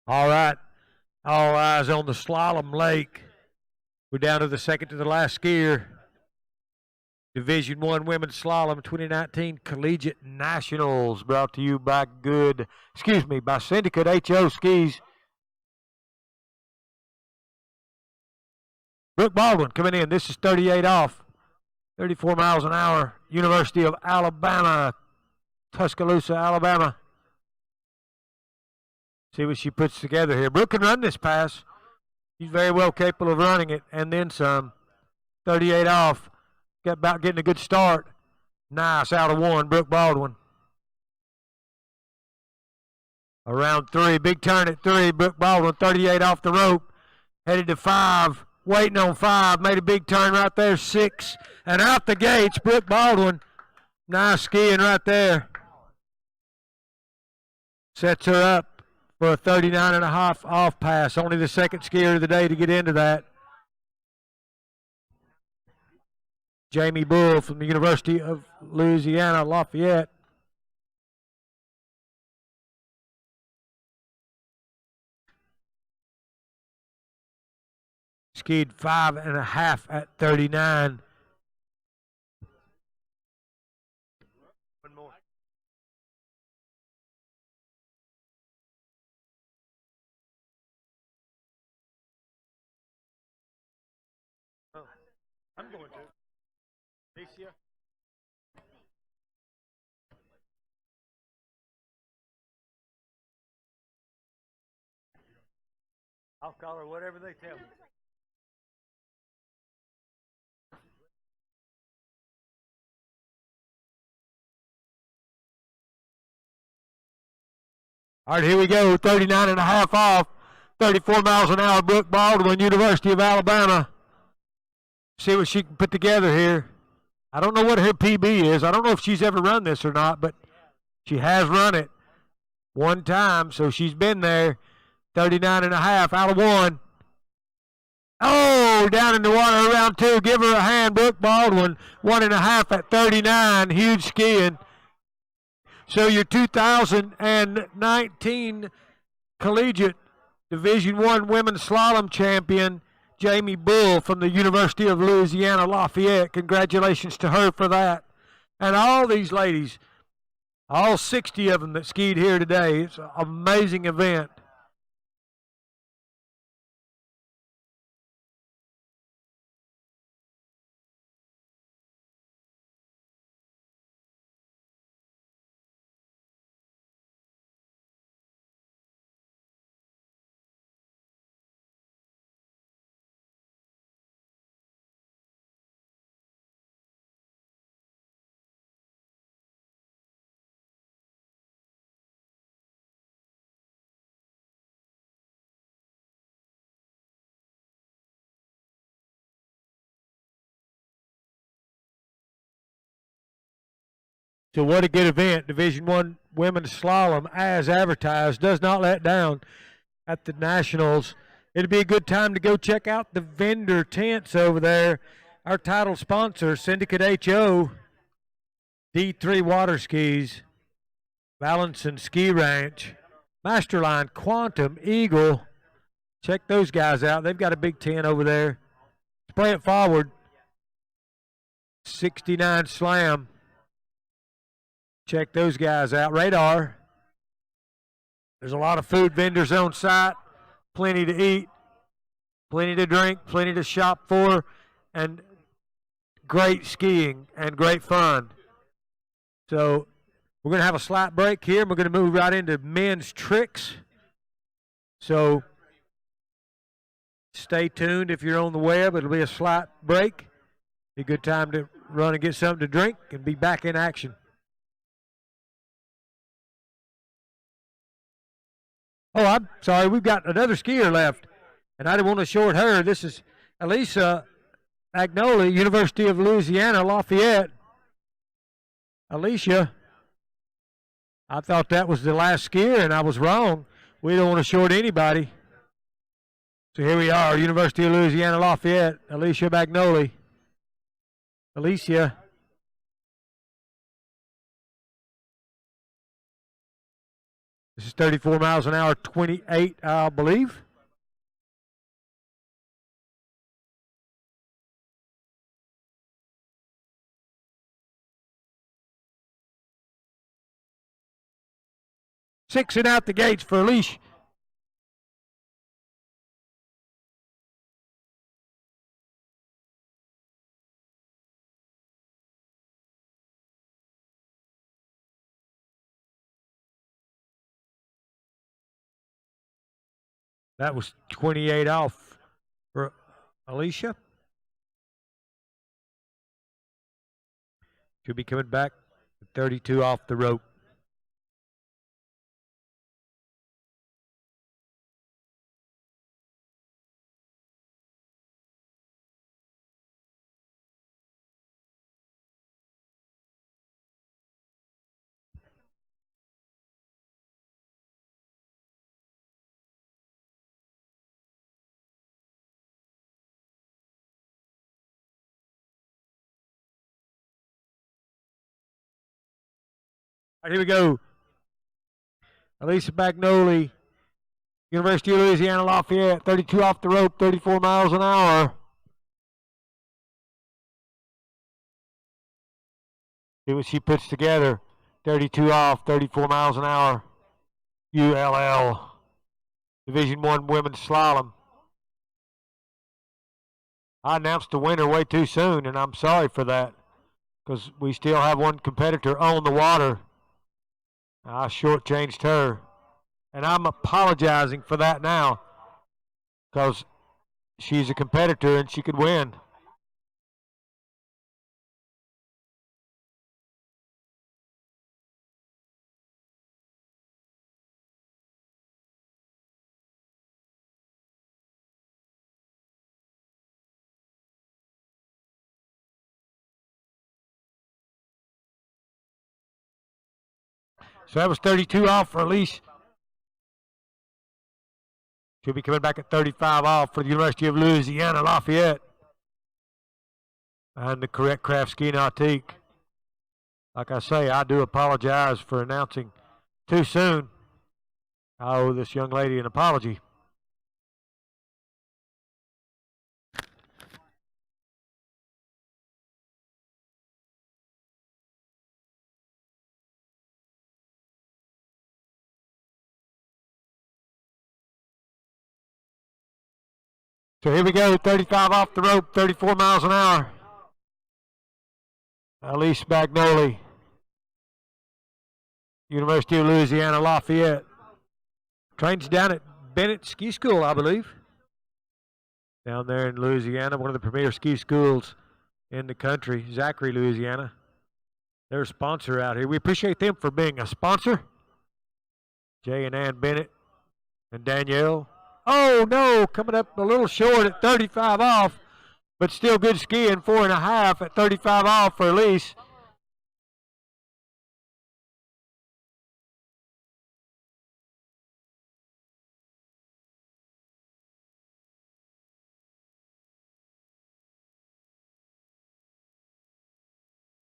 All right, all eyes on the slalom lake. We're down to the second to the last skier. Division I Women's Slalom 2019 Collegiate Nationals, brought to you by by Syndicate HO Skis. Brooke Baldwin coming in. This is 38 off, 34 miles an hour. University of Alabama, Tuscaloosa, Alabama. See what she puts together here. Brooke can run this pass. She's very well capable of running it, and then some. 38 off. Got about getting a good start. Nice, out of one, Brooke Baldwin. Around 3, big turn at 3. Brooke Baldwin, 38 off the rope. Headed to 5, waiting on 5. Made a big turn right there, 6. And out the gates, Brooke Baldwin. Nice skiing right there. Sets her up for a 39.5 off pass. Only the second skier of the day to get into that. Jamie Bull from the University of Louisiana, Lafayette. Skied 5.5 at 39. One more. Oh, I'm going to. Alicia. I'll call her whatever they tell me. All right, here we go. 39.5 off. 34 miles an hour. Brooke Baldwin, University of Alabama. See what she can put together here. I don't know what her PB is. I don't know if she's ever run this or not, but she has run it one time, so she's been there. 39.5 out of 1. Oh, down in the water around 2. Give her a hand, Brooke Baldwin. 1.5 at 39. Huge skiing. So your 2019 Collegiate Division I Women's Slalom Champion, Jamie Bull from the University of Louisiana, Lafayette. Congratulations to her for that. And all these ladies, all 60 of them that skied here today. It's an amazing event. So what a good event. Division I Women's Slalom, as advertised, does not let down at the Nationals. It'd be a good time to go check out the vendor tents over there. Our title sponsor, Syndicate HO, D3 Waterskis, Balance and Ski Ranch, Masterline, Quantum, Eagle. Check those guys out. They've got a big tent over there. Play it forward. 69 Slam. Check those guys out. Radar. There's a lot of food vendors on site. Plenty to eat. Plenty to drink. Plenty to shop for. And great skiing and great fun. So we're going to have a slight break here. And we're going to move right into men's tricks. So stay tuned if you're on the web. It'll be a slight break. Be a good time to run and get something to drink and be back in action. Oh, I'm sorry. We've got another skier left, and I didn't want to short her. This is Elisa Agnoli, University of Louisiana, Lafayette. Alicia, I thought that was the last skier, and I was wrong. We don't want to short anybody. So here we are, University of Louisiana, Lafayette, Alicia Bagnoli. Alicia. This is 34 miles an hour, 28, I believe. Six and out the gates for Alicia. That was 28 off for Alicia. She'll be coming back 32 off the rope. All right, here we go. Elisa Bagnoli, University of Louisiana Lafayette, 32 off the rope, 34 miles an hour. See what she puts together. 32 off, 34 miles an hour. ULL. Division I Women's Slalom. I announced the winner way too soon, and I'm sorry for that, because we still have one competitor on the water. I shortchanged her, and I'm apologizing for that now, because she's a competitor and she could win. So that was 32 off for Elise. She'll be coming back at 35 off for the University of Louisiana Lafayette. And the correct craft ski nautique. Like I say, I do apologize for announcing too soon. I owe this young lady an apology. So here we go, 35 off the rope, 34 miles an hour. Elise Bagnoli, University of Louisiana Lafayette. Trains down at Bennett Ski School, I believe. Down there in Louisiana, one of the premier ski schools in the country, Zachary, Louisiana. They're a sponsor out here. We appreciate them for being a sponsor. Jay and Ann Bennett and Danielle. Oh, no, coming up a little short at 35 off, but still good skiing, 4.5 at 35 off for Elise.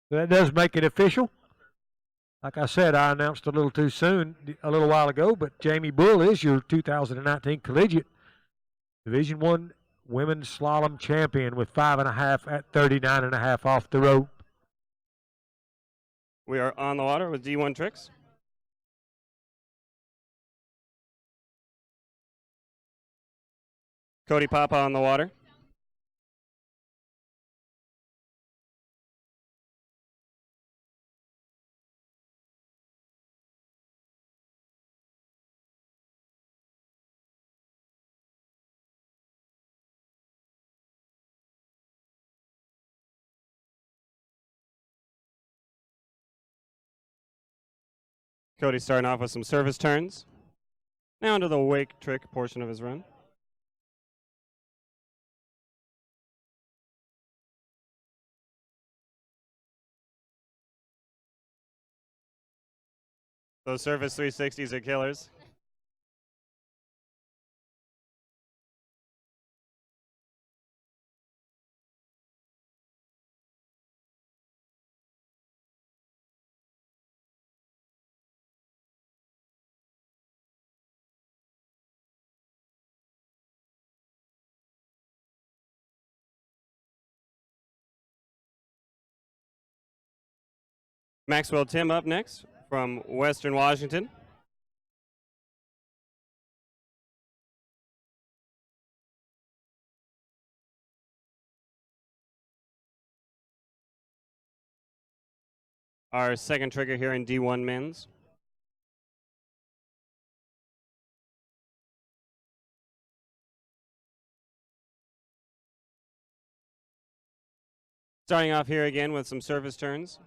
That does make it official. Like I said, I announced a little too soon a little while ago, but Jamie Bull is your 2019 Collegiate Division I Women's Slalom Champion with 5.5 at 39.5 off the rope. We are on the water with D1 Tricks. Cody Papa on the water. Cody starting off with some surface turns. Now into the wake trick portion of his run. Those surface 360s are killers. Maxwell Tim up next from Western Washington. Our second trigger here in D1 men's. Starting off here again with some surface turns.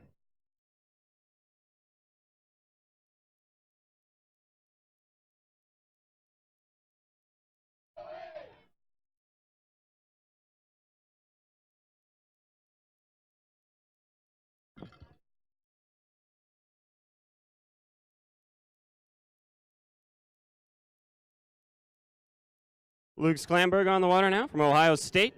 Luke Sklamberg on the water now from Ohio State.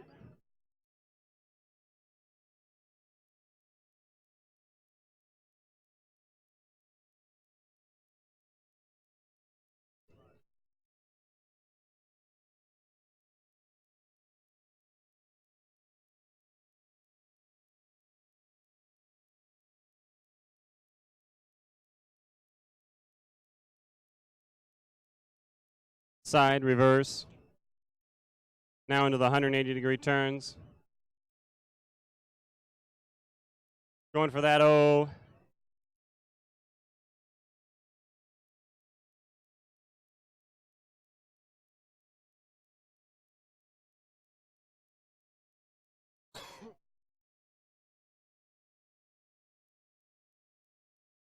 Side, reverse. Now into the 180-degree turns. Going for that O.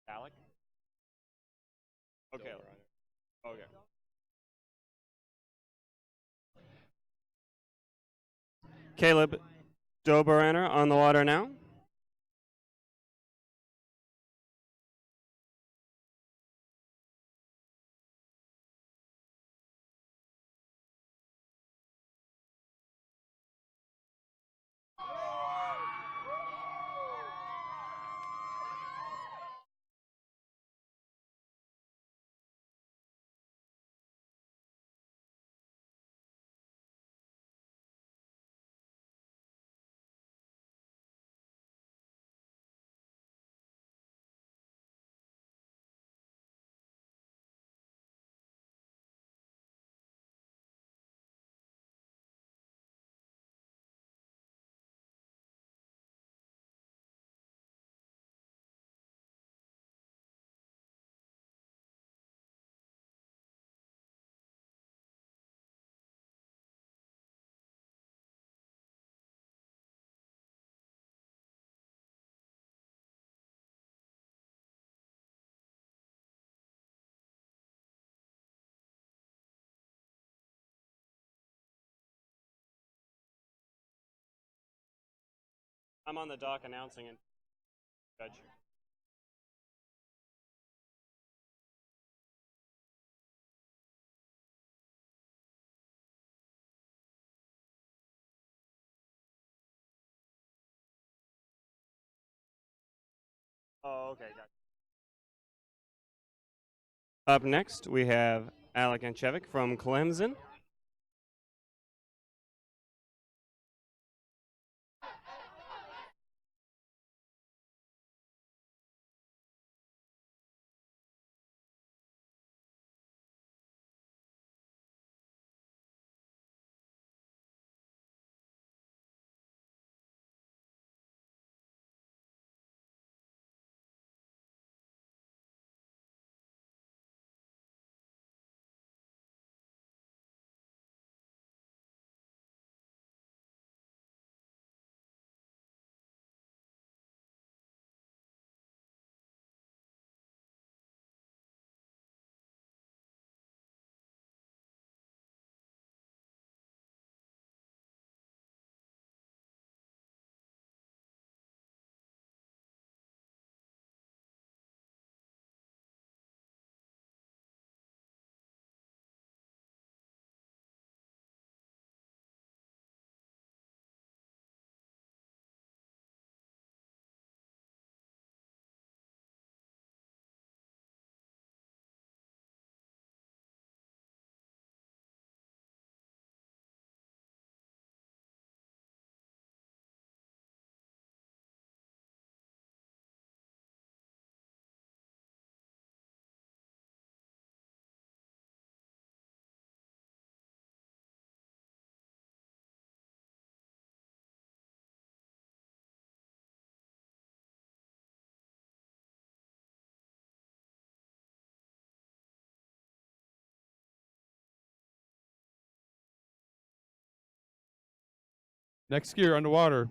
Alec? Okay. Okay. Caleb Doberenner on the water now. I'm on the dock announcing it. Judge. Oh, okay, got it. Up next, we have Alec Anchevic from Clemson. Next skier underwater,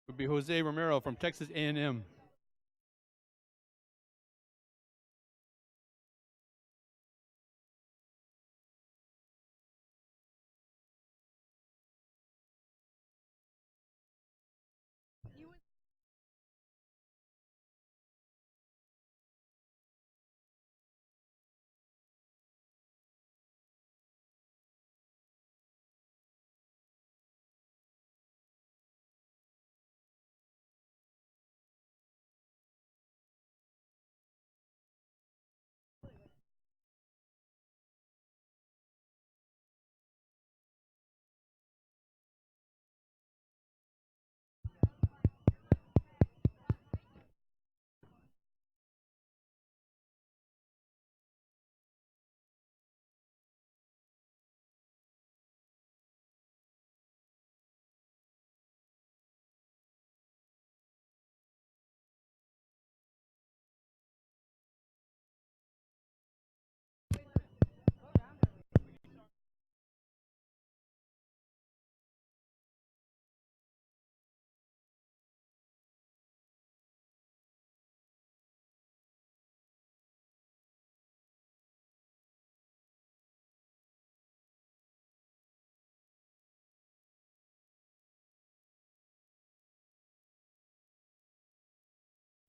would be Jose Romero from Texas A&M.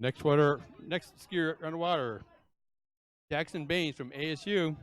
Next skier underwater, Jackson Baines from ASU.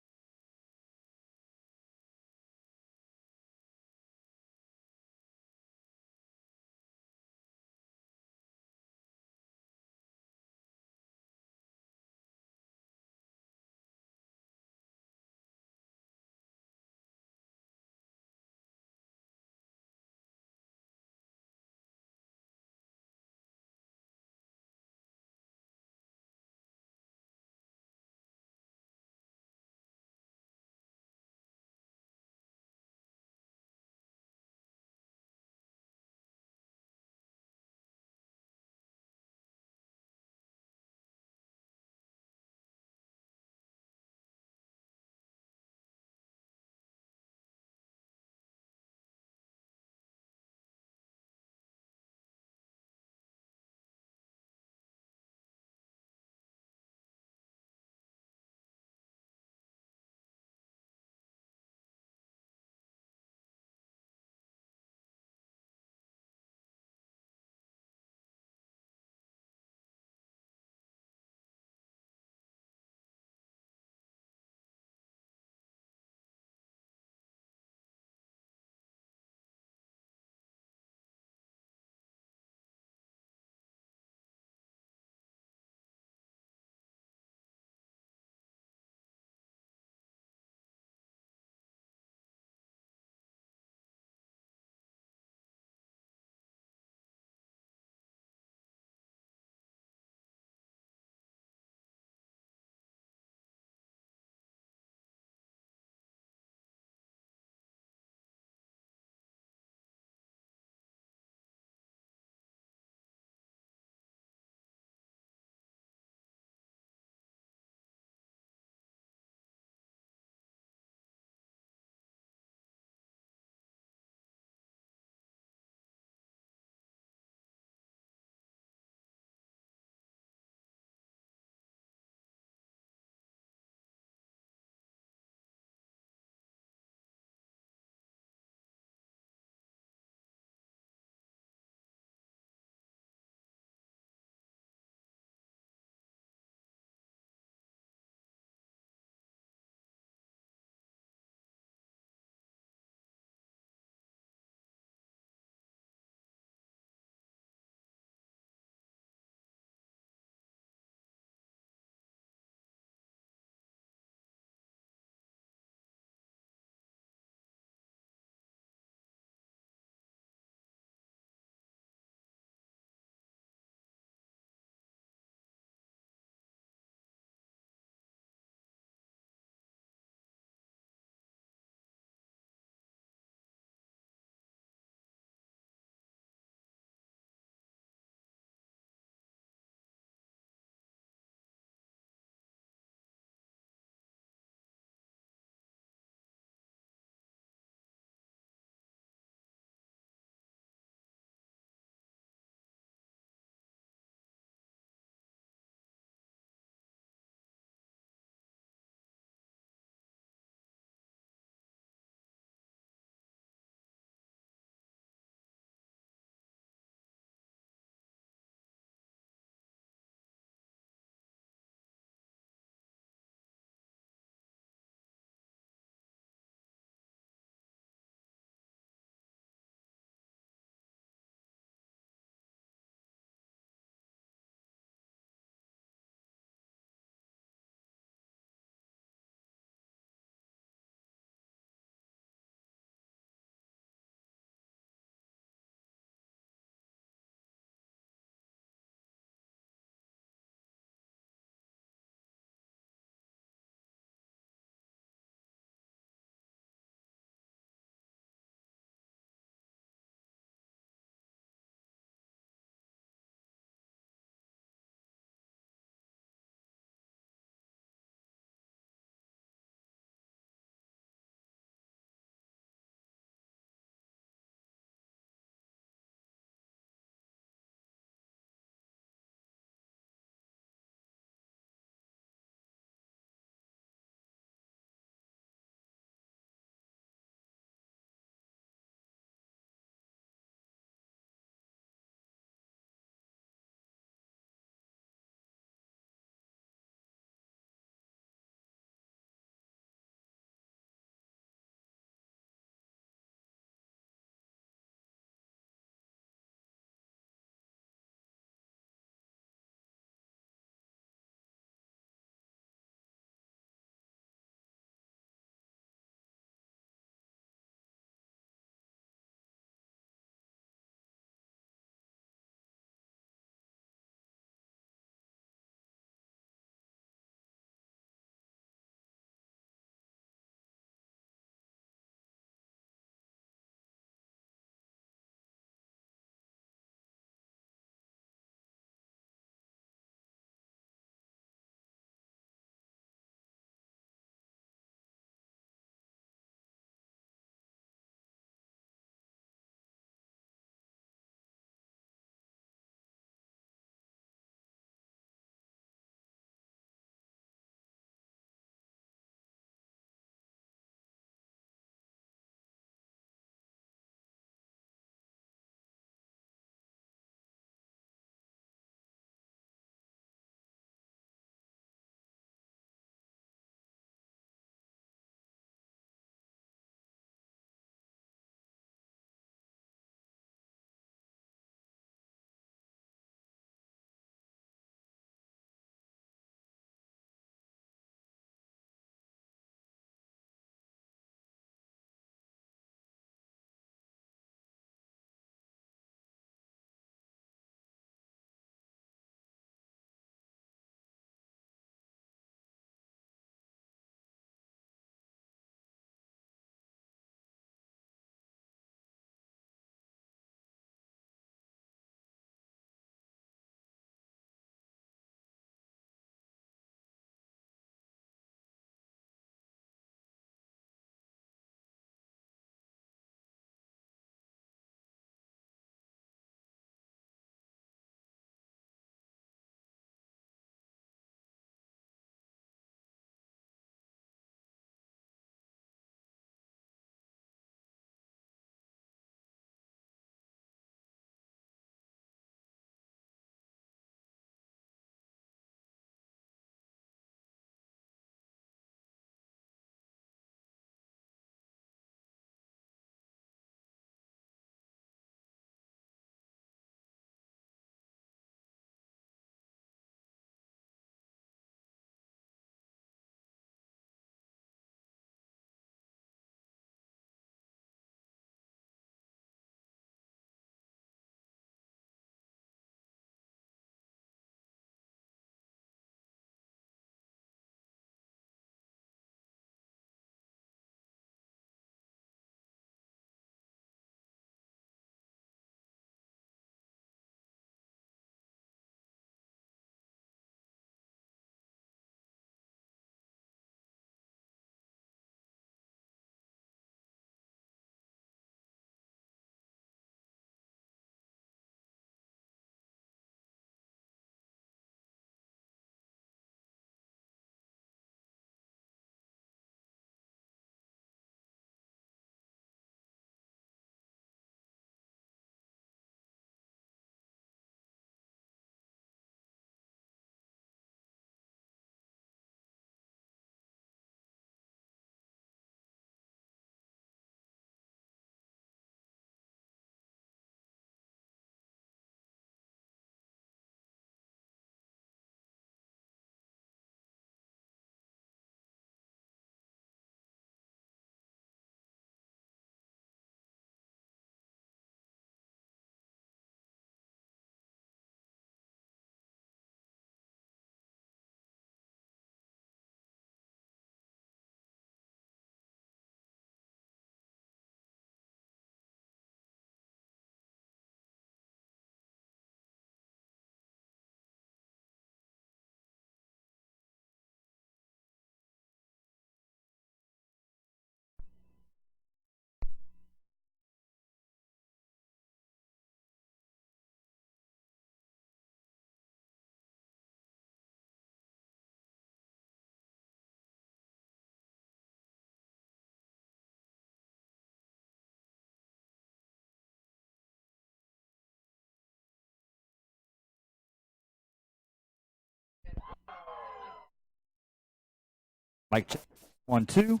Mic check. 1, 2.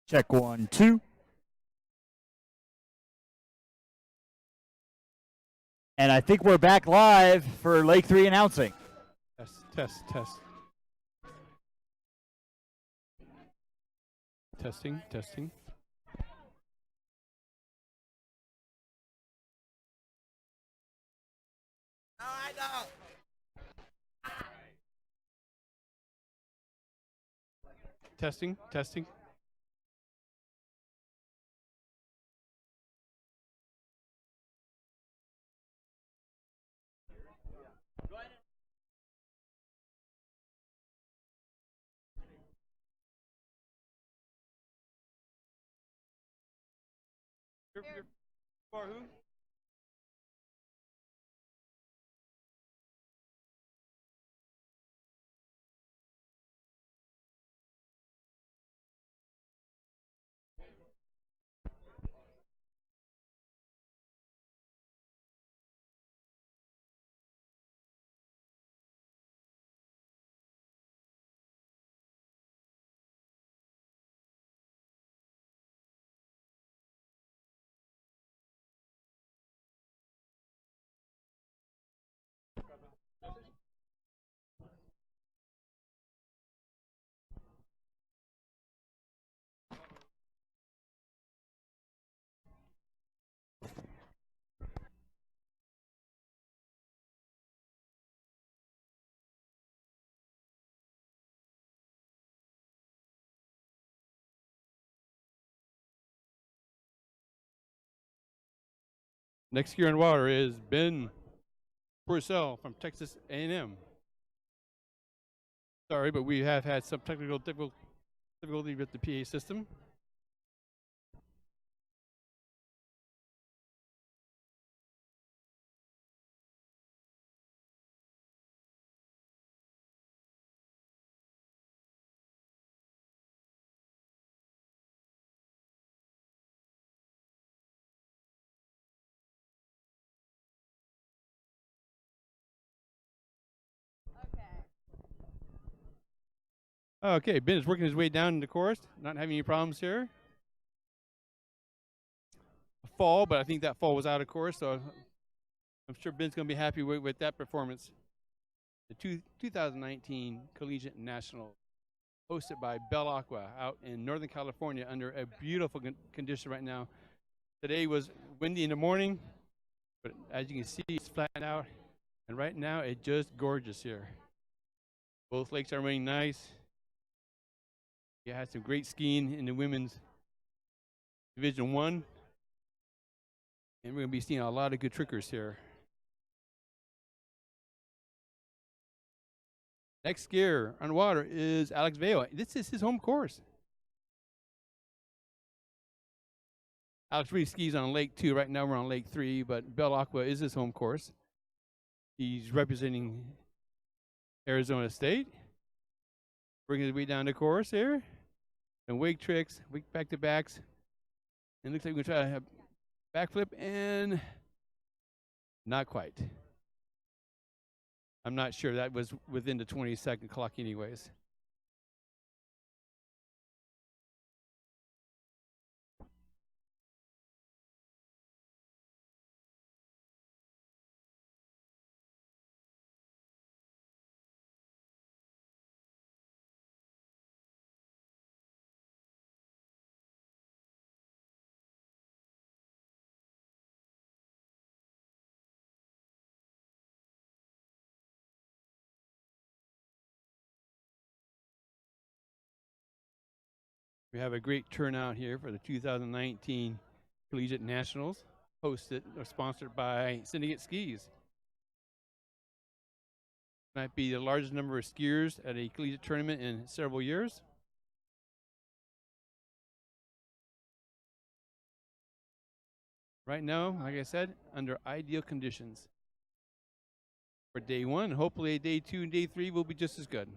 Check 1, 2. And I think we're back live for Lake 3 announcing. Test. Testing. No, I don't. Testing. You're for who? Next skier on water is Ben Purcell from Texas A&M. Sorry, but we have had some technical difficulty with the PA system. Okay, Ben is working his way down the course, not having any problems here. A fall, but I think that fall was out of course, so I'm sure Ben's going to be happy with that performance. The 2019 Collegiate Nationals, hosted by Bell Acqua out in Northern California under a beautiful condition right now. Today was windy in the morning, but as you can see, it's flattened out, and right now it's just gorgeous here. Both lakes are running nice. You had some great skiing in the women's Division 1. And we're going to be seeing a lot of good trickers here. Next skier on water is Alex Veo. This is his home course. Alex really skis on Lake 2. Right now we're on Lake 3, but Bell Acqua is his home course. He's representing Arizona State. Bringing his way down the course here. And wake tricks, wake back-to-backs. And it looks like we're going to try to have backflip, and not quite. I'm not sure. That was within the 20-second clock anyways. We have a great turnout here for the 2019 Collegiate Nationals, hosted or sponsored by Syndicate Skis. Might be the largest number of skiers at a collegiate tournament in several years. Right now, like I said, under ideal conditions for day 1. Hopefully day 2 and day 3 will be just as good.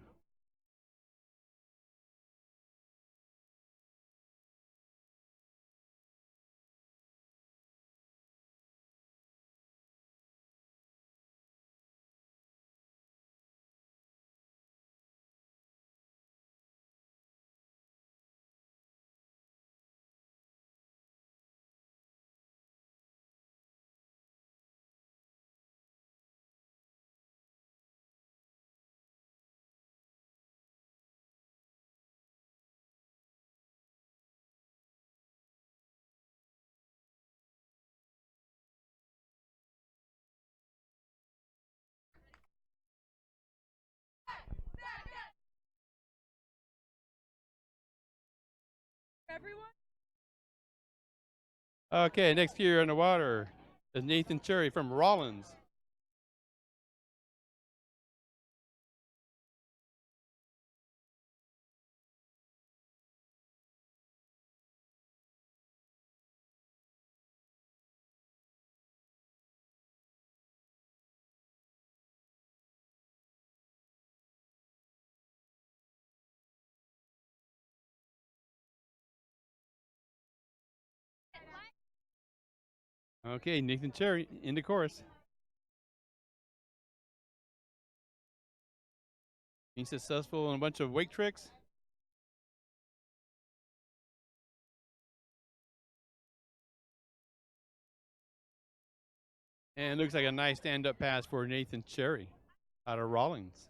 Okay, next skier on the water is Nathan Cherry from Rollins. Okay, Nathan Cherry in the course. Being successful in a bunch of wake tricks. And looks like a nice stand-up pass for Nathan Cherry out of Rollins.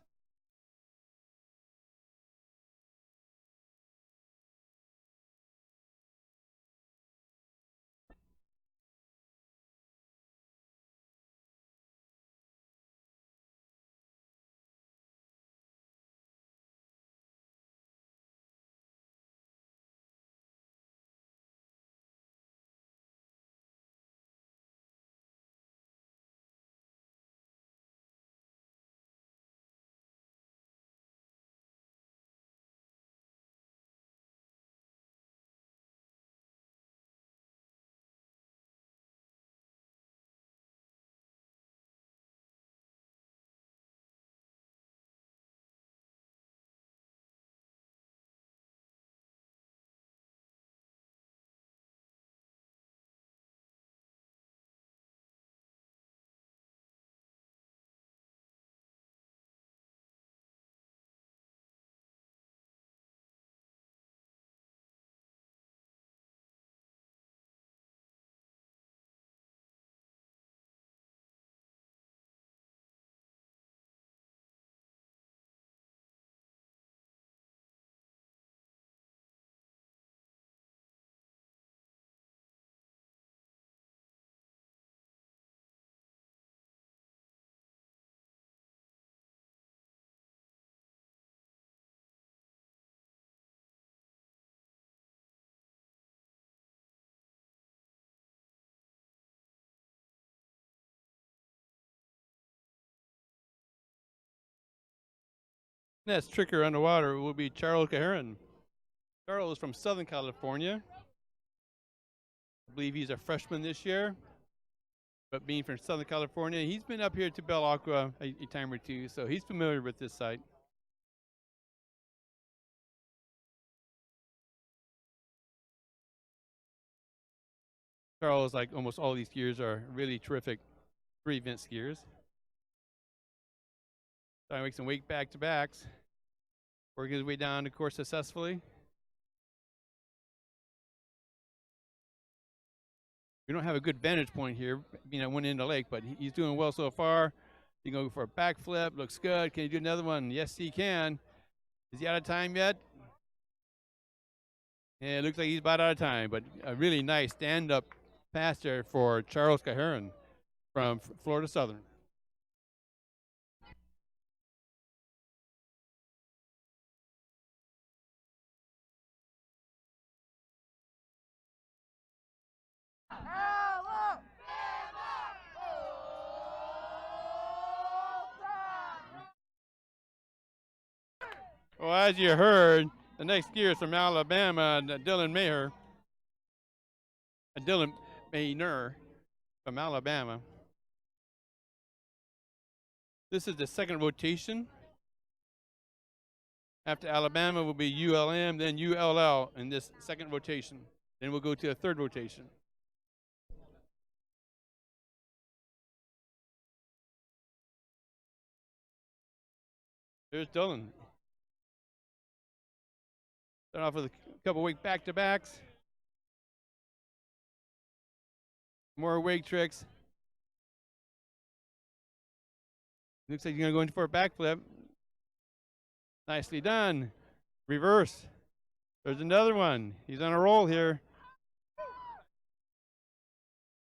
Next tricker underwater will be Charles Caharan. Charles is from Southern California. I believe he's a freshman this year. But being from Southern California, he's been up here to Bell Acqua a time or two, so he's familiar with this site. Charles, like almost all these skiers, are really terrific free event skiers. So I make some wake back-to-backs. Work his way down the course successfully. We don't have a good vantage point here, being at one end of the lake, but he's doing well so far. He can go for a backflip, looks good. Can he do another one? Yes, he can. Is he out of time yet? Yeah, it looks like he's about out of time, but a really nice stand-up pass there for Charles Caharan from Florida Southern. Well, as you heard, the next skier is from Alabama, Dylan Maynor from Alabama. This is the second rotation. After Alabama will be ULM, then ULL in this second rotation. Then we'll go to a third rotation. There's Dylan. Start off with a couple wake back-to-backs. More wake tricks. Looks like he's going to go in for a backflip. Nicely done. Reverse. There's another one. He's on a roll here.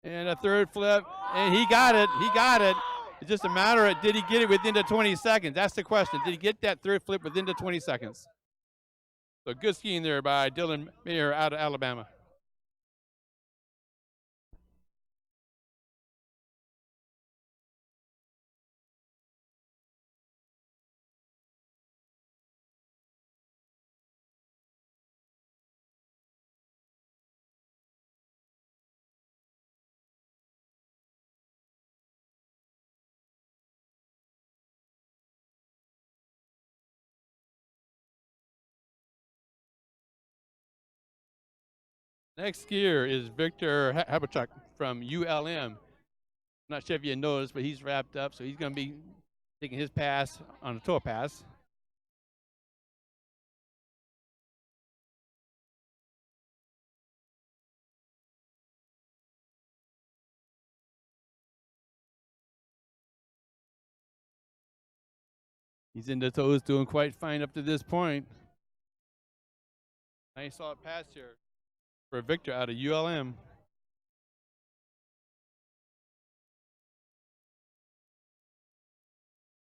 And a third flip. And he got it. He got it. It's just a matter of, did he get it within the 20 seconds? That's the question. Did he get that third flip within the 20 seconds? So good skiing there by Dylan Mayer out of Alabama. Next skier is Victor Habachuk from ULM. Not sure if you noticed, but he's wrapped up, so he's going to be taking his pass on a tow pass. He's in the toes, doing quite fine up to this point. Nice solid pass here for Victor out of ULM.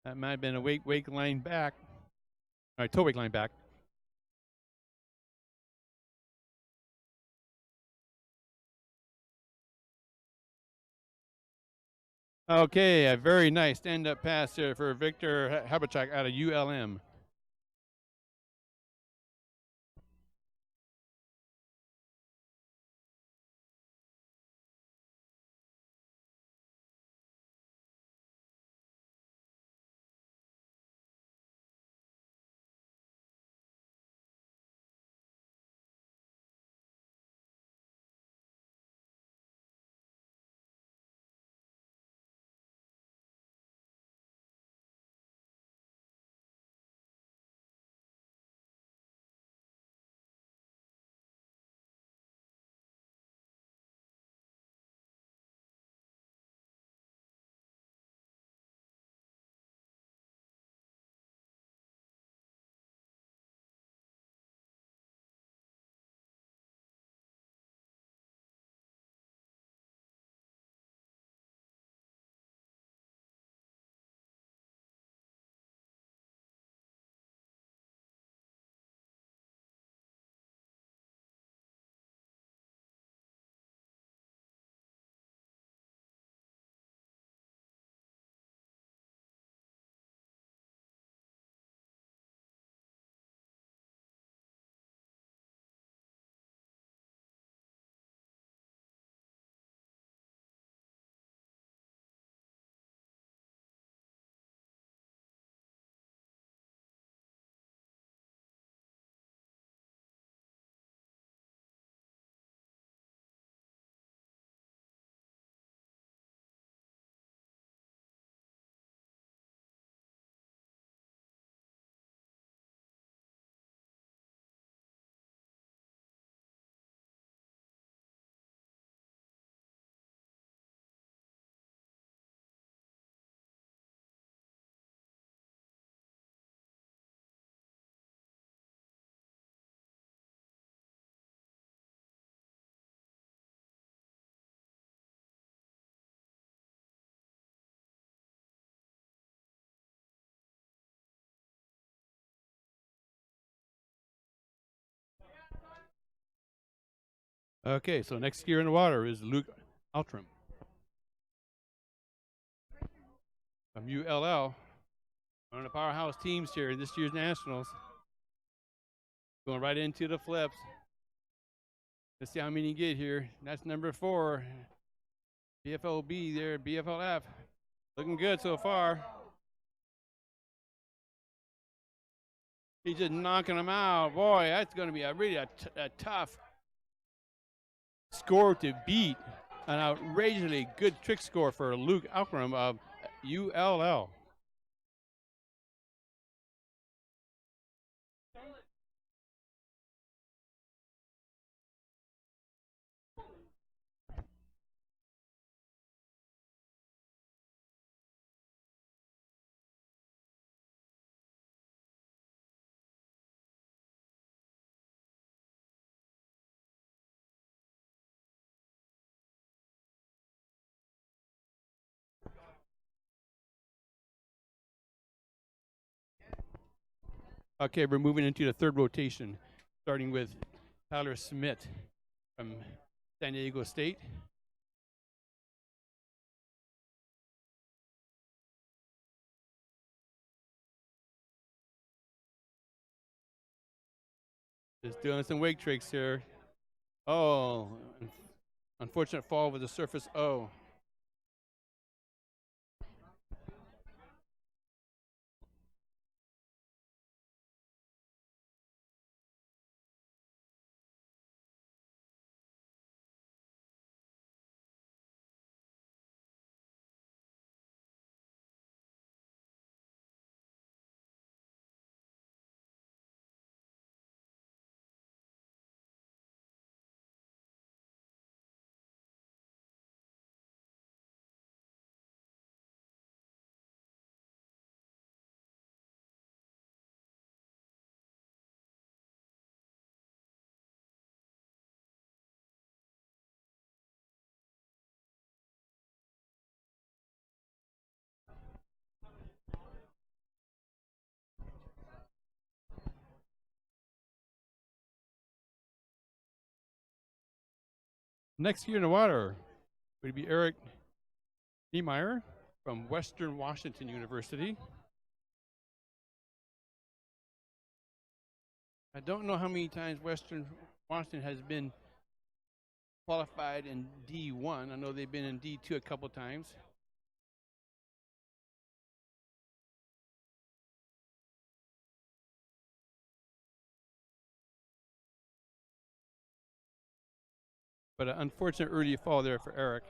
That might have been a wake line back. All right, toe wake line back. Okay, a very nice stand-up pass here for Victor Habachuk out of ULM. Okay, so next skier in the water is Luke Altram from ULL. One of the powerhouse teams here in this year's Nationals. Going right into the flips. Let's see how many you get here. That's number 4. BFLB there, BFLF. Looking good so far. He's just knocking them out. Boy, that's going to be a really a tough score to beat. An outrageously good trick score for Luke Altram of ULL. Okay, we're moving into the third rotation. starting with Tyler Smith from San Diego State. Just doing some wake tricks here. Oh, unfortunate fall with the surface O. Next skier in the water would be Eric Niemeyer from Western Washington University. I don't know how many times Western Washington has been qualified in D1. I know they've been in D2 a couple times. But an unfortunate early fall there for Eric.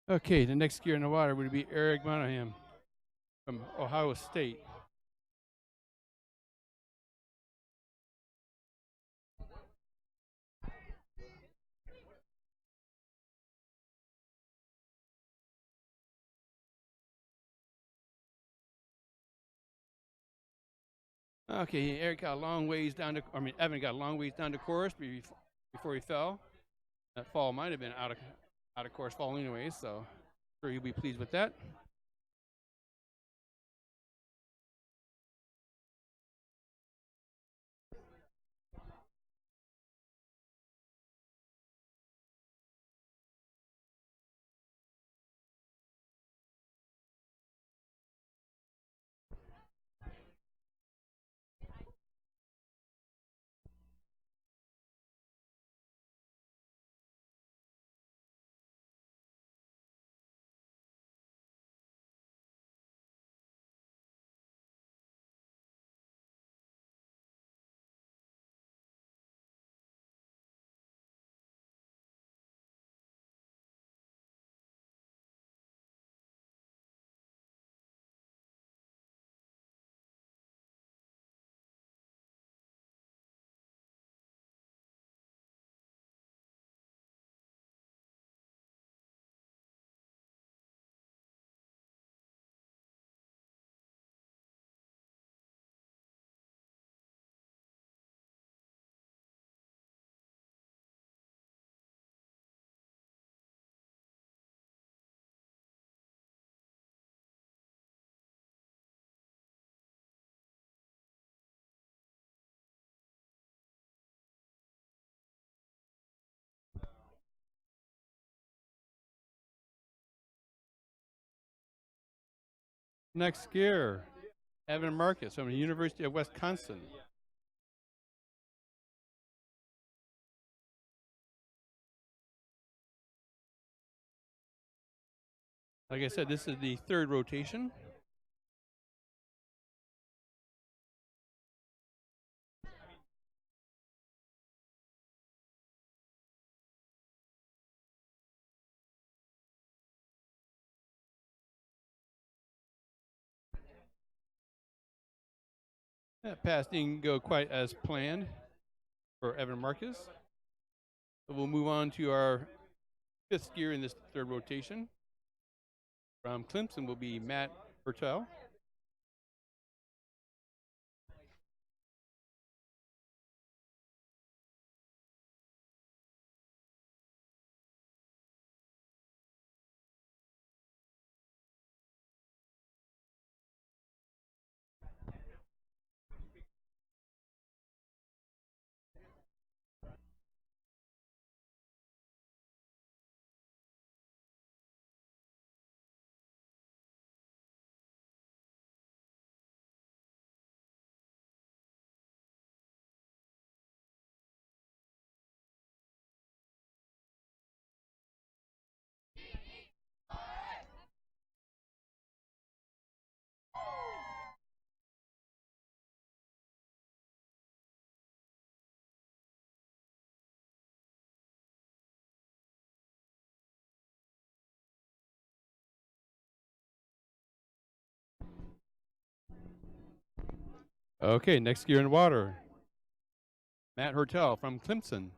Okay, the next skier in the water would be Eric Monahan from Ohio State. Okay, Eric got a long ways down to, Evan got a long ways down to course before he fell. That fall might have been out of course fall anyway, so I'm sure he'll be pleased with that. Next skier Evan Marcus from the University of Wisconsin. Like I said, this is the third rotation. That pass didn't go quite as planned for Evan Marcus. So we'll move on to our fifth skier in this third rotation. From Clemson will be Matt Bertel. Okay, next skier in water. Matt Hertel from Clemson.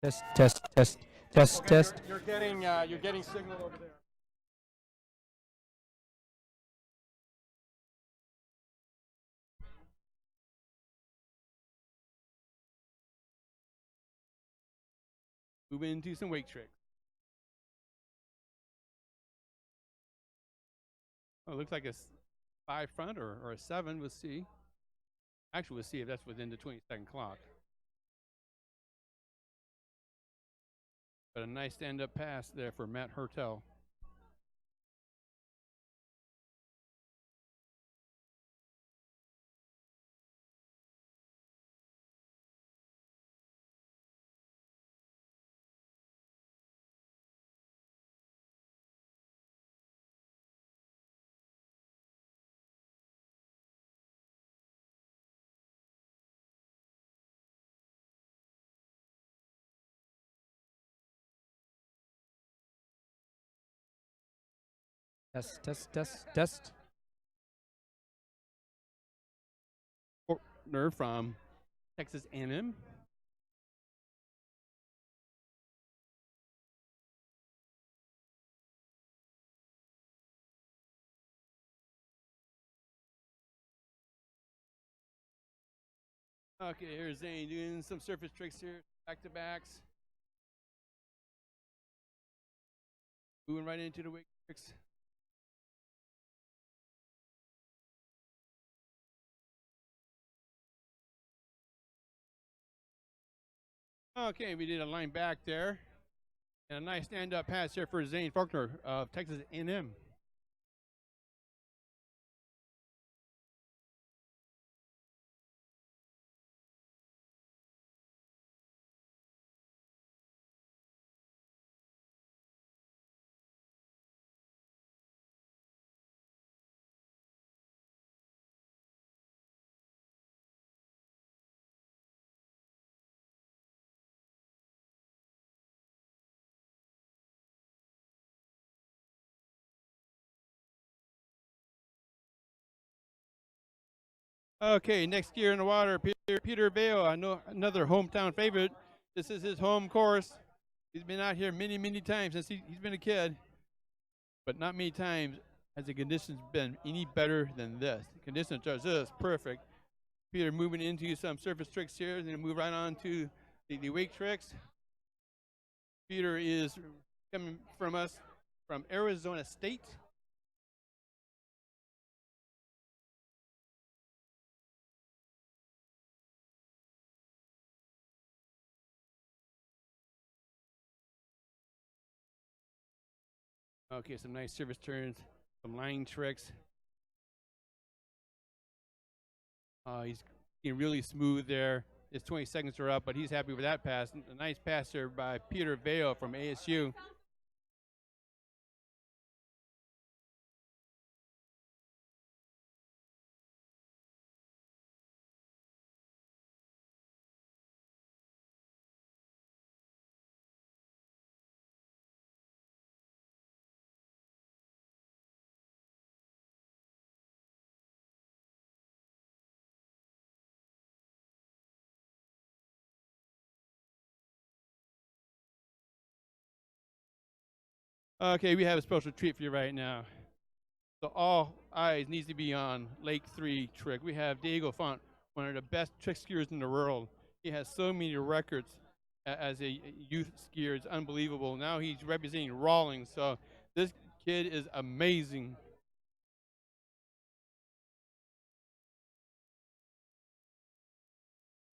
Test, test, test, test, test. You're getting signal over there. Move into some wake tricks. Oh, it looks like a 5 front or a 7. We'll see. Actually, we'll see if that's within the 20-second clock. But a nice stand-up pass there for Matt Hertel. Test, test, test, test. Partner from Texas A&M. Okay, here's Zane doing some surface tricks here, back-to-backs. Moving right into the wake tricks. Okay, we did a line back there. And a nice stand-up pass here for Zane Faulkner of Texas A&M. Okay, next gear in the water, Peter Vale, I know another hometown favorite. This is his home course. He's been out here many, many times since he's been a kid, but not many times has the conditions been any better than this. The conditions are just perfect. Peter moving into some surface tricks here, and then move right on to the wake tricks. Peter is coming from us from Arizona State. Okay, some nice service turns, some line tricks. He's getting really smooth there. His 20 seconds are up, but he's happy with that pass. A nice pass there by Peter Veo from ASU. Okay, we have a special treat for you right now. So all eyes needs to be on Lake 3 trick. We have Diego Font, one of the best trick skiers in the world. He has so many records as a youth skier. It's unbelievable. Now he's representing Rawlings, so this kid is amazing.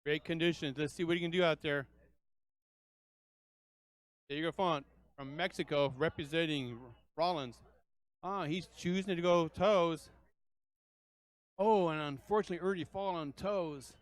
Great conditions. Let's see what he can do out there. Diego Font from Mexico representing Rollins. He's choosing to go toes. Oh, and unfortunately already fall on toes.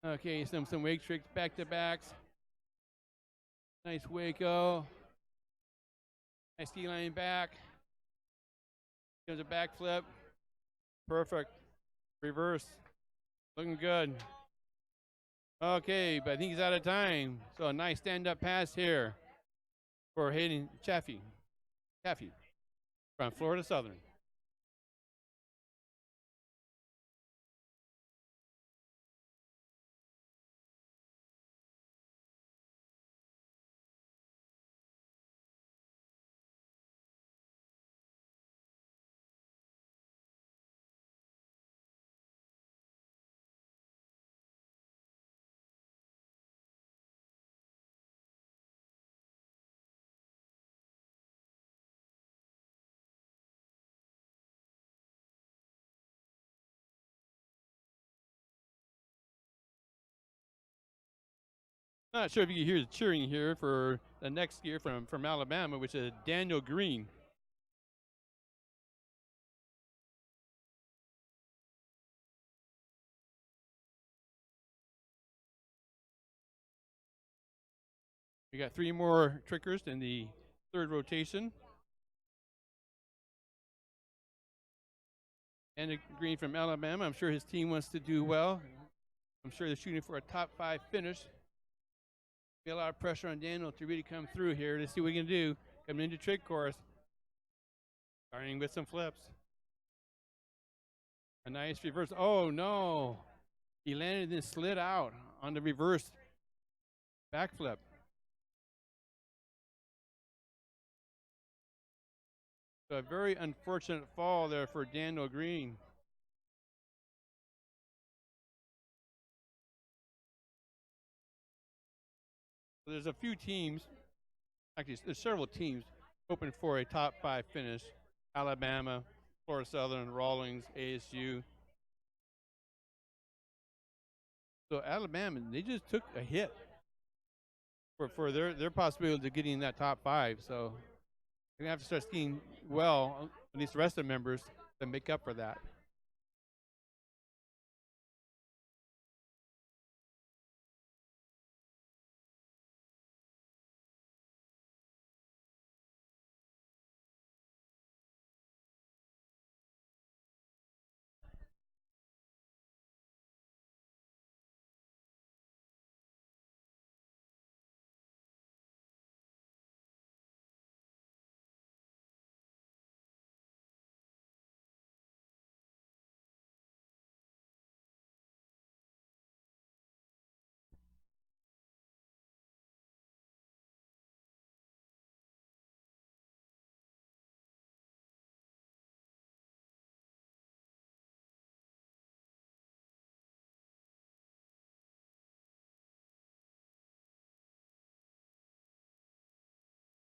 Okay, some wake tricks, back to backs. Nice Waco. Nice ski line back. There's a backflip. Perfect. Reverse. Looking good. Okay, but I think he's out of time. So a nice stand-up pass here for Hayden Chaffee from Florida Southern. Not sure if you can hear the cheering here for the next skier from Alabama, which is Daniel Green. We got 3 more trickers in the 3rd rotation. Daniel Green from Alabama. I'm sure his team wants to do well. I'm sure they're shooting for a top 5 finish. Be a lot of pressure on Daniel to really come through here. Let's see what we can do. Coming into trick course. Starting with some flips. A nice reverse. Oh no. He landed and slid out on the reverse backflip. So a very unfortunate fall there for Daniel Green. So there's a few teams, actually there's several teams hoping for a top 5 finish. Alabama, Florida Southern, Rawlings, ASU. So Alabama, they just took a hit for their possibility of getting that top 5. So they're gonna have to start skiing well, at least the rest of the members, to make up for that.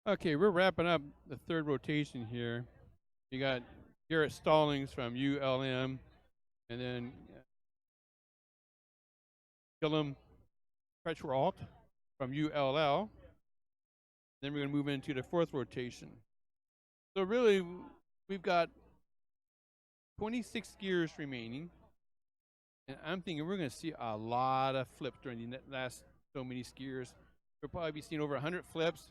Okay, we're wrapping up the 3rd rotation here. You got Garrett Stallings from ULM, and then Gillum Crutchwalt from ULL. Then we're going to move into the 4th rotation. So really, we've got 26 skiers remaining, and I'm thinking we're going to see a lot of flips during the last so many skiers. We'll probably be seeing over 100 flips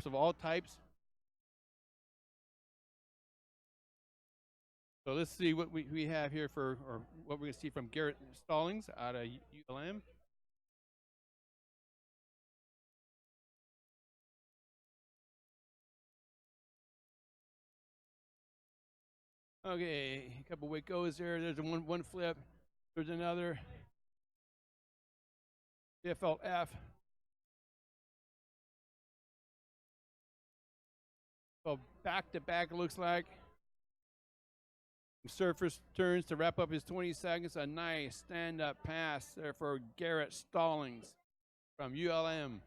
of all types. So let's see what we have here or what we're going to see from Garrett Stallings out of ULM. Okay, a couple weight goes there. There's one flip. There's another. FLF. So back to back, it looks like. Surface turns to wrap up his 20 seconds. A nice stand-up pass there for Garrett Stallings from ULM.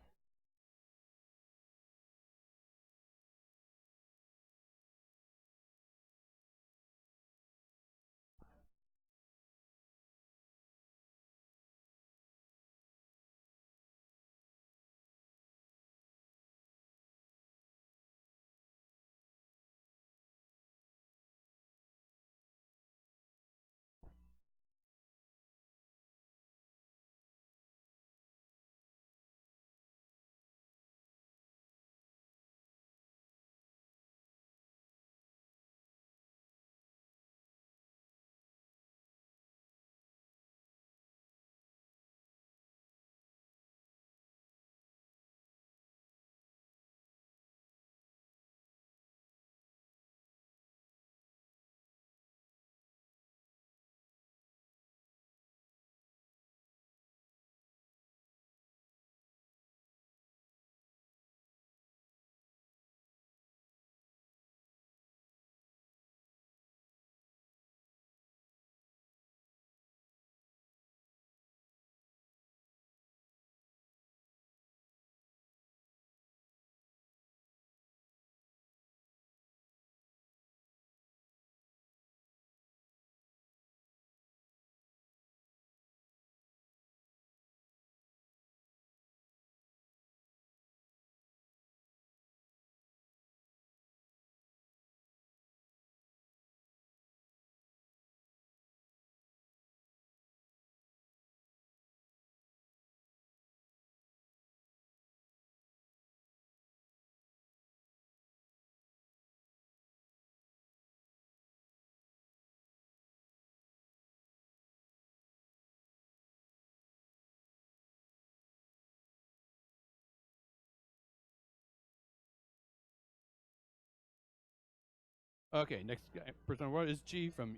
Okay, next person on the board is G from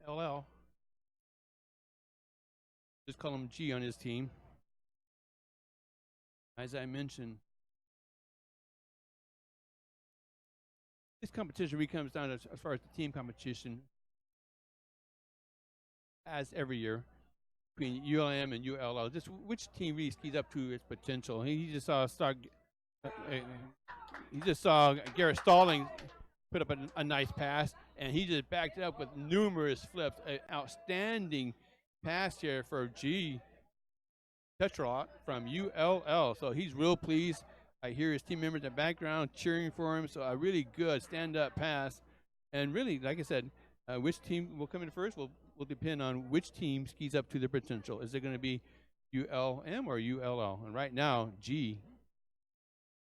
ULL. Just call him G on his team. As I mentioned, this competition really comes down to, as far as the team competition, as every year, between ULM and ULL. Just which team really skis up to its potential. He just saw Garrett Stalling put up a nice pass, and he just backed it up with numerous flips. An outstanding pass here for G. Petrolot from ULL. So he's real pleased. I hear his team members in the background cheering for him. So a really good stand-up pass. And really, like I said, which team will come in first will depend on which team skis up to their potential. Is it going to be ULM or ULL? And right now, G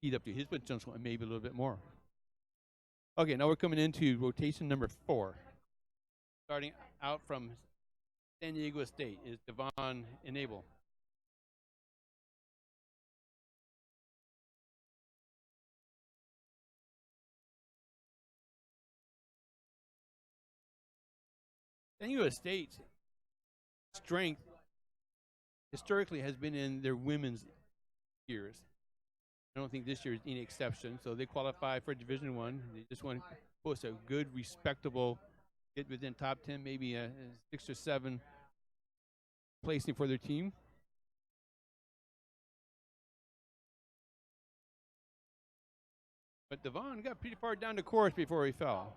skied up to his potential and maybe a little bit more. Okay, now we're coming into rotation number 4. Starting out from San Diego State is Devon Enable. San Diego State's strength historically has been in their women's years. I don't think this year is any exception. So they qualify for Division I. They just want to post a good, respectable, get within top 10, maybe a 6 or 7 placing for their team. But Devon got pretty far down the course before he fell.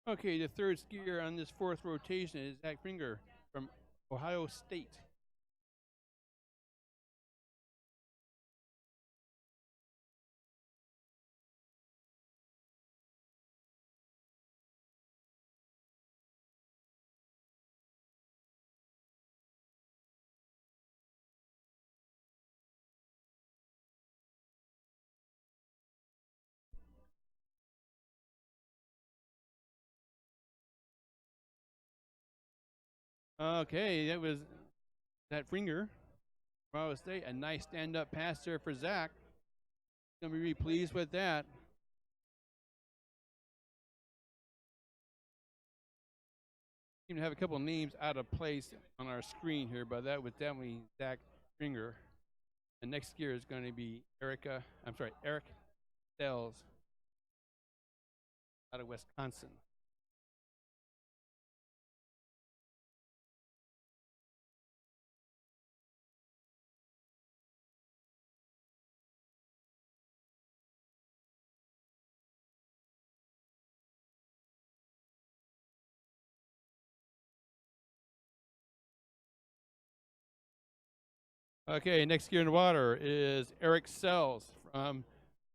Okay, the third skier on this fourth rotation is Zach Finger from Ohio State. Okay, that was that Finger from Ohio State. A nice stand-up pass there for Zach. Gonna be really pleased with that. Even have a couple names out of place on our screen here, but that was definitely Zach Finger. The next skier is going to be Eric Sells out of Wisconsin. Okay, next skier in the water is Eric Sells from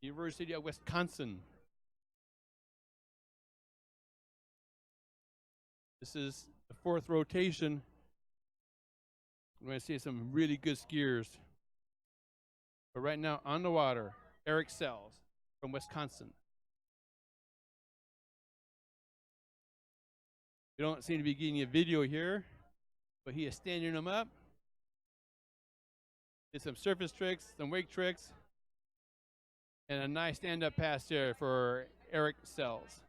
University of Wisconsin. This is the fourth rotation. We're going to see some really good skiers. But right now on the water, Eric Sells from Wisconsin. We don't seem to be getting a video here, but he is standing them up. Did some surface tricks, some wake tricks, and a nice stand-up pass there for Eric Sells.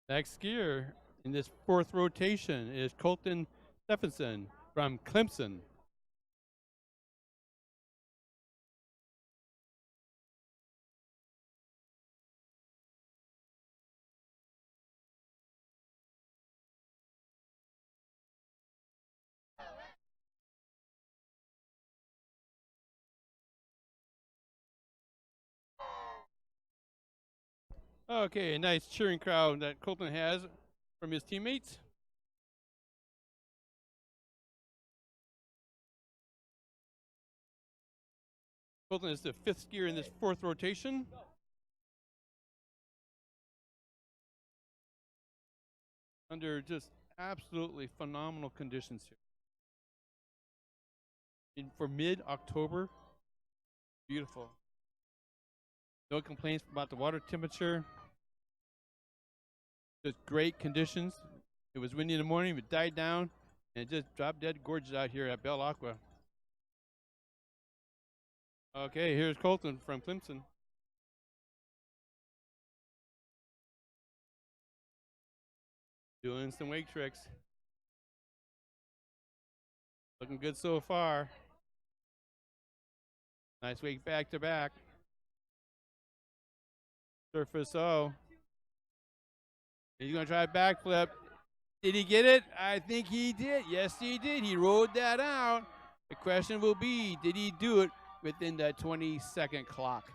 Next skier in this fourth rotation is Colton Stephenson from Clemson. Okay, a nice cheering crowd that Colton has from his teammates. Colton is the fifth skier in this fourth rotation. Under just absolutely phenomenal conditions here. For mid-October, beautiful. No complaints about the water temperature. Just great conditions. It was windy in the morning, it died down, and it just dropped dead gorgeous out here at Bell Acqua. Okay, here's Colton from Clemson. Doing some wake tricks. Looking good so far. Nice wake back to back. Surface O. He's going to try a backflip. Did he get it? I think he did. Yes, he did. He rode that out. The question will be, did he do it within that 20-second clock?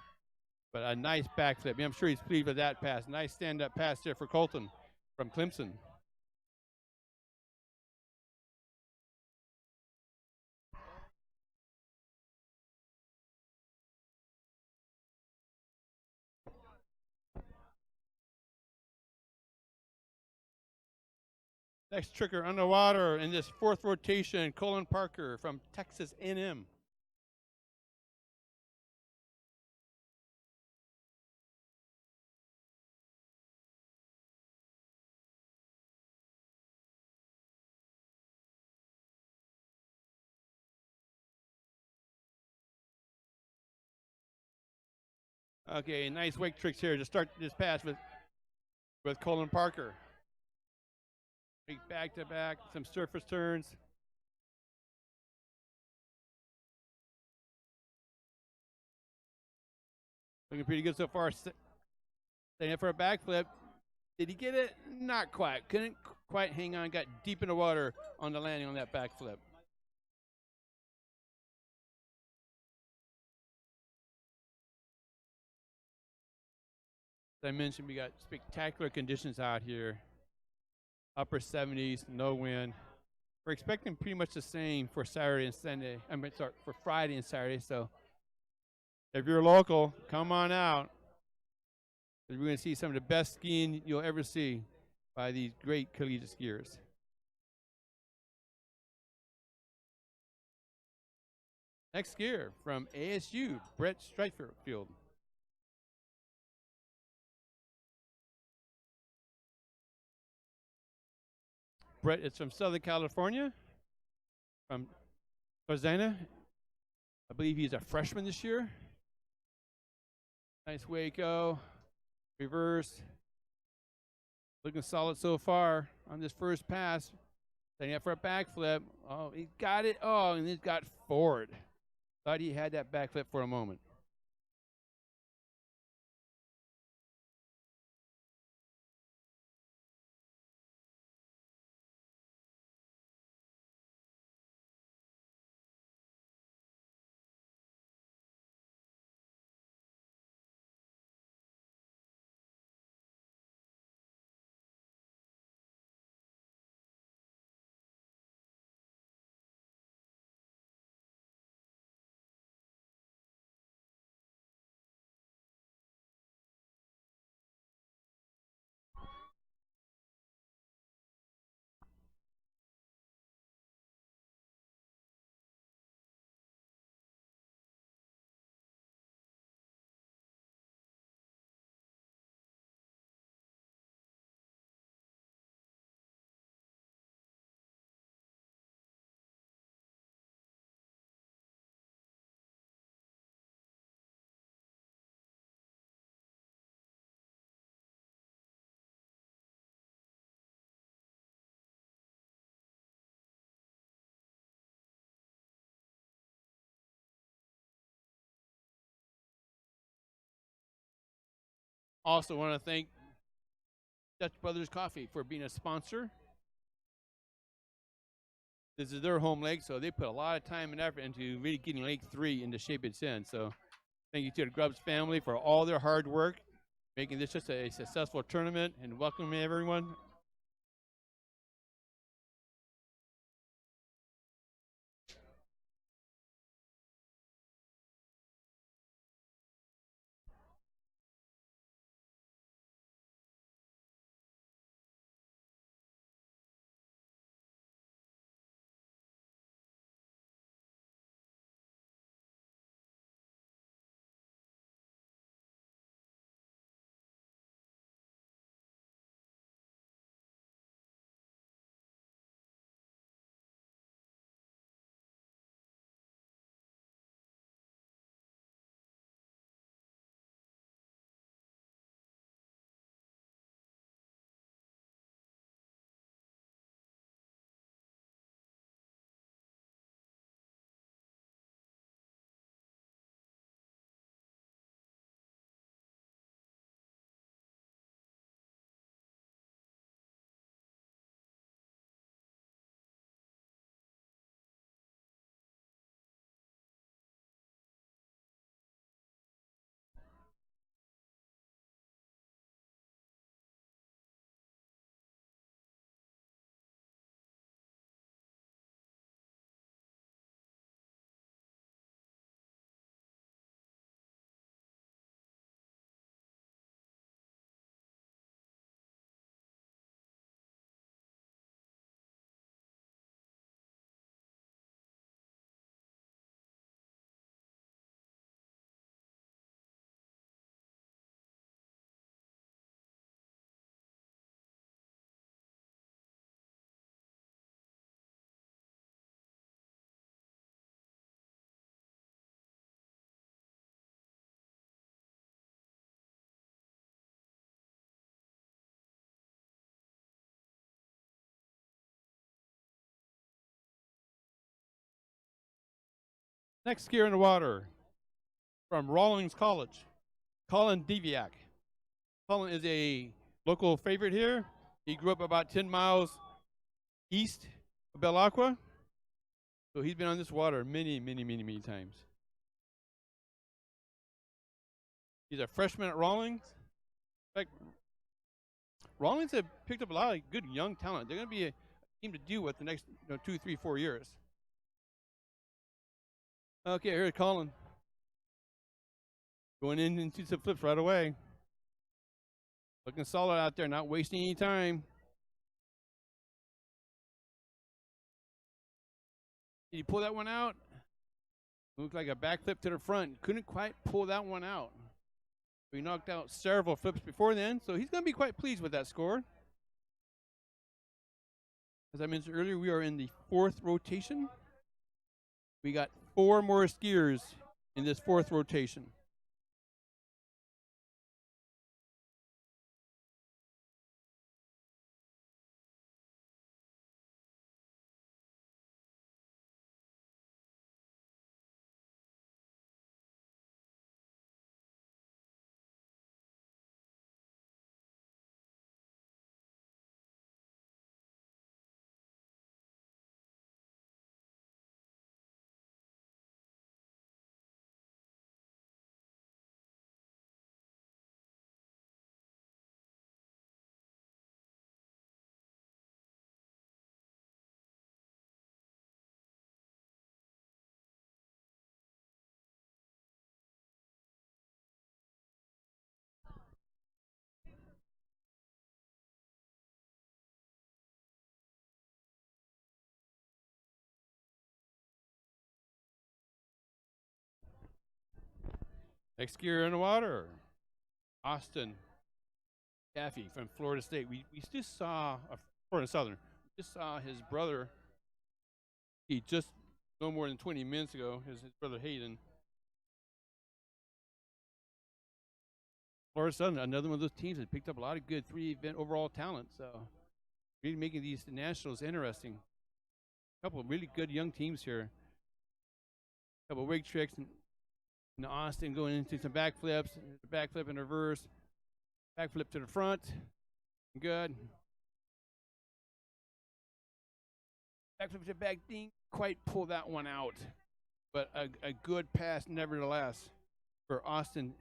But a nice backflip. I'm sure he's pleased with that pass. Nice stand-up pass there for Colton from Clemson. Next tricker underwater in this fourth rotation, Colin Parker from Texas A&M. Okay, nice wake tricks here to start this pass with Colin Parker. Big back to back, some surface turns. Looking pretty good so far. Setting up for a backflip. Did he get it? Not quite. Couldn't quite hang on. Got deep in the water on the landing on that backflip. As I mentioned, we got spectacular conditions out here. Upper 70s, no wind. We're expecting pretty much the same for Saturday and Sunday. I mean, sorry, for Friday and Saturday. So if you're local, come on out. We're going to see some of the best skiing you'll ever see by these great collegiate skiers. Next skier from ASU, Brett Streitfield. Brett is from Southern California, from Hosanna. I believe he's a freshman this year. Nice Waco, reverse. Looking solid so far on this first pass. Setting up for a backflip. Oh, he got it. Oh, and he's got forward. Thought he had that backflip for a moment. Also want to thank Dutch Brothers Coffee for being a sponsor. This is their home lake, so they put a lot of time and effort into really getting Lake 3 into shape it's in. So thank you to the Grubbs family for all their hard work, making this just a successful tournament, and welcoming everyone. Next skier in the water from Rawlings College, Colin Deviak. Colin is a local favorite here. He grew up about 10 miles east of Bell Acqua. So he's been on this water many times. He's a freshman at Rawlings. In fact, Rawlings have picked up a lot of good young talent. They're going to be a team to deal with the next 2, 3, 4 years. Okay, here's Colin. Going into some flips right away. Looking solid out there, not wasting any time. Did he pull that one out? Looked like a backflip to the front. Couldn't quite pull that one out. We knocked out several flips before then, so he's going to be quite pleased with that score. As I mentioned earlier, we are in the 4th rotation. We got 4 more skiers in this 4th rotation. Next skier in the water, Austin Caffey from Florida State. We just saw, Florida Southern, we just saw his brother, he just no more than 20 minutes ago, his brother Hayden. Florida Southern, another one of those teams that picked up a lot of good 3-event overall talent. So really making these nationals interesting. A couple of really good young teams here. A couple of wig tricks and Austin going into some backflips, backflip in reverse, backflip to the front, good. Backflip to the back, didn't quite pull that one out, but a good pass nevertheless for Austin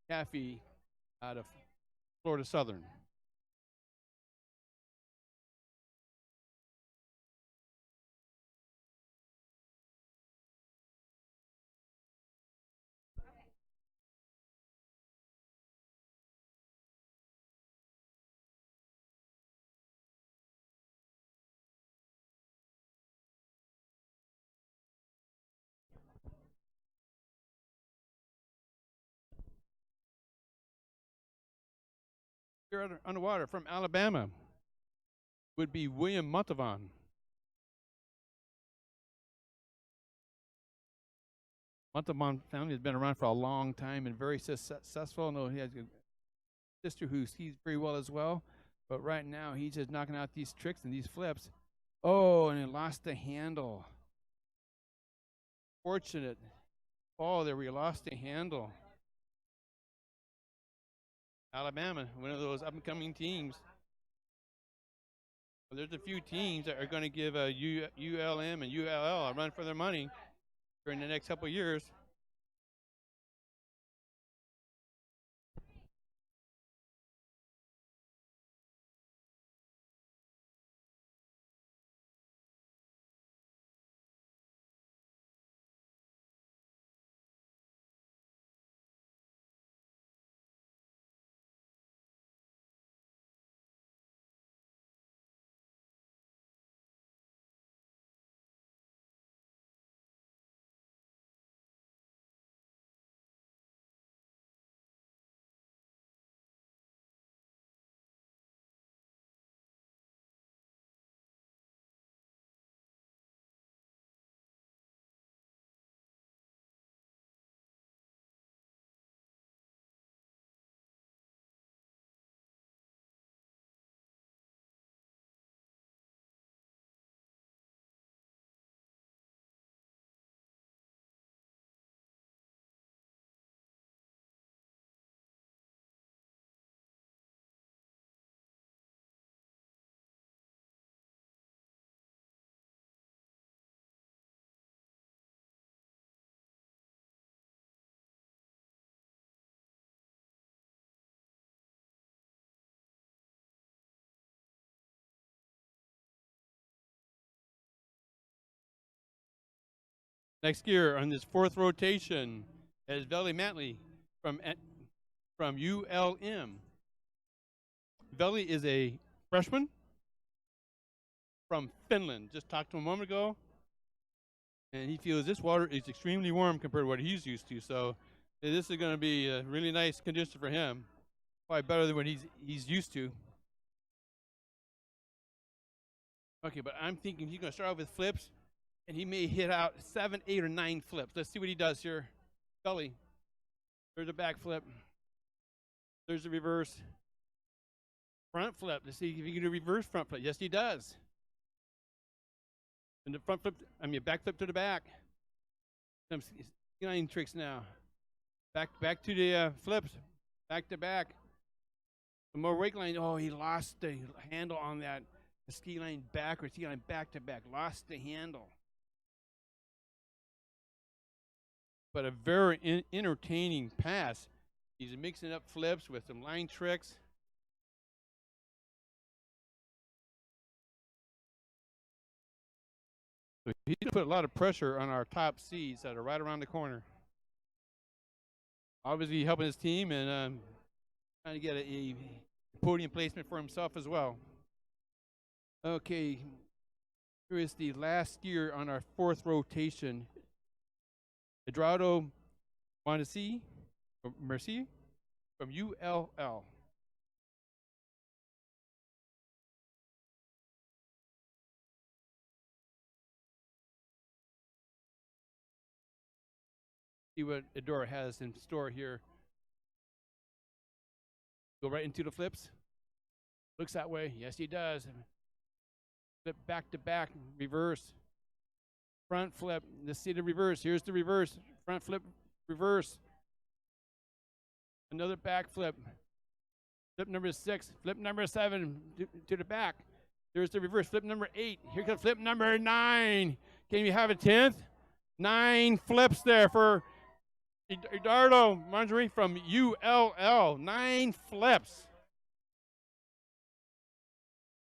Caffey out of Florida Southern. Here underwater from Alabama would be William Montavon. Montavon family has been around for a long time and very successful. I know he has a sister who skis very well as well, but right now he's just knocking out these tricks and these flips. Oh, and he lost the handle. Fortunate. Oh, there we lost the handle. Alabama, one of those up-and-coming teams. Well, there's a few teams that are going to give ULM and ULL a run for their money during the next couple of years. Next gear on this fourth rotation is Veli Mantley from ULM. Veli is a freshman from Finland. Just talked to him a moment ago, and he feels this water is extremely warm compared to what he's used to. So this is going to be a really nice condition for him, probably better than what he's used to. Okay, but I'm thinking he's going to start off with flips, and he may hit out 7, 8, or 9 flips. Let's see what he does here. Veli, there's a back flip. There's a reverse front flip. Let's see if he can do a reverse front flip. Yes, he does. And the front flip, back flip to the back. Some ski tricks now. Back to the flips. Back to back. Some more wake line. Oh, he lost the handle on that. The ski line backwards. Ski line back to back. Lost the handle. But a very entertaining pass. He's mixing up flips with some line tricks. So he's going to put a lot of pressure on our top seeds that are right around the corner. Obviously helping his team and trying to get a podium placement for himself as well. Okay, here is the last skier on our fourth rotation. Eduardo Mercier from ULL. See what Adora has in store here. Go right into the flips. Looks that way. Yes, he does. Flip back to back, reverse. Front flip. Let's see the reverse. Here's the reverse. Front flip, reverse. Another back flip. Flip number 6. Flip number 7 to the back. There's the reverse. Flip number 8. Here comes flip number 9. Can we have a 10th? 9 flips there for Eduardo Marjorie from ULL. 9 flips.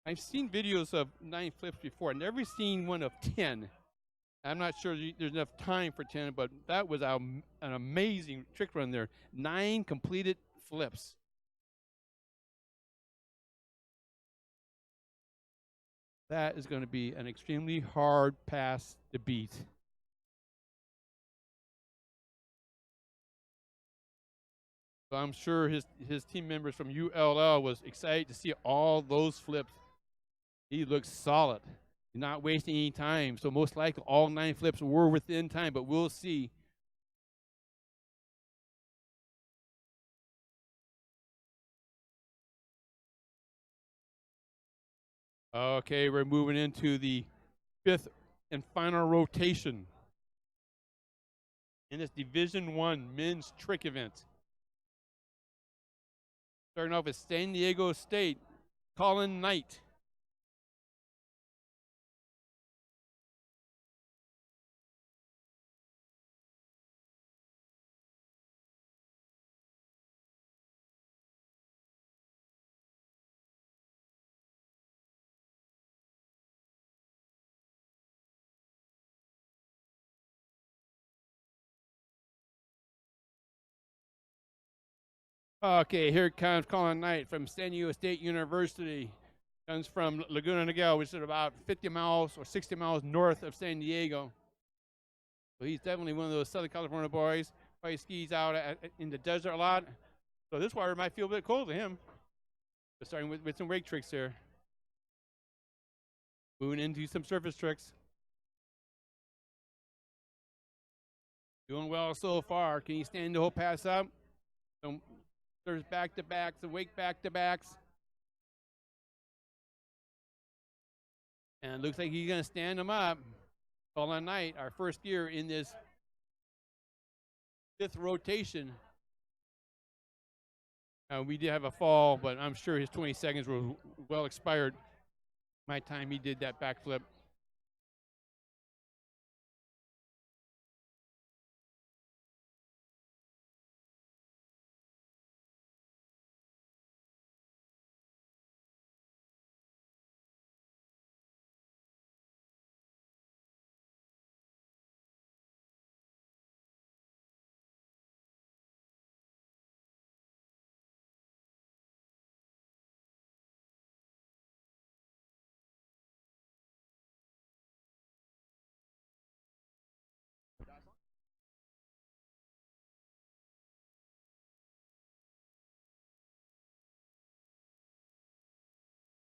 I've seen videos of 9 flips before. I've never seen one of 10. I'm not sure there's enough time for 10, but that was an amazing trick run there. 9 completed flips. That is going to be an extremely hard pass to beat. So I'm sure his team members from ULL was excited to see all those flips. He looks solid. Not wasting any time. So most likely all 9 flips were within time, but we'll see. Okay, we're moving into the 5th and final rotation in this Division 1 men's trick event. Starting off with San Diego State, Colin Knight. Okay, here comes Colin Knight from San Diego State University. Comes from Laguna Niguel, which is about 50 miles or 60 miles north of San Diego. So he's definitely one of those Southern California boys. Probably skis out in the desert a lot. So this water might feel a bit cold to him. But starting with some wake tricks here. Moving into some surface tricks. Doing well so far. Can he stand the whole pass up? There's back-to-backs, the wake back-to-backs. And it looks like he's going to stand them up. Colin Knight, our first gear in this 5th rotation. We did have a fall, but I'm sure his 20 seconds were well expired by the time he did that backflip.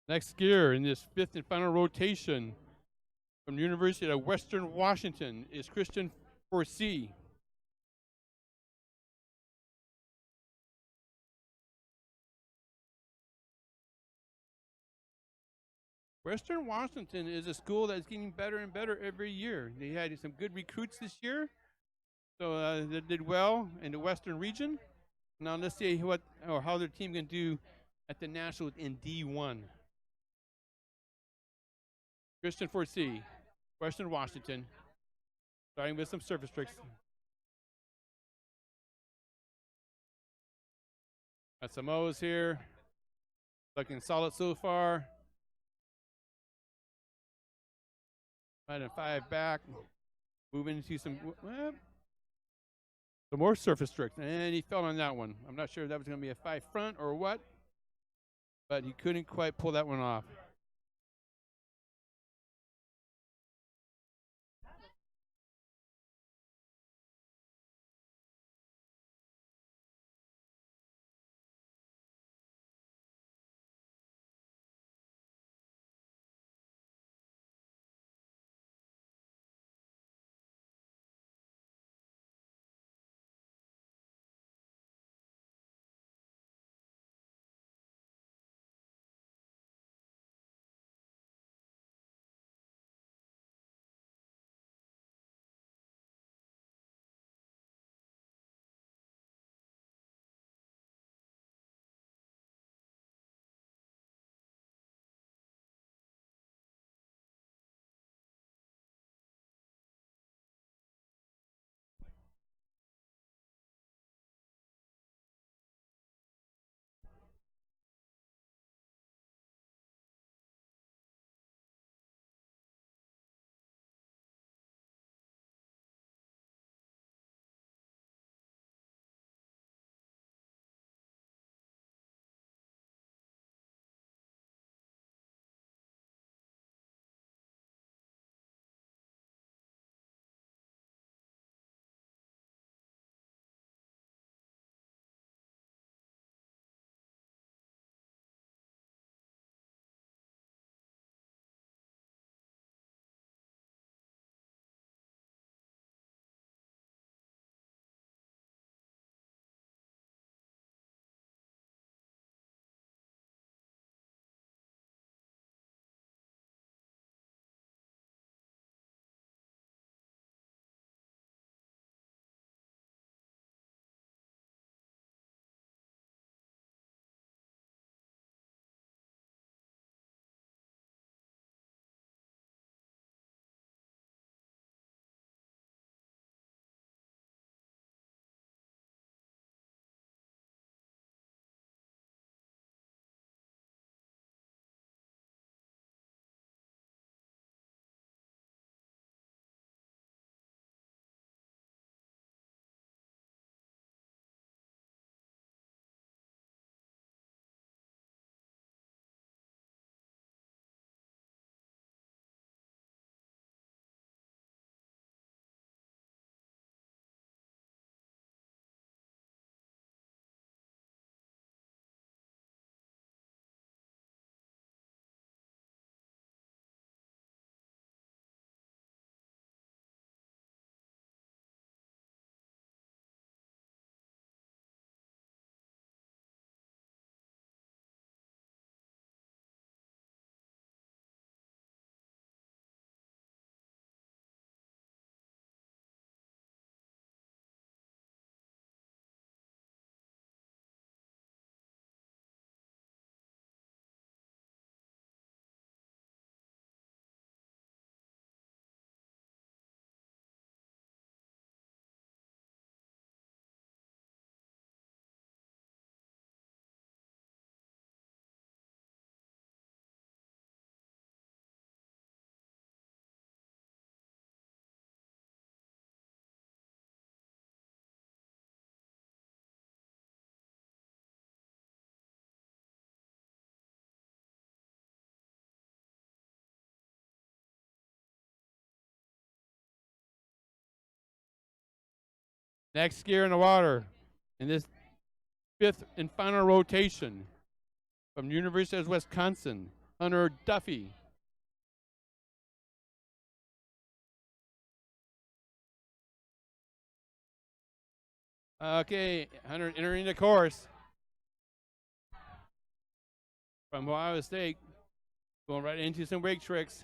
Next skier in this 5th and final rotation from the University of Western Washington is Christian Forsey. Western Washington is a school that's getting better and better every year. They had some good recruits this year, so they did well in the Western region. Now let's see how their team can do at the Nationals in D1. Christian Forsey, Western Washington, starting with some surface tricks. Got some O's here, looking solid so far. 5 and 5 back, moving into some more surface tricks, and he fell on that one. I'm not sure if that was going to be a 5 front or what, but he couldn't quite pull that one off. Next skier in the water in this 5th and final rotation from the University of Wisconsin Hunter Duffy. Okay, Hunter entering the course from Ohio State. Going right into some wake tricks.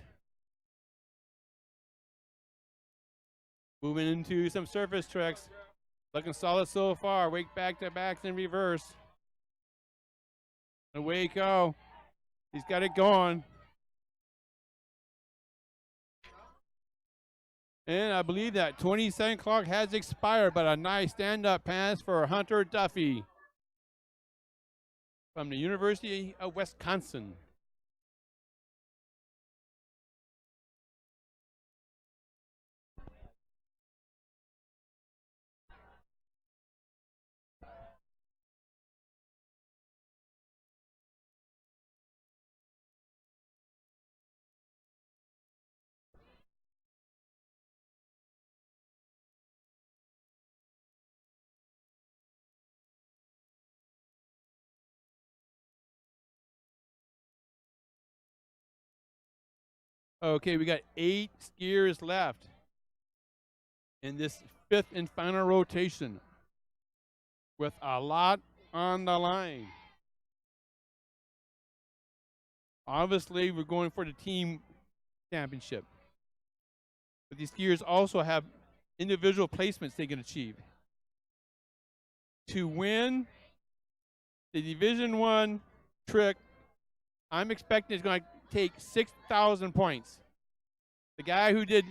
Moving into some surface tricks. Looking solid so far. Wake back to backs in reverse. Away you go. He's got it going. And I believe that 20-second clock has expired, but a nice stand-up pass for Hunter Duffy from the University of Wisconsin. Okay, we got 8 skiers left in this 5th and final rotation with a lot on the line. Obviously, we're going for the team championship. But these skiers also have individual placements they can achieve. To win the Division I trick, I'm expecting it's going to take 6,000 points. The guy who did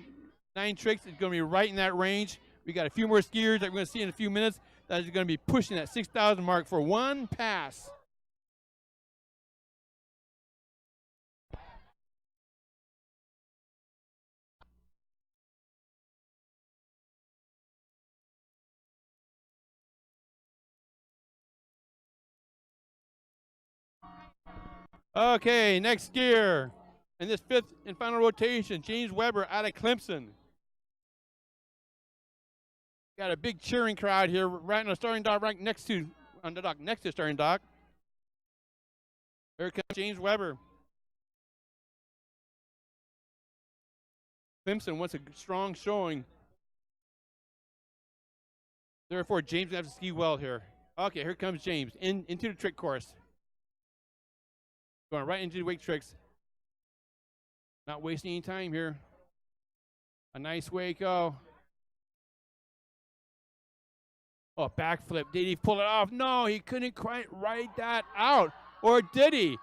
9 tricks is going to be right in that range. We got a few more skiers that we're going to see in a few minutes that is going to be pushing that 6,000 mark for one pass. Okay, next skier in this 5th and final rotation, James Weber out of Clemson. Got a big cheering crowd here right on the starting dock, right next to on the dock next to the starting dock. Here comes James Weber. Clemson wants a strong showing. Therefore, James will have to ski well here. Okay, here comes James into the trick course. Going right into the wake tricks. Not wasting any time here. A nice wake. Oh, backflip. Did he pull it off? No, he couldn't quite write that out. Or did he?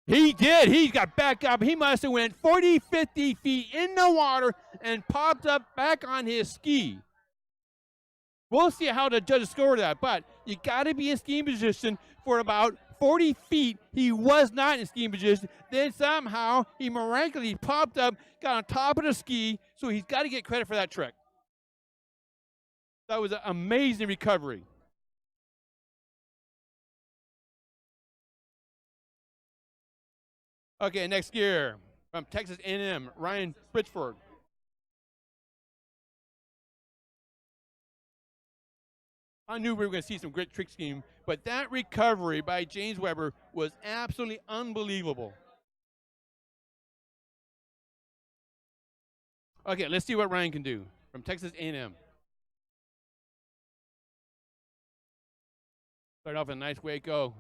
He did. He got back up. He must have went 40, 50 feet in the water and popped up back on his ski. We'll see how the judges score that, but you got to be in skiing position for about 40 feet. He was not in skiing position. Then somehow he miraculously popped up, got on top of the ski, so he's got to get credit for that trick. That was an amazing recovery. Okay, next skier from Texas A&M, Ryan Pritchford. I knew we were going to see some great trick skiing, but that recovery by James Weber was absolutely unbelievable. Okay, let's see what Ryan can do from Texas A&M. Start off a nice way go.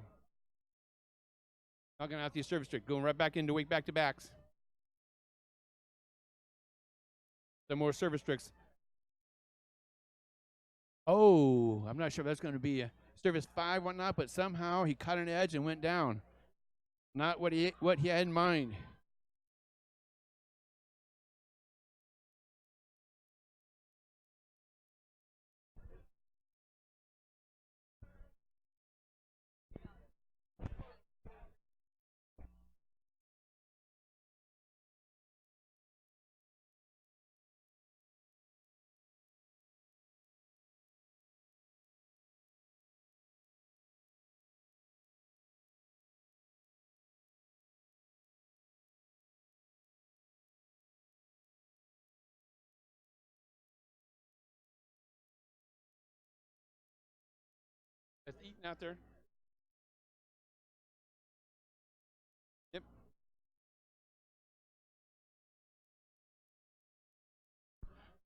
Knocking out the service trick, going right back into wake back to backs. Some more service tricks. Oh, I'm not sure if that's going to be a service 5 or whatnot, but somehow he caught an edge and went down. Not what he had in mind. It's eating out there. Yep.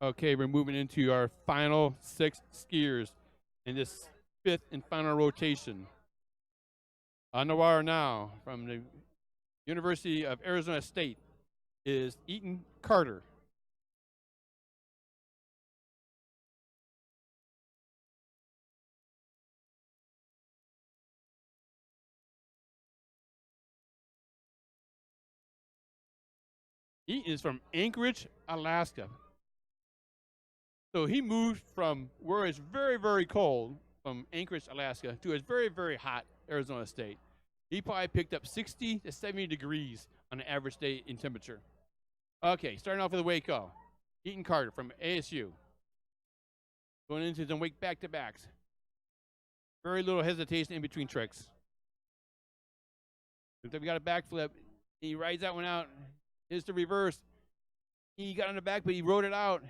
Okay, we're moving into our final 6 skiers in this 5th and final rotation. On the wire now from the University of Arizona State is Eaton Carter. Eaton is from Anchorage, Alaska. So he moved from where it's very, very cold, from Anchorage, Alaska, to it's very, very hot Arizona State. He probably picked up 60 to 70 degrees on an average day in temperature. Okay, starting off with the Waco. Eaton Carter from ASU. Going into some wake back-to-backs. Very little hesitation in between tricks. We got a backflip. He rides that one out. Here's the reverse. He got on the back, but he rode it out.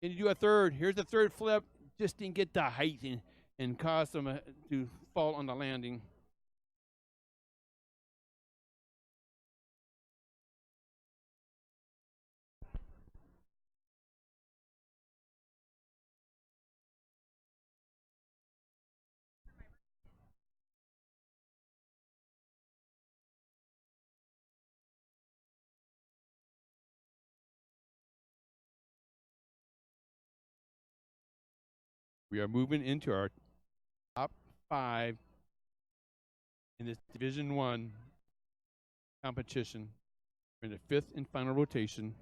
Can you do a third? Here's the third flip. Just didn't get the height and caused him to fall on the landing. We are moving into our top 5 in this Division I competition. We're in the 5th and final rotation.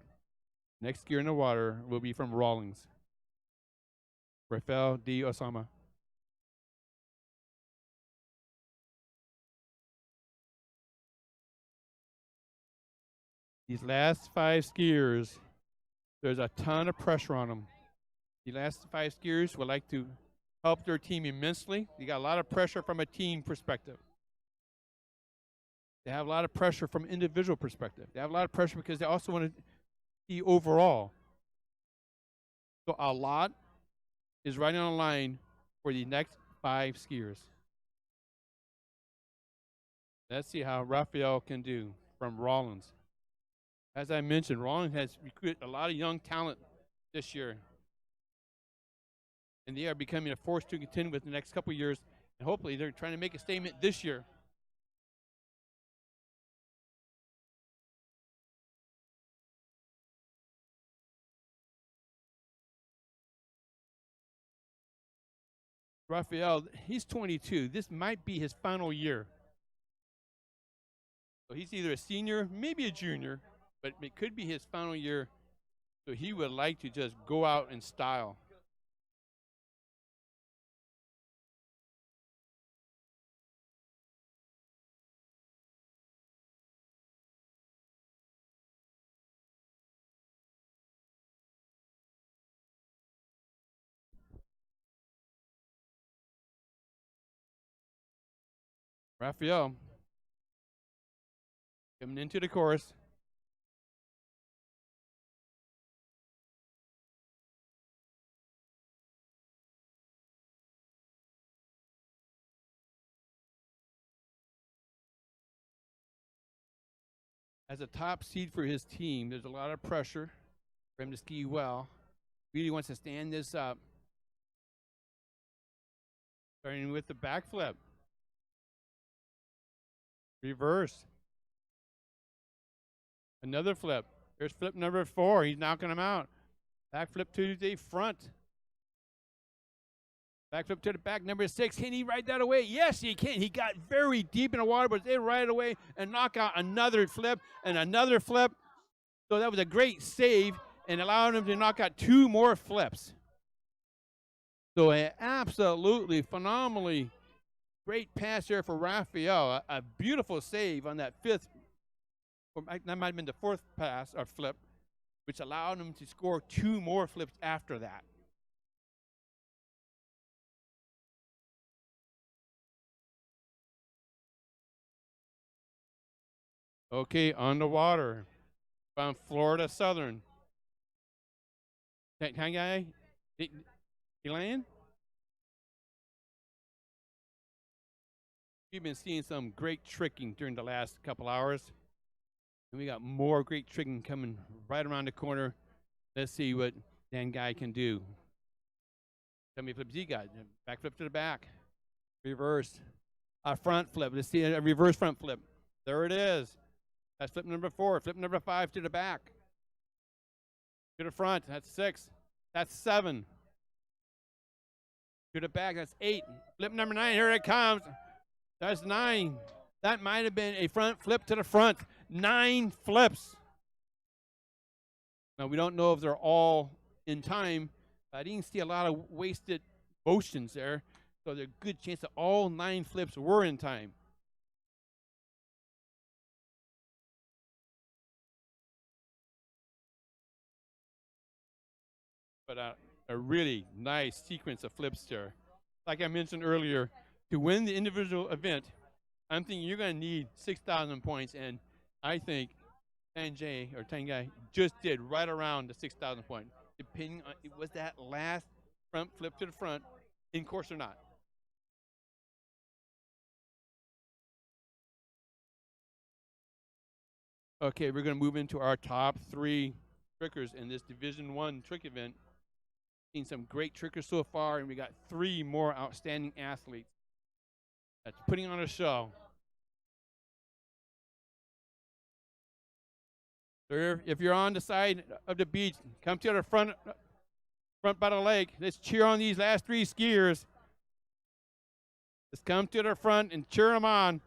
Next skier in the water will be from Rawlings, Rafael D. Osama. These last 5 skiers, there's a ton of pressure on them. The last 5 skiers would like to help their team immensely. They got a lot of pressure from a team perspective. They have a lot of pressure from individual perspective. They have a lot of pressure because they also want to see overall. So a lot is riding on the line for the next 5 skiers. Let's see how Rafael can do from Rawlins. As I mentioned, Rawlins has recruited a lot of young talent this year. And they are becoming a force to contend with the next couple of years. And hopefully they're trying to make a statement this year. Rafael, he's 22. This might be his final year. So he's either a senior, maybe a junior, but it could be his final year. So he would like to just go out in style. Rafael coming into the course. As a top seed for his team, there's a lot of pressure for him to ski well. Really wants to stand this up. Starting with the backflip. Reverse. Another flip. There's flip number 4. He's knocking him out. Backflip to the front. Backflip to the back, number 6. Can he ride that away? Yes, he can. He got very deep in the water, but they ride it away and knock out another flip and another flip. So that was a great save and allowed him to knock out 2 more flips. So an absolutely phenomenally great pass there for Rafael. A beautiful save on that 5th, or that might have been the 4th pass or flip, which allowed him to score 2 more flips after that. Okay, on the water from Florida Southern. Guy, Elaine? We've been seeing some great tricking during the last couple hours. And we got more great tricking coming right around the corner. Let's see what Dan Guy can do. How many flips he got? Back flip to the back. Reverse. A front flip. Let's see a reverse front flip. There it is. That's flip number 4. Flip number 5 to the back. To the front. That's 6. That's 7. To the back. That's 8. Flip number 9. Here it comes. That's 9. That might have been a front flip to the front. 9 flips. Now, we don't know if they're all in time, but I didn't see a lot of wasted motions there. So there's a good chance that all 9 flips were in time. But a really nice sequence of flips there. Like I mentioned earlier, to win the individual event, I'm thinking you're going to need 6,000 points, and I think Tangai just did right around the 6,000 point, depending on was that last front flip to the front in course or not. Okay, we're going to move into our top 3 trickers in this Division 1 trick event. Seen some great trickers so far, and we got 3 more outstanding athletes that's putting on a show. So if you're on the side of the beach, come to the front by the lake. Let's cheer on these last 3 skiers. Let's come to the front and cheer them on.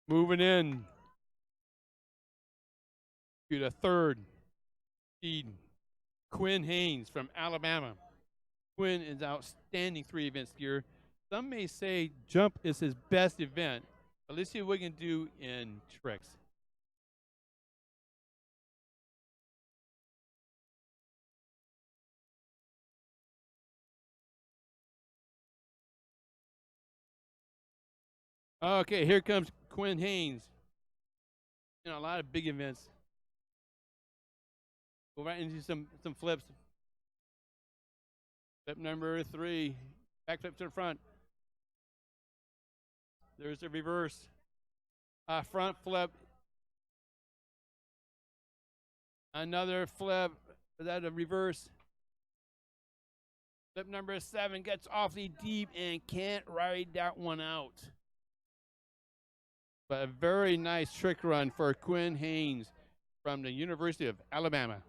Moving in to the 3rd seed, Quinn Haynes from Alabama. Quinn is an outstanding 3 event skier. Some may say jump is his best event, but let's see what we can do in tricks. Okay, here comes Quinn Haynes. You know, a lot of big events. Go right into some flips. Flip number 3, back flip to the front. There's the reverse. Front flip. Another flip. Is that a reverse? Flip number 7 gets awfully deep and can't ride that one out. But a very nice trick run for Quinn Haynes from the University of Alabama.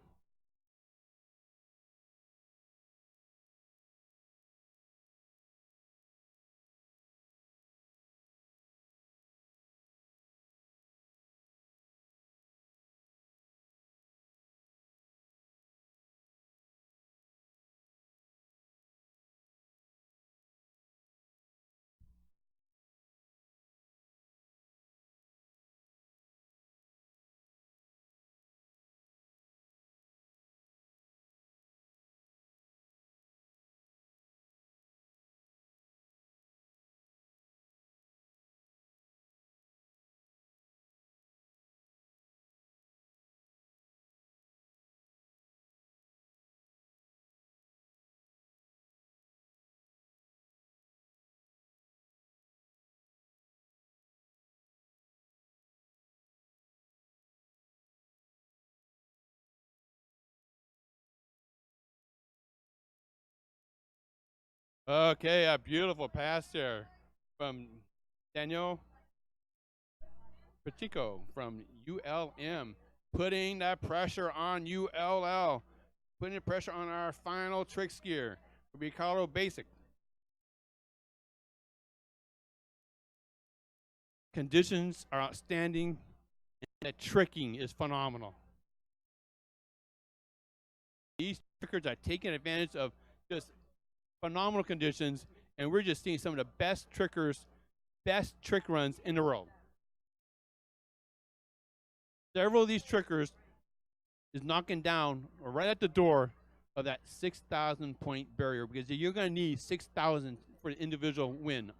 Okay, a beautiful pass there from Daniel Pacheco from ULM. putting that pressure on ULL, putting the pressure on our final trick skier, Ricardo Basic. Conditions are outstanding, and the tricking is phenomenal. These trickers are taking advantage of just phenomenal conditions, and we're just seeing some of the best trickers, best trick runs in the world. Several of these trickers is knocking down or right at the door of that 6,000 point barrier, because you're going to need 6,000 for the individual win.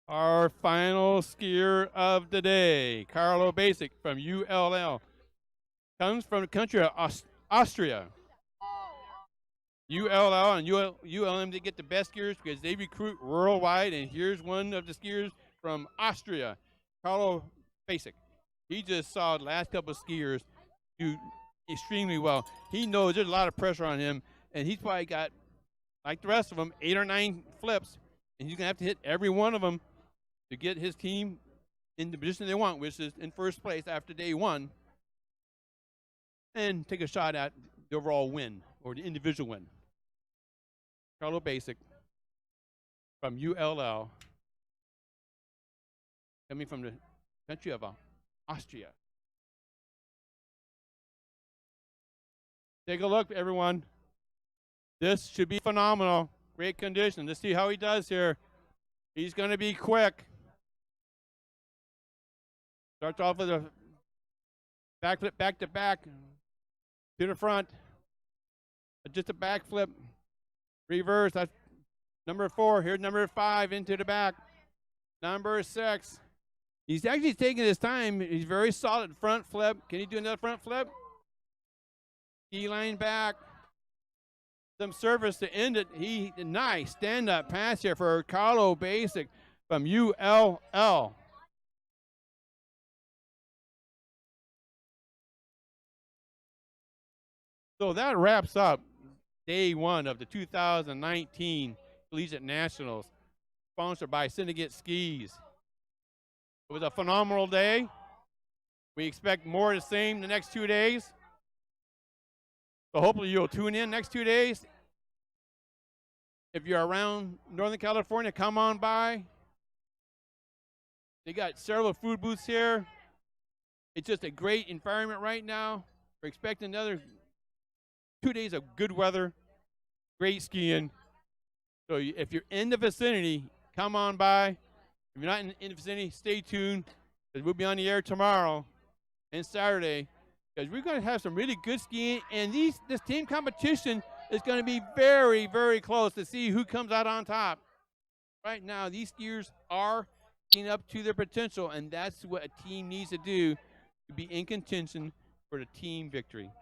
Our final skier of the day, Carlo Basic from ULL, comes from the country of Austria. ULL and ULM, they get the best skiers because they recruit worldwide, and here's one of the skiers from Austria, Carlo Basic. He just saw the last couple of skiers do extremely well. He knows there's a lot of pressure on him, and he's probably got, like the rest of them, 8 or 9 flips, and he's going to have to hit every one of them to get his team in the position they want, which is in first place after day 1, and take a shot at the overall win or the individual win. Carlo Basic from ULL, coming from the country of Austria. Take a look, everyone. This should be phenomenal. Great condition. Let's see how he does here. He's going to be quick. Starts off with a backflip back to back to the front. Just a backflip. Reverse. That's number 4. Here's number 5 into the back. Number 6. He's actually taking his time. He's very solid front flip. Can he do another front flip? E-line back. Some service to end it. Nice stand-up pass here for Carlo Basic from ULL. So that wraps up day 1 of the 2019 Collegiate Nationals, sponsored by Syndicate Skis. It was a phenomenal day. We expect more of the same the next 2 days. So hopefully you'll tune in next 2 days. If you're around Northern California, come on by. They got several food booths here. It's just a great environment right now. We're expecting another 2 days of good weather, great skiing. So if you're in the vicinity, come on by. If you're not in the vicinity, stay tuned, because we'll be on the air tomorrow and Saturday, because we're going to have some really good skiing, and this team competition is going to be very, very close to see who comes out on top. Right now, these skiers are getting up to their potential, and that's what a team needs to do to be in contention for the team victory.